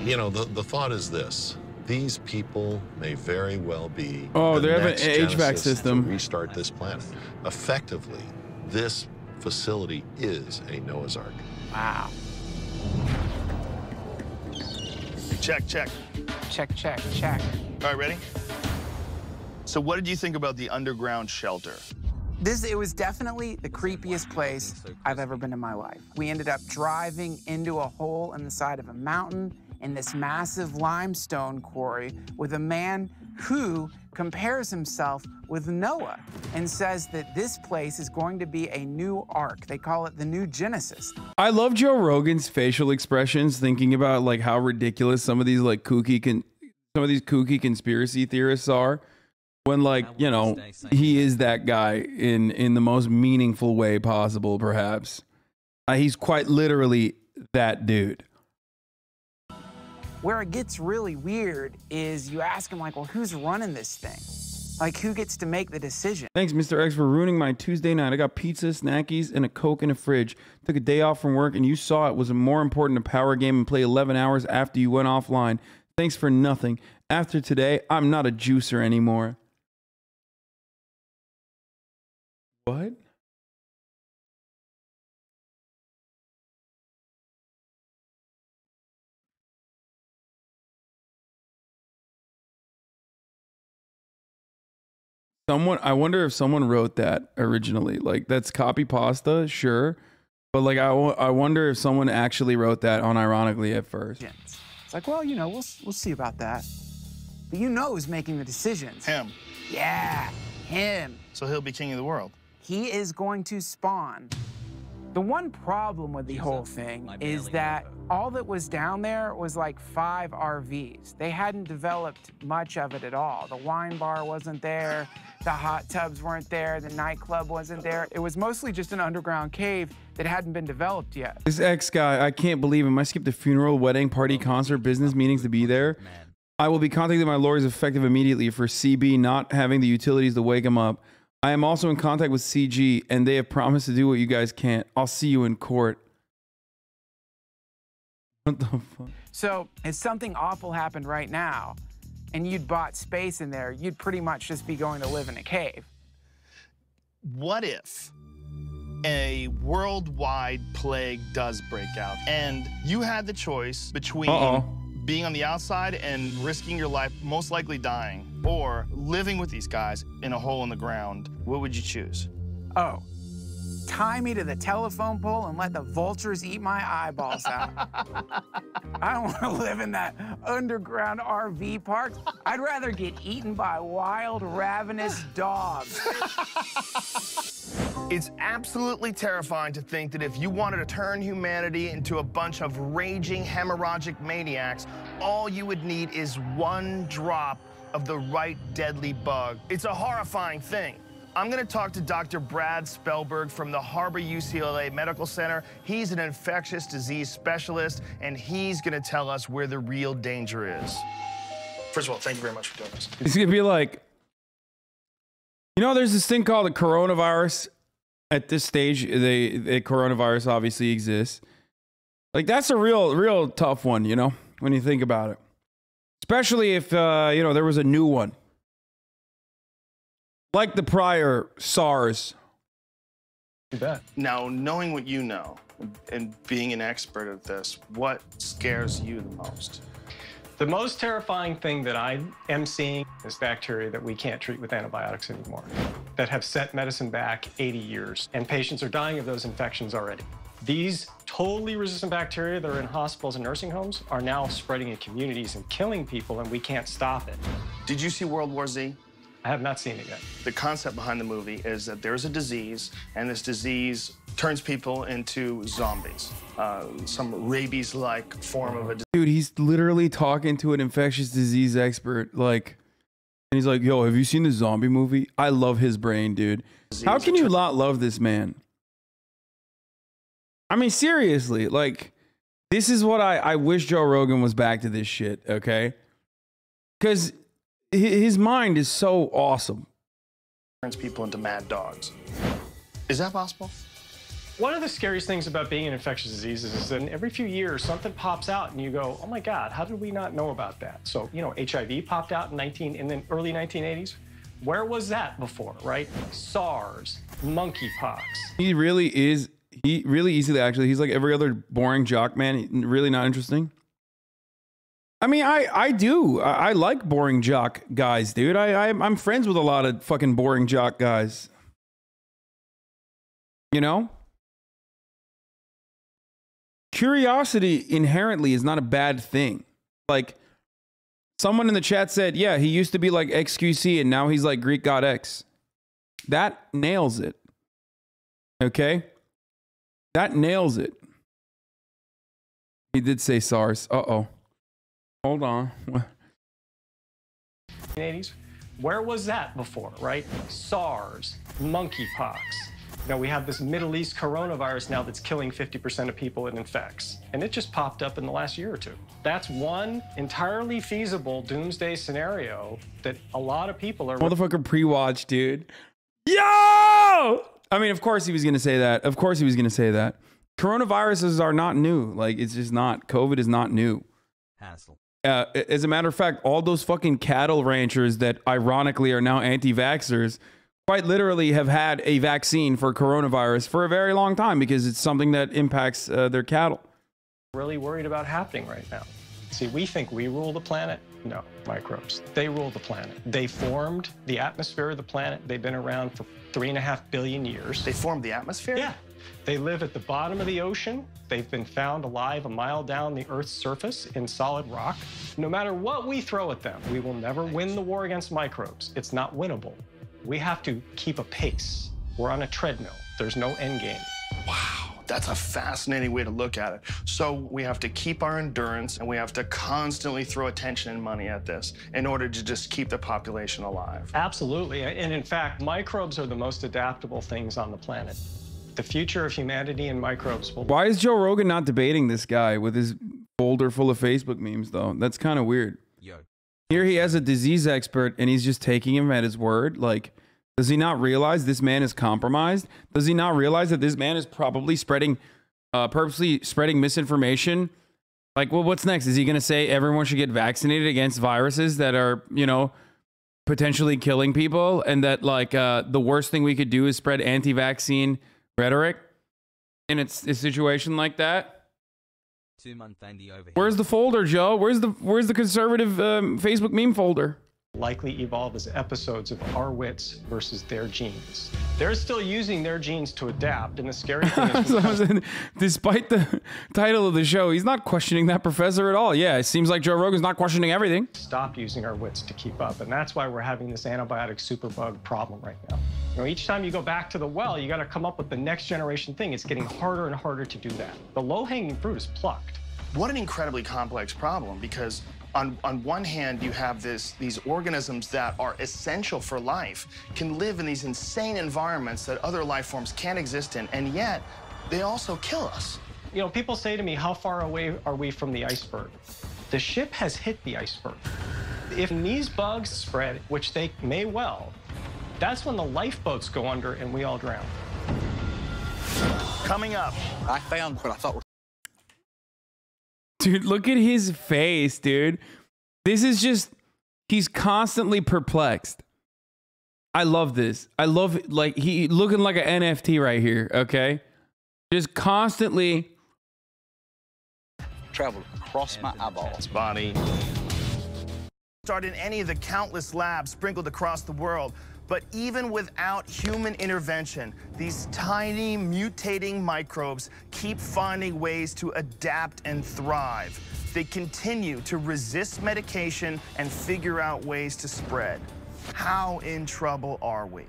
You know, the thought is this. These people may very well be they have an HVAC genesis system to restart this planet. Effectively, this facility is a Noah's Ark. Wow. Check, check. Check, check, check. All right, ready? So what did you think about the underground shelter? It was definitely the creepiest place I've ever been in my life. We ended up driving into a hole in the side of a mountain in this massive limestone quarry with a man who compares himself with Noah and says that this place is going to be a new ark. They call it the new Genesis. I love Joe Rogan's facial expressions, thinking about like how ridiculous some of these like kooky conspiracy theorists are. When, like, you know, he is that guy in the most meaningful way possible, perhaps. He's quite literally that dude. Where it gets really weird is you ask him, like, well, who's running this thing? Like, who gets to make the decision? Thanks, Mr. X, for ruining my Tuesday night. I got pizza, snackies, and a Coke in a fridge. Took a day off from work, and you saw it was more important to power game and play 11 hours after you went offline. Thanks for nothing. After today, I'm not a juicer anymore. What? I wonder if someone wrote that originally. Like, that's copy pasta, sure. But, like, I wonder if someone actually wrote that unironically at first. It's like, well, you know, we'll see about that. But you know who's making the decisions. Him. Yeah, him. So he'll be king of the world. He is going to spawn. The one problem with the whole thing is that all that was down there was like 5 RVs. They hadn't developed much of it at all. The wine bar wasn't there, the hot tubs weren't there, the nightclub wasn't there. It was mostly just an underground cave that hadn't been developed yet. This X guy, I can't believe him. I skipped a funeral, wedding, party, concert, business meetings to be there. I will be contacting my lawyers effective immediately for CB not having the utilities to wake him up. I am also in contact with CG, and they have promised to do what you guys can't. I'll see you in court. What the fuck? So if something awful happened right now, and you'd bought space in there, you'd pretty much just be going to live in a cave. What if a worldwide plague does break out, and you had the choice between being on the outside and risking your life, most likely dying, or living with these guys in a hole in the ground? What would you choose? Oh, tie me to the telephone pole and let the vultures eat my eyeballs out. I don't want to live in that underground RV park. I'd rather get eaten by wild, ravenous dogs. It's absolutely terrifying to think that if you wanted to turn humanity into a bunch of raging, hemorrhagic maniacs, all you would need is 1 drop of the right deadly bug. It's a horrifying thing. I'm going to talk to Dr. Brad Spellberg from the Harbor UCLA Medical Center. He's an infectious disease specialist, and he's going to tell us where the real danger is. First of all, thank you very much for doing this. He's gonna be like, you know, there's this thing called the coronavirus. At this stage, the coronavirus obviously exists. Like, that's a real tough one, you know, when you think about it. Especially if, you know, there was a new one. Like the prior SARS. You bet. Now, knowing what you know and being an expert at this, what scares you the most? The most terrifying thing that I am seeing is bacteria that we can't treat with antibiotics anymore, that have set medicine back 80 years, and patients are dying of those infections already. These totally resistant bacteria that are in hospitals and nursing homes are now spreading in communities and killing people, and we can't stop it. Did you see World War Z? I have not seen it yet. The concept behind the movie is that there's a disease, and this disease turns people into zombies. Some rabies-like form of a disease. Dude, he's literally talking to an infectious disease expert, like, and he's like, yo, have you seen the zombie movie? I love his brain, dude. How can you not love this man? I mean, seriously, like, this is what I wish Joe Rogan was back to this shit, okay? Because his mind is so awesome. Turns people into mad dogs. Is that possible? One of the scariest things about being an infectious disease is that every few years something pops out and you go, oh my God, how did we not know about that? So, you know, HIV popped out in the early 1980s. Where was that before, right? SARS, monkeypox. He really is he's like every other boring jock man, really not interesting. I mean, I like boring jock guys, dude. I'm friends with a lot of fucking boring jock guys. You know? Curiosity inherently is not a bad thing. Like, someone in the chat said, yeah, he used to be like XQC and now he's like Greek God X. That nails it. Okay? That nails it. He did say SARS. Uh-oh. Hold on. 80s. Where was that before, right? SARS, monkeypox. Now we have this Middle East coronavirus now that's killing 50% of people it infects. And it just popped up in the last year or two. That's one entirely feasible doomsday scenario that a lot of people are... Motherfucker pre-watch, dude. Yo! I mean, of course he was going to say that. Of course he was going to say that. Coronaviruses are not new. Like, it's just not. COVID is not new. Hassle. As a matter of fact, all those fucking cattle ranchers that ironically are now anti-vaxxers quite literally have had a vaccine for coronavirus for a very long time because it's something that impacts their cattle. Really worried about happening right now. See, we think we rule the planet. No, microbes. They rule the planet. They formed the atmosphere of the planet. They've been around for 3.5 billion years. They formed the atmosphere? Yeah. They live at the bottom of the ocean. They've been found alive a mile down the Earth's surface in solid rock. No matter what we throw at them, we will never win the war against microbes. It's not winnable. We have to keep a pace. We're on a treadmill. There's no end game. Wow, that's a fascinating way to look at it. So we have to keep our endurance and we have to constantly throw attention and money at this in order to just keep the population alive. Absolutely. And in fact, microbes are the most adaptable things on the planet. The future of humanity and microbes will... Why is Joe Rogan not debating this guy with his folder full of Facebook memes, though? That's kind of weird. Yo. Here he has a disease expert, and he's just taking him at his word. Like, does he not realize this man is compromised? Does he not realize that this man is probably purposely spreading misinformation? Like, well, what's next? Is he going to say everyone should get vaccinated against viruses that are, you know, potentially killing people? And that, like, the worst thing we could do is spread anti-vaccine rhetoric in a situation like that? 2-month Andy over here. Where's the folder, Joe? Where's the conservative Facebook meme folder? Likely evolve as episodes of our wits versus their genes. They're still using their genes to adapt, and the scary thing is... Despite the title of the show, he's not questioning that professor at all. Yeah, it seems like Joe Rogan's not questioning everything. Stop using our wits to keep up, and that's why we're having this antibiotic superbug problem right now. You know, each time you go back to the well, you got to come up with the next generation thing. It's getting harder and harder to do that. The low-hanging fruit is plucked. What an incredibly complex problem, because on one hand, you have these organisms that are essential for life, can live in these insane environments that other life forms can't exist in, and yet they also kill us. You know, people say to me, how far away are we from the iceberg? The ship has hit the iceberg. If these bugs spread, which they may well, that's when the lifeboats go under and we all drown. Coming up. I found what I thought was... Dude, look at his face, dude. This is just, he's constantly perplexed. I love this. I love, like, he looking like an NFT right here, okay? Just constantly traveled across my eyeballs. Body. Start in any of the countless labs sprinkled across the world. But even without human intervention, these tiny mutating microbes keep finding ways to adapt and thrive. They continue to resist medication and figure out ways to spread. How in trouble are we?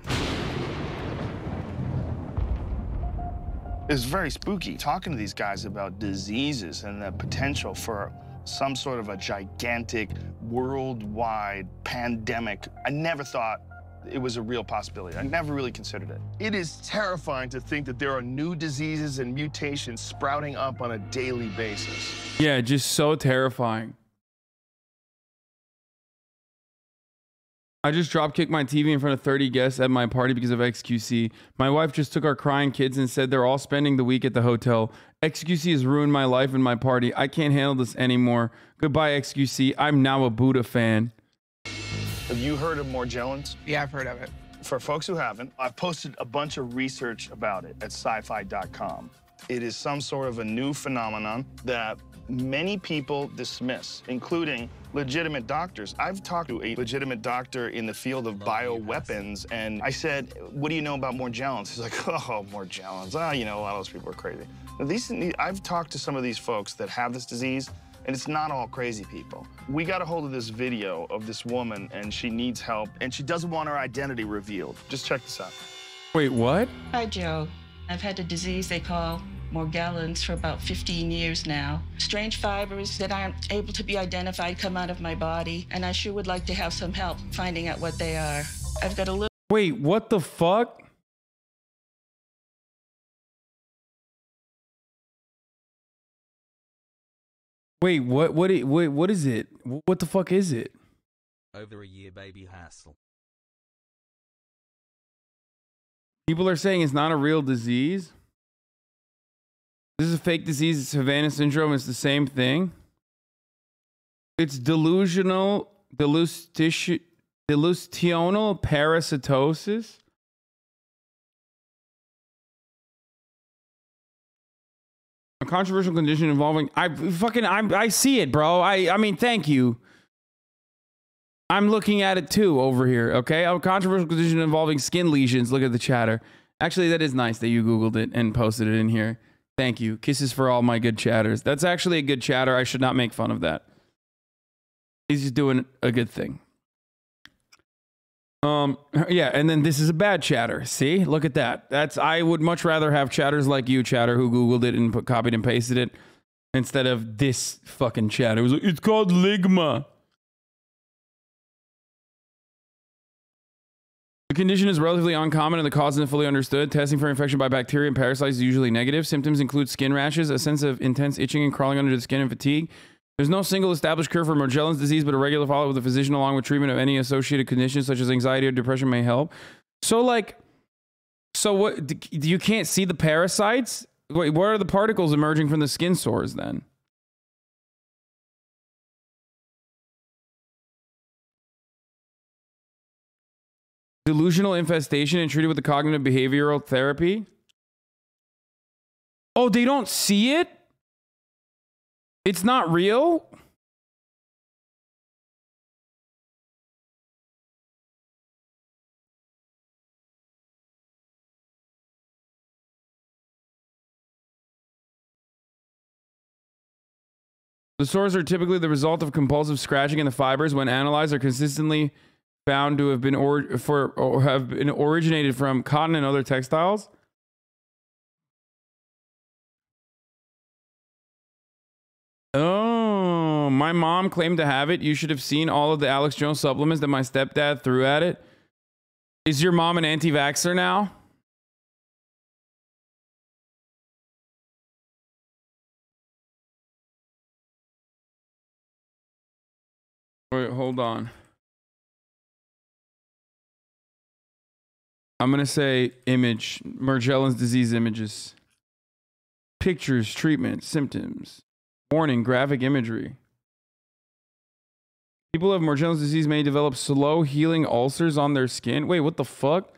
It's very spooky talking to these guys about diseases and the potential for some sort of a gigantic worldwide pandemic. I never thought it was a real possibility. I never really considered it. It is terrifying to think that there are new diseases and mutations sprouting up on a daily basis. yeah, just so terrifying. I just drop-kicked my TV in front of 30 guests at my party because of XQC. My wife just took our crying kids and said they're all spending the week at the hotel. XQC has ruined my life and my party. I can't handle this anymore. Goodbye, XQC. I'm now a Buddha fan. Have you heard of Morgellons? Yeah, I've heard of it. For folks who haven't, I've posted a bunch of research about it at sci-fi.com. It is some sort of a new phenomenon that many people dismiss, including legitimate doctors. I've talked to a legitimate doctor in the field of bioweapons, and I said, what do you know about Morgellons? He's like, oh, Morgellons. Ah, you know, a lot of those people are crazy. Now, I've talked to some of these folks that have this disease, and it's not all crazy people. We got a hold of this video of this woman, and she needs help, and she doesn't want her identity revealed. Just check this out. Wait, what? Hi, Joe. I've had a disease they call Morgellons for about 15 years now. Strange fibers that aren't able to be identified come out of my body, and I sure would like to have some help finding out what they are. I've got a little... Wait, what the fuck? Wait, what is it? What the fuck is it? Over a year baby hassle. People are saying it's not a real disease. This is a fake disease. It's Havana syndrome. It's the same thing. It's delusional parasitosis. A controversial condition involving I see it, bro. I mean, thank you. I'm looking at it too over here, okay? A controversial condition involving skin lesions. Look at the chatter. Actually, that is nice that you Googled it and posted it in here. Thank you. Kisses for all my good chatters. That's actually a good chatter. I should not make fun of that. He's just doing a good thing. Yeah, and then this is a bad chatter. See? Look at that. I would much rather have chatters like you, chatter, who Googled it and copied and pasted it, instead of this fucking chatter. It was like, it's called ligma. The condition is relatively uncommon and the cause isn't fully understood. Testing for infection by bacteria and parasites is usually negative. Symptoms include skin rashes, a sense of intense itching and crawling under the skin, and fatigue. There's no single established cure for Morgellons disease, but a regular follow-up with a physician along with treatment of any associated conditions such as anxiety or depression may help. So what, you can't see the parasites? Wait, what are the particles emerging from the skin sores then? Delusional infestation and treated with the cognitive behavioral therapy. Oh, they don't see it? It's not real? The sores are typically the result of compulsive scratching in the fibers. When analyzed, are consistently found to have been originated from cotton and other textiles. Oh, my mom claimed to have it. You should have seen all of the Alex Jones supplements that my stepdad threw at it. Is your mom an anti-vaxxer now? Wait, hold on. I'm going to say image, Morgellons disease images. Pictures, treatment, symptoms. Warning, graphic imagery. People who have Morgellons disease may develop slow healing ulcers on their skin. Wait, what the fuck?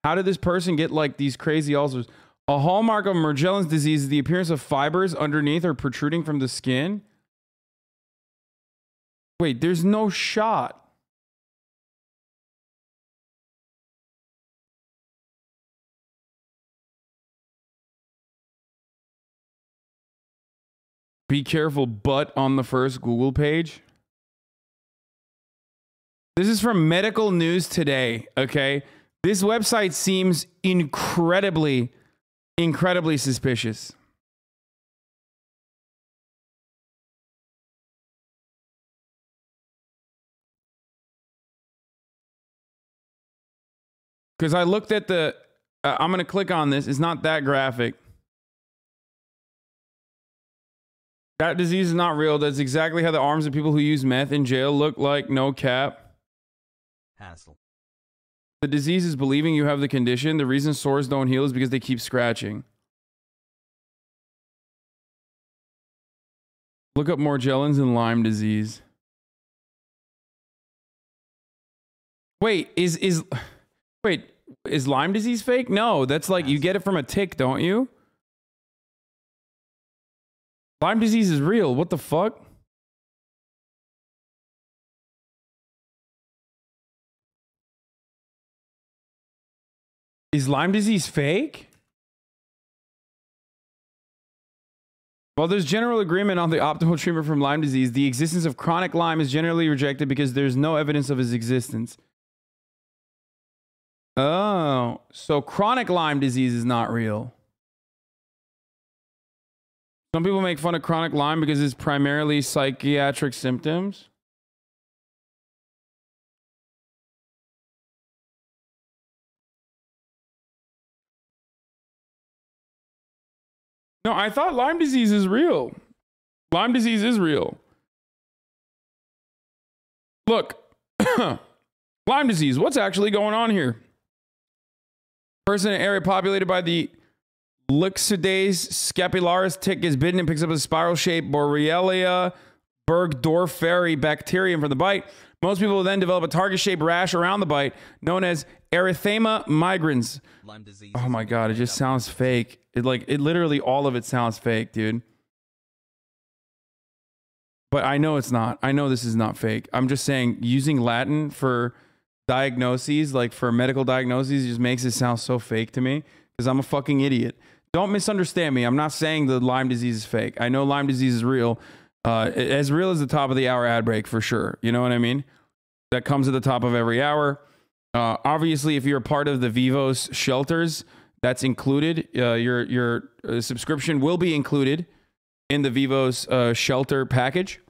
How did this person get like these crazy ulcers? A hallmark of Morgellons disease is the appearance of fibers underneath or protruding from the skin. Wait, there's no shot. Be careful, butt on the first Google page. This is from Medical News Today, okay? This website seems incredibly suspicious. Because I looked at the... I'm going to click on this. It's not that graphic. That disease is not real. That's exactly how the arms of people who use meth in jail look like. No cap. Hassle. The disease is believing you have the condition. The reason sores don't heal is because they keep scratching. Look up Morgellons and Lyme disease. Wait, is Lyme disease fake? No, that's like you get it from a tick, don't you? Lyme disease is real. What the fuck? Is Lyme disease fake? While there's general agreement on the optimal treatment from Lyme disease, the existence of chronic Lyme is generally rejected because there's no evidence of its existence. Oh, so chronic Lyme disease is not real. Some people make fun of chronic Lyme because it's primarily psychiatric symptoms. No, I thought Lyme disease is real. Lyme disease is real. Look, Lyme disease, what's actually going on here? Person in an area populated by the Lixodes scapularis tick is bitten and picks up a spiral-shaped Borrelia burgdorferi bacterium from the bite. Most people will then develop a target-shaped rash around the bite, known as erythema migrans. Lyme disease. Oh my god, it just sounds fake. It literally all of it sounds fake, dude. But I know it's not. I know this is not fake. I'm just saying using Latin for diagnoses, like for medical diagnoses, just makes it sound so fake to me because I'm a fucking idiot. Don't misunderstand me. I'm not saying the Lyme disease is fake. I know Lyme disease is real. As real as the top of the hour ad break for sure. You know what I mean? That comes at the top of every hour. Obviously, if you're a part of the Vivos shelters, that's included. Your subscription will be included in the Vivos shelter package.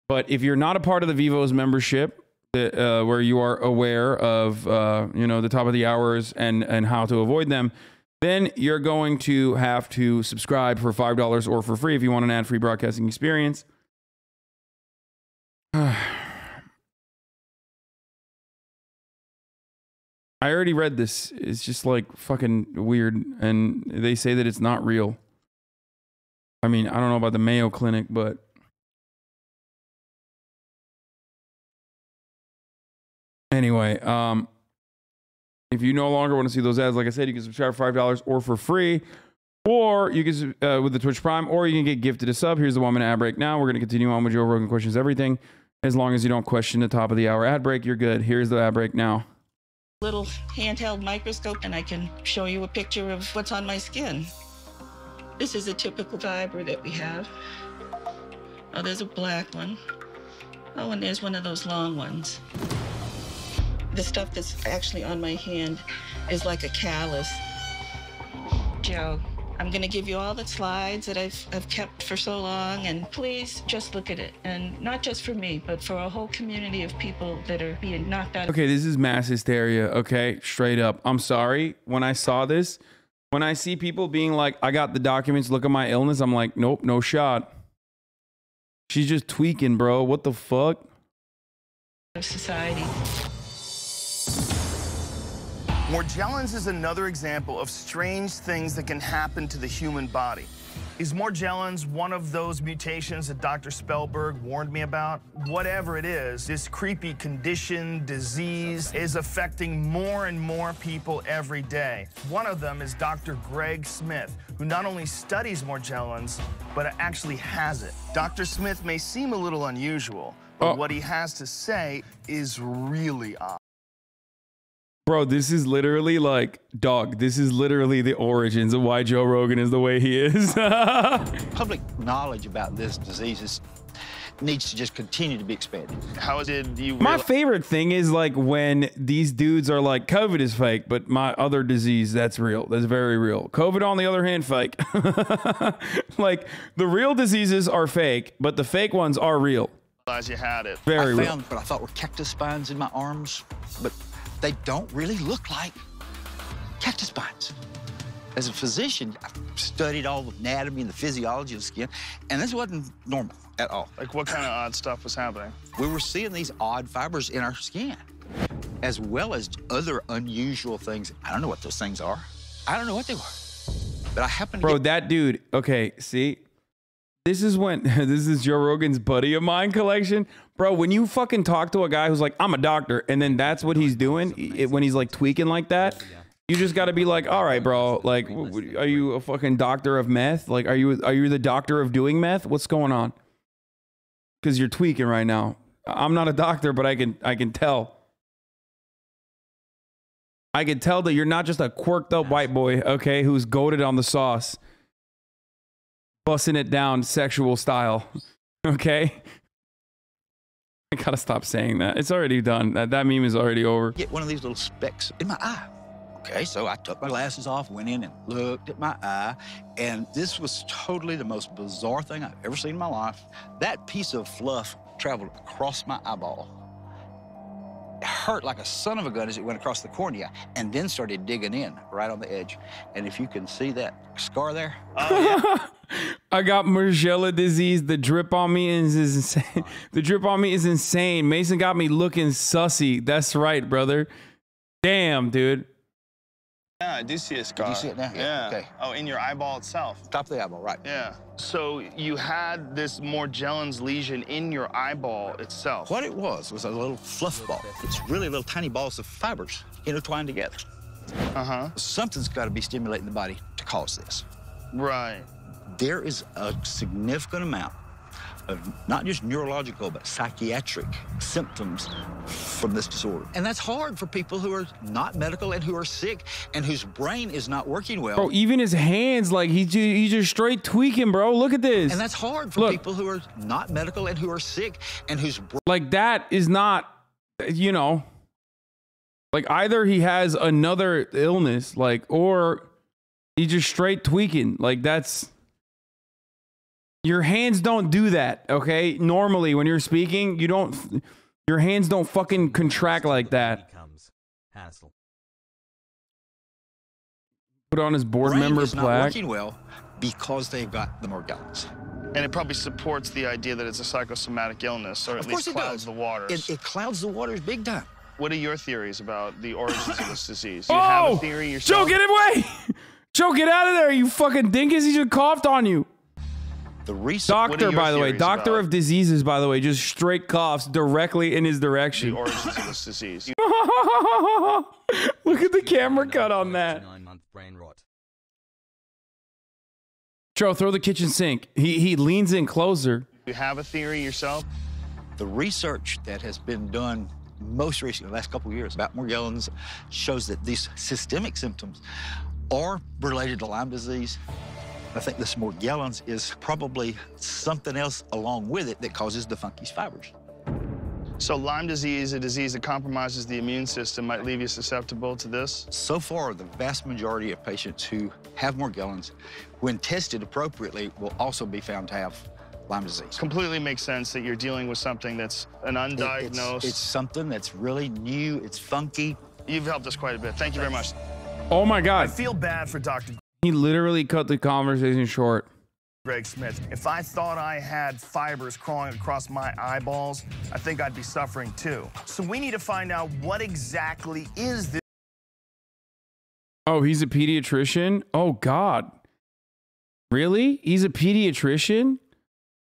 But if you're not a part of the Vivos membership, where you are aware of the top of the hours and how to avoid them, then you're going to have to subscribe for $5 or for free if you want an ad-free broadcasting experience. I already read this. It's just like fucking weird. And they say that it's not real. I mean, I don't know about the Mayo Clinic, but anyway, if you no longer want to see those ads, like I said, you can subscribe for $5 or for free, or you can with the Twitch Prime, or you can get gifted a sub. Here's the 1 minute ad break now. We're going to continue on with Joe Rogan Questions Everything. As long as you don't question the top of the hour ad break, you're good. Here's the ad break now. Little handheld microscope, and I can show you a picture of what's on my skin. This is a typical fiber that we have. Oh, there's a black one. Oh, and there's one of those long ones. The stuff that's actually on my hand is like a callus. Joe, I'm gonna give you all the slides that I've kept for so long, and please just look at it. And not just for me, but for a whole community of people that are being knocked out. Okay, this is mass hysteria, okay? Straight up. I'm sorry. When I saw this, when I see people being like, I got the documents, look at my illness, I'm like, nope, no shot. She's just tweaking, bro. What the fuck? of society. Morgellons is another example of strange things that can happen to the human body. Is Morgellons one of those mutations that Dr. Spellberg warned me about? Whatever it is, this creepy condition, disease, is affecting more and more people every day. One of them is Dr. Greg Smith, who not only studies Morgellons, but actually has it. Dr. Smith may seem a little unusual, but what he has to say is really odd. Bro, this is literally like, dog, this is literally the origins of why Joe Rogan is the way he is. Public knowledge about this disease needs to just continue to be expanded. How did you... My favorite thing is like when these dudes are like, COVID is fake, but my other disease, that's real. That's very real. COVID, on the other hand, fake. Like, the real diseases are fake, but the fake ones are real. You had it. I found what I thought were cactus spines in my arms, but they don't really look like cactus spines. As a physician, I studied all the anatomy and the physiology of the skin, and this wasn't normal at all. Like, what kind of odd stuff was happening? We were seeing these odd fibers in our skin, as well as other unusual things. I don't know what those things are. I don't know what they were. But I happen to that dude, okay, see? This is when, this is Joe Rogan's Buddy of Mine collection. Bro, when you fucking talk to a guy who's like, I'm a doctor, and then that's what he's doing, when he's like tweaking like that, you just gotta be like, all right, bro, like, are you a fucking doctor of meth? Like, are you the doctor of doing meth? What's going on? Because you're tweaking right now. I'm not a doctor, but I can tell. I can tell that you're not just a quirked up white boy, okay, who's goated on the sauce. Busting it down sexual style, okay? I gotta stop saying that. It's already done. That meme is already over. Get one of these little specks in my eye. Okay, so I took my glasses off, went in and looked at my eye, and this was totally the most bizarre thing I've ever seen in my life. That piece of fluff traveled across my eyeball. It hurt like a son of a gun as it went across the cornea, and then started digging in right on the edge. And if you can see that scar there. I got Morgella disease. The drip on me is insane. The drip on me is insane. Mason got me looking sussy. That's right, brother. Damn, dude. Yeah, I do see a scar. Do you see it now? Yeah. Okay. Oh, in your eyeball itself? Top of the eyeball, right. Yeah. So you had this Morgellons lesion in your eyeball itself? What it was a little fluff ball. It's really little tiny balls of fibers intertwined together. Uh-huh. Something's got to be stimulating the body to cause this. Right. There is a significant amount of not just neurological, but psychiatric symptoms from this disorder. And that's hard for people who are not medical and who are sick and whose brain is not working well. Bro, even his hands, like, he's just straight tweaking, bro. Look at this. And that's hard for people who are not medical and who are sick and whose... Like, that is not, you know... Like, either he has another illness, like, or he's just straight tweaking. Like, that's... Your hands don't do that, okay? Normally, when you're speaking, you don't... Your hands don't fucking contract like that. Hassle. Put on his board member is not plaque. working well because they've got the Morgellons. And it probably supports the idea that it's a psychosomatic illness, or at least clouds the waters. It clouds the waters big time. What are your theories about the origins of this disease? Do you have a theory yourself? Joe, get away! Joe, get out of there, you fucking dinkus. He just coughed on you. The research. Doctor, by the way, doctor of diseases, by the way, just straight coughs directly in his direction. The origins of this disease. Look at the camera cut on that. 9-month brain rot. Joe, throw the kitchen sink. He leans in closer. Do you have a theory yourself? The research that has been done most recently, the last couple of years, about Morgellons shows that these systemic symptoms are related to Lyme disease. I think this Morgellons is probably something else along with it that causes the funky fibers. So Lyme disease, a disease that compromises the immune system, might leave you susceptible to this? So far, the vast majority of patients who have Morgellons, when tested appropriately, will also be found to have Lyme disease. Completely makes sense that you're dealing with something that's an undiagnosed... It's something that's really new, it's funky. You've helped us quite a bit. Thank you very much. Oh my God. I feel bad for Dr. He literally cut the conversation short. Greg Smith. If I thought I had fibers crawling across my eyeballs, I think I'd be suffering too. So we need to find out what exactly is this. Oh, he's a pediatrician? Oh, God. Really? He's a pediatrician?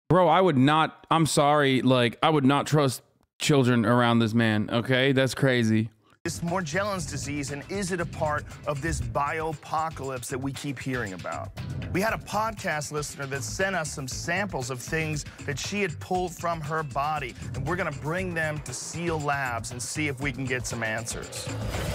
Bro, I would not, I'm sorry, like, I would not trust children around this man, okay? That's crazy. This Morgellons disease, and is it a part of this bioapocalypse that we keep hearing about? We had a podcast listener that sent us some samples of things that she had pulled from her body, and we're gonna bring them to Seal Labs and see if we can get some answers.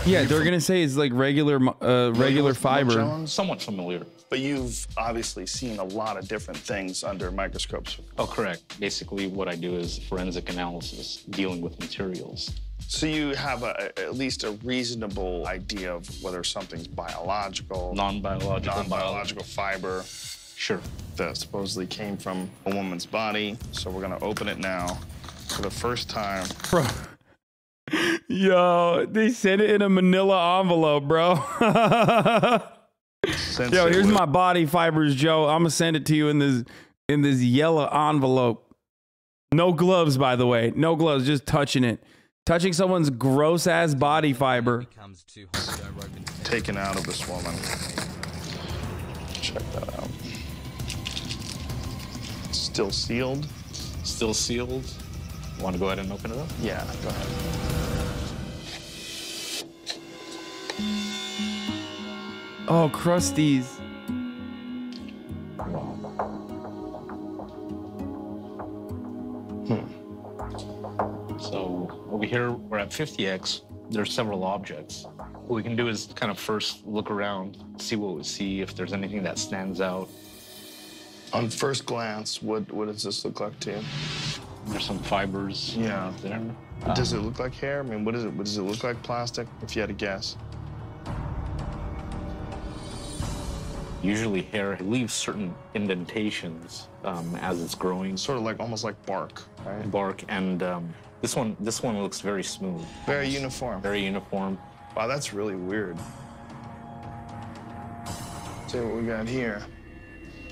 Yeah, they're gonna say it's like regular fiber. Morgellons? Somewhat familiar. But you've obviously seen a lot of different things under microscopes. Oh, correct. Basically, what I do is forensic analysis, dealing with materials. So you have at least a reasonable idea of whether something's biological, non-biological fiber. Sure. That supposedly came from a woman's body. So we're gonna open it now for the first time. Bro. Yo, they sent it in a manila envelope, bro. Yo, here's my body fibers, Joe. I'm gonna send it to you in this yellow envelope. No gloves, by the way. No gloves, just touching it. Touching someone's gross ass body fiber. Taken out of this woman. Check that out. Still sealed. Still sealed. Want to go ahead and open it up? Yeah, go ahead. Oh, crusties. So over here, we're at 50X. There's several objects. What we can do is kind of first look around, see what we see, if there's anything that stands out. On first glance, what does this look like to you? There's some fibers. Yeah. There. Does it look like hair? I mean, what is it? Does it look like plastic? If you had to guess. Usually hair leaves certain indentations as it's growing. Sort of like, almost like bark, right? Bark, and this one looks very smooth. Very uniform. Very uniform. Wow, that's really weird. See what we got here.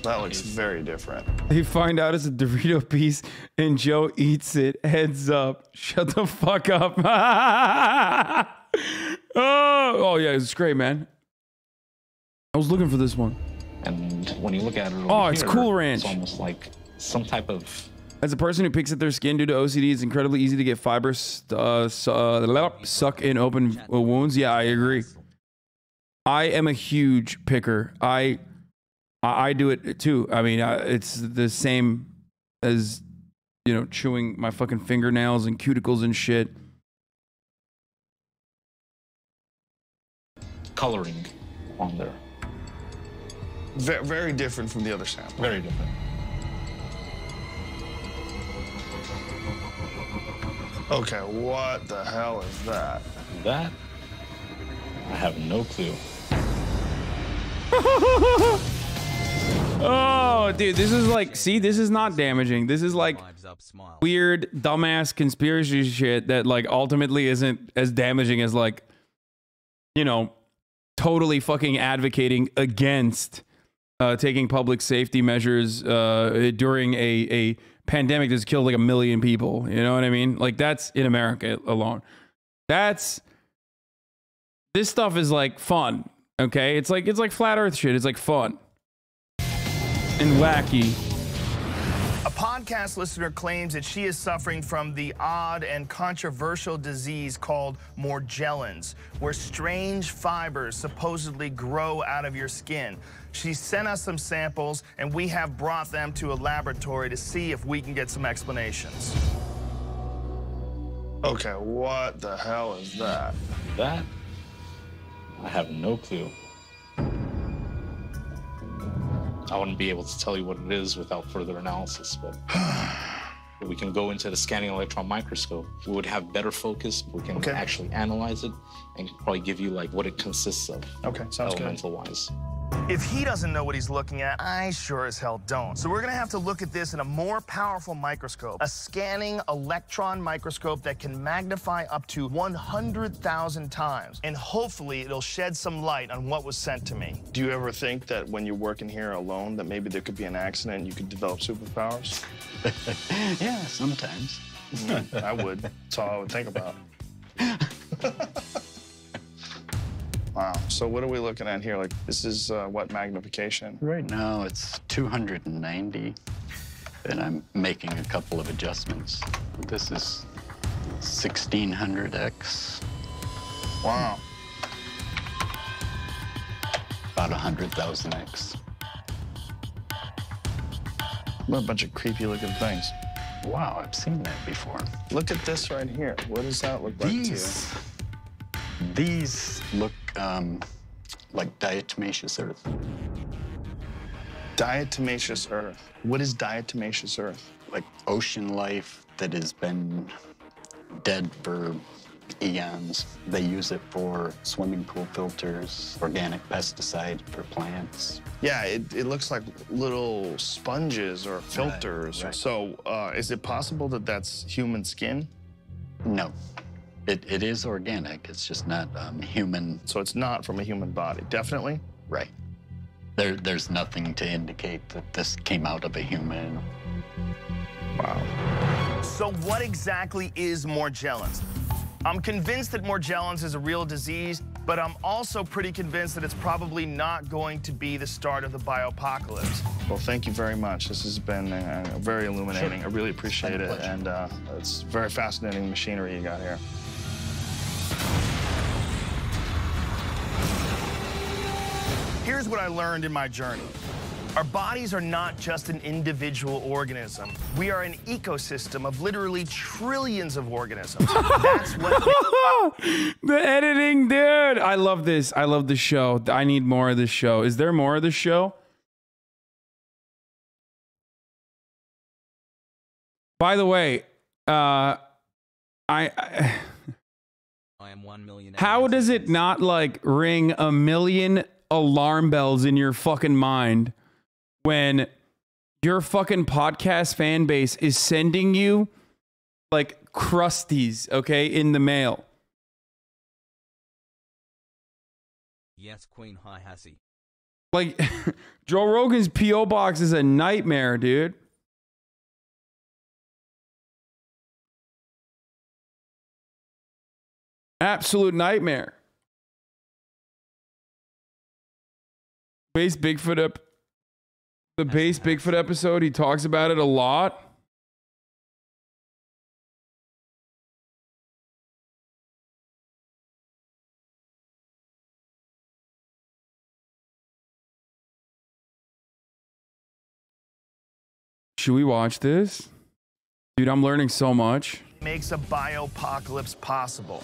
That looks very different. They find out it's a Dorito piece and Joe eats it. Heads up. Shut the fuck up. Oh yeah, it's great, man. I was looking for this one. And when you look at it, oh, it's Cool Ranch. It's almost like some type of. As a person who picks at their skin due to OCD, it's incredibly easy to get fibers suck in open wounds. Yeah, I agree. I am a huge picker. I do it too. I mean, it's the same as, you know, chewing my fucking fingernails and cuticles and shit. Coloring on there. Very different from the other sample. Very different. Okay, what the hell is that? That? I have no clue. Oh, dude, this is like, see, this is not damaging. This is like weird, dumbass conspiracy shit that like ultimately isn't as damaging as like, you know, totally fucking advocating against taking public safety measures during a pandemic that's killed like 1 million people. You know what I mean? Like that's in America alone. This stuff is like fun. Okay, it's like flat Earth shit. It's like fun and wacky. A podcast listener claims that she is suffering from the odd and controversial disease called Morgellons, where strange fibers supposedly grow out of your skin. She sent us some samples, and we have brought them to a laboratory to see if we can get some explanations. Okay, what the hell is that? That? I have no clue. I wouldn't be able to tell you what it is without further analysis, but we can go into the scanning electron microscope. We would have better focus. We can actually analyze it and probably give you like what it consists of. Okay, sounds good. Elemental-wise. If he doesn't know what he's looking at, I sure as hell don't. So we're gonna have to look at this in a more powerful microscope, a scanning electron microscope that can magnify up to 100,000 times. And hopefully it'll shed some light on what was sent to me. Do you ever think that when you're working here alone, that maybe there could be an accident and you could develop superpowers? Yeah, sometimes. I would. That's all I would think about. Wow. So what are we looking at here? Like, this is what magnification? Right now, it's 290, and I'm making a couple of adjustments. This is 1600x. Wow. About 100,000x. What a bunch of creepy-looking things. Wow, I've seen that before. Look at this right here. What does that look like to you? These look like diatomaceous earth. Diatomaceous earth. What is diatomaceous earth? Like ocean life that has been dead for eons. They use it for swimming pool filters, organic pesticide for plants. Yeah, it looks like little sponges or filters. Right. So is it possible that that's human skin? No. It is organic. It's just not human. So it's not from a human body, definitely? Right. There's nothing to indicate that this came out of a human. Wow. So what exactly is Morgellons? I'm convinced that Morgellons is a real disease, but I'm also pretty convinced that it's probably not going to be the start of the bioapocalypse. Well, thank you very much. This has been very illuminating. I really appreciate it, and it's very fascinating machinery you got here. Here's what I learned in my journey. Our bodies are not just an individual organism. We are an ecosystem of literally trillions of organisms. That's what... The editing, dude. I love this. I love the show. I need more of this show. Is there more of this show? By the way, I am 1 million. How does it not like ring a million alarm bells in your fucking mind when your fucking podcast fan base is sending you like crusties, okay, in the mail? Yes, Queen High Hassie. Like Joe Rogan's P.O. box is a nightmare, dude. Absolute nightmare. Base Bigfoot up. The Base Bigfoot episode, he talks about it a lot. Should we watch this? Dude, I'm learning so much. Makes a bioapocalypse possible.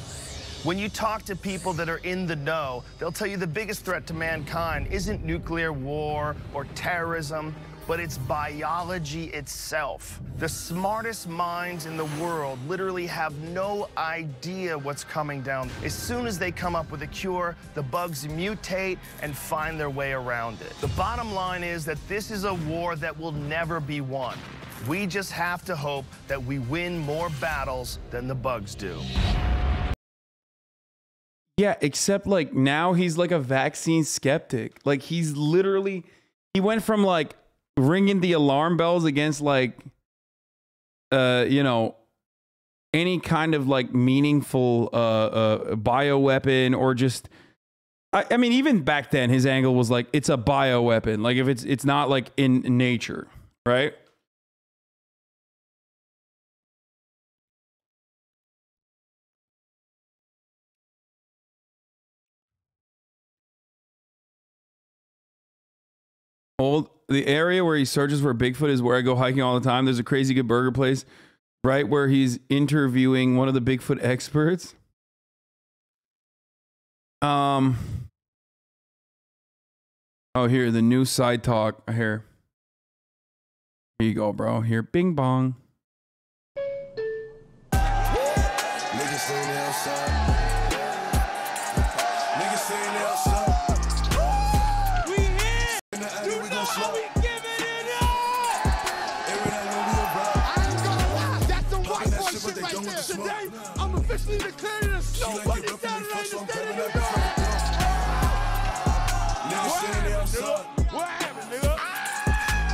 When you talk to people that are in the know, they'll tell you the biggest threat to mankind isn't nuclear war or terrorism, but it's biology itself. The smartest minds in the world literally have no idea what's coming down. As soon as they come up with a cure, the bugs mutate and find their way around it. The bottom line is that this is a war that will never be won. We just have to hope that we win more battles than the bugs do. Yeah, except like now he's like a vaccine skeptic. Like he's literally, he went from like ringing the alarm bells against like, you know, any kind of like meaningful bioweapon or just, I mean, even back then his angle was like, it's a bioweapon. Like if it's not like in nature, right? The area where he searches for Bigfoot is where I go hiking all the time. There's a crazy good burger place right where he's interviewing one of the Bigfoot experts. Oh, here, the new side talk. Here you go, bro. Here, bing bong. white boy shit right there. Today, I'm officially declaring it a nobody Saturday in the state of New York. What happened, nigga?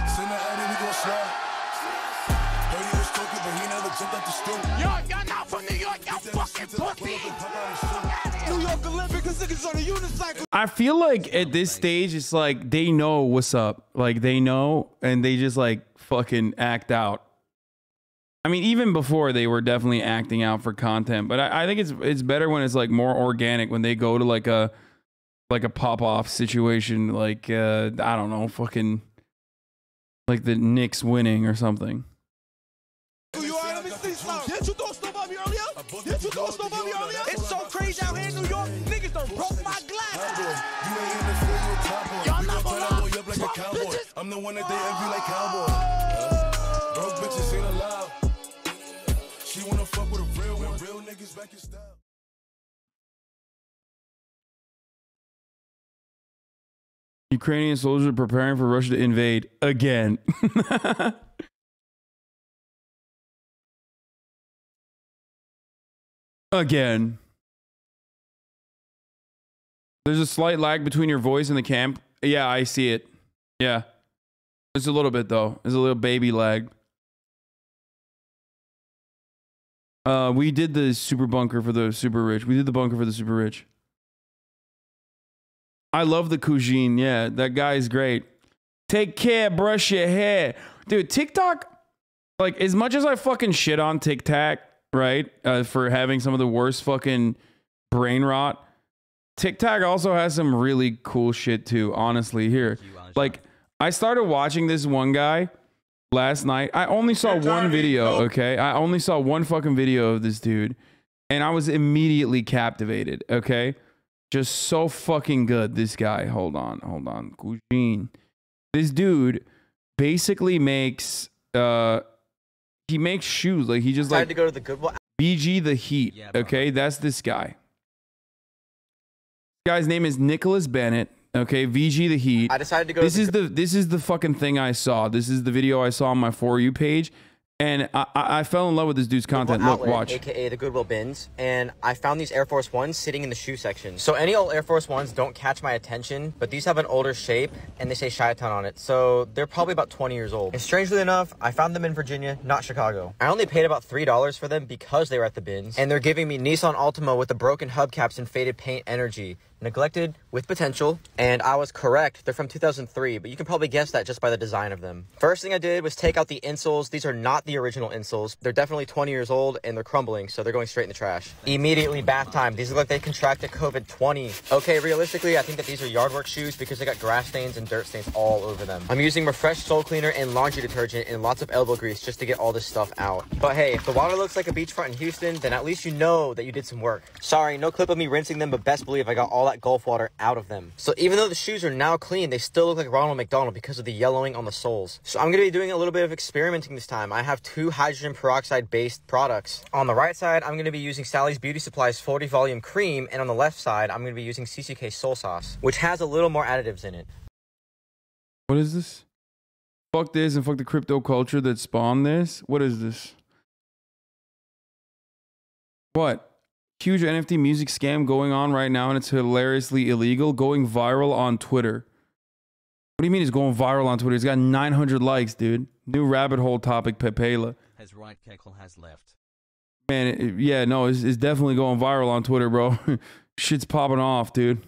Send that Eddie, we gon' slide. Heard he was talking, but he never jumped out the stool. Y'all not from New York, y'all fucking pussy. New York Olympic, cause niggas on a unicycle. I feel like at this stage, it's like they know what's up. Like they know, and they just like fucking act out. I mean, even before they were definitely acting out for content, but I think it's better when it's like more organic, when they go to like a pop off situation, like I don't know, fucking like the Knicks winning or something. Did you throw stuff on me earlier? Did you throw stuff on me earlier? It's so crazy out here in New York. Niggas done broke my glass. Y'all not gonna lie. I'm the one that they envy like cowboy. Broke bitches ain't allowed. She wanna fuck with a real one. Real niggas back in style. Ukrainian soldiers are preparing for Russia to invade again. Again. There's a slight lag between your voice and the camp. Yeah, I see it. Yeah. It's a little bit though. There's a little baby lag. We did the super bunker for the super rich. We did the bunker for the super rich. I love the Kujin. Yeah, that guy's great. Take care, brush your hair. Dude, TikTok, like as much as I fucking shit on TikTok, right? For having some of the worst fucking brain rot. TikTok also has some really cool shit too, honestly, here. Like, I started watching this one guy last night. I only saw one video, okay? I only saw one fucking video of this dude. And I was immediately captivated, okay? Just so fucking good, this guy. Hold on. Kujin. This dude basically makes... he makes shoes. Like, he just like... to go to the Goodwill. BG the Heat, okay? That's this guy. Guy's name is Nicholas Bennett. Okay, VG the Heat. I decided to go. This is the fucking thing I saw. This is the video I saw on my For You page, and I fell in love with this dude's content. Look, Outlet, watch. AKA the Goodwill bins, and I found these Air Force Ones sitting in the shoe section. So any old Air Force Ones don't catch my attention, but these have an older shape, and they say Chi-Town on it, so they're probably about 20 years old. And strangely enough, I found them in Virginia, not Chicago. I only paid about $3 for them because they were at the bins, and they're giving me Nissan Altima with the broken hubcaps and faded paint energy. Neglected with potential, and I was correct. They're from 2003, but you can probably guess that just by the design of them. First thing I did was take out the insoles. These are not the original insoles. They're definitely 20 years old and they're crumbling, so they're going straight in the trash. Immediately bath time. These look like they contracted COVID-20. Okay, realistically, I think that these are yard work shoes because they got grass stains and dirt stains all over them. I'm using Refresh Sole Cleaner and laundry detergent and lots of elbow grease just to get all this stuff out. But hey, if the water looks like a beachfront in Houston, then at least you know that you did some work. Sorry, no clip of me rinsing them, but best believe I got all that Gulf water out of them. So even though the shoes are now clean, they still look like Ronald McDonald because of the yellowing on the soles. So I'm going to be doing a little bit of experimenting this time. I have 2 hydrogen peroxide based products. On the right side, I'm going to be using Sally's Beauty Supply's 40 volume cream, and on the left side, I'm going to be using CCK Soul Sauce, which has a little more additives in it. What is this? Fuck this and fuck the crypto culture that spawned this. What is this? What? Huge NFT music scam going on right now, and it's hilariously illegal, going viral on Twitter. What do you mean it's going viral on Twitter? It's got 900 likes, dude. New rabbit hole topic, Pepela. Has right, Keckle has left. Man, yeah, no, it's definitely going viral on Twitter, bro. Shit's popping off, dude.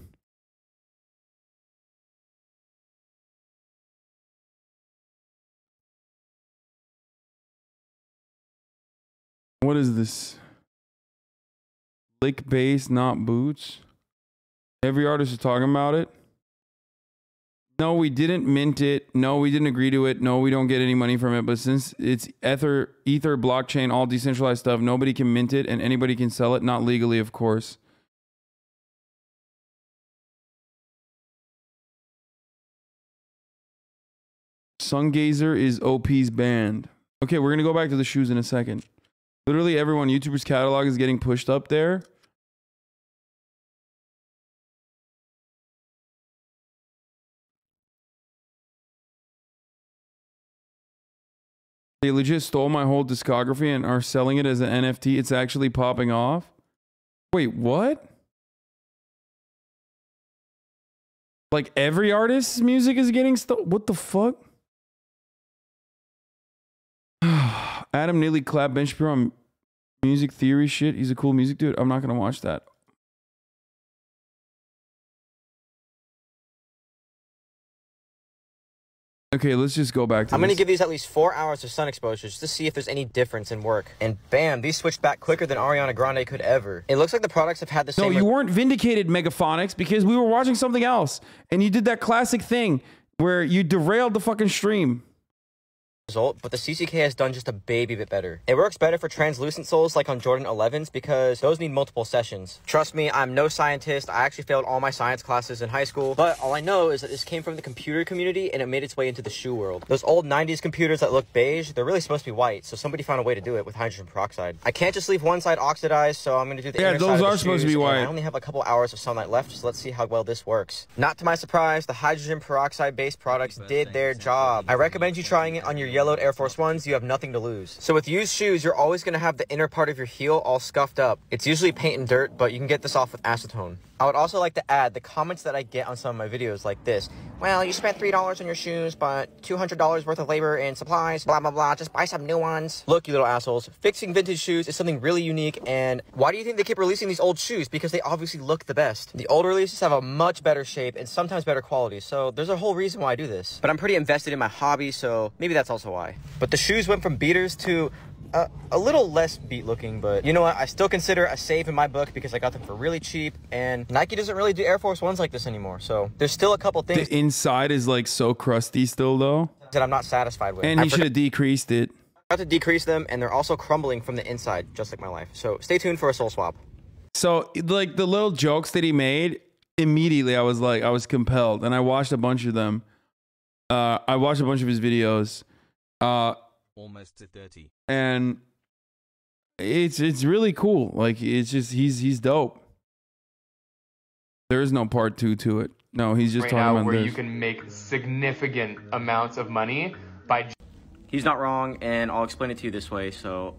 What is this? Lick bass, not boots. Every artist is talking about it. No, we didn't mint it. No, we didn't agree to it. No, we don't get any money from it. But since it's Ether blockchain, all decentralized stuff, nobody can mint it and anybody can sell it. Not legally, of course. Sungazer is OP's band. Okay, we're going to go back to the shoes in a second. Literally everyone, YouTuber's catalog is getting pushed up there. They legit stole my whole discography and are selling it as an NFT. It's actually popping off. Wait, what? Like every artist's music is getting stolen? What the fuck? Adam Neely clapped Ben Shapiro on music theory shit. He's a cool music dude. I'm not gonna watch that. Okay, let's just go back to I'm going to give these at least 4 hours of sun exposure just to see if there's any difference in work. And bam, these switched back quicker than Ariana Grande could ever. It looks like the products have had the same... No, you weren't vindicated, Megaphonics, because we were watching something else. And you did that classic thing where you derailed the fucking stream. But the CCK has done just a baby bit better. It works better for translucent soles like on Jordan 11s because those need multiple sessions. Trust me, I'm no scientist. I actually failed all my science classes in high school, but all I know is that this came from the computer community and it made its way into the shoe world. Those old 90s computers that look beige, they're really supposed to be white, so somebody found a way to do it with hydrogen peroxide. I can't just leave one side oxidized, so I'm going to do the inner side of the shoes. Yeah, those are supposed to be white. I only have a couple hours of sunlight left, so let's see how well this works. Not to my surprise, the hydrogen peroxide based products did their job. I recommend you trying it on your yellowed Air Force Ones. You have nothing to lose. So with used shoes, you're always going to have the inner part of your heel all scuffed up. It's usually paint and dirt, but you can get this off with acetone. I would also like to add the comments that I get on some of my videos like this. Well, you spent $3 on your shoes, but $200 worth of labor and supplies, blah, blah, blah. Just buy some new ones. Look, you little assholes. Fixing vintage shoes is something really unique, and why do you think they keep releasing these old shoes? Because they obviously look the best. The old releases have a much better shape and sometimes better quality, so there's a whole reason why I do this. But I'm pretty invested in my hobby, so maybe that's also why. But the shoes went from beaters to a little less beat looking, but you know what? I still consider a save in my book because I got them for really cheap, and Nike doesn't really do Air Force Ones like this anymore. So there's still a couple things. The inside is like so crusty still though. That I'm not satisfied with. And he should have decreased it. I have to decrease them, and they're also crumbling from the inside, just like my life. So stay tuned for a soul swap. So like the little jokes that he made, immediately I was compelled, and I watched a bunch of them. I watched a bunch of his videos. Almost to 30. And it's really cool. Like it's just he's dope. There is no part 2 to it. No, he's just right talking now about where this. you can make significant amounts of money by. He's not wrong, and I'll explain it to you this way. So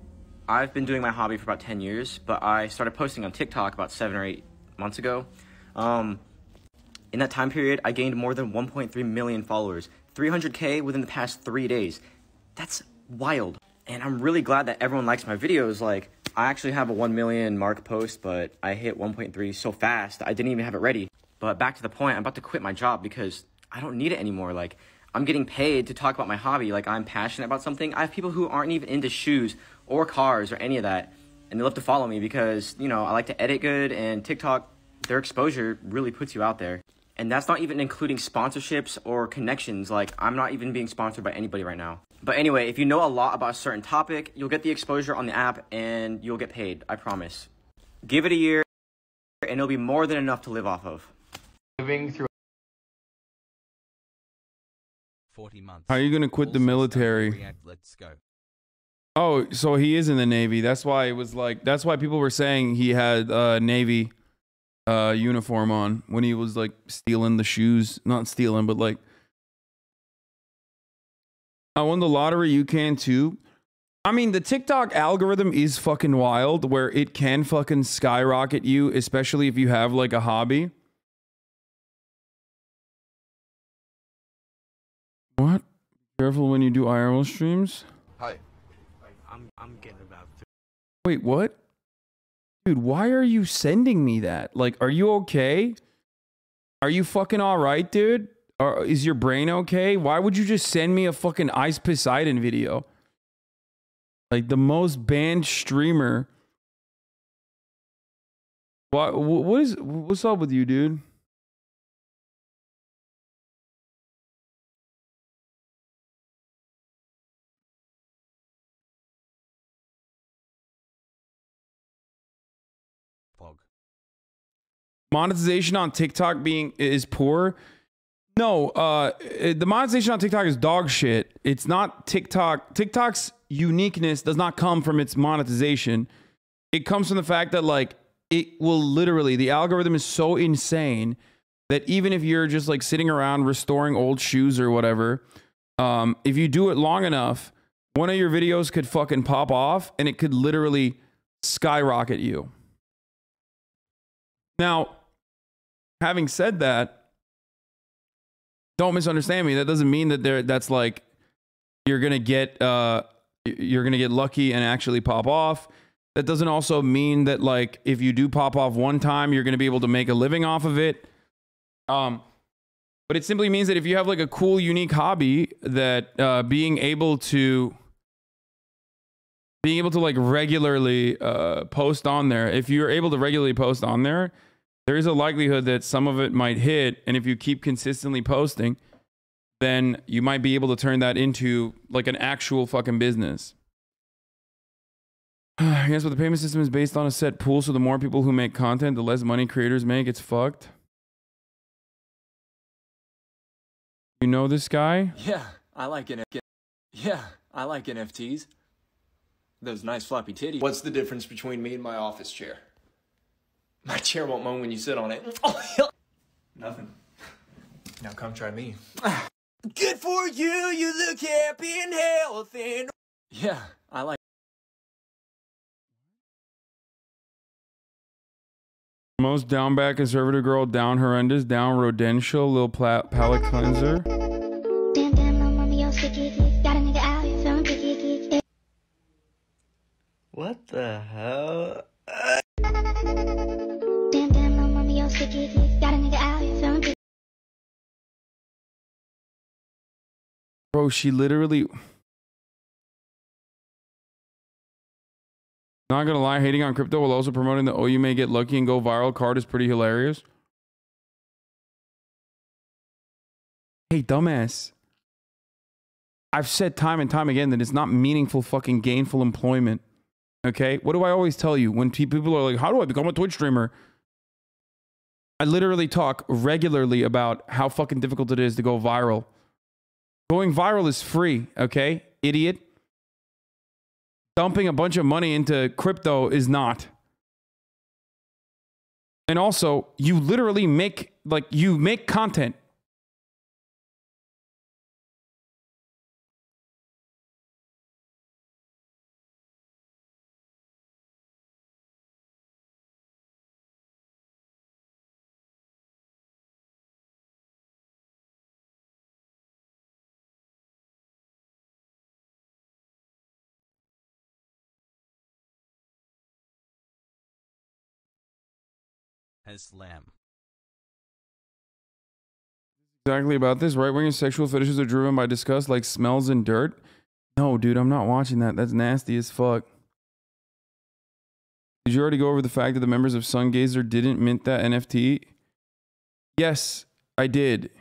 I've been doing my hobby for about 10 years, but I started posting on TikTok about 7 or 8 months ago. In that time period, I gained more than 1.3 million followers, 300K within the past 3 days. That's wild. And I'm really glad that everyone likes my videos. Like, I actually have a 1 million mark post, but I hit 1.3 so fast, I didn't even have it ready. But back to the point, I'm about to quit my job because I don't need it anymore. Like, I'm getting paid to talk about my hobby. Like, I'm passionate about something. I have people who aren't even into shoes or cars or any of that, and they love to follow me because, you know, I like to edit good, and TikTok, their exposure really puts you out there. And that's not even including sponsorships or connections. Like, I'm not even being sponsored by anybody right now. But anyway, if you know a lot about a certain topic, you'll get the exposure on the app and you'll get paid, I promise. Give it a year and it'll be more than enough to live off of. Living through 40 months. How are you going to quit the military? Let's go. Oh, so he is in the Navy. That's why it was like, that's why people were saying he had Navy uniform on when he was like stealing the shoes. Not stealing, but like, I won the lottery, you can too. I mean, the TikTok algorithm is fucking wild where it can fucking skyrocket you, especially if you have like a hobby. What? Careful when you do IRL streams. Hi. I'm getting about to. Wait, what? Dude, why are you sending me that? Like, are you okay? Are you fucking all right, dude? Or is your brain okay? Why would you just send me a fucking Ice Poseidon video? Like the most banned streamer. What's up with you, dude? Monetization on TikTok is poor. No, the monetization on TikTok is dog shit. It's not TikTok. TikTok's uniqueness does not come from its monetization. It comes from the fact that like it will literally, the algorithm is so insane that even if you're just like sitting around restoring old shoes or whatever, if you do it long enough, one of your videos could fucking pop off and it could literally skyrocket you. Now, having said that, don't misunderstand me. That doesn't mean that that's like you're gonna get lucky and actually pop off. That doesn't also mean that like if you do pop off one time, you're gonna be able to make a living off of it. But it simply means that if you have like a cool, unique hobby, that being able to like regularly post on there, if you're able to regularly post on there, there is a likelihood that some of it might hit. And if you keep consistently posting, then you might be able to turn that into like an actual fucking business. I guess what the payment system is based on a set pool, so the more people who make content, the less money creators make. It's fucked. You know this guy? Yeah, I like NFTs. Those nice floppy titties. What's the difference between me and my office chair? My chair won't moan when you sit on it. Nothing. Now come try me. Good for you, you look happy and healthy. Yeah, I like. Most down bad conservative girl, down horrendous, down rodential, little palate cleanser. What the hell? Bro, she literally... Not gonna lie, hating on crypto while also promoting the "oh, you may get lucky and go viral" card is pretty hilarious. Hey, dumbass. I've said time and time again that it's not meaningful fucking gainful employment. Okay? What do I always tell you when people are like, how do I become a Twitch streamer? I literally talk regularly about how fucking difficult it is to go viral. Going viral is free, okay? Idiot. Dumping a bunch of money into crypto is not. And also, you literally make, like, you make content. Has slam. Exactly about this. Right-wing sexual fetishes are driven by disgust like smells and dirt. No, dude, I'm not watching that. That's nasty as fuck. Did you already go over the fact that the members of Sungazer didn't mint that NFT? Yes, I did.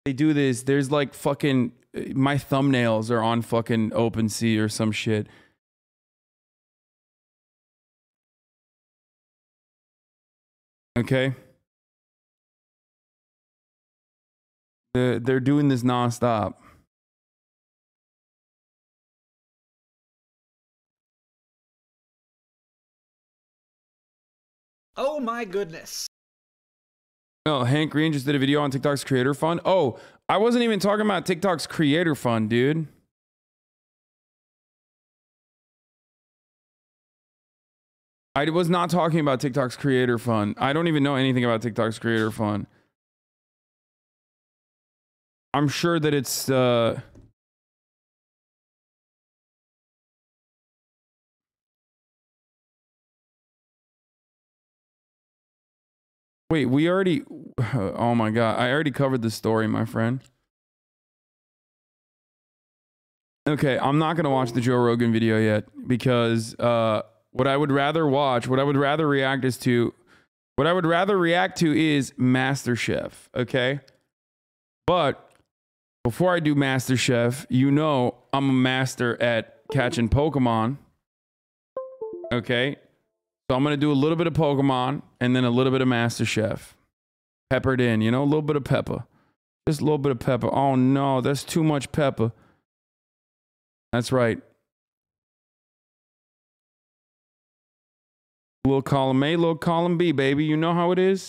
They do this. There's like fucking... My thumbnails are on fucking OpenSea or some shit. Okay? They're doing this nonstop. Oh my goodness. Oh, Hank Green just did a video on TikTok's creator fund. Oh, I wasn't even talking about TikTok's creator fund, dude. I was not talking about TikTok's creator fund. I don't even know anything about TikTok's creator fund. I'm sure that it's wait, we already... Oh my God. I already covered this story, my friend. Okay, I'm not going to watch the Joe Rogan video yet because what I would rather watch, what I would rather react is to... What I would rather react to is MasterChef, okay? But before I do MasterChef, you know I'm a master at catching Pokemon, okay? So I'm going to do a little bit of Pokemon and then a little bit of MasterChef. Peppered in, you know, a little bit of pepper. Just a little bit of pepper. Oh no, that's too much pepper. That's right. Little column A, little column B, baby. You know how it is?